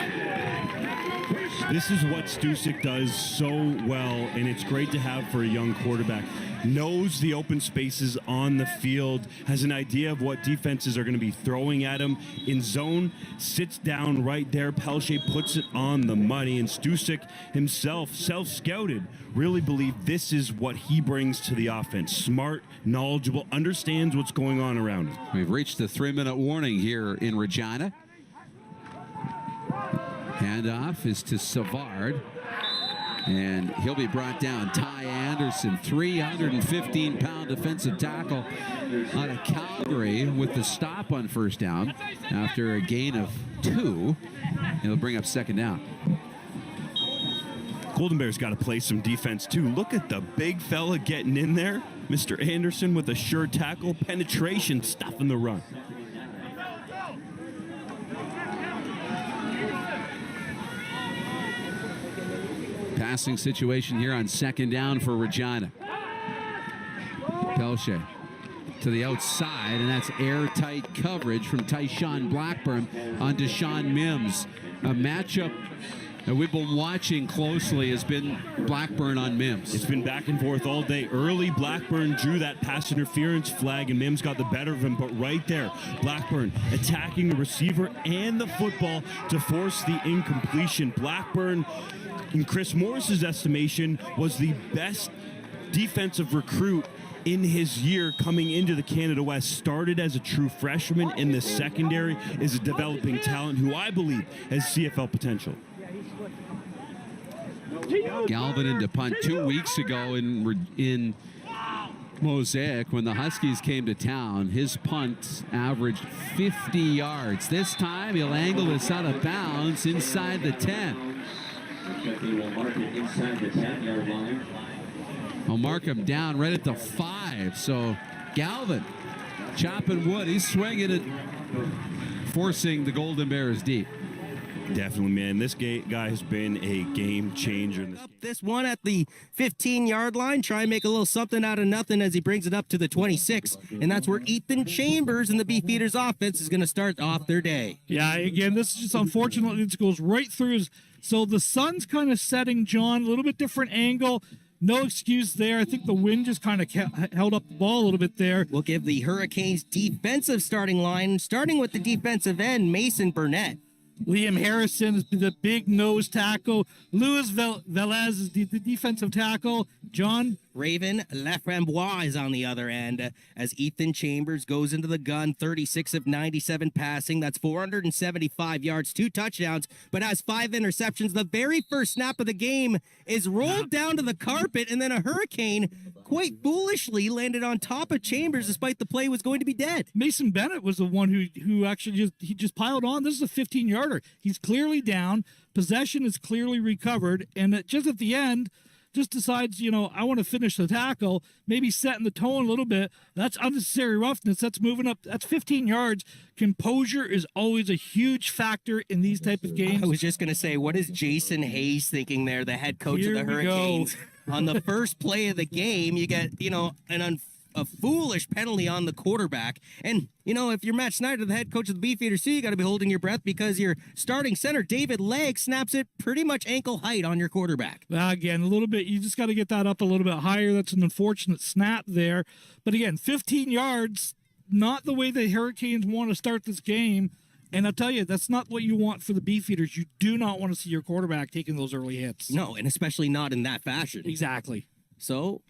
This is what Stusek does so well, and it's great to have for a young quarterback. Knows the open spaces on the field, has an idea of what defenses are going to be throwing at him. In zone, sits down right there. Pelche puts it on the money, and Stusek himself, self-scouted, really believed this is what he brings to the offense. Smart, knowledgeable, understands what's going on around him. We've reached the 3-minute warning here in Regina. Handoff is to Savard, and he'll be brought down. Ty Anderson, 315-pound defensive tackle out of Calgary with the stop on 1st down after a gain of 2. He'll bring up 2nd down. Golden Bears got to play some defense too. Look at the big fella getting in there. Mr. Anderson with a sure tackle, penetration, stuffing the run. Passing situation here on 2nd down for Regina. Pelche to the outside, and that's airtight coverage from Tyshawn Blackburn on Deshaun Mims. A matchup that we've been watching closely has been Blackburn on Mims. It's been back and forth all day. Early, Blackburn drew that pass interference flag, and Mims got the better of him. But right there, Blackburn attacking the receiver and the football to force the incompletion. Blackburn, in Chris Morris's estimation, was the best defensive recruit in his year coming into the Canada West. Started as a true freshman in the secondary, is a developing talent who I believe has CFL potential. Galvin into punt 2 weeks ago in Mosaic when the Huskies came to town. His punt averaged 50 yards. This time he'll angle this out of bounds inside the 10. I'll mark him down right at the 5. So Galvin chopping wood. He's swinging it, forcing the Golden Bears deep. Definitely, man. This guy has been a game changer. This one at the 15-yard line. Try and make a little something out of nothing as he brings it up to the 26. And that's where Ethan Chambers and the Beefeaters offense is going to start off their day. Yeah, again, this is just unfortunate. It goes right through. So the sun's kind of setting, John. A little bit different angle. No excuse there. I think the wind just kind of held up the ball a little bit there. We'll give the Hurricanes defensive starting line, starting with the defensive end, Mason Burnett. Liam Harrison is the big nose tackle. Louis Velez is the defensive tackle. John Raven Laframboise is on the other end as Ethan Chambers goes into the gun, 36 of 97 passing. That's 475 yards, 2 touchdowns, but has 5 interceptions. The very first snap of the game is rolled down to the carpet, and then a hurricane quite foolishly landed on top of Chambers despite the play was going to be dead. Mason Bennett was the one who actually just piled on. This is a 15-yarder. He's clearly down. Possession is clearly recovered, and just at the end, just decides, I want to finish the tackle, maybe setting the tone a little bit. That's unnecessary roughness. That's moving up. That's 15 yards. Composure is always a huge factor in these type of games. I was just going to say, what is Jason Hayes thinking there, the head coach of the Hurricanes? On the first play of the game, you get, a foolish penalty on the quarterback. And, if you're Matt Snyder, the head coach of the Beefeaters, you got to be holding your breath because your starting center, David Legg, snaps it pretty much ankle height on your quarterback. Again, a little bit, you just got to get that up a little bit higher. That's an unfortunate snap there. But again, 15 yards, not the way the Hurricanes want to start this game. And I'll tell you, that's not what you want for the Beefeaters. You do not want to see your quarterback taking those early hits. No, and especially not in that fashion. Exactly. So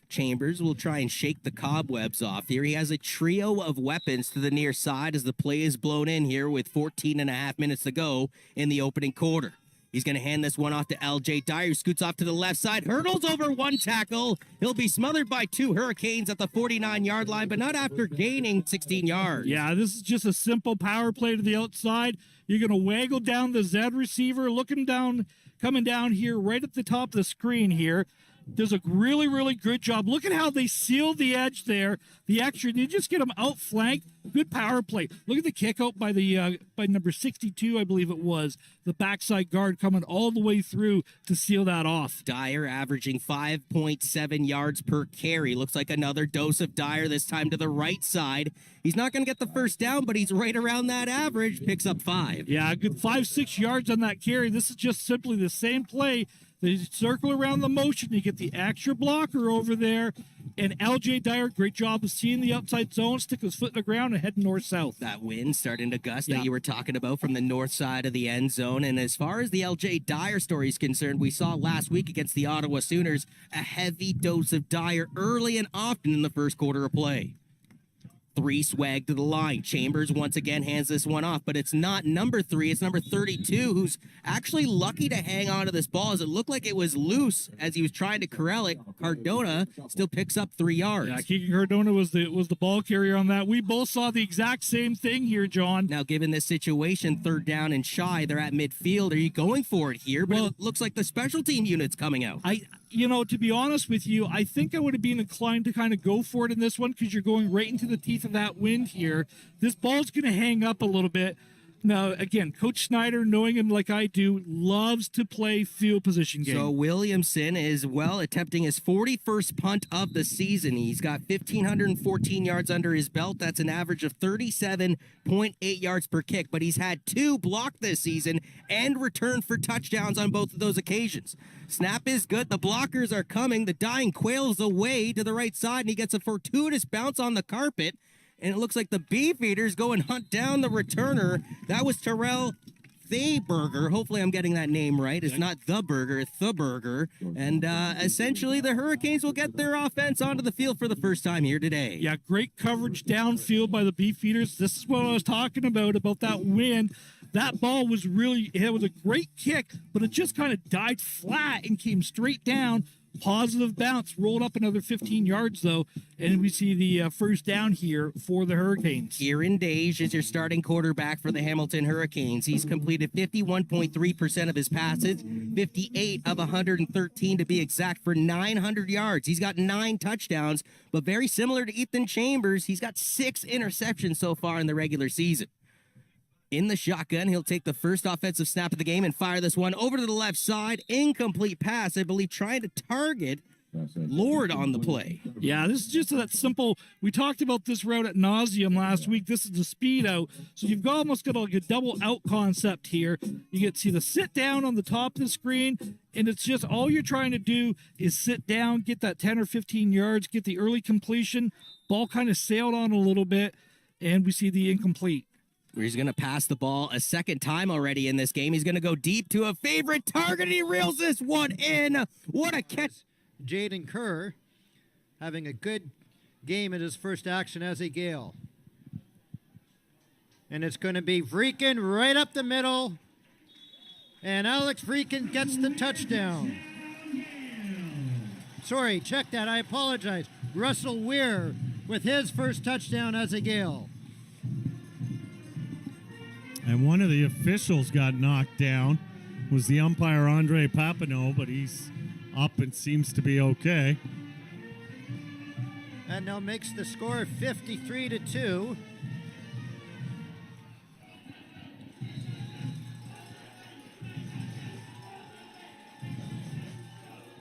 Chambers will try and shake the cobwebs off here. He has a trio of weapons to the near side as the play is blown in here with 14 and a half minutes to go in the opening quarter. He's going to hand this one off to LJ Dyer, who scoots off to the left side, hurdles over one tackle. He'll be smothered by 2 Hurricanes at the 49-yard line, but not after gaining 16 yards. Yeah, this is just a simple power play to the outside. You're going to waggle down the Z receiver, looking down, coming down here right at the top of the screen here. Does a really, really good job. Look at how they sealed the edge there. The extra, they just get them outflanked. Good power play. Look at the kick out by the by number 62, I believe it was. The backside guard coming all the way through to seal that off. Dyer averaging 5.7 yards per carry. Looks like another dose of Dyer, this time to the right side. He's not going to get the first down, but he's right around that average. Picks up 5. Yeah, a good 5-6 yards on that carry. This is just simply the same play. They circle around the motion. You get the extra blocker over there. And LJ Dyer, great job of seeing the outside zone, stick his foot in the ground and heading north-south. That wind starting to gust that you were talking about from the north side of the end zone. And as far as the LJ Dyer story is concerned, we saw last week against the Ottawa Sooners a heavy dose of Dyer early and often in the first quarter of play. 3 swag to the line. Chambers once again hands this one off, but it's not number 3. It's number 32, who's actually lucky to hang on to this ball as it looked like it was loose as he was trying to corral it. Cardona still picks up 3 yards. Yeah, Keegan Cardona was the ball carrier on that. We both saw the exact same thing here, John. Now, given this situation, 3rd down and shy, they're at midfield. Are you going for it here? But it looks like the special team unit's coming out. To be honest with you, I think I would have been inclined to kind of go for it in this one because you're going right into the teeth of that wind here. This ball's going to hang up a little bit. Now, again, Coach Snyder, knowing him like I do, loves to play field position game. So Williamson is, attempting his 41st punt of the season. He's got 1,514 yards under his belt. That's an average of 37.8 yards per kick. But he's had 2 blocked this season and returned for touchdowns on both of those occasions. Snap is good. The blockers are coming. The dying quails away to the right side, and he gets a fortuitous bounce on the carpet. And it looks like the Beefeaters go and hunt down the returner. That was Terrell Thayberger. Hopefully I'm getting that name right. It's not The Burger, it's The Burger. And essentially the Hurricanes will get their offense onto the field for the first time here today. Yeah, great coverage downfield by the Beefeaters. This is what I was talking about that win. That ball was it was a great kick, but it just kind of died flat and came straight down. Positive bounce, rolled up another 15 yards, though, and we see the first down here for the Hurricanes. Kieran Dage is your starting quarterback for the Hamilton Hurricanes. He's completed 51.3% of his passes, 58 of 113 to be exact, for 900 yards. He's got 9 touchdowns, but very similar to Ethan Chambers, he's got 6 interceptions so far in the regular season. In the shotgun, he'll take the first offensive snap of the game and fire this one over to the left side. Incomplete pass, I believe, trying to target Lord on the play. Yeah, this is just that simple. We talked about this route at nauseum last week. This is the speed out. So you've almost got like a double out concept here. You get to see the sit down on the top of the screen, and it's just all you're trying to do is sit down, get that 10 or 15 yards, get the early completion. Ball kind of sailed on a little bit, and we see the incomplete. He's going to pass the ball a second time already in this game. He's going to go deep to a favorite target. He reels this one in. What a catch. Jaden Kerr having a good game in his first action as a Gale. And it's going to be Vreeken right up the middle. And Alex Vreeken gets the touchdown. Sorry, check that. I apologize. Russell Weir with his first touchdown as a Gale. And one of the officials got knocked down. Was the umpire Andre Papineau, but he's up and seems to be okay. And now makes the score 53-2.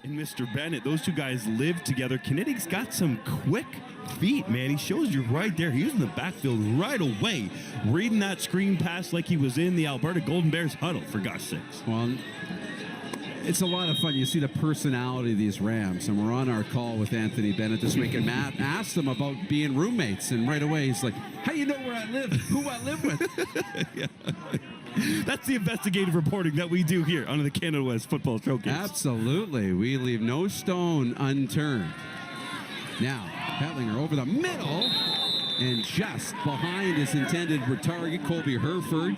And Mr. Bennett, those two guys live together. Kinnidig's got some quick feet, man. He shows you right there. He was in the backfield right away, reading that screen pass like he was in the Alberta Golden Bears huddle, for gosh sakes. Well, it's a lot of fun. You see the personality of these Rams, and we're on our call with Anthony Bennett this week, and Matt asked him about being roommates, and right away he's like, how you know where I live, who I live with? Yeah. That's the investigative reporting that we do here on the Canada West Football Showcase. Absolutely. We leave no stone unturned. Now, Hetlinger over the middle, and just behind his intended target, Colby Herford.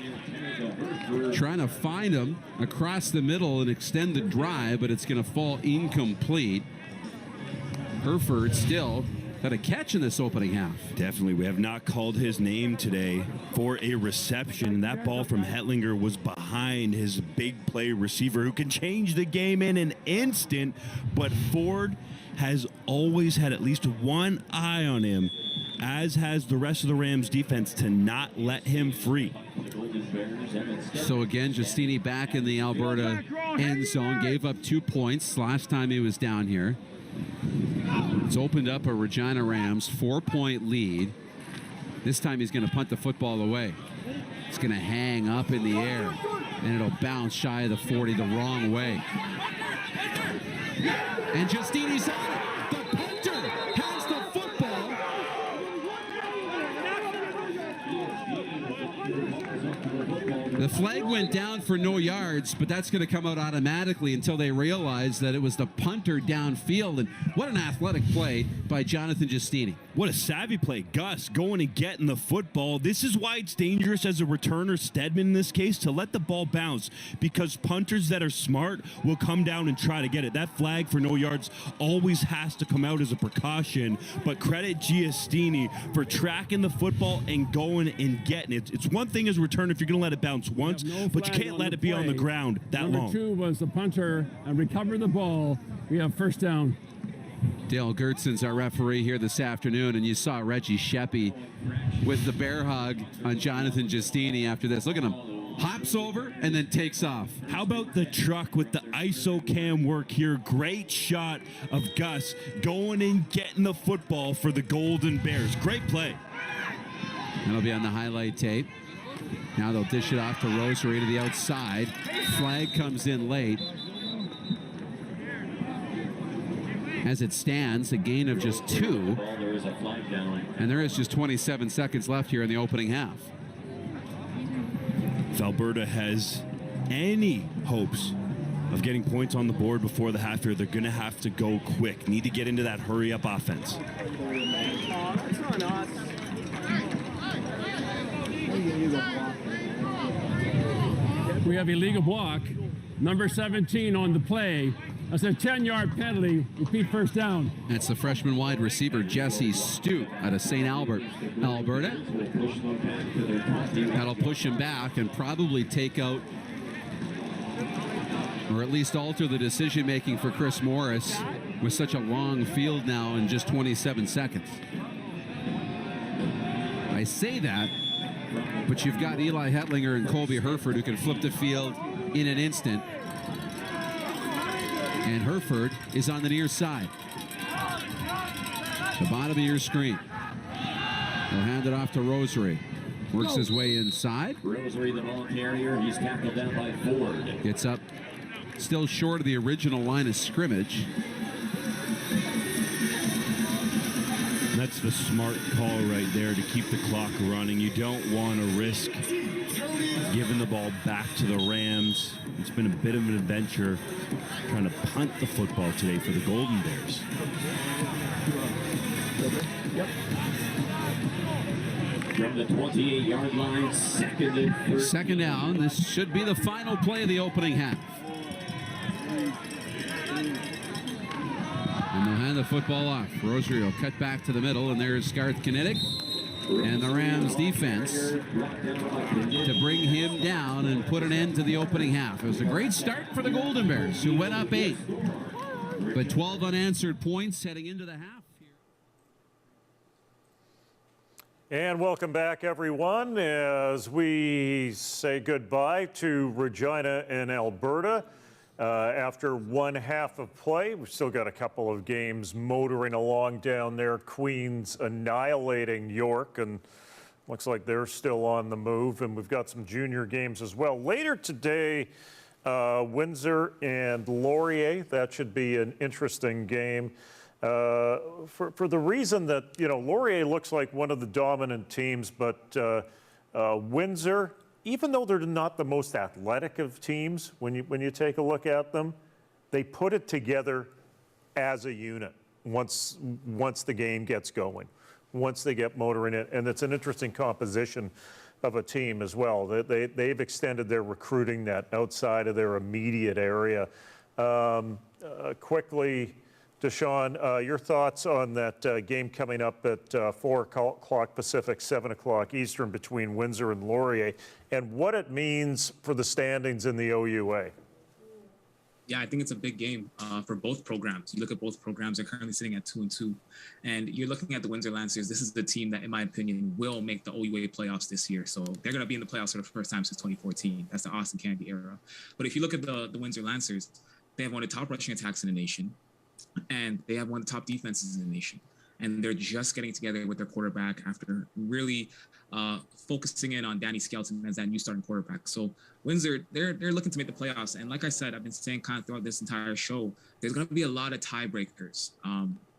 Trying to find him across the middle and extend the drive, but it's going to fall incomplete. Herford still had a catch in this opening half. Definitely. We have not called his name today for a reception. That ball from Hetlinger was behind his big play receiver who can change the game in an instant, but Ford has always had at least one eye on him, as has the rest of the Rams defense, to not let him free. So again, Giustini back in the Alberta end zone, gave up 2 points last time he was down here. It's opened up a Regina Rams 4-point lead. This time he's going to punt the football away. It's going to hang up in the air, and it'll bounce shy of the 40 the wrong way. And Giustini's on it. The punter has the football. The flag went down for no yards, but that's going to come out automatically until they realize that it was the punter downfield. And what an athletic play by Jonathan Giustini. What a savvy play. Gus going and getting the football. This is why it's dangerous as a returner, Stedman in this case, to let the ball bounce, because punters that are smart will come down and try to get it. That flag for no yards always has to come out as a precaution, but credit Giustini for tracking the football and going and getting it. It's one thing as a returner if you're going to let it bounce once, but you can't let it be on the ground that long. Number 2 was the punter and recovered the ball. We have first down. Dale Gertson's our referee here this afternoon, and you saw Reggie Sheppy with the bear hug on Jonathan Giustini after this. Look at him. Hops over and then takes off. How about the truck with the ISO cam work here? Great shot of Gus going and getting the football for the Golden Bears. Great play. That'll be on the highlight tape. Now they'll dish it off to Rosary to the outside. Flag comes in late. As it stands, a gain of just 2. And there is just 27 seconds left here in the opening half. If Alberta has any hopes of getting points on the board before the half here, they're going to have to go quick. Need to get into that hurry-up offense. We have illegal block. Number 17 on the play. That's a 10-yard penalty. Repeat first down. That's the freshman wide receiver, Jesse Stute, out of St. Albert, Alberta. That'll push him back and probably take out, or at least alter the decision-making for Chris Morris with such a long field now in just 27 seconds. I say that, but you've got Eli Hetlinger and Colby Herford who can flip the field in an instant. And Herford is on the near side. The bottom of your screen. They'll hand it off to Rosary. Works his way inside. Rosary, the ball carrier. He's tackled down by Ford. Gets up still short of the original line of scrimmage. That's the smart call right there to keep the clock running. You don't want to risk giving the ball back to the Rams. It's been a bit of an adventure trying to punt the football today for the Golden Bears. From the 28-yard line, Second down. This should be the final play of the opening half. And they'll hand the football off. Rosario cut back to the middle, and there's Garth Kinetic and the Rams defense to bring him down and put an end to the opening half. It was a great start for the Golden Bears, who went up 8, but 12 unanswered points heading into the half. And welcome back, everyone, as we say goodbye to Regina and Alberta. After one half of play, we've still got a couple of games motoring along down there. Queens annihilating York, and looks like they're still on the move. And we've got some junior games as well. Later today, Windsor and Laurier. That should be an interesting game. For the reason that, you know, Laurier looks like one of the dominant teams, but Windsor, even though they're not the most athletic of teams, when you take a look at them, they put it together as a unit once the game gets going, once they get motoring it, and it's an interesting composition of a team as well. They've extended their recruiting net outside of their immediate area. Quickly, Deshaun, your thoughts on that game coming up at 4 o'clock Pacific, 7 o'clock Eastern between Windsor and Laurier, and what it means for the standings in the OUA? Yeah, I think it's a big game for both programs. You look at both programs, they're currently sitting at 2-2. And you're looking at the Windsor Lancers. This is the team that, in my opinion, will make the OUA playoffs this year. So they're going to be in the playoffs for the first time since 2014. That's the Austin Kennedy era. But if you look at the Windsor Lancers, they have one of the top rushing attacks in the nation, and they have one of the top defenses in the nation. And they're just getting together with their quarterback after really focusing in on Danny Skelton as that new starting quarterback. So Windsor, they're looking to make the playoffs. And like I said, I've been saying kind of throughout this entire show, there's going to be a lot of tiebreakers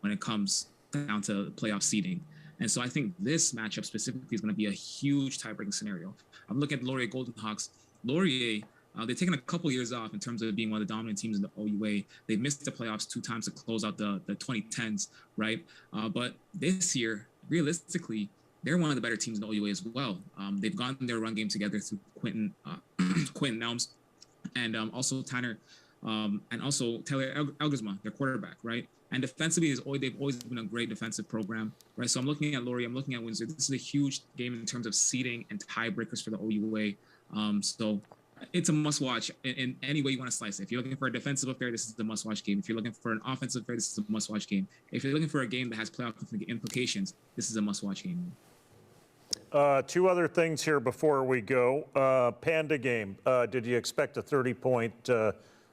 when it comes down to playoff seeding. And so I think this matchup specifically is going to be a huge tiebreaking scenario. I'm looking at Laurier Golden Hawks. Laurier, they've taken a couple years off in terms of being one of the dominant teams in the OUA. They've missed the playoffs 2 times to close out the 2010s, right? But this year, realistically, they're one of the better teams in the OUA as well. They've gotten their run game together through Quentin Nelms and also Tanner and also Taylor Elgersma, their quarterback, right? And defensively, they've always been a great defensive program, right? So I'm looking at Laurier, I'm looking at Windsor. This is a huge game in terms of seeding and tiebreakers for the OUA. So it's a must-watch in any way you want to slice it. If you're looking for a defensive affair, this is the must-watch game. If you're looking for an offensive affair, this is a must-watch game. If you're looking for a game that has playoff implications, this is a must-watch game. 2 other things here before we go. Panda game. Did you expect a 30-point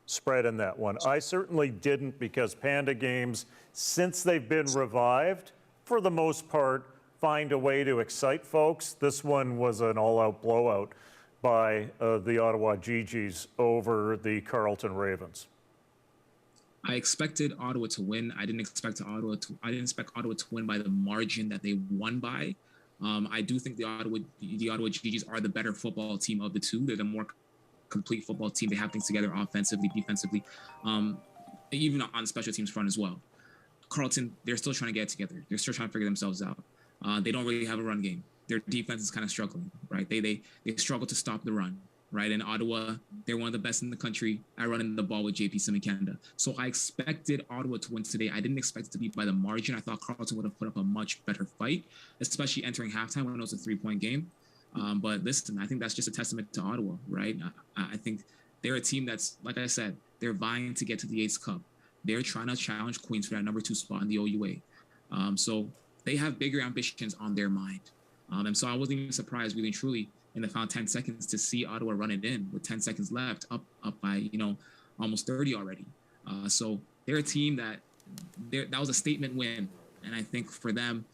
spread in that one? I certainly didn't, because Panda games, since they've been revived, for the most part, find a way to excite folks. This one was an all-out blowout by the Ottawa GGs over the Carleton Ravens. I expected Ottawa to win. I didn't expect Ottawa to win by the margin that they won by. I do think the Ottawa GGs are the better football team of the two. They're the more complete football team. They have things together offensively, defensively, even on special teams front as well. Carleton, they're still trying to get together. They're still trying to figure themselves out. They don't really have a run game. Their defense is kind of struggling, right? They struggle to stop the run, right? And Ottawa, they're one of the best in the country at running the ball with JP Simikanda. So I expected Ottawa to win today. I didn't expect it to be by the margin. I thought Carleton would have put up a much better fight, especially entering halftime when it was a 3-point game. But listen, I think that's just a testament to Ottawa, right? I think they're a team that's, like I said, they're vying to get to the 8th Cup. They're trying to challenge Queens for that number 2 spot in the OUA. So they have bigger ambitions on their mind. And so I wasn't even surprised, really and truly, in the final 10 seconds to see Ottawa run it in with 10 seconds left, up by, almost 30 already. So they're a team that was a statement win. And I think for them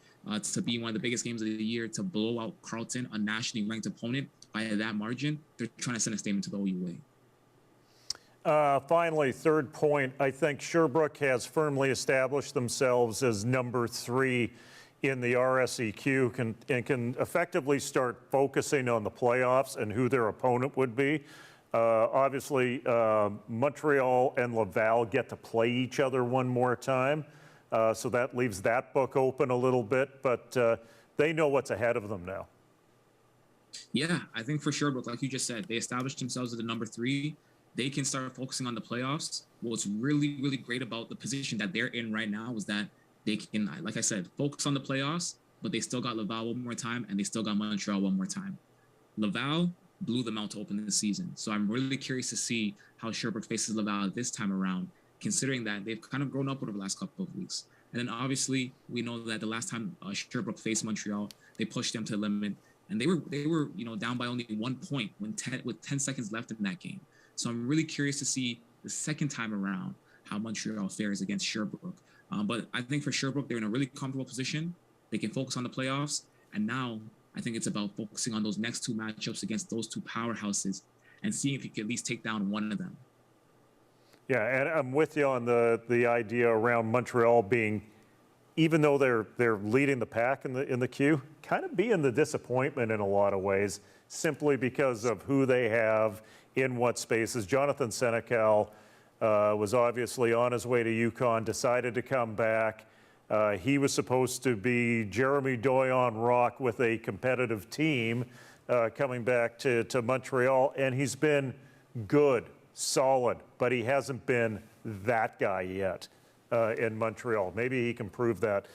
to be one of the biggest games of the year, to blow out Carleton, a nationally ranked opponent, by that margin, they're trying to send a statement to the OUA. Finally, 3rd point, I think Sherbrooke has firmly established themselves as number 3 in the RSEQ can effectively start focusing on the playoffs and who their opponent would be. Obviously, Montreal and Laval get to play each other one more time, so that leaves that book open a little bit, but they know what's ahead of them now. Yeah, I think for Sherbrooke, like you just said, they established themselves as the number 3. They can start focusing on the playoffs. What's really, really great about the position that they're in right now is that they can, like I said, focus on the playoffs, but they still got Laval one more time, and they still got Montreal one more time. Laval blew them out to open the season. So I'm really curious to see how Sherbrooke faces Laval this time around, considering that they've kind of grown up over the last couple of weeks. And then obviously, we know that the last time Sherbrooke faced Montreal, they pushed them to the limit, and they were down by only 1 point with 10 seconds left in that game. So I'm really curious to see the second time around how Montreal fares against Sherbrooke. But I think for Sherbrooke, they're in a really comfortable position. They can focus on the playoffs. And now I think it's about focusing on those next 2 matchups against those 2 powerhouses and seeing if you can at least take down one of them. Yeah, and I'm with you on the idea around Montreal being, even though they're leading the pack in the queue, kind of being the disappointment in a lot of ways, simply because of who they have in what spaces. Jonathan Senecal was obviously on his way to Yukon, decided to come back. He was supposed to be Jeremy Doyon Rock with a competitive team coming back to Montreal, and he's been good, solid, but he hasn't been that guy yet in Montreal. Maybe he can prove that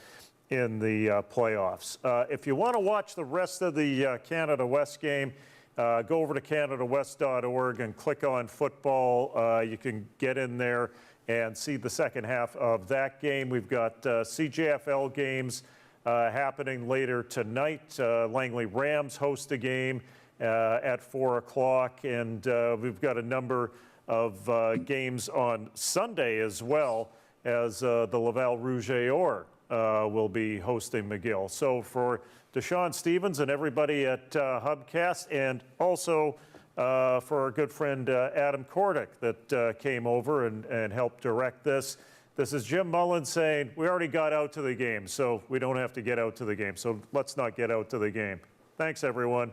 in the playoffs. If you want to watch the rest of the Canada West game, go over to CanadaWest.org and click on football. You can get in there and see the second half of that game. We've got CJFL games happening later tonight. Langley Rams host a game at 4 o'clock, and we've got a number of games on Sunday as well, as the Laval Rouge will be hosting McGill. So for Deshaun Stevens and everybody at Hubcast, and also for our good friend Adam Kordick that came over and helped direct this. This is Jim Mullen saying, we already got out to the game, so we don't have to get out to the game. So let's not get out to the game. Thanks, everyone.